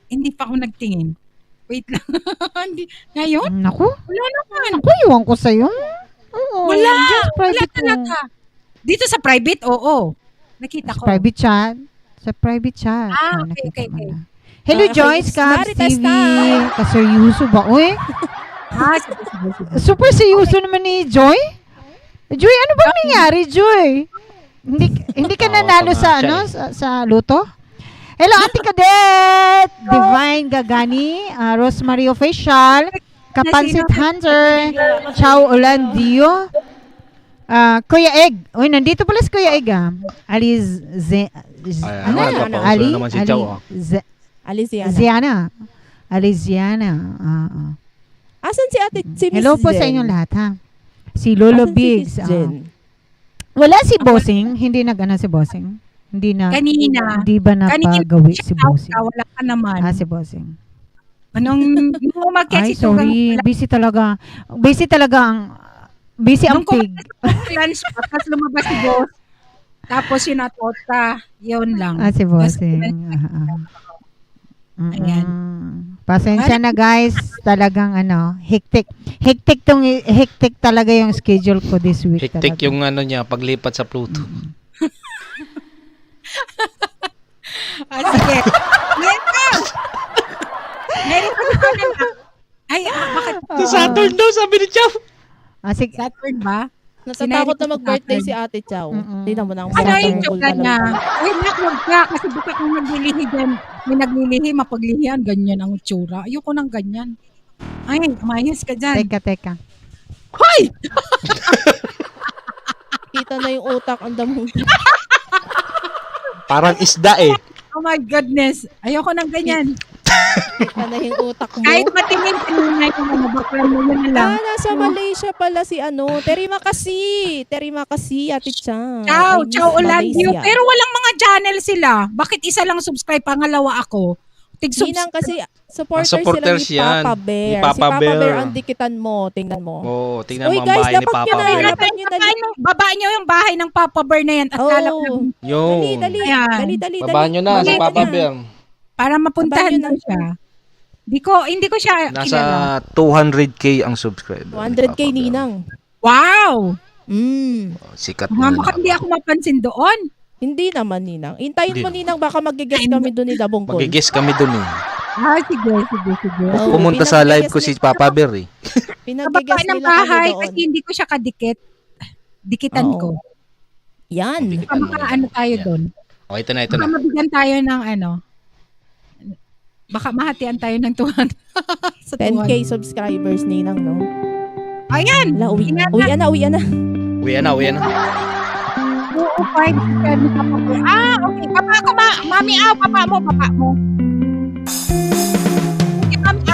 hindi pa ako nagtingin. Wait lang. Ngayon? Naku? Wala naman. Naku, iwan ko sa'yo. Oo, Wala. just private Wala talaga. Dito sa private, oo. Nakita ko. Private chat. Sa private chat. Ah, Nakita okay. mo na. Hello, Joyce, Cabs Marites TV. na. Kaseryoso ba? Uy, Sige. super seryoso naman ni Joy. Joy, ano bang nangyari, Joy? Hindi ka nanalo sa sa luto? Hello, Ate Cadet, Divine Gagani, Rosemary Official, Kapansit Hunter, Chow Olandio, Kuya Egg. Uy, nandito pala si Kuya Egg, Ali Aliziana. Asan si ate? Si Miss Hello po Jen? sa inyong lahat, ha? Si Lolo Asan si Biggs. Miss Jen? Wala si Bossing. Hindi si Bossing. Hindi na. Kanina. Hindi ba napagawi si Bossing? Wala ka naman. Si Bossing. Nung umakyat Ay, si Tugang, sorry. Busy talaga ang pig. lunch pa, tapos lumabas si Boss. Tapos yung natota, yun lang. Si Bossing. Ayan. Pasensya na guys. Talagang hectic. Hectic talaga yung schedule ko this week. Hektik talaga. yung niya, paglipat sa Pluto. Sige. Meron pa na. Ay, bakit? Sa Saturn daw, sabi ni Chow. Sige. Saturn ba? Natatakot na mag-birthday si Ate Chow. Hindi naman ang Ano yung chocolate niya? Ay, nakwag ka. Kasi baka kung naglilihi dyan, may naglilihi, mapaglihian, ganyan ang tsura. Ayoko ng ganyan. Ay, umayos ka dyan. Teka. Hoy! Kita na yung utak, ang damong. Parang isda eh. Oh my goodness. Ayoko ng ganyan. Kita na yung utak mo. Kahit matingin, tinunay ko na baklan mo yun na lang. Nasa Malaysia pala si Terima kasi, Ate Chow. Chow Olandio. Pero walang mga channel sila. Bakit isa lang subscribe? Pangalawa ako. Ninang kasi supporters supporters sila yan. ni Papa Bear. Ni Papa Si Papa Bear. Bear ang dikitan mo. Tingnan mo. Oo, tingnan Uy, mo ang guys, bahay ni dapat Papa yun na, Bear. dapat yun na. Baba nyo yung bahay ng Papa Bear na yan. At lalak Yo. Dali. Baba nyo na si Papa Bear. para mapuntahan ko siya. Hindi ko siya Nasa kilala. 200k ang subscriber. 100k Ninang. Wow! Sikat Baka hindi ako mapansin doon. Hindi naman, Ninang. Hintayin mo, Hindi. Ninang. Baka mag-guess kami doon ni Dabongkol. Mag-guess kami dun eh. Sige. Pumunta sa live ko si Papa Bear eh. Sa Pinag-guess baba ng nila kami bahay doon. kasi hindi ko siya kadikit. Dikitan ko. Yan. Baka tayo doon. Oh, ito na. Baka mabigyan tayo ng baka mahatian tayo ng 200. Sa 10k subscribers, Ninang, no? Ayan! Uwian na. Uwi na. Oo, 5. Okay. Papa ko, mami, papa mo. Okay, mami,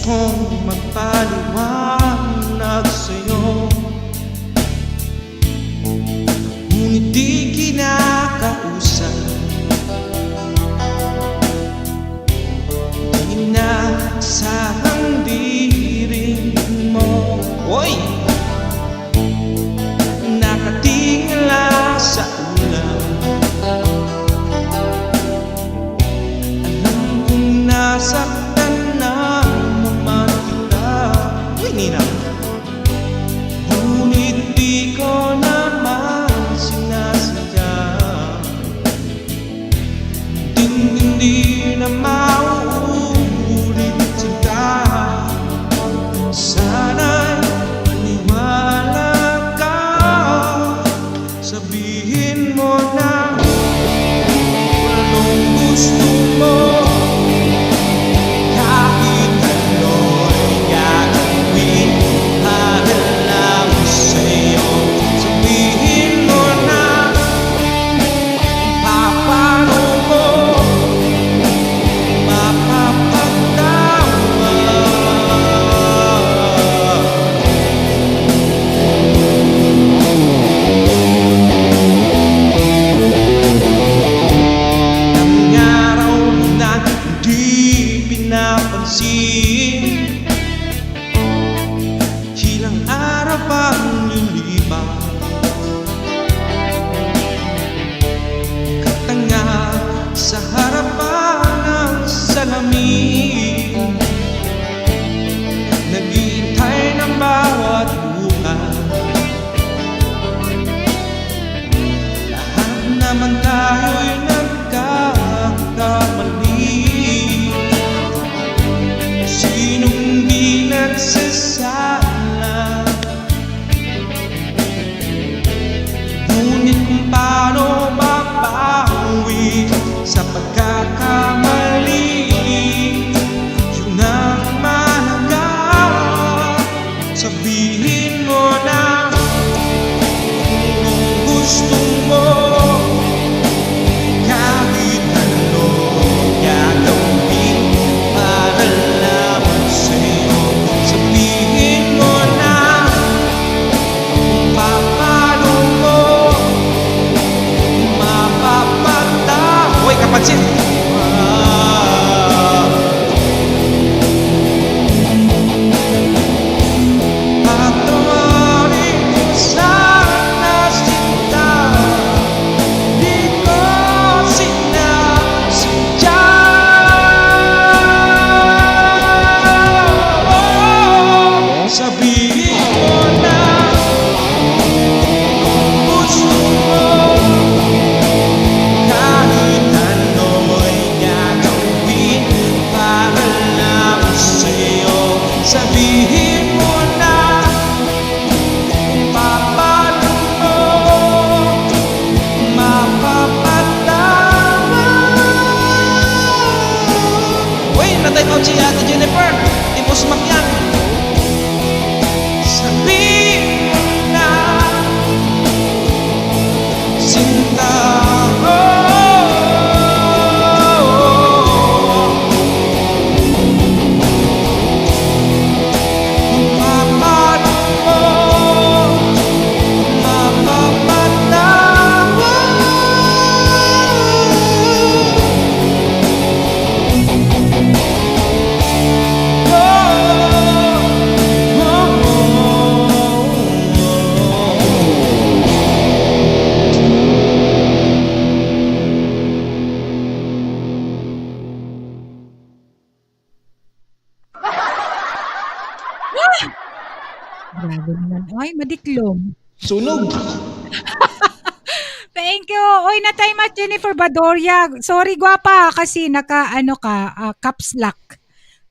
kong magpaliwanag sa'yo, ngunit di kinakausap. Di nasahang diring mo, oy, nakatingala sa ulam. Alam kong nasaktan na naman kita, uy Nina, ngunit di ko naman sinasadya. Hindi na mauulit sila. Sana'y maniwala ka, sabihin mo na anong gusto mo. Kahit ano'y gagawin para lang sa'yo. Sabihin mo na papano mo ang araw na hindi pinapansin, ilang araw pang lilipas, katanga sa harapan ng salamin, naghihintay ng bawat bukas. Lahat naman tayo'y nagkakamali, sinong di nagsasala. Ngunit kung paano mabawi sa pagkakamali, yun ang mahalaga. Sabihin mo na kung gusto mo, kahit ano gagawin para lang sa'yo. Sabihin mo na kung paano mo mapapatawa. Uy, kapansin! Patawarin mo sana sinta, di ko sinasadya. Sabihin mo na gusto mo, kahit ano'y gagawin para lang sa'yo. Sabihin mo na papano mo mapapatawa. Uy, na-time out si Ate Jennifer, di mo sumakyan. Sabihin mo na sinta, papano mo mapapatawa. Grabe naman. Ay, madiklom. Sunog. Thank you. Oy, na-time out Jennifer Badoria. Sorry, gwapa, kasi caps lock.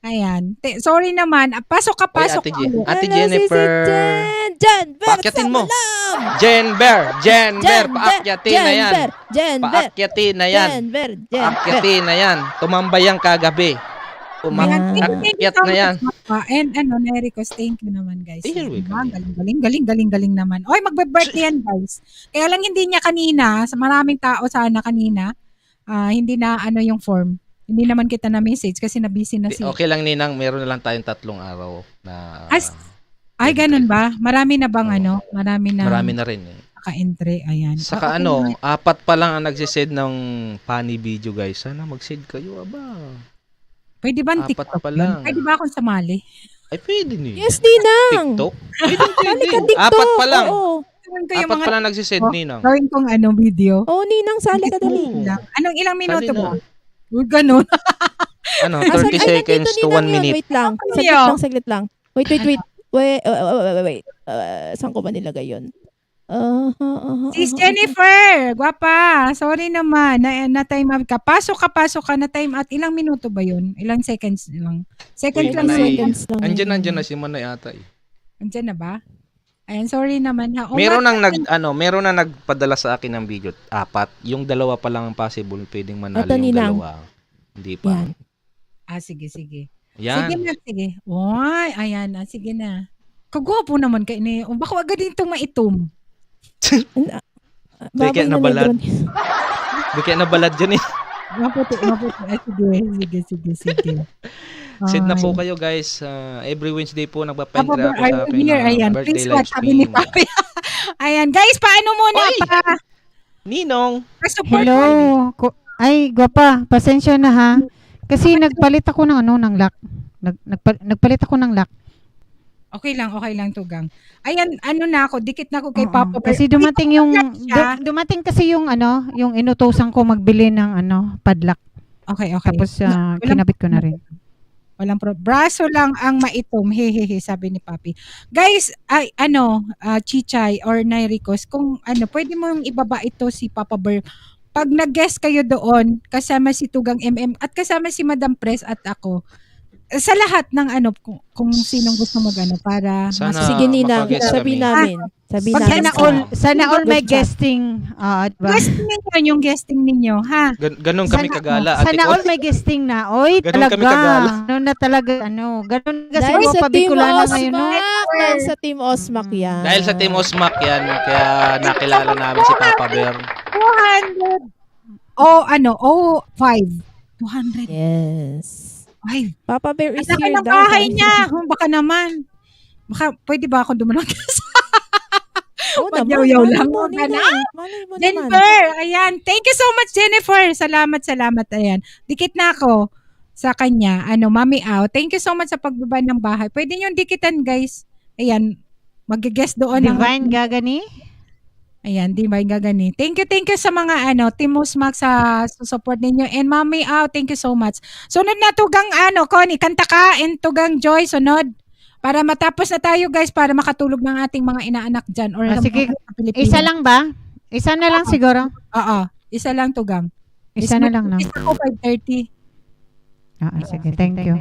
Ayan. Sorry naman. Pasok ka. Ate Jennifer. Jen, Paakyatin mo. Jenber, paakyatin na yan. Paakyatin na yan. Paakyatin na yan. Tumambay yan kagabi. Umakyat na yan. And Nericos, thank you naman guys. Galing naman. Oy, magbe-birthday yan guys. Kaya lang hindi niya kanina, sa maraming tao sana kanina, hindi na yung form. Hindi naman kita na message kasi na-busy na si... Okay lang, Ninang. Meron na lang tayong 3 araw na... Ay, ganun ba? Marami na bang ano? Marami na rin eh. naka-entry. Ayan. Saka Okay. 4 pa lang ang nagsisend ng funny video, guys. Sana mag-send kayo, aba. Pwede ba ang 4 TikTok pa yun? lang. Pwede ba akong sumali? Ay, pwede niyo. Yes, Ninang. TikTok? Sali ka TikTok. 4 pa lang. Oo. 4 pa lang nagsisend, Ninang. Gawin kong video. Oo, Ninang, sali ka dali. Anong ilang minuto Sali na. ba? Huwag ganun. 30 seconds to 1 minute. Wait lang. Saglit lang. Wait. Wait. Saan ko ba nilagay yun? Sis Jennifer, gwapa. Sorry naman. Na-time out ka. Pasok ka na time out. Ilang minuto ba yun? Ilang seconds lang? Seconds lang. Andiyan na si Manay ata eh. Andiyan na ba? Ayan, sorry naman ha. Meron nang nagpadala sa akin ng video 4. Yung 2 pa lang ang possible pwedeng manalo Ito, yung Ninang. 2. Hindi pa. Sige. Yan. Sige na, sige. Uy, ayan na. Sige na. Kagwapo naman kayo ni. Baka agad itong maitom. Di kaya nabalad. Di kaya nabalad dyan eh. Maputi. Sige. Send na po kayo guys. Every Wednesday po nagpa-pentre ako sa akin. Ayan, Birthday please live watch. Sabi ni stream. Papi. Ayan, guys, paano muna pa? Ninong. Hello. Ay, gwapa, pasensya na ha. Kasi nagpalit ako ng ng lock. Nagpalit ako ng lock. Okay lang, Tugang. Ayan, na ako, dikit na ako kay Papa. Kasi dumating dumating kasi yung yung inutusan ko magbili ng padlock. Okay. Tapos kinabit ko na rin. Walang braso lang ang maitom. Hehehe, sabi ni Papi. Guys, Chichay or Nairicos, kung pwede mo yung ibaba ito si Papa Bear. Pag nag-guest kayo doon, kasama si Tugang MM at kasama si Madam Press at ako, sa lahat ng kung sinong gusto para Sige, Ninang, sabi namin. Sana all may guesting. Guesting ninyo, yung guesting ninyo, ha? Ganon kami kagala. Sana all may guesting na. Oy, Ganon talaga. kami kagala. Na talaga, ganon kasi Dahil mga sa Team Bicolana ngayon. Osmac. Dahil sa Team Osmac yan. Dahil sa Team Osmac yan, kaya nakilala namin si Papa Bear. 200. 5. 200. Yes. 5. Papa Bear is here. Ang bahay niya. Baka naman. Pwede ba ako dumalang Magyaw-yaw lang. Jennifer, ayan. Thank you so much, Jennifer. Salamat. Ayan. Dikit na ako sa kanya. Mami Au. Thank you so much sa pagbaba ng bahay. Pwede nyo dikitan, guys. Ayan. Mag-guest doon. Divine Gagani? Ayan, Divine Gagani. Thank you sa mga Team Osmac sa support ninyo. And Mami Au, thank you so much. Sunod na Tugang Connie, kanta ka, and Tugang Joy, sunod. Para matapos na tayo guys, para makatulog ng ating mga inaanak dyan. Or Sige, sa Pilipinas. isa lang ba? Isa na lang siguro? Oo, isa lang Tugang. Isa na lang. No? Isa ko 5:30. Sige, thank you.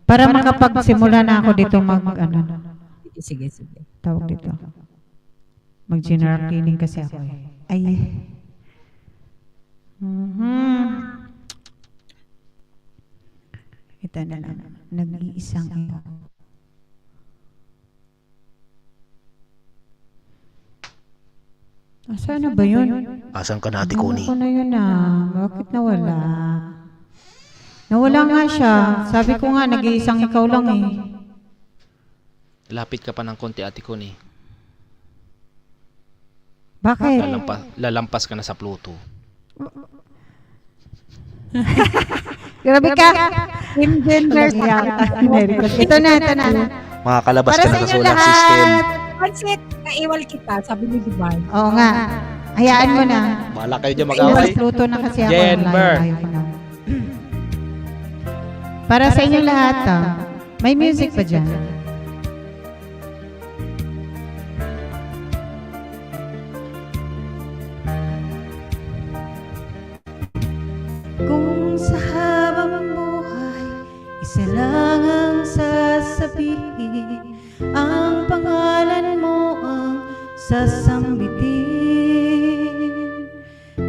Para makapagsimula na ako dito Sige. Tawag dito. Mag-general cleaning kasi ako eh. Ay. Ito na lang. Nag-iisang ito. Saan na ba yun? Asan ka na, Ate Connie? Ano yun Bakit nawala? Nawala nga siya. Sabi ko nga, nag-iisang ikaw lang eh. Lapit ka pa ng konti, Ate Connie. Bakit? Lalampas ka na sa Pluto. Grabe ka. Team Gender. Ito na. Makakalabas Para ka na sa sa inyo solar lahat. system. Pansit, naiwal kita, sabi ni Divine. Oo nga. Hayaan mo na. Bahala kayo dyan mag-away. Pluto na kasi ako. Jennifer. Layo ko na. Para sa inyo lahat. May music pa dyan. Kung sa habang buhay, isa lang ang sasabihin, ang pangalan mo ang sasambitin.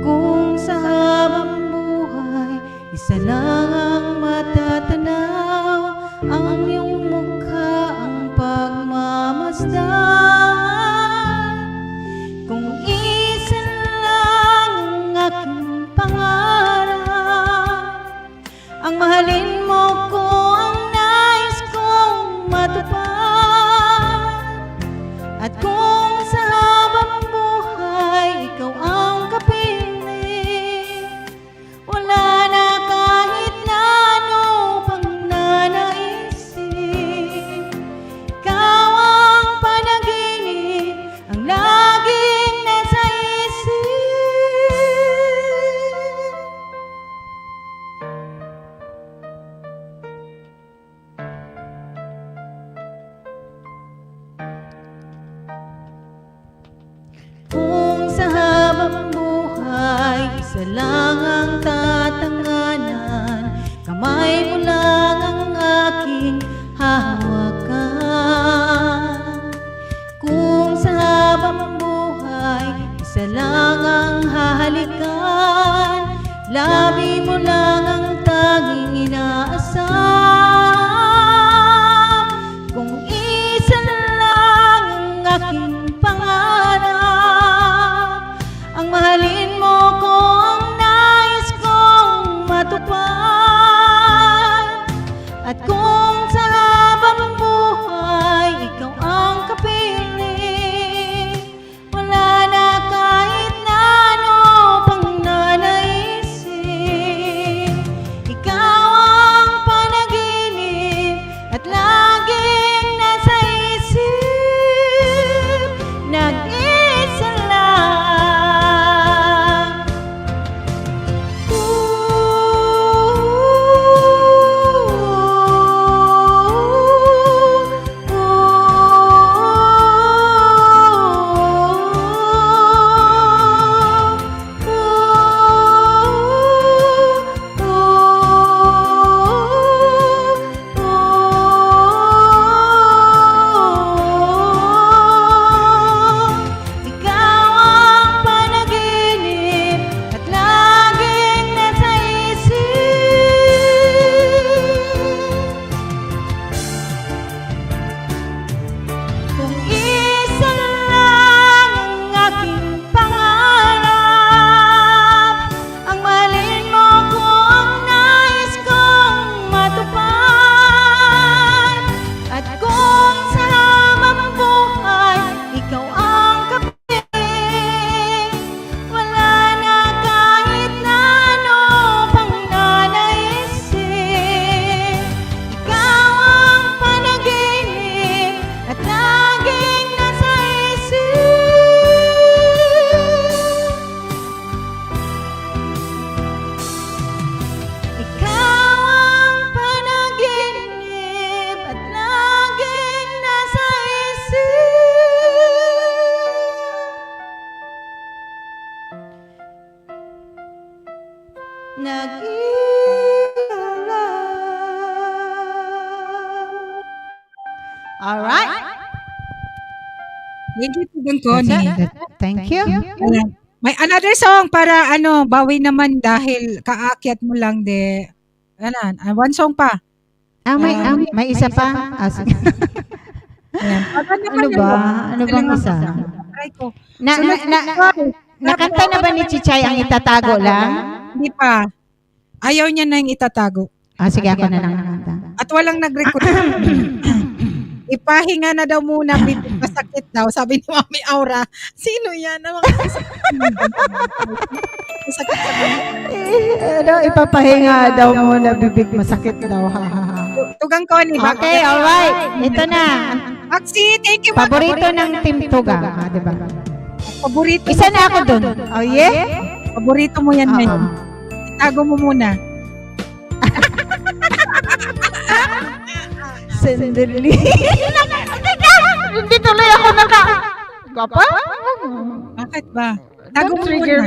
Kung sa habang buhay, isa lang ang matatanaw, ang iyong mukha ang pagmamasdan. Kung isa lang ang aking pangarap, matupad. At kung sa habang buhay ikaw ang kapiling, wala na kahit na ano pang nanaisin. Ikaw ang panaginip, ang laging nasa isip. Kung sa habang buhay isa lang ang tatanganan, kamay mo lang ang aking hahawakan. Kung sa habang buhay isa lang ang hahalikan, labi mo lang ang tanging inaasam. Kung isa lang ang aking pangarap, ang mahalin mo ko ang nais kong matupad. At kung sa habang buhay ikaw ang kapiling, wala na kahit na ano pang nanaisin. Ikaw ang panaginip at laging nasa isip. Nag-isa lang. Ikaw ang panaginip at laging nasa isip. Kung isa lang ang aking pangarap, ang mahalin mo ko ang nais kong matupad. At kung sa habang buhay ikaw ang kapiling, wala na kahit na ano pang nanaisin. Ikaw ang panaginip at laging nasa isip. Ikaw ang panaginip at laging nasa isip. Nag-iisa lang. Alright. Thank you, Tugang Connie. Thank you. Ayan. May another song para bawi naman dahil kaakyat mo lang de. One song pa. May isa pa? Sige. Ayan. Ano ba? Ano bang isa? Try ko. Nakanta na ba ni Chichay ang itatago lang? Hindi pa. Ayaw niya na yung itatago. Sige, ako na lang nakanta. At walang nag-record. Ipahinga na daw muna, bibig masakit daw. Sabi ni Mami Aura, sino yan? Masakit sa Ipapahinga daw muna, bibig masakit daw. Tugang Connie. Okay, alright. Ito na. Maxi, thank you. Paborito ng Team Tugang. Diba? Paborito. Isa na ako dun. Oh, yeah? Paborito mo yan ngayon. Itago mo muna. Sandali. Hindi tuloy ako Gapa? Bakit ba? Tago mo muna.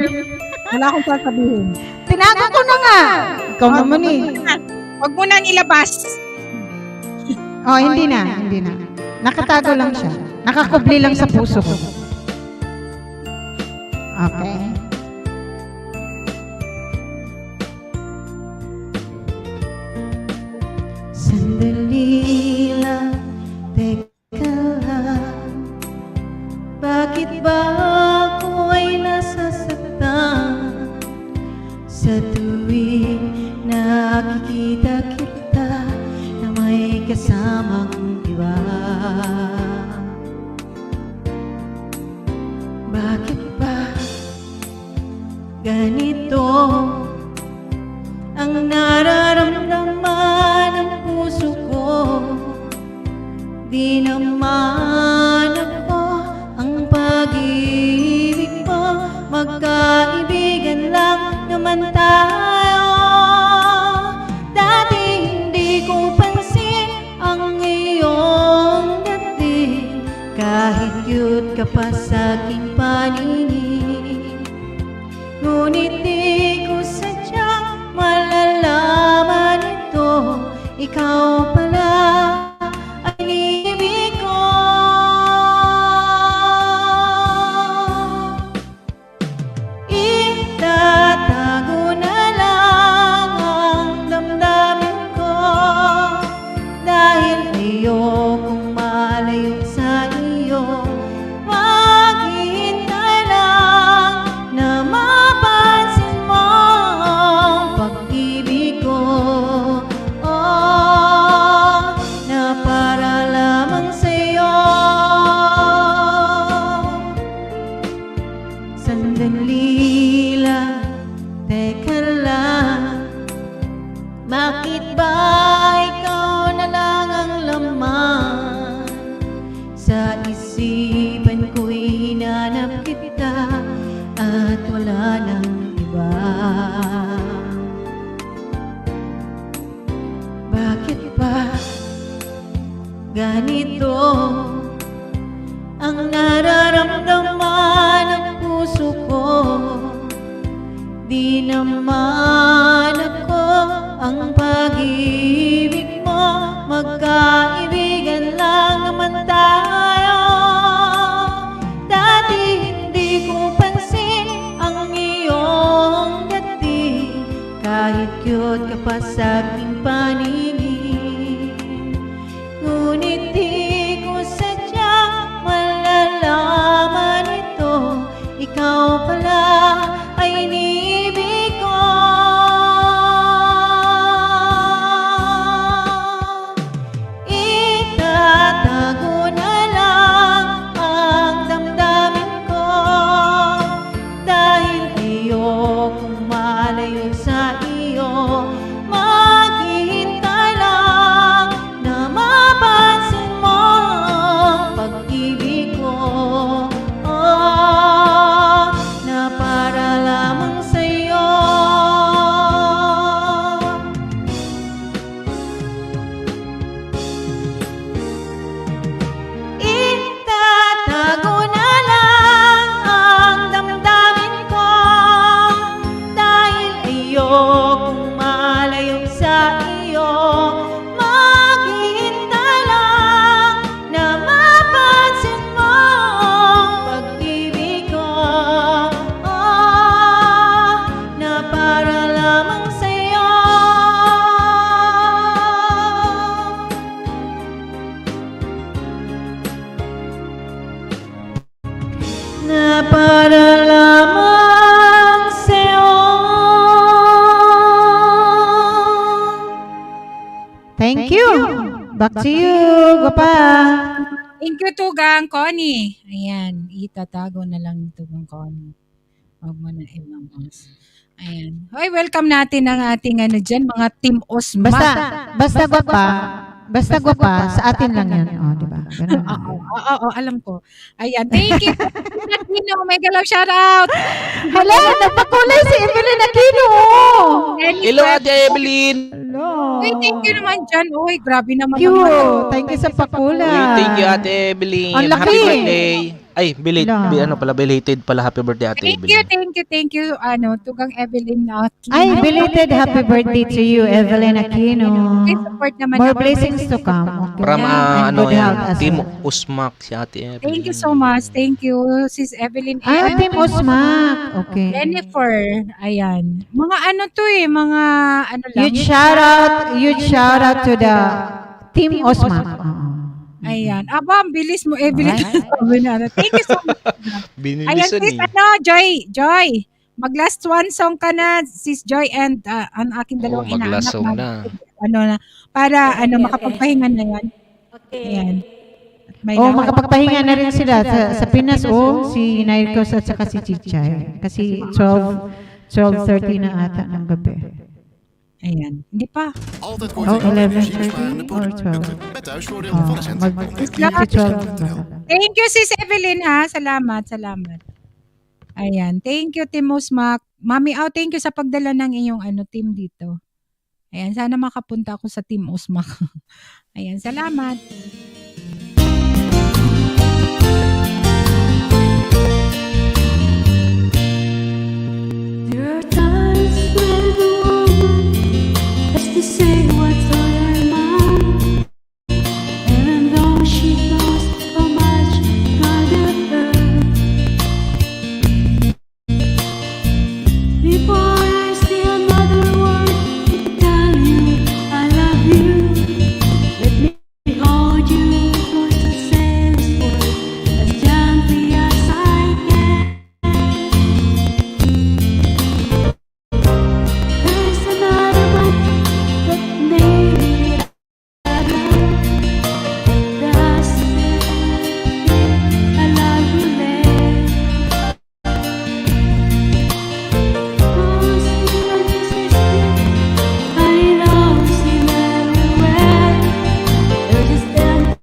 Wala akong sasabihin. Tinago ko na nga. Ikaw naman eh. Huwag mo nang ilabas. Hindi na. Nakatago lang siya. Nakakubli lang sa puso ko. Okay. Sandali lang, teka lang. Bakit ba ako ay nasasaktan sa tuwing nakikita kita na may kasamang iba? Di naman ako ang pag-ibig mo, magkaibigan lang naman tayo. Dati hindi ko pansin ang iyong dating, kahit cute ka pa sa aking paningin. Ngunit di ko sadyang malalaman ito, ikaw pala ay inibig ko. Itatago na lang ang damdamin ko, dahil ayokong malayo sa iyo. Maghihintay lang na mapansin mo ang pag-ibig ko. Na para lamang sa'yo. Sandali lang, teka lang, bakit ba ikaw na lang ang laman? Sa isipan ko'y hinanap kita at wala nang iba. Bakit ba ganito ang nararamdaman ng puso ko? Di naman ako ang pag-ibig mo, magkaibigan lang naman tayo. Dati hindi ko pansin ang iyong dating, kahit cute ka pa sa aking paningin. Ngunit di ko sadyang malalaman ito, ikaw pala ay inibig ko. Itatago na lang ang damdamin ko, dahil ayokong malayo sa iyo. Maghihintay lang na mapansin mo ang pag-ibig ko. Na para lamang sa'yo. Itatago na lang ang damdamin ko, dahil ayokong malayo sa iyo. Maghihintay lang na mapansin mo ang pag-ibig ko. Na para lamang sa'yo. Na para lamang sa'yo. Thank you. Back to you, Guapa. Thank you, Tugang Connie. Ayan, itatago na lang Tugang Connie. Huwag mo na i-mamos. Ayan. Hoy, welcome natin ang ating dyan, mga Team Osma. Basta Guapa, sa atin lang yan. Di ba? Ganun. Oo, alam ko. Ayan, thank you. Aquino, mega love shout out. Hala, napakulay si Evelyn Aquino. Hello, Ate Evelyn. Uy, thank you naman dyan. Uy, grabe naman. Thank you sa pakulay. Uy, thank you, Ate Evelyn. Ang laki. Happy birthday. Ay, belated pala. Happy birthday, Ate Evelyn. Thank you. Tugang Evelyn Aquino. Ay, belated happy birthday to you, Evelyn Aquino. Support naman More ako. blessings to come. Okay. From, And good health as Team well. Usmak, si Ate Evelyn. Thank you so much. Thank you, Sis Evelyn. Team Osmak. Okay. Jennifer. Ayan. Mga mga lang. Huge shout out to the Team Osmak. Ayan. Aba, ang bilis mo, Evelyn. Thank you so much. Ayan, sis, Joy. Mag-last one song ka na, Sis Joy, and ang aking dalawang inaanak. Mag-last song na. Para makapagpahinga na yan. Okay. Ayan. Makapagpahinga na rin sila sa Pinas, si Nairkos at saka si Chichay. Kasi 12:30 na ata ng gabi. Ayan. Hindi pa. Oh, 11:30 or 12. Mag-12 Thank you, Sis Evelyn, ha? Salamat. Ayan. Thank you, Team Usmak. Mami, thank you sa pagdala ng iyong team dito. Ayan. Sana makapunta ako sa Team Usmak. Ayan. Salamat. There are times when the woman has to say what's on her mind, even though she knows how much God hurt. Before I say another word to tell you I love you, let me hold you close to say this word as gently as I can. There's another one that maybe I love. Does I love you less? Cause even this is true, I know seem everywhere. There's just empty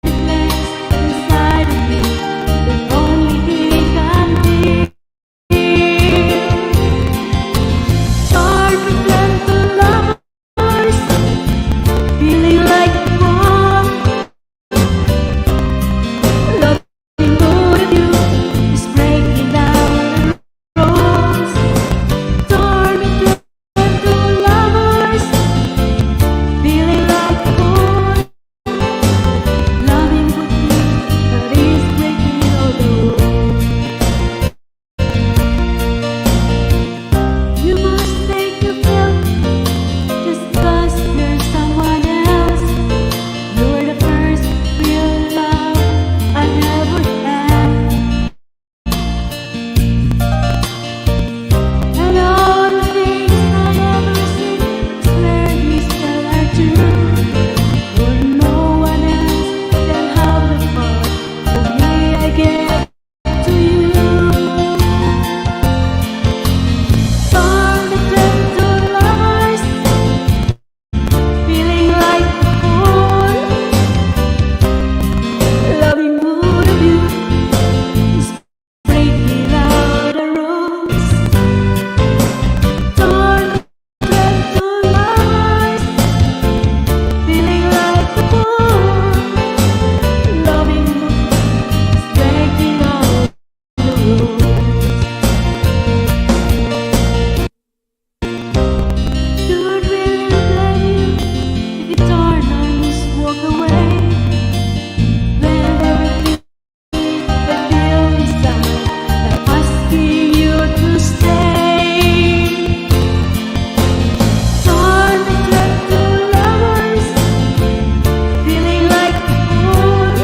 place inside of me that only he can feel. Hard for them to lovers, feeling like one. Loving both of you is breaking down the roads. Torn between two lovers, feeling like one. Loving both of you, but is breaking all the rules. You must make you feel just 'cause there's someone else. You're the first real love I ever had. And all the things I ever seen swear you still are true. For no one else can have the fun the way I get to you. Torn between two lovers, feeling like a fool. Loving both of you is breaking out the rules. Torn between two lovers, feeling like a fool. Loving is breaking out the rules. Don't really blame you if you turn and just walk away. When everything I feel inside, I'm asking you to stay. Torn between two lovers, feeling like a fool.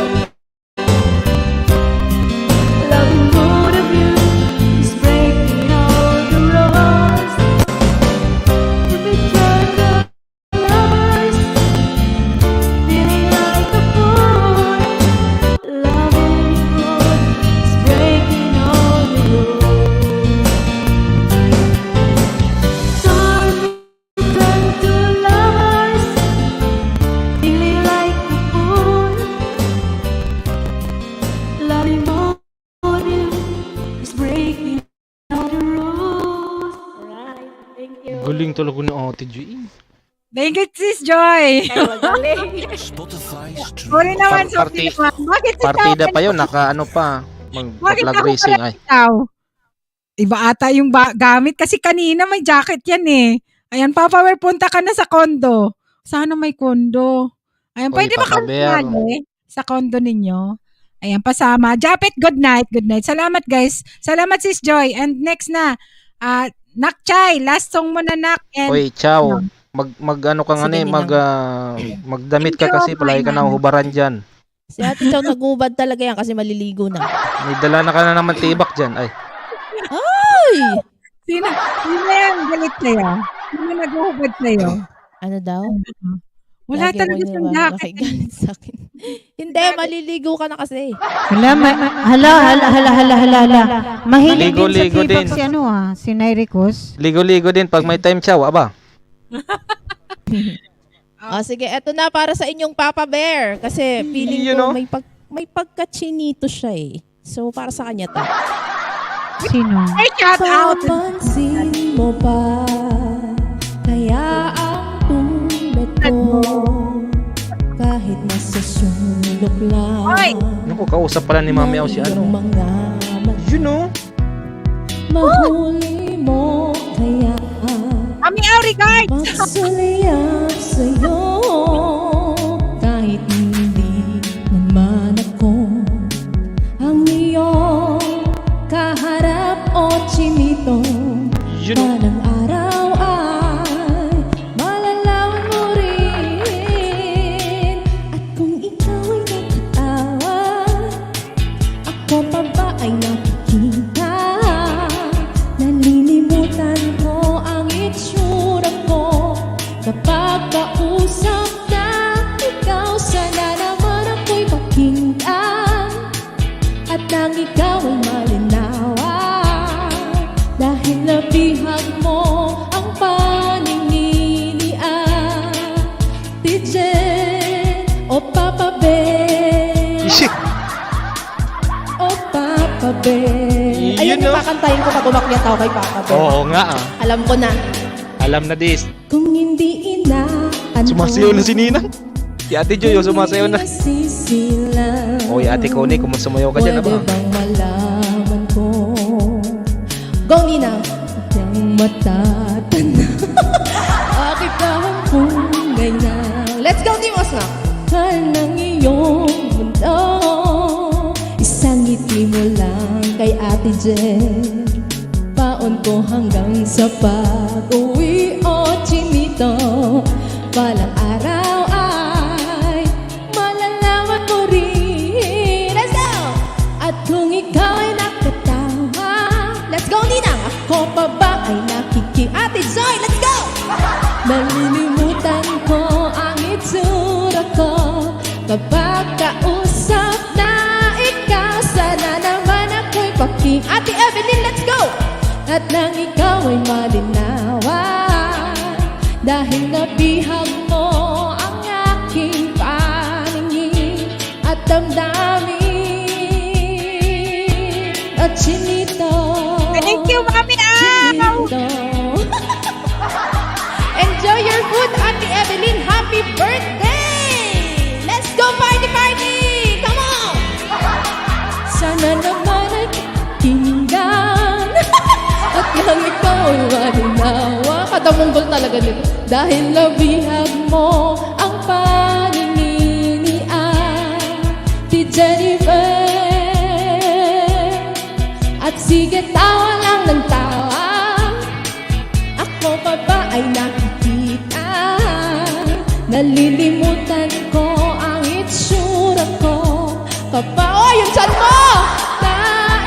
Loving both of you is breaking all the rules. If we turn the lovers, feeling like a fool. Loving both is breaking all the rules. Torn between two lovers, feeling like a fool. Loving both of you is breaking all the rules. Alright, thank you. Galing talaga ni Ate G. Thank you, Sis Joy. Sorry naman, Sophie naman. Bakit Partida pa yun, naka pa. Bakit Mag-flag ako racing pala ay. ikaw? Iba ata yung gamit kasi kanina may jacket yan eh. Ayan, Papa Wer, punta ka na sa kondo. Sana may kondo. Ayan, Uy, pwede ba kami Papa Bear. sumali sa kondo ninyo? Ayan, pasama. Japet, good night. Good night. Salamat, guys. Salamat, Sis Joy. And next na, Nakchay, last song mo na, Nak. And, Uy, ciao. Mag-ano ka nga Sige, ni, magdamit ka kasi palagi ka na hubaran dyan. Si Ate Chow nagubad talaga yan kasi maliligo na. May dala na ka na naman tibak dyan. Ay, Ay! Sino yan? Galit sa'yo? Sino nag-uhubad sa'yo? Ano daw? Wala Lagi talaga mo siyang niya jacket. nakigalit sa akin. Hindi, maliligo ka na kasi. Hala. Mahilig din sa Ligo-ligo tibak din. si si Nairicos. ligo-ligo din pag may time, ciao, aba. Sige, eto na para sa inyong Papa Bear. Kasi feeling You ko know? may pagka-chinito siya eh. So, para sa kanya to. Sino? Ay, shout out! Papansin mo ba kaya ang tulad ko kahit nasa sulok lang Hoy! Naku, kausap pala ni Mami Au si ano. mga You know? mahuli mo kaya Mami Au, regards! magsulaya sa'yo kahit hindi naman ako ang iyong kaharap o chinito. You know? Balang araw ay malalaman mo rin. At kung ikaw ay nakatawa, ako pa ba ay nakikita? Nalilimutan ko ang itsura ko kapag kausap na ikaw. Sana naman ako'y pakinggan at nang ikaw ay malinawan, dahil nabihag mo ang paningin ni Ate Jen. O Papa Bear, o Papa Bear. Ayun You know? yung kakantahin ko pag umakyat ako kay Papa Bear. Oo nga ah. Alam ko na. Alam na this. Kung hindi inaan Sumasayaw na si Ninang. Si Ate Joy, sumasayaw na. Sisilang. Oy, Ate Connie, kung sumayaw ka dyan, Pwede aba. bang malaman ko? Go, Nina! Yung matatanda. Bakit ka hanggang ganyan? Let's go, Team Osma! Mahal ng iyong mundo. Isang ngiti mo lang kay Ate Jen. Paon ko hanggang sa pag-uwi o chinito. Balang araw ay malalaman mo rin. Let's go! At kung ikaw ay nakatawa, let's go, Ninang! Ako pa ba ay Ate Zoy, let's go! Nalilimutan ko ang itsura ko kapag kausap na ikaw. Sana naman ako'y paking. Ate Evelyn, let's go! At nang ikaw ay malinawan, dahil nabihag mo ang aking paningin at damdamin. At chinito, Thank you, Mami Au! chinito. Enjoy your food, Ate Evelyn. Happy birthday! Let's go party, party! Come on! Sana naman ay pakinggan at nang ikaw ay malinawa. Katamunggol talaga nito. Dahil nabihag mo ang paningin ni Ate Jennifer. At sige, tawa lang ng tawa. Ako pa ba ay nakikita? Nalilimutan ko ang itsura ko. Oh, yung chan mo! Na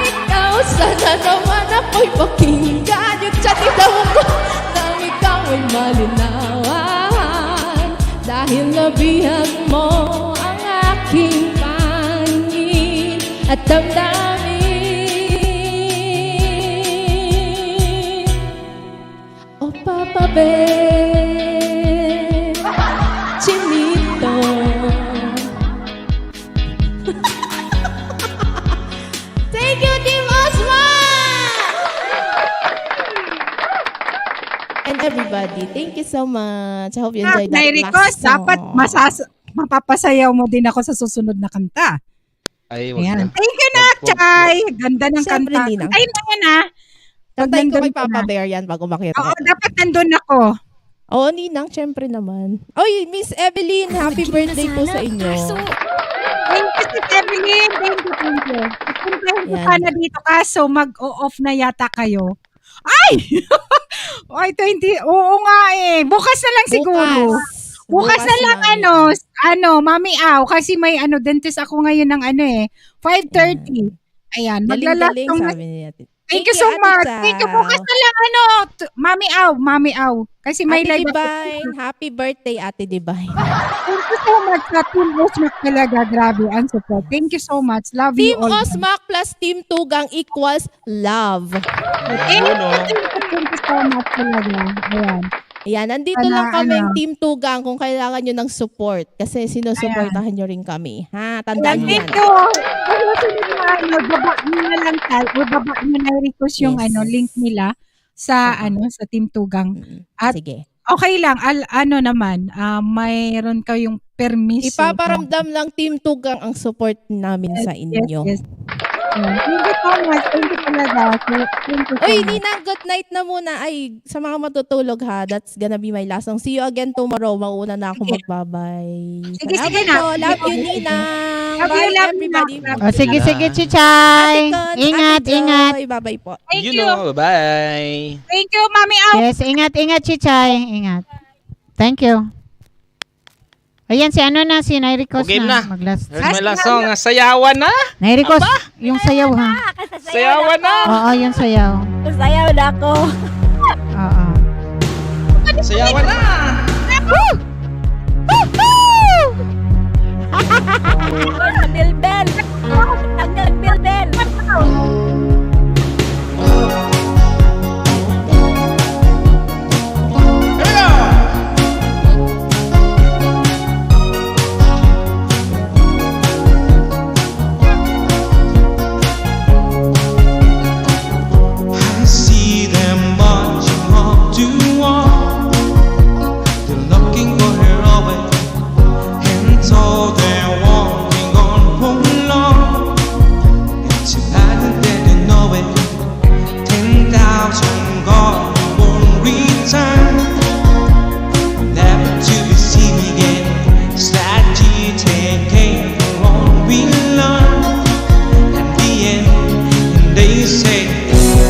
ikaw, sana naman ako'y pakinggan. Yung chan itaw ko, nang ikaw ay malinawan. Dahil nabihag mo ang aking paningin at damdamin. O Papa Bear, chinito. Thank you, Team Osma! And everybody, thank you so much. I hope you enjoyed that May last request, song. dapat mapapasayaw mo din ako sa susunod na kanta. Ay, wag Ayan. na. Thank you na, Chay! Ganda ng Siyempre, kanta. Ninang. Ay, na yan ah. Pag Kantahin ko nandun kay ka Papa na. Bear yan pag umakyat Oo, ako. dapat nandun ako. Oo, Ninang, syempre naman. Oy, Miss Evelyn, happy birthday po sa inyo. Thank you, Sis Evelyn. Thank you, thank you. Puntahin ko Yan. sana dito kaso mag-o-off na yata kayo. Ay! Ay, 20. Oo nga eh. Bukas na lang siguro. Bukas na lang Mami Au. Kasi may dentist ako ngayon ng 5:30. Ayan. Daling-daling Maglalastong na. sabi niya. Thank you so Ate much. Chow. Thank you. Bukas na lang Mami Au. Kasi may Ate live ako. Divine, happy birthday, Ate Divine. Thank you so much sa Team Osmac talaga. Grabe ang support. Thank you so much. Love Team you all. Osmac plus Team Tugang equals love. Thank you so much talaga. Ayan. Ayan, nandito lang kami, Team Tugang, kung kailangan nyo ng support. Kasi sinusuportahan nyo rin kami. Ha? Tandaan nyo yan. Thank you. Baba nyo na lang baba nyo na request yung link nila sa sa Team Tugang. At sige. Okay lang, naman, mayroon kayong permiso. Ipaparamdam lang Team Tugang ang support namin sa inyo. Yes. Thank you so much. Thank you talaga. Thank you so Uy, much. Ninang, good night na muna. Ay, sa mga matutulog ha, that's gonna be my last song. See you again tomorrow. Mauna na ako magbabay. Sige, Salamat sige na. po. Love you, Ninang. Love you, Bye, love you, everybody. Sige, Chichay. Ingat. Bye-bye po. Thank You you. know, bye. Thank you, Mami Au. Yes, ingat, Chichay. Ingat. Thank you. Ayan, si Nairikos Okay na. na. Mag-last. Here's my last song. Sayawan na. Nairikos, yung sayaw ha. Sayawan na. Oo, yung sayaw. Sayaw na ako. Oo. Sayawan na. Bilbel. Hanggang Bilbel. I see them marching off to war. They're looking for heroic, and so they're walking on for long. And tonight they don't know it. 10,000 gone won't return, never to be seen again. Strategy taken on we learn. At the end, and they say,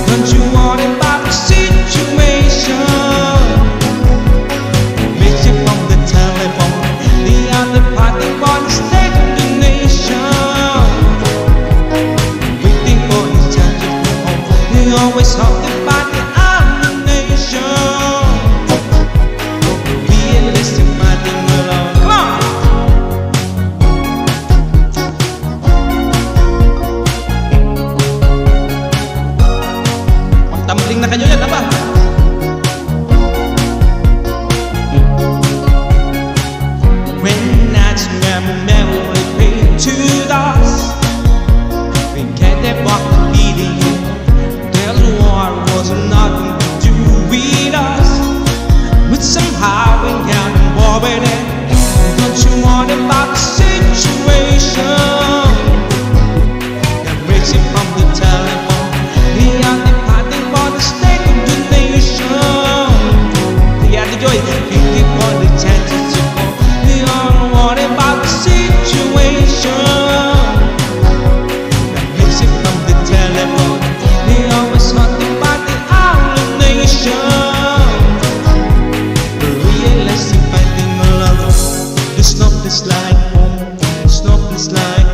don't you worry about the situation? Missed you from the telephone, the other party wants to take the nation. Waiting for his chance to come home, they always talk about the other nation. Realistic fighting alone, come on! Magtambling na kayo yan, aba? When nights memory fade to dust, we can't walk leading. There's war was nothing to do with us, but somehow we got war with it. Don't you worry about the situation? That makes it from the telephone. The other party for the state of the nation. They had the joy, thinking for the chances to go. They don't worry about the situation. That makes it from the telephone. They always talk about the other nation. The realistic fighting alone. There's no place like home. There's no place like.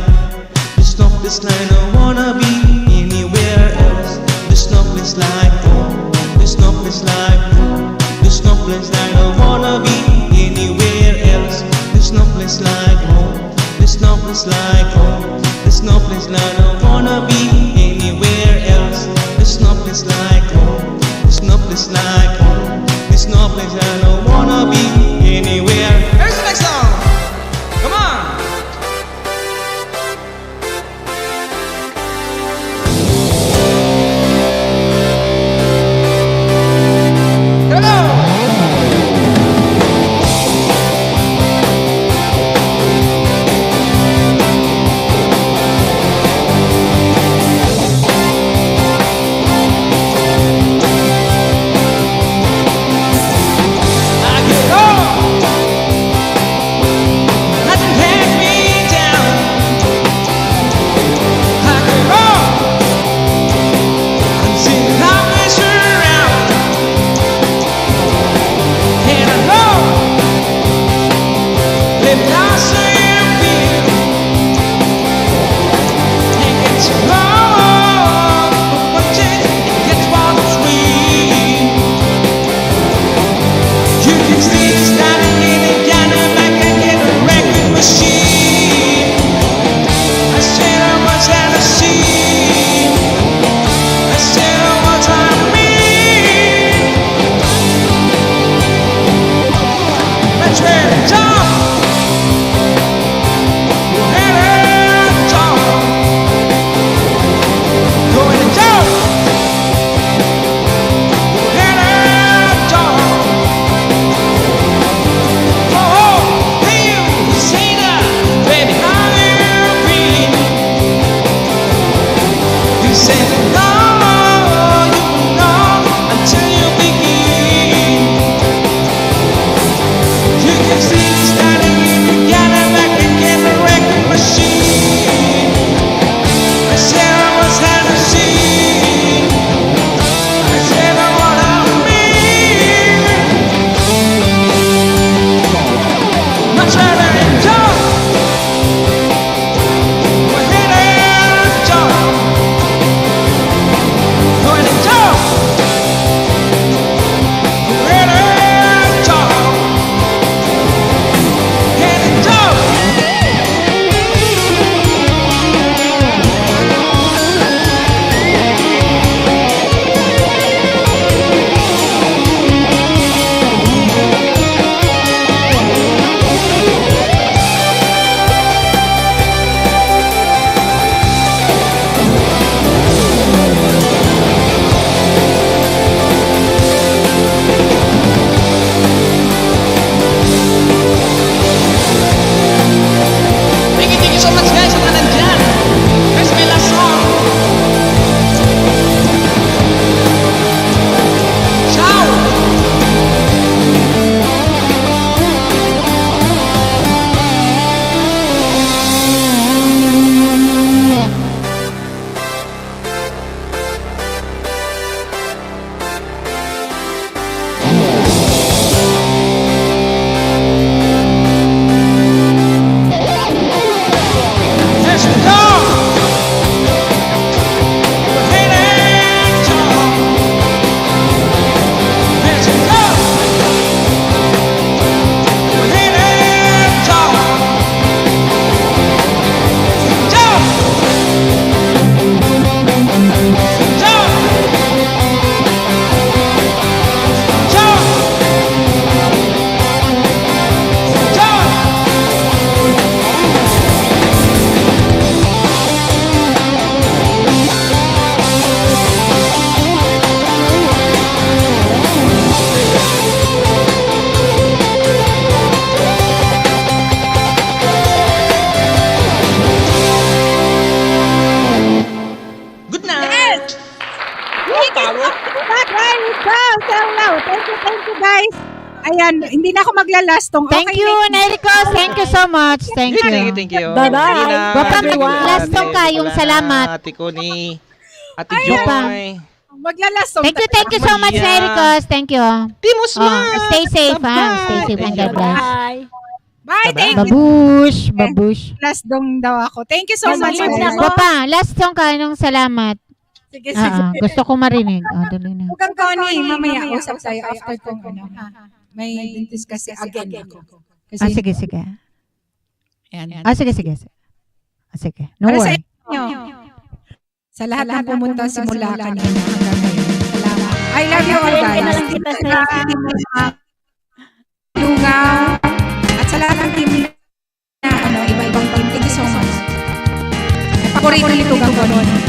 There's no place like I wanna be anywhere else. There's no place like home. There's no place like home. There's no place like I wanna be anywhere else. There's no place like home. There's no place like home. There's no place like I wanna be anywhere else. There's no place like home. There's no place like home. There's no place I don't wanna be anywhere. Here's the next song. Come on. guys. Ayan, hindi na ako maglalastong. Thank you, Nericos. Thank you so much. Thank you. Thank you. Bye-bye. Wapang lastong kayong salamat. Ate Connie. Ate Wapang. Joy. Maglalastong. Thank you so much, Nericos. Thank you. Timos Stay safe, ha? Stay safe and God bless. Bye, thank you. Babush. Last dong daw ako. Thank you so much. Wapa, last song ka nung salamat. Sige, sige. Gusto ko marinig. Dali na. Huwag Connie, mamaya usap tayo after kong ha. May dentist kasi again ako. Kasi, Sige. Ayan. Sige. Sige. No Para sa worry. inyo, sa lahat ng pumunta simula kanina hanggang ngayon. Salamat. I love you all, guys. Lungaw. At sa lahat ng team na iba-ibang team. Thank you so much. Paborito nito gang Connie.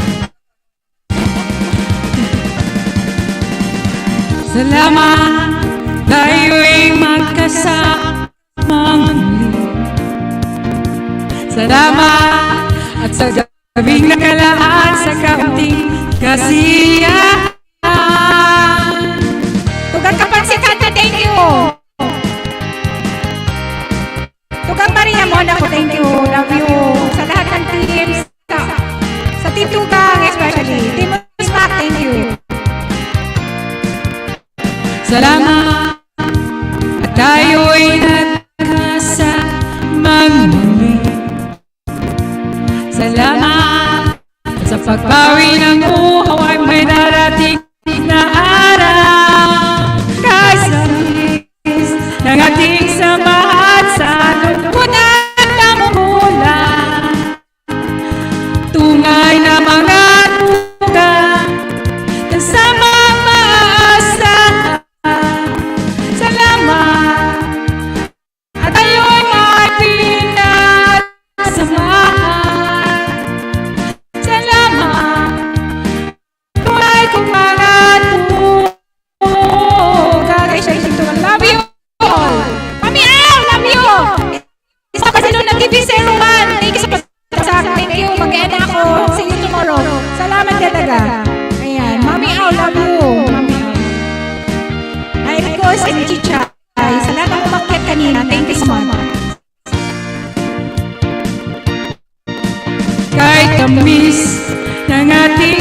Salamat tayo'y magkasamang muli. Salamat at sa gabing nakalaan sa kaunting kasiyahan. Tugang kapansikan na thank you. Tugang Maria Mona ko thank you. Love you. Sa lahat ng teams. Sa Team Tugang especially. Team Smack, thank you. Salamat at tayo'y nagkasamang muli. Salamat at sa pagbawi ng uhaw ay may darating na araw. Kahit sa bilis ng ating samahan sa lungkutan na mumula, tungay na mga tugang kasama maasahan. Salamat at tayo'y magpinagsamahan. Salamat tunay kong mga tugang. Love you all. Mami Al, love you. Isa kasi nung nag-TV si Roman. Thank you sa pagkasak. Thank you. Mag-end ako. See you tomorrow. Salamat talaga. Ayan. Mami Al, love you. Mami Al. Ay, Ricos and Chicha. Ay, sa lahat ng umakyat kanina. Thank you so much. Kahit tamis ng ating